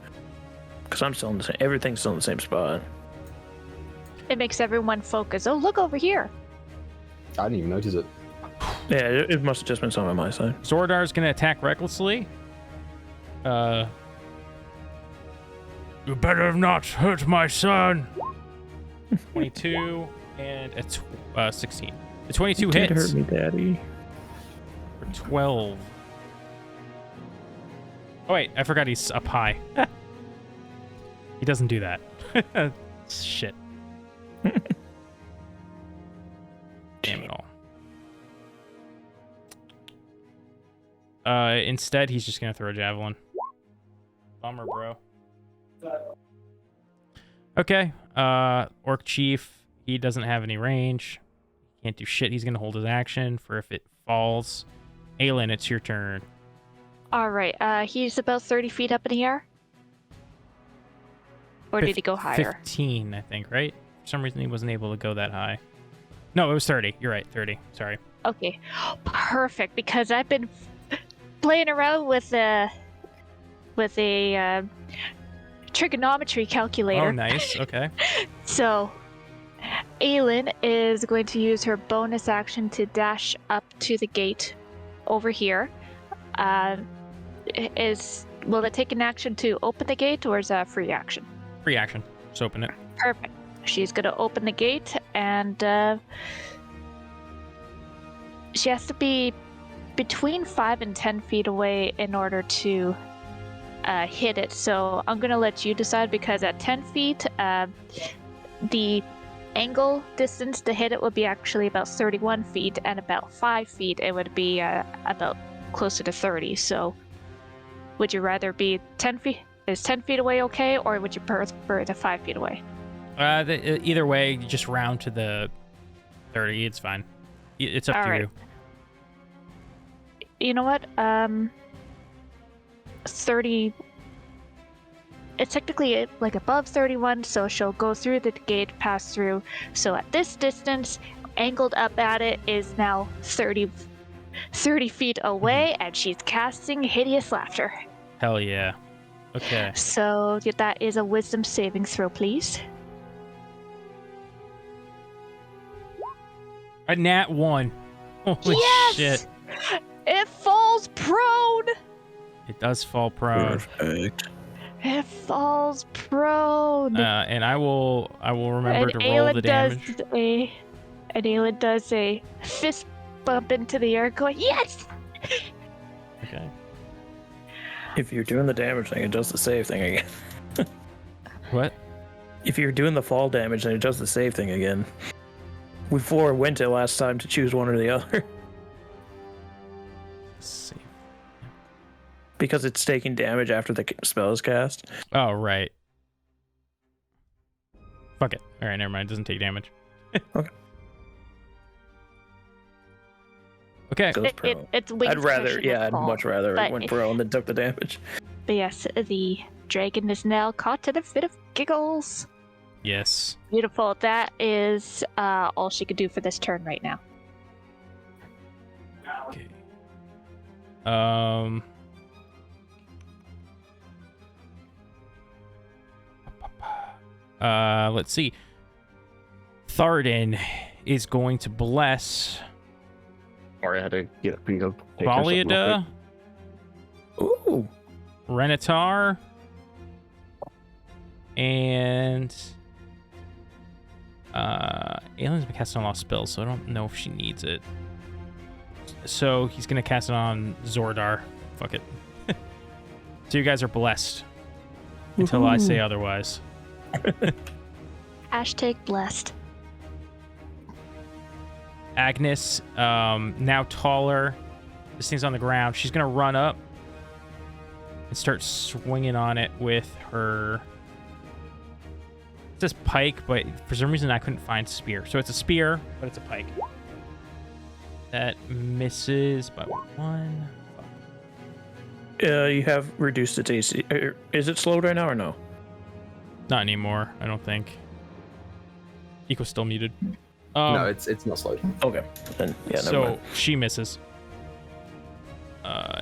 Speaker 4: Because I'm still in the same... Everything's still in the same spot.
Speaker 5: It makes everyone focus. Oh, look over here.
Speaker 7: I didn't even notice it.
Speaker 4: Yeah, it must have just been something on my side.
Speaker 1: Zordar's going to attack recklessly. You better have not hurt my son. 22 and a 16. The 22
Speaker 4: Did
Speaker 1: hits.
Speaker 4: hurt me, Daddy.
Speaker 1: For 12. Oh wait, I forgot he's up high. He doesn't do that. Shit. Damn it all. Instead, he's just gonna throw a javelin. Bummer, bro. Okay. Orc Chief, he doesn't have any range. Can't do shit. He's gonna hold his action for if it falls. Aelin, it's your turn.
Speaker 5: All right. He's about 30 feet up in the air. Or did he go higher?
Speaker 1: 15, I think, right? For some reason, he wasn't able to go that high. No, it was 30. You're right, 30. Sorry.
Speaker 5: Okay, perfect. Because I've been playing around with a trigonometry calculator.
Speaker 1: Oh, nice. Okay.
Speaker 5: So, Aelin is going to use her bonus action to dash up to the gate over here. Will it take an action to open the gate, or is that a free action?
Speaker 1: Free action. Just open it.
Speaker 5: Perfect. She's going to open the gate, and she has to be between 5 and 10 feet away in order to hit it. So I'm going to let you decide, because at 10 feet, the angle distance to hit it would be actually about 31 feet, and about 5 feet, it would be about closer to 30. So would you rather be 10 feet? Is 10 feet away okay, or would you prefer the 5 feet away?
Speaker 1: Either way, you just round to the 30. It's fine. It's up to you.
Speaker 5: You know what? 30. It's technically like above 31, so she'll go through the gate, pass through. So at this distance, angled up at it is now 30 feet away, and she's casting Hideous Laughter.
Speaker 1: Hell yeah. Okay.
Speaker 5: So that is a wisdom saving throw, please.
Speaker 1: A nat 1. Holy
Speaker 5: yes!
Speaker 1: shit.
Speaker 5: It falls prone!
Speaker 1: It does fall prone.
Speaker 4: Perfect.
Speaker 5: It falls prone.
Speaker 1: And I will remember to roll the damage.
Speaker 5: And Aelin does a fist bump into the air, going, yes!
Speaker 1: Okay.
Speaker 4: If you're doing the damage, then it does the save thing again.
Speaker 1: What?
Speaker 4: If you're doing the fall damage, then it does the save thing again. We forewent it last time to choose one or the other.
Speaker 1: Save.
Speaker 4: Because it's taking damage after the spell is cast.
Speaker 1: Oh, right. Fuck it. All right, never mind. It doesn't take damage.
Speaker 4: Okay.
Speaker 1: Okay.
Speaker 5: It's
Speaker 4: I'd much rather it went
Speaker 5: if,
Speaker 4: prone than took the damage.
Speaker 5: But yes, the dragon is now caught in a fit of giggles.
Speaker 1: Yes.
Speaker 5: Beautiful. That is all she could do for this turn right now.
Speaker 1: Okay. Let's see. Tharden is going to bless
Speaker 3: Or I had to get up and go. take care of something real
Speaker 1: Valiada,
Speaker 4: Ooh.
Speaker 1: Renatar, and Alien's been casting on lost spells, so I don't know if she needs it. So he's gonna cast it on Zordar. Fuck it. So you guys are blessed until I say otherwise.
Speaker 5: Hashtag blessed.
Speaker 1: Agnes, now taller, This thing's on the ground. She's gonna run up and start swinging on it with her. It says pike, but for some reason I couldn't find spear. So it's a spear, but it's a pike. That misses by 1.
Speaker 4: You have reduced its AC. Is it slowed right now or no?
Speaker 1: Not anymore, I don't think. Eco's still muted.
Speaker 7: No, it's not slowed.
Speaker 4: Okay. Then yeah. Never
Speaker 1: So
Speaker 4: mind.
Speaker 1: she misses.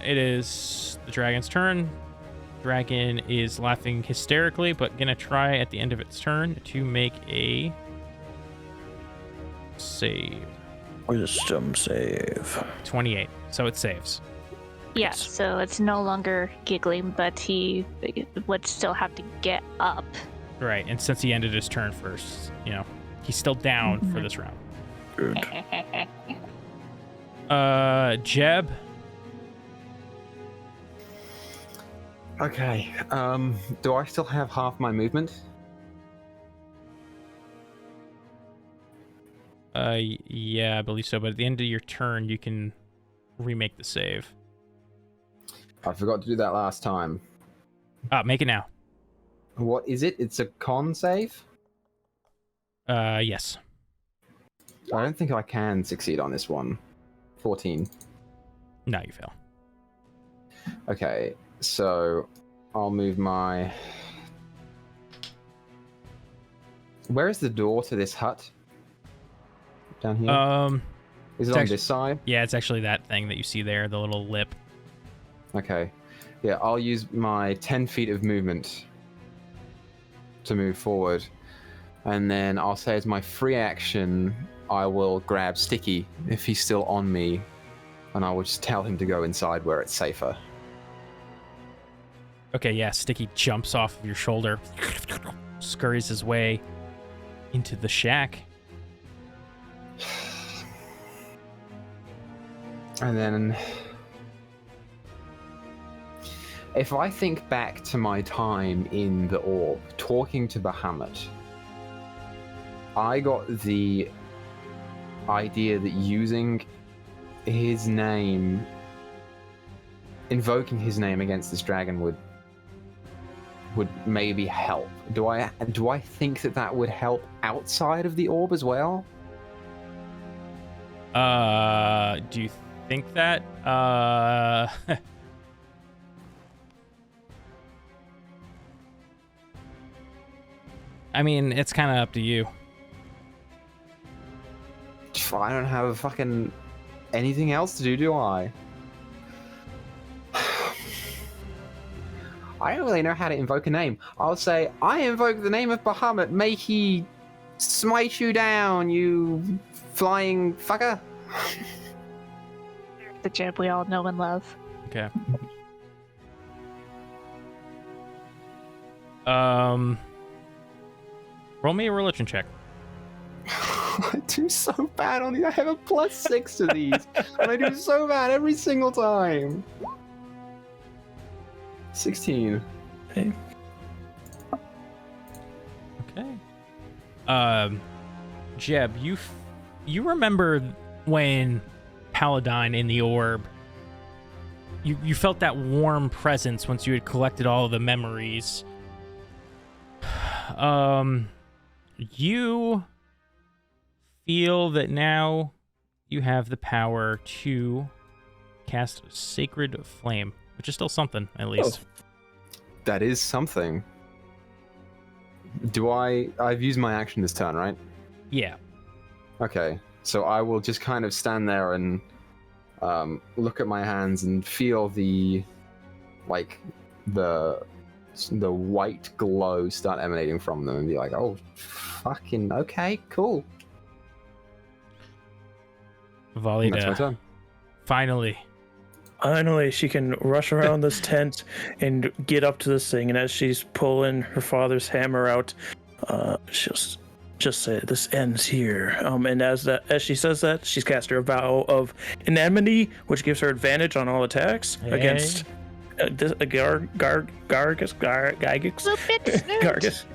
Speaker 1: It is the dragon's turn. Dragon is laughing hysterically, but gonna try at the end of its turn to make a save.
Speaker 4: Wisdom save.
Speaker 1: 28. So it saves.
Speaker 5: Yeah, so it's no longer giggling, but he would still have to get up.
Speaker 1: Right, and since he ended his turn first, he's still down for this round.
Speaker 4: Good.
Speaker 1: Jeb.
Speaker 7: Okay. Do I still have half my movement?
Speaker 1: Yeah, I believe so. But at the end of your turn, you can remake the save.
Speaker 7: I forgot to do that last time.
Speaker 1: Make it now.
Speaker 7: What is it? It's a con save?
Speaker 1: Yes.
Speaker 7: I don't think I can succeed on this one. 14.
Speaker 1: No, you fail.
Speaker 7: Okay, so I'll move my... Where is the door to this hut? Down here? Is it on this side?
Speaker 1: Yeah, it's actually that thing that you see there, the little lip.
Speaker 7: Okay. Yeah, I'll use my 10 feet of movement to move forward. And then I'll say as my free action, I will grab Sticky if he's still on me. And I will just tell him to go inside where it's safer.
Speaker 1: Okay, yeah, Sticky jumps off of your shoulder, scurries his way into the shack.
Speaker 7: And then... if I think back to my time in the Orb, talking to Bahamut, I got the idea that using his name, invoking his name against this dragon would maybe help. Do I think that would help outside of the Orb as well?
Speaker 1: Do you think that? I mean, it's kind of up to you.
Speaker 7: I don't have fucking anything else to do I? I don't really know how to invoke a name. I'll say, I invoke the name of Bahamut. May he smite you down, you flying fucker.
Speaker 5: The Jeb we all know and love.
Speaker 1: Okay. Roll me a religion check.
Speaker 7: I do so bad on these. I have a +6 to these. And I do so bad every single time. 16.
Speaker 4: Hey.
Speaker 1: Okay. Jeb, you remember when Paladine in the Orb, you felt that warm presence once you had collected all of the memories. You feel that now you have the power to cast Sacred Flame, which is still something, at least.
Speaker 7: Oh, that is something. I've used my action this turn, right?
Speaker 1: Yeah.
Speaker 7: Okay, so I will just kind of stand there and look at my hands and feel the white glow start emanating from them and be like, oh, fucking okay, cool.
Speaker 1: Valida.
Speaker 7: That's my turn.
Speaker 4: Finally, she can rush around this tent and get up to this thing. And as she's pulling her father's hammer out, she'll just say, "This ends here." And as she says that, she's cast her vow of enmity, which gives her advantage on all attacks against Gargus.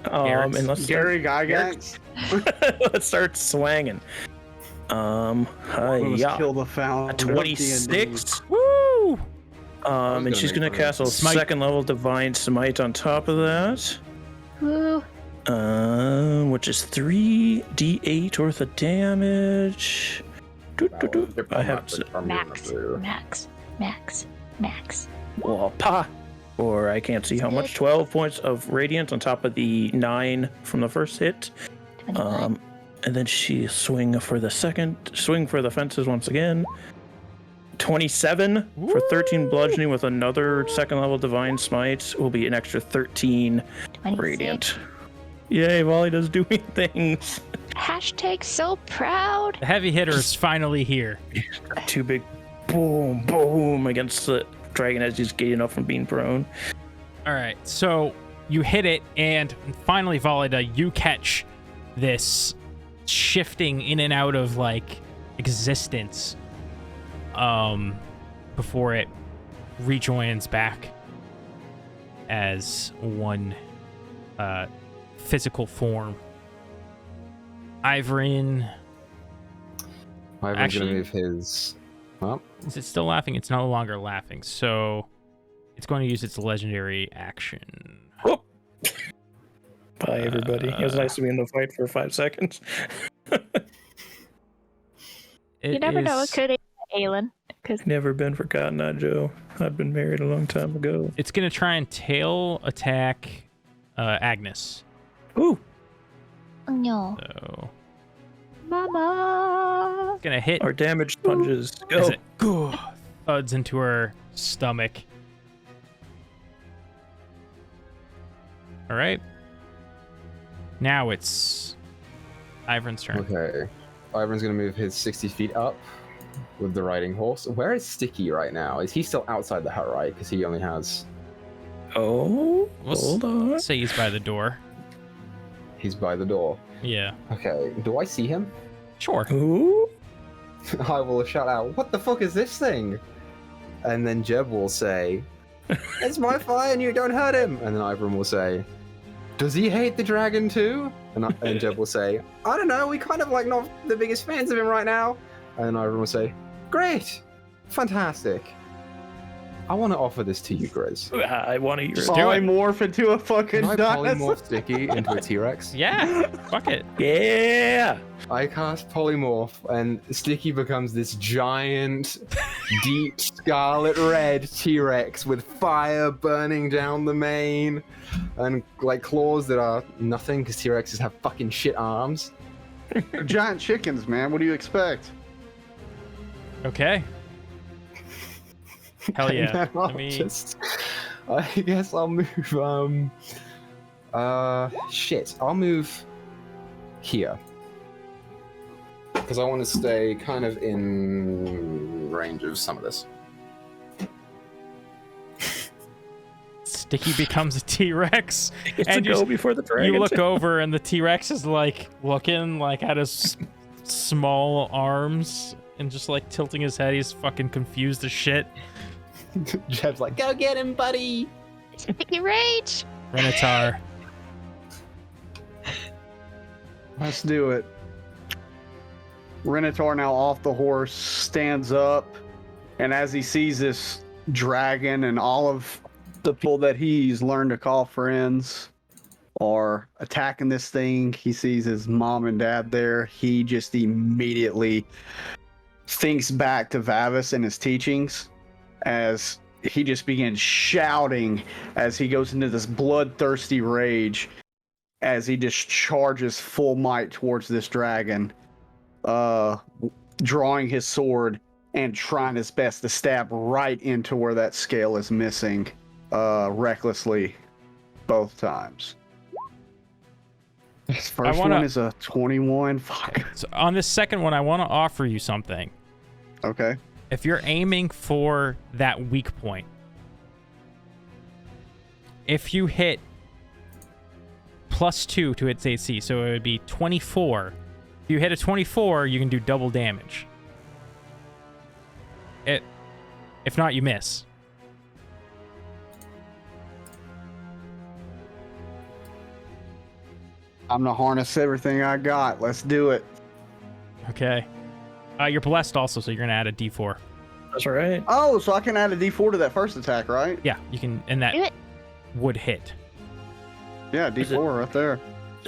Speaker 4: And let's
Speaker 3: Gary Gygax.
Speaker 4: let's start swanging.
Speaker 3: Let's
Speaker 4: Yeah.
Speaker 3: kill the foul.
Speaker 4: 26. Woo! And she's gonna cast a
Speaker 1: Smite.
Speaker 4: second level Divine Smite on top of that.
Speaker 5: Woo.
Speaker 4: Which is 3d8 worth of damage. I have to.
Speaker 5: Max.
Speaker 4: Whoa, or I can't see how much. 12 points of radiant on top of the 9 from the first hit.
Speaker 5: 21.
Speaker 4: And then she swing for the fences once again. 27 for 13 bludgeoning with another second level Divine Smite will be an extra 13
Speaker 5: 26.
Speaker 4: radiant. Yay, Volley does doing things.
Speaker 5: Hashtag so proud.
Speaker 1: The heavy hitter is finally here.
Speaker 4: Two big boom, boom against the dragon as he's getting up from being prone.
Speaker 1: All right, so you hit it, and finally, Volida, you catch this shifting in and out of like existence before it rejoins back as one physical form. Ivorin.
Speaker 2: Ivorin's
Speaker 1: Actually-
Speaker 2: gonna move his. Well,
Speaker 1: Is it still laughing? It's no longer laughing, so it's going to use its legendary action.
Speaker 4: Oh. Bye, everybody. It was nice to be in the fight for 5 seconds.
Speaker 5: You never know. It could be Aelin. Because
Speaker 4: Never been forgotten, Joe. I'd been married a long time ago.
Speaker 1: It's going to try and tail attack Agnes.
Speaker 4: Ooh.
Speaker 5: no,
Speaker 1: So
Speaker 5: Mama.
Speaker 1: it's going to hit
Speaker 4: Our damage sponges.
Speaker 1: as
Speaker 4: Go.
Speaker 1: it thuds into her stomach. All right. Now it's Ivorin's turn.
Speaker 2: okay. Ivorin's gonna move his 60 feet up with the riding horse. Where is Sticky right now? Is he still outside the hut, right? Because he only has.
Speaker 4: Oh,
Speaker 1: We'll
Speaker 4: hold on.
Speaker 1: Let's say he's by the door.
Speaker 2: He's by the door.
Speaker 1: Yeah.
Speaker 2: Okay. Do I see him?
Speaker 1: Sure.
Speaker 4: Ooh.
Speaker 2: I will shout out, "What the fuck is this thing?" And then Jeb will say, "It's my fire and you don't hurt him." And then Ivorin will say, "Does he hate the dragon too?" And Jeb will say, "I don't know, we kind of like not the biggest fans of him right now." And then Ivorin will say, "Great, fantastic. I want to offer this to you, Grizz.
Speaker 4: I want to hear it.
Speaker 3: Polymorph into a fucking
Speaker 2: Can I
Speaker 3: dinosaur.
Speaker 2: polymorph Sticky into a T-Rex?"
Speaker 1: Yeah. Fuck it.
Speaker 4: Yeah.
Speaker 2: I cast polymorph, and Sticky becomes this giant, deep scarlet red T-Rex with fire burning down the mane, and like claws that are nothing because T-Rexes have fucking shit arms.
Speaker 3: They're giant chickens, man. What do you expect?
Speaker 1: Okay. Hell
Speaker 2: And
Speaker 1: yeah.
Speaker 2: then I'll
Speaker 1: Let me...
Speaker 2: I guess I'll move. Shit. I'll move here because I want to stay kind of in range of some of this.
Speaker 1: Sticky becomes a T-Rex.
Speaker 4: It's
Speaker 1: And
Speaker 4: to
Speaker 1: you-
Speaker 4: go before the dragon.
Speaker 1: You look over, and the T-Rex is like looking like at his small arms and just like tilting his head. He's fucking confused as shit.
Speaker 2: Jeb's like, "Go get him, buddy."
Speaker 5: Sticky rage.
Speaker 1: Renatar.
Speaker 3: Let's do it. Renatar, now off the horse, stands up, and as he sees this dragon and all of the people that he's learned to call friends are attacking this thing, he sees his mom and dad there. He just immediately thinks back to Vavis and his teachings as he just begins shouting as he goes into this bloodthirsty rage as he just charges full might towards this dragon, drawing his sword and trying his best to stab right into where that scale is missing, recklessly, both times. This first
Speaker 1: wanna-
Speaker 3: one is a 21. Fuck.
Speaker 1: So on this second one, I want to offer you something.
Speaker 3: Okay.
Speaker 1: If you're aiming for that weak point, if you hit +2 to its AC, so it would be 24. If you hit a 24, you can do double damage. If not, you miss.
Speaker 3: I'm gonna harness everything I got. Let's do it.
Speaker 1: Okay. You're blessed also, so you're gonna add a D4.
Speaker 4: That's right.
Speaker 3: Oh, so I can add a D4 to that first attack, right?
Speaker 1: Yeah, you can, and that
Speaker 5: Do it.
Speaker 1: would hit.
Speaker 3: Yeah,
Speaker 4: Is it-
Speaker 3: D4 right there.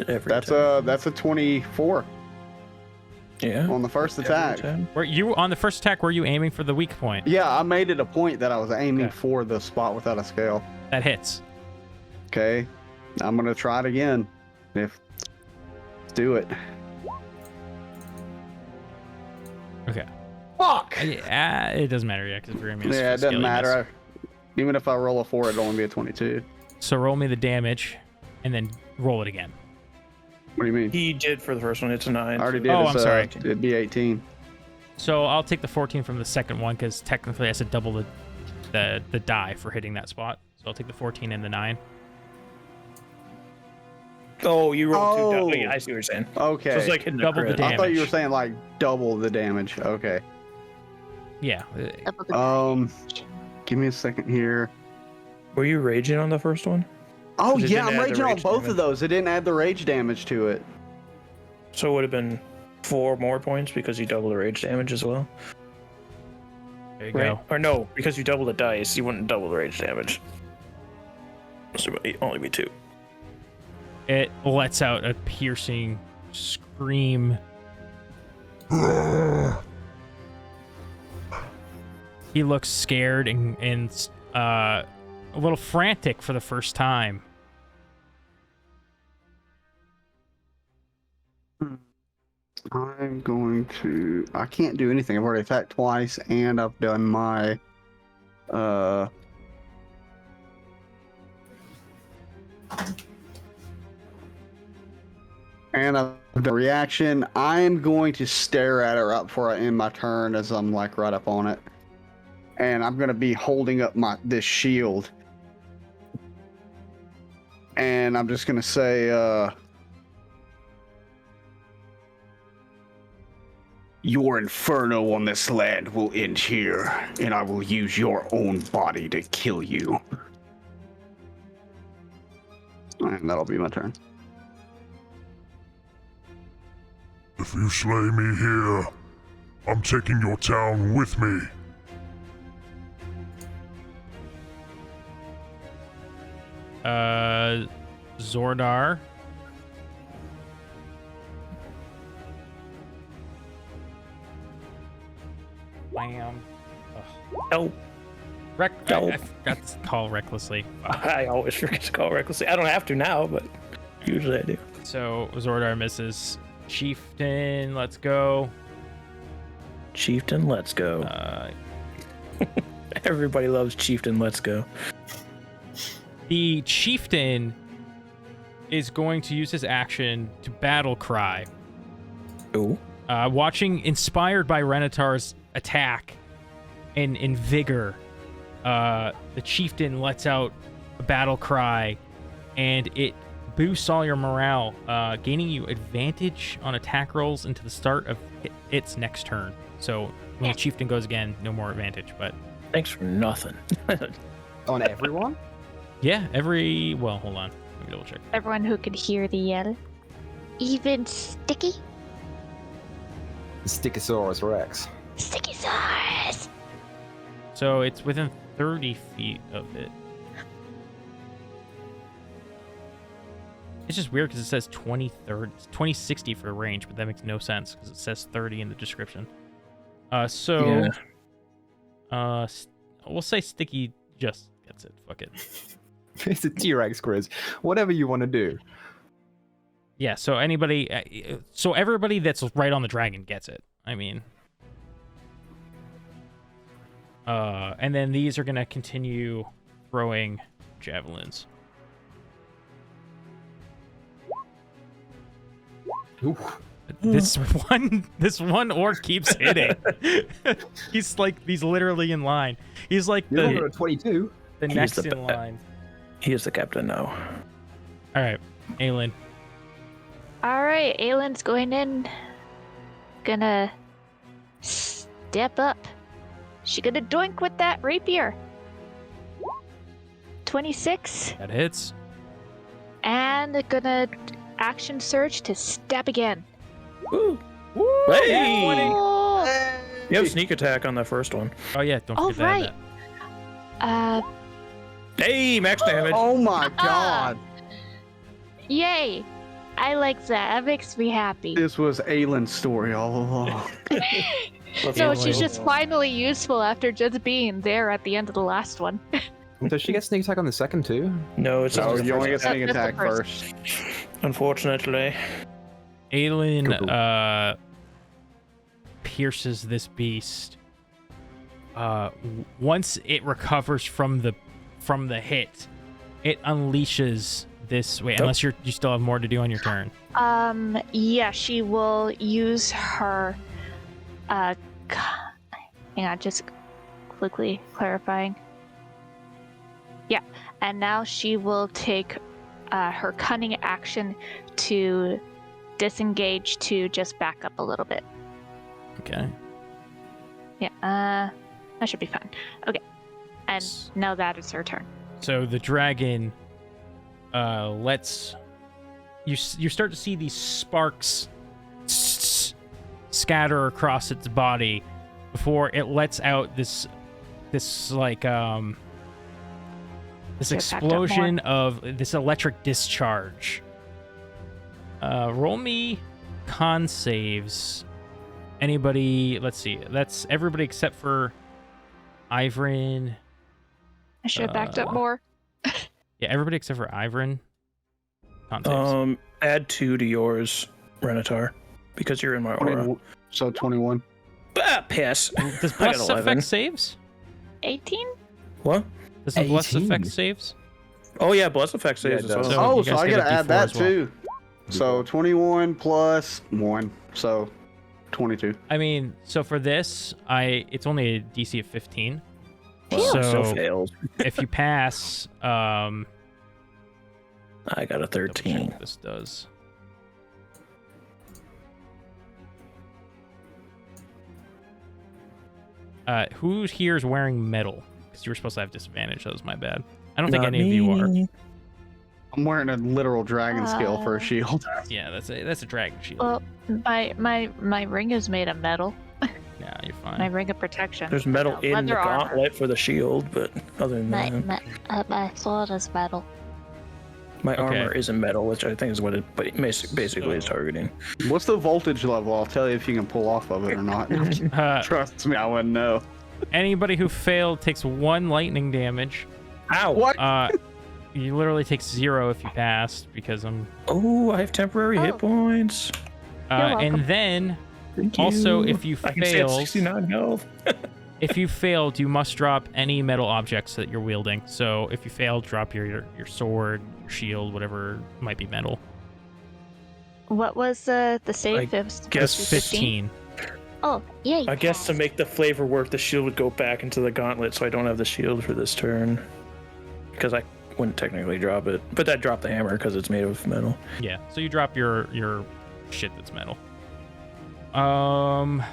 Speaker 4: Every
Speaker 3: That's
Speaker 4: time.
Speaker 3: a 24
Speaker 4: Yeah.
Speaker 3: on the first
Speaker 4: Every
Speaker 3: attack.
Speaker 4: time.
Speaker 1: Were you on the first attack? Were you aiming for the weak point?
Speaker 3: Yeah, I made it a point that I was aiming
Speaker 1: Okay.
Speaker 3: for the spot without a scale.
Speaker 1: That hits.
Speaker 3: Okay, I'm gonna try it again. Let's do it.
Speaker 1: Okay.
Speaker 3: Fuck!
Speaker 1: It doesn't matter yet, because we're aiming.
Speaker 3: Yeah, it doesn't matter. Even if I roll a 4, it'll only be a 22.
Speaker 1: So roll me the damage, and then roll it again.
Speaker 3: What do you mean?
Speaker 4: He did for the first one. It's a 9.
Speaker 3: I already did.
Speaker 1: Oh,
Speaker 3: It's,
Speaker 1: I'm sorry.
Speaker 3: It'd be 18.
Speaker 1: So I'll take the 14 from the second one, because technically I said double the die for hitting that spot. So I'll take the 14 and the 9.
Speaker 4: Oh, you rolled
Speaker 3: Oh.
Speaker 4: 2 dice. I see what you're saying.
Speaker 3: Okay.
Speaker 4: So it's like hitting
Speaker 1: Double the
Speaker 4: a crit.
Speaker 1: damage.
Speaker 3: I thought you were saying like double the damage. Okay.
Speaker 1: Yeah.
Speaker 5: Double the
Speaker 3: Give me a second here.
Speaker 4: Were you raging on the first one?
Speaker 3: Oh
Speaker 4: It
Speaker 3: yeah,
Speaker 4: didn't
Speaker 3: I'm
Speaker 4: add the
Speaker 3: raging on
Speaker 4: rage
Speaker 3: both
Speaker 4: damage.
Speaker 3: of those. It didn't add the rage damage to it.
Speaker 4: So it would have been 4 more points because you double the rage damage as well.
Speaker 1: There you
Speaker 4: Right?
Speaker 1: go.
Speaker 4: Or no, because you double the dice, you wouldn't double the rage damage. So it would only be 2.
Speaker 1: It lets out a piercing scream. He looks scared and a little frantic for the first time.
Speaker 3: I'm going to. I can't do anything. I've already attacked twice, and I've done my. And I've done a reaction. I'm going to stare at her right before I end my turn, as I'm like right up on it, and I'm going to be holding up this shield, and I'm just going to say, Your inferno on this land will end here, and I will use your own body to kill you. And that'll be my turn.
Speaker 6: If you slay me here, I'm taking your town with me.
Speaker 1: Zordar. Bam.
Speaker 4: No,
Speaker 1: I
Speaker 4: No.
Speaker 1: forgot to call recklessly.
Speaker 4: I always forget to call recklessly. I don't have to now, but usually I do.
Speaker 1: So Zordar misses. Chieftain, let's go.
Speaker 4: Chieftain, let's go. Everybody loves Chieftain, let's go.
Speaker 1: The Chieftain is going to use his action to battle cry.
Speaker 4: Ooh.
Speaker 1: Watching, inspired by Renatar's attack and in vigor, the Chieftain lets out a battle cry, and it boosts all your morale, gaining you advantage on attack rolls into the start of its next turn. So when the Chieftain goes again, no more advantage, but
Speaker 4: Thanks for nothing.
Speaker 2: On everyone?
Speaker 1: yeah, well, hold on. Let me double check.
Speaker 5: Everyone who could hear the yell. Even Sticky?
Speaker 2: The Stickosaurus Rex.
Speaker 5: Sticky Saurus!
Speaker 1: So it's within 30 feet of it. It's just weird because it says 2060 for range, but that makes no sense because it says 30 in the description. We'll say Sticky just gets it. Fuck it.
Speaker 2: It's a T-Rex quiz. Whatever you want to do.
Speaker 1: Yeah, so everybody that's right on the dragon gets it. I mean, and then these are gonna continue throwing javelins.
Speaker 2: Oof.
Speaker 1: This one orc keeps hitting. He's literally in line. He's like
Speaker 2: You're looking at 22.
Speaker 1: the
Speaker 4: He's
Speaker 1: next
Speaker 4: the
Speaker 1: in line.
Speaker 4: He is the captain now.
Speaker 1: All right, Aelin.
Speaker 5: Alright, Aelin's going in. Gonna step up. She gonna doink with that rapier. 26.
Speaker 1: That hits.
Speaker 5: And gonna action surge to stab again.
Speaker 4: Woo!
Speaker 1: Woo!
Speaker 4: Hey!
Speaker 5: Oh,
Speaker 4: You have sneak attack on the first one.
Speaker 1: Oh yeah, don't
Speaker 5: Oh,
Speaker 1: forget
Speaker 5: right.
Speaker 4: Hey, max damage.
Speaker 3: Oh my god.
Speaker 5: Yay! I like that. That makes me happy.
Speaker 3: This was Aylin's story all along.
Speaker 5: So she's just finally useful after just being there at the end of the last one.
Speaker 2: Does she get sneak attack on the second too?
Speaker 4: No, it's
Speaker 3: No,
Speaker 4: not.
Speaker 3: you only get sneak
Speaker 5: That's the
Speaker 3: attack
Speaker 5: first.
Speaker 3: first.
Speaker 4: Unfortunately.
Speaker 1: Aelin pierces this beast. Once it recovers from the hit, it unleashes this. Wait, unless you still have more to do on your turn.
Speaker 5: Yeah, she will use her. Hang on, just quickly clarifying. Yeah, and now she will take her cunning action to disengage to just back up a little bit.
Speaker 1: Okay.
Speaker 5: Yeah, that should be fine. Okay, and now that is her turn.
Speaker 1: So the dragon lets you start to see these sparks scatter across its body before it lets out this like this
Speaker 5: Get backed up
Speaker 1: explosion of this electric discharge. Roll me con saves. Anybody? Let's see. That's everybody except for Ivrin.
Speaker 5: I should have backed up more.
Speaker 1: Yeah, everybody except for Ivrin. Con saves.
Speaker 4: Add 2 to yours, Renatar, because you're in my aura.
Speaker 3: So 21.
Speaker 4: Pass.
Speaker 1: Does
Speaker 4: I got
Speaker 1: Bless
Speaker 4: 11.
Speaker 1: effect saves?
Speaker 5: 18?
Speaker 4: What?
Speaker 1: Does the Bless
Speaker 2: 18.
Speaker 1: effect saves?
Speaker 4: Oh yeah, bless effect saves
Speaker 2: Yeah, it
Speaker 4: as
Speaker 2: does.
Speaker 4: well.
Speaker 1: So
Speaker 3: Oh,
Speaker 1: you
Speaker 3: so
Speaker 1: guys
Speaker 3: I
Speaker 1: get a
Speaker 3: gotta add
Speaker 1: D4
Speaker 3: that
Speaker 1: as well.
Speaker 3: too. So 21 plus 1. So 22.
Speaker 1: I mean, so for this, it's only a DC of 15.
Speaker 5: Phew.
Speaker 1: So
Speaker 4: Still fails.
Speaker 1: if you pass,
Speaker 4: I got a
Speaker 1: double check
Speaker 4: 13.
Speaker 1: what this does. Who here is wearing metal? Because you were supposed to have disadvantage. That was my bad. I don't think
Speaker 4: Not
Speaker 1: any of you are.
Speaker 4: me.
Speaker 3: I'm wearing a literal dragon scale for a shield.
Speaker 1: Yeah, that's a dragon shield.
Speaker 5: Well, my ring is made of metal.
Speaker 1: Yeah, you're fine.
Speaker 5: My ring of protection.
Speaker 4: There's metal in the
Speaker 5: Leather armor.
Speaker 4: gauntlet for the shield, but other than that,
Speaker 5: My sword is metal.
Speaker 4: my
Speaker 1: Okay.
Speaker 4: armor isn't metal, which I think is what it basically is targeting.
Speaker 3: What's the voltage level? I'll tell you if you can pull off of it or not. Trust me, I wouldn't know.
Speaker 1: Anybody who failed takes 1 lightning damage.
Speaker 4: Ow!
Speaker 3: What?
Speaker 1: You literally take 0 if you passed because I'm.
Speaker 4: Oh, I have temporary hit points.
Speaker 5: welcome.
Speaker 1: And then
Speaker 4: Thank
Speaker 1: also,
Speaker 4: you.
Speaker 1: if you
Speaker 4: I can stay at
Speaker 1: fail,
Speaker 4: 69 health.
Speaker 1: if you failed, you must drop any metal objects that you're wielding. So if you fail, drop your sword, your shield, whatever might be metal.
Speaker 5: What was the save?
Speaker 4: I
Speaker 5: It was
Speaker 4: guess
Speaker 1: 15.
Speaker 5: Oh, yay.
Speaker 4: I guess to make the flavor work, the shield would go back into the gauntlet, so I don't have the shield for this turn. Because I wouldn't technically drop it. But I'd drop the hammer because it's made of metal.
Speaker 1: Yeah. So you drop your shit that's metal.
Speaker 3: Zorak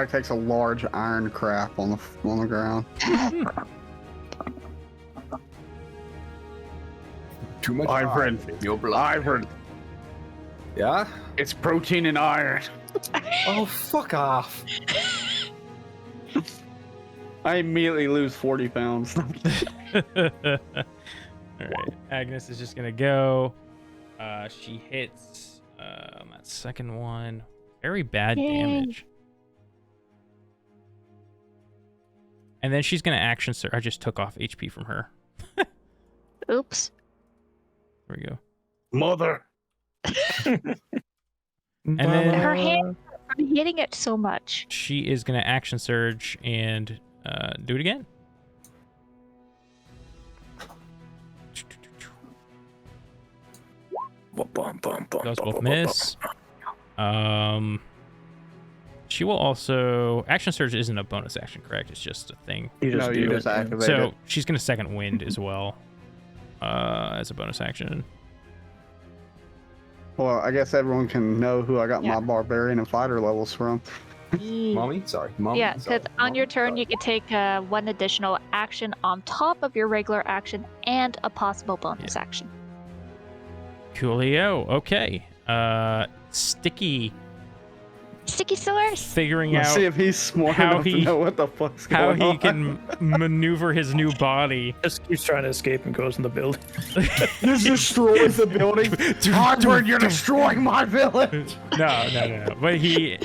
Speaker 3: takes a large iron crap on the ground.
Speaker 2: Too much
Speaker 3: Ivrin.
Speaker 2: iron in your blood.
Speaker 3: Ivrin,
Speaker 2: Yeah?
Speaker 3: it's protein and iron.
Speaker 2: Oh, fuck off.
Speaker 3: I immediately lose 40 pounds.
Speaker 1: All right. Agnes is just gonna go. She hits on that second one. Very bad
Speaker 5: Yay.
Speaker 1: damage. And then she's gonna action surge. I just took off HP from her.
Speaker 5: Oops.
Speaker 1: There we go.
Speaker 3: Mother.
Speaker 1: And then
Speaker 5: Her hand. I'm hitting it so much.
Speaker 1: she is gonna action surge and do it again. Those both miss. She will also action surge isn't a bonus action, correct? It's just a thing.
Speaker 4: You just
Speaker 3: No,
Speaker 4: do
Speaker 3: you
Speaker 4: it.
Speaker 3: just activate
Speaker 1: So
Speaker 3: it.
Speaker 1: she's gonna second wind as well, as a bonus action.
Speaker 3: Well, I guess everyone can know who I got
Speaker 5: Yeah.
Speaker 3: my barbarian and fighter levels from.
Speaker 2: Mommy? Sorry. Mommy?
Speaker 5: Yeah,
Speaker 2: Sorry.
Speaker 5: because on your
Speaker 2: Mommy?
Speaker 5: turn
Speaker 2: Sorry.
Speaker 5: you can take 1 additional action on top of your regular action and a possible bonus action.
Speaker 1: Coolio. Okay. Sticky.
Speaker 5: Sticky Source.
Speaker 1: figuring
Speaker 3: Let's
Speaker 1: out
Speaker 3: see if he's smart
Speaker 1: how
Speaker 3: enough
Speaker 1: he-
Speaker 3: to know what the fuck's
Speaker 1: how
Speaker 3: going
Speaker 1: he
Speaker 3: on.
Speaker 1: can maneuver his new body.
Speaker 4: Just keeps trying to escape and goes in the building.
Speaker 3: Just destroys the building. Hardward, you're destroying my village.
Speaker 1: No. But he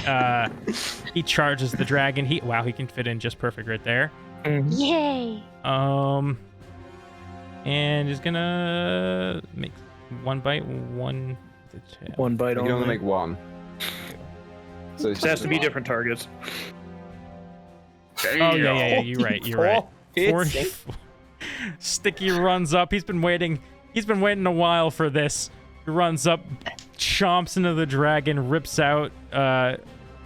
Speaker 1: charges the dragon. He can fit in just perfect right there.
Speaker 5: Yay!
Speaker 1: And he's gonna make one bite, one.
Speaker 4: One bite
Speaker 7: You
Speaker 4: only.
Speaker 7: can only make one. So
Speaker 4: It has to be different targets.
Speaker 1: Oh yeah. You're right. 40. Sticky runs up. He's been waiting a while for this. He runs up, chomps into the dragon, rips out a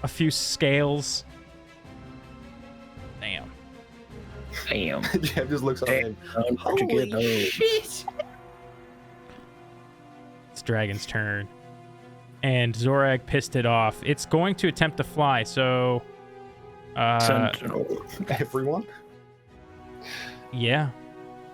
Speaker 1: few scales. Damn.
Speaker 7: Jeff just looks at him.
Speaker 1: It's dragon's turn. And Zorag pissed it off. It's going to attempt to fly, so
Speaker 7: Everyone?
Speaker 1: yeah.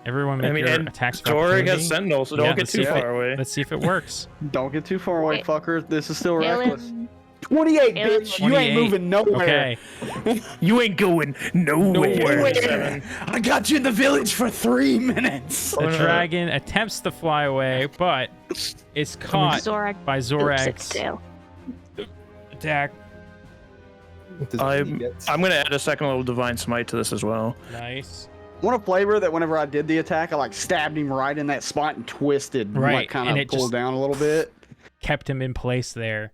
Speaker 1: Everyone make your
Speaker 4: and
Speaker 1: attacks of
Speaker 4: Zorag
Speaker 1: opportunity.
Speaker 4: has Sentinel, so
Speaker 1: Yeah,
Speaker 4: don't get
Speaker 1: let's
Speaker 4: too
Speaker 1: see if
Speaker 4: far away.
Speaker 1: Let's see if it works.
Speaker 3: Don't get too far away,
Speaker 5: Wait.
Speaker 3: fucker. This is still reckless.
Speaker 5: Alan,
Speaker 3: 28,
Speaker 5: Alan,
Speaker 3: bitch. You ain't
Speaker 1: 28.
Speaker 3: moving nowhere.
Speaker 1: Okay.
Speaker 4: You ain't going nowhere.
Speaker 3: Nowhere. I got you in the village for 3 minutes.
Speaker 1: The dragon attempts to fly away, but is caught
Speaker 5: Zorag
Speaker 1: by
Speaker 5: boops
Speaker 1: Zorag's
Speaker 5: its tail.
Speaker 1: attack.
Speaker 4: I'm gonna add a second level divine smite to this as well.
Speaker 1: Nice.
Speaker 3: I want a flavor that whenever I did the attack, I like stabbed him right in that spot and twisted,
Speaker 1: Right,
Speaker 3: like kind
Speaker 1: and
Speaker 3: of
Speaker 1: it
Speaker 3: pulled
Speaker 1: just-
Speaker 3: down a little bit.
Speaker 1: Kept him in place there.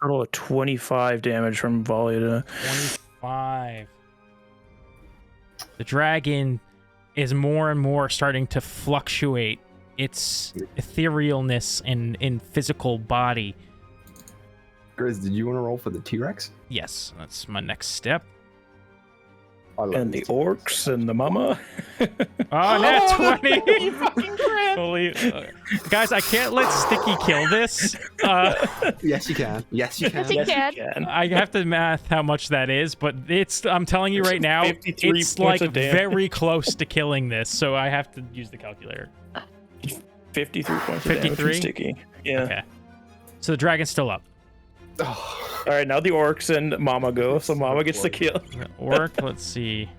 Speaker 4: Total of 25 damage from volley to
Speaker 1: 25. The dragon is more and more starting to fluctuate its etherealness in physical body.
Speaker 7: Grizz, did you want to roll for the T-Rex?
Speaker 1: Yes, that's my next step.
Speaker 7: I love
Speaker 4: and the
Speaker 7: these
Speaker 4: orcs and the mama.
Speaker 1: Oh, nat 20! Holy, guys, I can't let Sticky kill this.
Speaker 7: T-Rex. Yes, you can. Yes, you can.
Speaker 5: Yes, you can.
Speaker 1: I have to math how much that is, but I'm telling you right now,
Speaker 4: 53
Speaker 1: it's
Speaker 4: points
Speaker 1: like
Speaker 4: of damage.
Speaker 1: very close to killing this, so I have to use the calculator.
Speaker 4: 53 points of damage
Speaker 1: 53?
Speaker 4: from Sticky. Yeah.
Speaker 1: Okay. So the dragon's still up.
Speaker 7: Oh,
Speaker 4: All right, now the orcs and Mama go, so Mama gets the kill.
Speaker 1: Orc, let's see.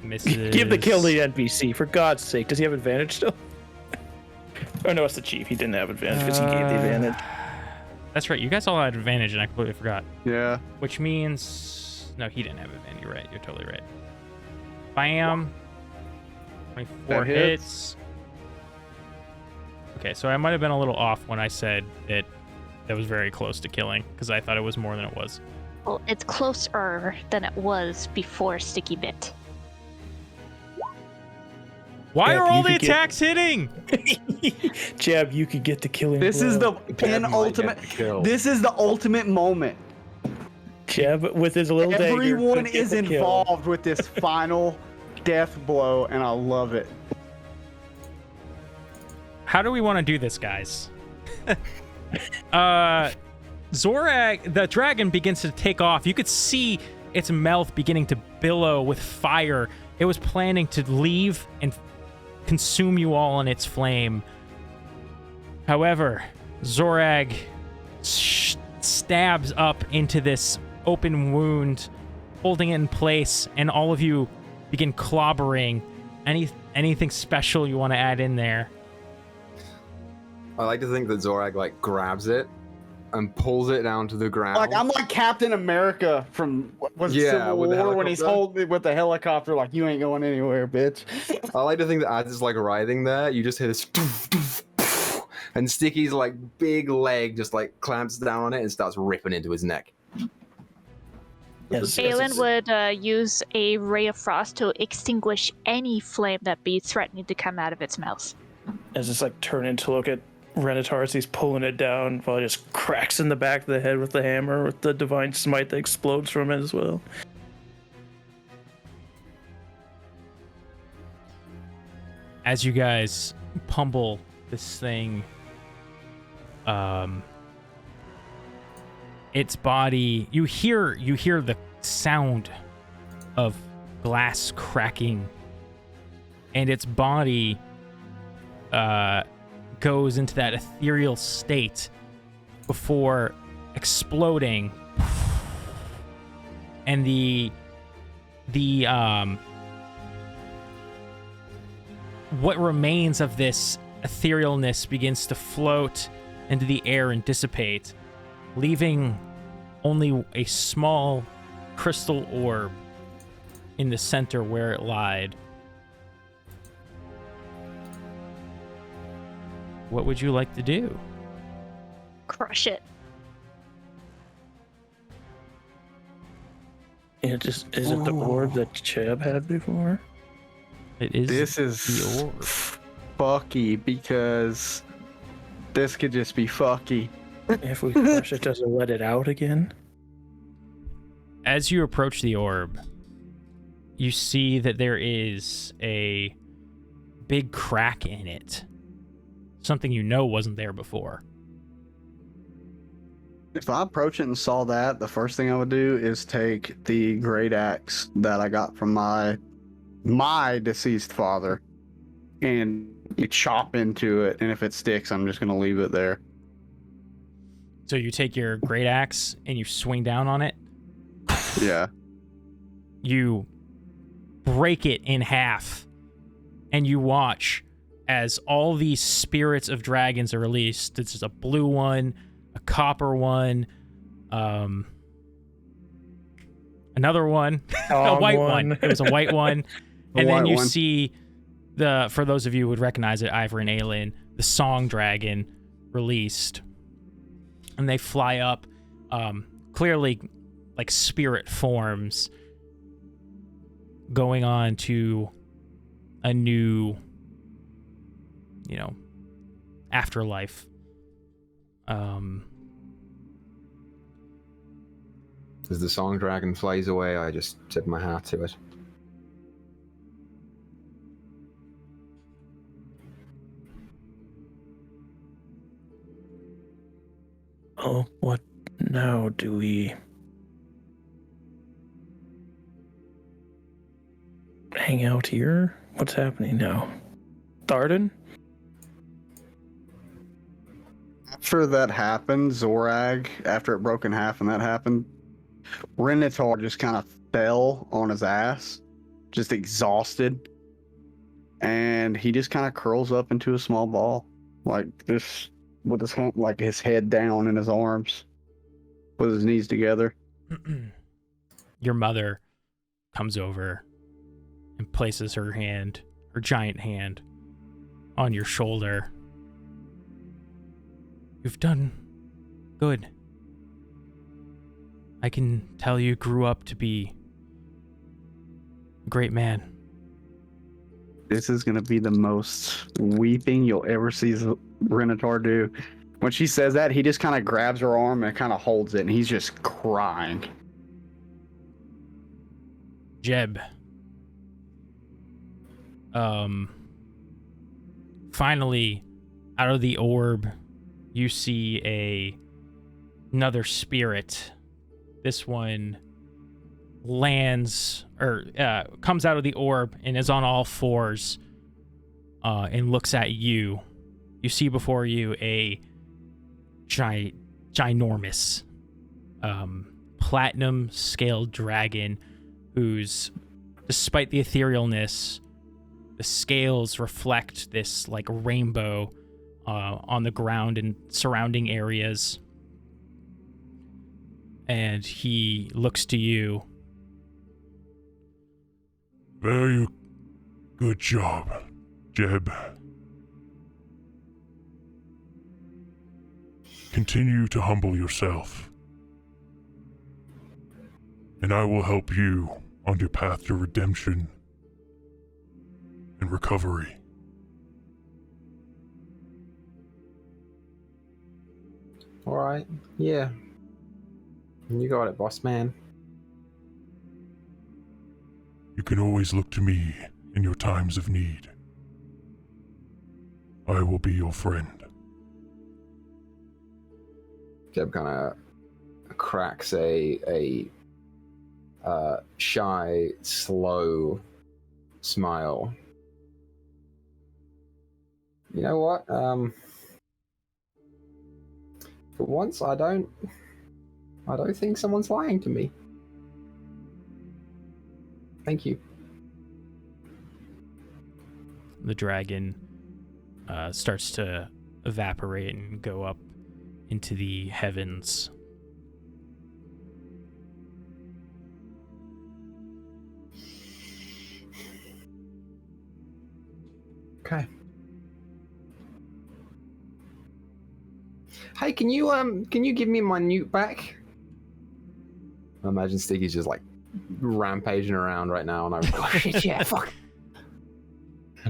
Speaker 1: Misses.
Speaker 4: Give the kill to the NPC, for God's sake. Does he have advantage still? Oh no, it's the chief. He didn't have advantage because he gave the advantage.
Speaker 1: That's right. You guys all had advantage, and I completely forgot.
Speaker 3: Yeah.
Speaker 1: Which means no, he didn't have advantage. You're right. You're totally right. Bam. 24
Speaker 3: That hits.
Speaker 1: hits. Okay, so I might have been a little off when I said that was very close to killing because I thought it was more than it was.
Speaker 5: Well, it's closer than it was before Sticky bit.
Speaker 1: Why
Speaker 4: Yeah,
Speaker 1: are
Speaker 4: if
Speaker 1: all
Speaker 4: you
Speaker 1: the
Speaker 4: could get-
Speaker 1: attacks hitting?
Speaker 4: Jab, you could get the killing.
Speaker 3: This is the
Speaker 4: blow.
Speaker 3: penultimate.
Speaker 7: kill.
Speaker 3: This is the ultimate moment.
Speaker 4: Jab with his little dagger.
Speaker 3: Everyone
Speaker 4: could get
Speaker 3: is
Speaker 4: the kill.
Speaker 3: involved with this final death blow, and I love it.
Speaker 1: How do we want to do this, guys? Zorag, the dragon begins to take off. You could see its mouth beginning to billow with fire. It was planning to leave and consume you all in its flame. However, Zorag stabs up into this open wound, holding it in place, and all of you begin clobbering. Anything special you want to add in there?
Speaker 7: I like to think that Zorag like grabs it and pulls it down to the ground.
Speaker 3: Like I'm like Captain America from was it
Speaker 7: Yeah,
Speaker 3: Civil
Speaker 7: with the
Speaker 3: War when he's
Speaker 7: helicopter.
Speaker 3: holding with the helicopter, like you ain't going anywhere, bitch.
Speaker 7: I like to think that as it's like writhing there, you just hear this doof, doof, poof, and Sticky's like big leg just like clamps down on it and starts ripping into his neck.
Speaker 4: Yes.
Speaker 5: Balin would use a ray of frost to extinguish any flame that be threatening to come out of its mouth.
Speaker 4: As it's like turning to look at Renatar as he's pulling it down, while it just cracks in the back of the head with the hammer with the divine smite that explodes from it as well.
Speaker 1: As you guys pummel this thing, its body, you hear the sound of glass cracking, and its body goes into that ethereal state before exploding, and the what remains of this etherealness begins to float into the air and dissipate, leaving only a small crystal orb in the center where it lied. What would you like to do?
Speaker 5: Crush it.
Speaker 4: It just isn't the orb that Cheb had before.
Speaker 1: It is.
Speaker 3: This is
Speaker 1: the orb.
Speaker 3: fucky because this could just be fucky.
Speaker 4: If we crush it, does it let it out again?
Speaker 1: As you approach the orb, you see that there is a big crack in it. Something you know wasn't there before.
Speaker 3: If I approach it and saw that, the first thing I would do is take the great axe that I got from my deceased father and you chop into it, and if it sticks, I'm just gonna leave it there.
Speaker 1: So you take your great axe and you swing down on it.
Speaker 3: Yeah.
Speaker 1: You break it in half, and you watch as all these spirits of dragons are released. This is a blue one, a copper one, another one, a white one. It was a white one. And then you see for those of you who would recognize it, Ivor and Aelin, the song dragon released. And they fly up, clearly like spirit forms, going on to a new, afterlife.
Speaker 2: As the song dragon flies away, I just tip my hat to it.
Speaker 4: Oh, what now? Do we hang out here? What's happening now? Tharden?
Speaker 3: After that happened, Zorag, after it broke in half and that happened, Renatar just kind of fell on his ass, just exhausted. And he just kind of curls up into a small ball, like this, with his head down in his arms, with his knees together.
Speaker 1: Your mother comes over and places her giant hand, on your shoulder. You've done good. I can tell you grew up to be a great man.
Speaker 3: This is going to be the most weeping you'll ever see Renatar do. When she says that, he just kind of grabs her arm and kind of holds it, and he's just crying.
Speaker 1: Jeb. Finally, out of the orb, you see another spirit. This one lands, or comes out of the orb and is on all fours, and looks at you. You see before you a ginormous platinum scaled dragon whose, despite the etherealness, the scales reflect this like rainbow on the ground and surrounding areas. And he looks to you.
Speaker 6: Very good job, Jeb. Continue to humble yourself, and I will help you on your path to redemption and recovery.
Speaker 2: Alright, yeah. You got it, boss man.
Speaker 6: You can always look to me in your times of need. I will be your friend.
Speaker 2: Jeb kind of cracks a shy, slow smile. You know what? For once, I don't I don't think someone's lying to me. Thank you.
Speaker 1: The dragon starts to evaporate and go up into the heavens.
Speaker 2: Okay. Hey, can you give me my newt back? I imagine Stiggy's just like rampaging around right now, and I'm like, oh shit, yeah, fuck.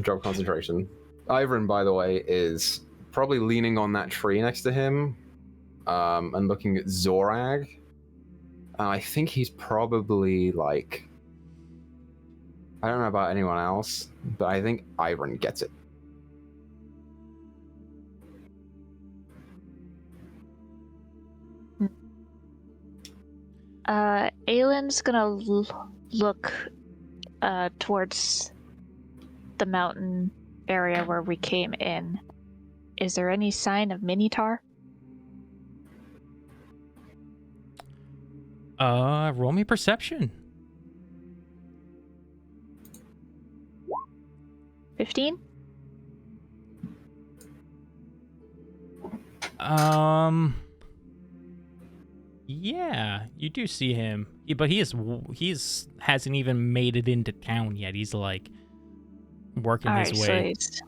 Speaker 2: Drop concentration. Ivern, by the way, is probably leaning on that tree next to him, and looking at Zorag. I think he's probably like, I don't know about anyone else, but I think Ivern gets it.
Speaker 5: Aylin's gonna look towards the mountain area where we came in. Is there any sign of Minotaur?
Speaker 1: Roll me perception.
Speaker 5: 15?
Speaker 1: Yeah, you do see him, but he's hasn't even made it into town yet. He's like working his way.
Speaker 5: So he's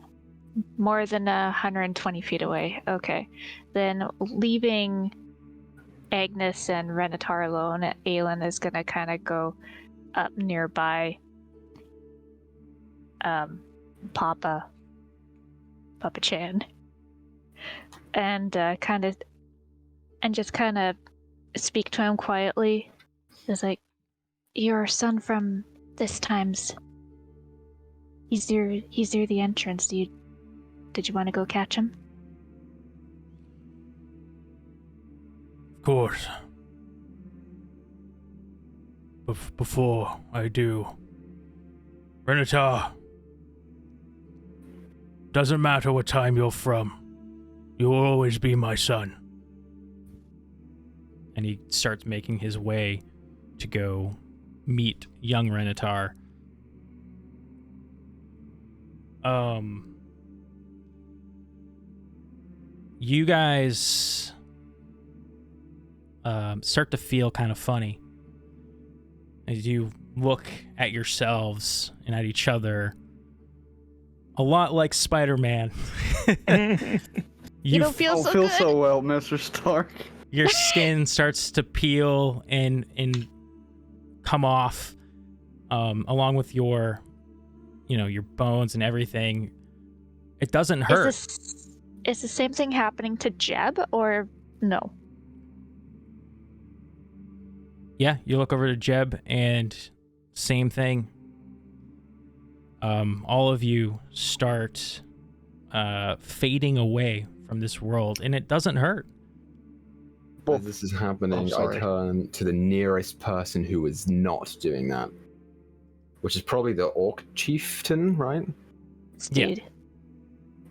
Speaker 5: more than 120 feet away. Okay, then leaving Agnes and Renatar alone, Aelin is gonna kind of go up nearby. Papa Chan, and just kind of speak to him quietly. It's like, your son from this time's. He's near the entrance. Did you want to go catch him?
Speaker 6: Of course. Before I do, Renatar, doesn't matter what time you're from, you will always be my son.
Speaker 1: And he starts making his way to go meet young Renatar. You guys start to feel kind of funny as you look at yourselves and at each other, a lot like Spider-Man.
Speaker 5: You don't feel so good.
Speaker 3: So well, Mr. Stark.
Speaker 1: Your skin starts to peel and come off, along with your bones and everything. It doesn't hurt.
Speaker 5: Is the same thing happening to Jeb, or no?
Speaker 1: Yeah, you look over to Jeb and same thing. All of you start fading away from this world, and it doesn't hurt.
Speaker 2: As this is happening, I turn to the nearest person who is not doing that, which is probably the orc chieftain, right?
Speaker 5: Dude.
Speaker 1: Yeah.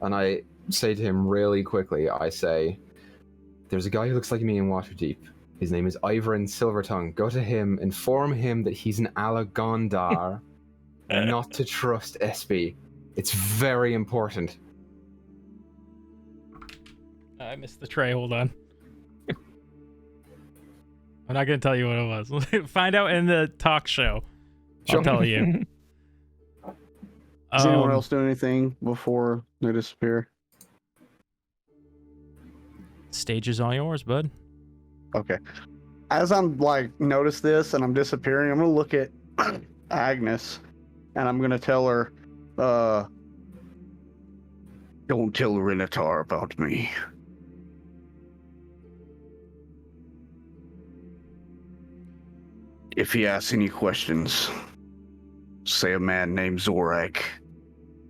Speaker 2: And I say to him really quickly, I say, there's a guy who looks like me in Waterdeep. His name is Ivern Silvertongue. Go to him, inform him that he's an Alagondar, and not to trust Espy. It's very important.
Speaker 1: I missed the tray, hold on. I'm not going to tell you what it was. Find out in the talk show. I'll tell you.
Speaker 3: Does anyone else do anything before they disappear?
Speaker 1: Stage is all yours, bud.
Speaker 3: Okay. As I'm notice this and I'm disappearing, I'm gonna look at Agnes and I'm gonna tell her, don't tell Renatar about me. If he asks any questions, say a man named Zorak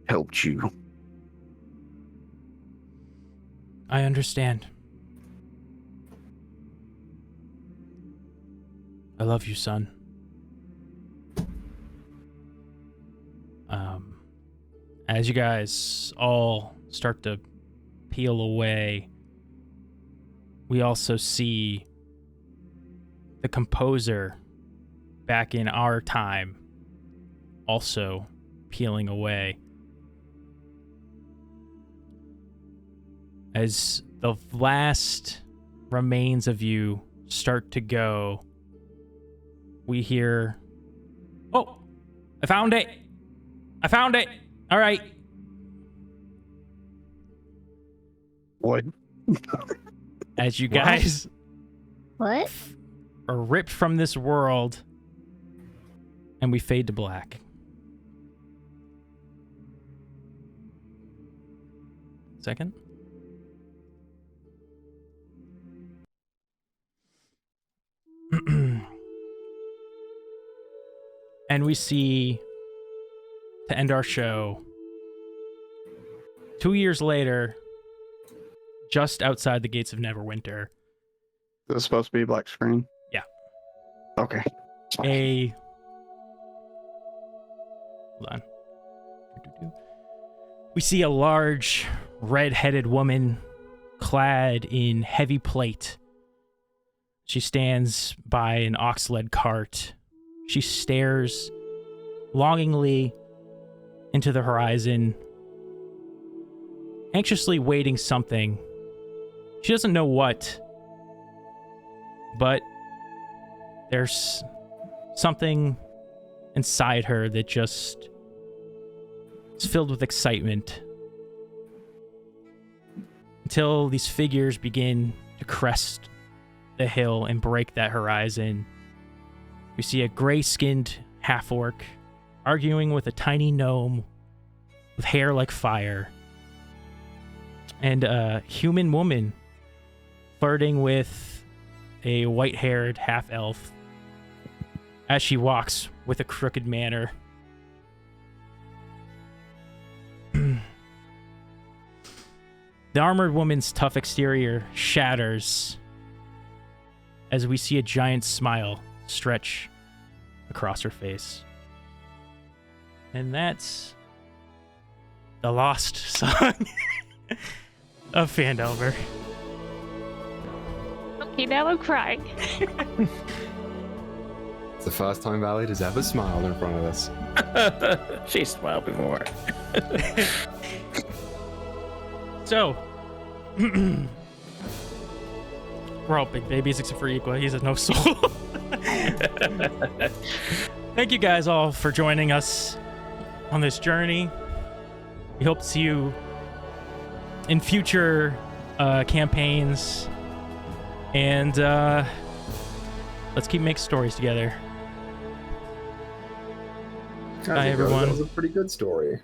Speaker 3: helped you.
Speaker 1: I understand. I love you, son. As you guys all start to peel away, we also see the composer back in our time also peeling away. As the last remains of you start to go, we hear, "Oh, I found it! I found it! All right."
Speaker 3: What?
Speaker 1: As you guys
Speaker 5: What?
Speaker 1: are ripped from this world, and we fade to black. Second. And we see, to end our show, 2 years later, just outside the gates of Neverwinter,
Speaker 3: Is this supposed to be black screen?
Speaker 1: Yeah.
Speaker 3: Okay.
Speaker 1: Hold on. We see a large, red-headed woman clad in heavy plate. She stands by an ox-led cart. She stares longingly into the horizon, anxiously waiting something. She doesn't know what, but there's something inside her that just is filled with excitement. Until these figures begin to crest the hill and break that horizon. We see a gray-skinned half-orc arguing with a tiny gnome with hair like fire, and a human woman flirting with a white-haired half-elf as she walks with a crooked manner. The armored woman's tough exterior shatters as we see a giant smile stretch across her face. And that's the lost song of Phandelver.
Speaker 5: Okay, now I'm crying.
Speaker 2: It's the first time Valid has ever smiled in front of us.
Speaker 4: She smiled before.
Speaker 1: So, we're all big babies except for Equa. He's a no soul. Thank you guys all for joining us on this journey. We hope to see you in future campaigns. And let's keep making stories together. Bye, everyone.
Speaker 2: That was a pretty good story.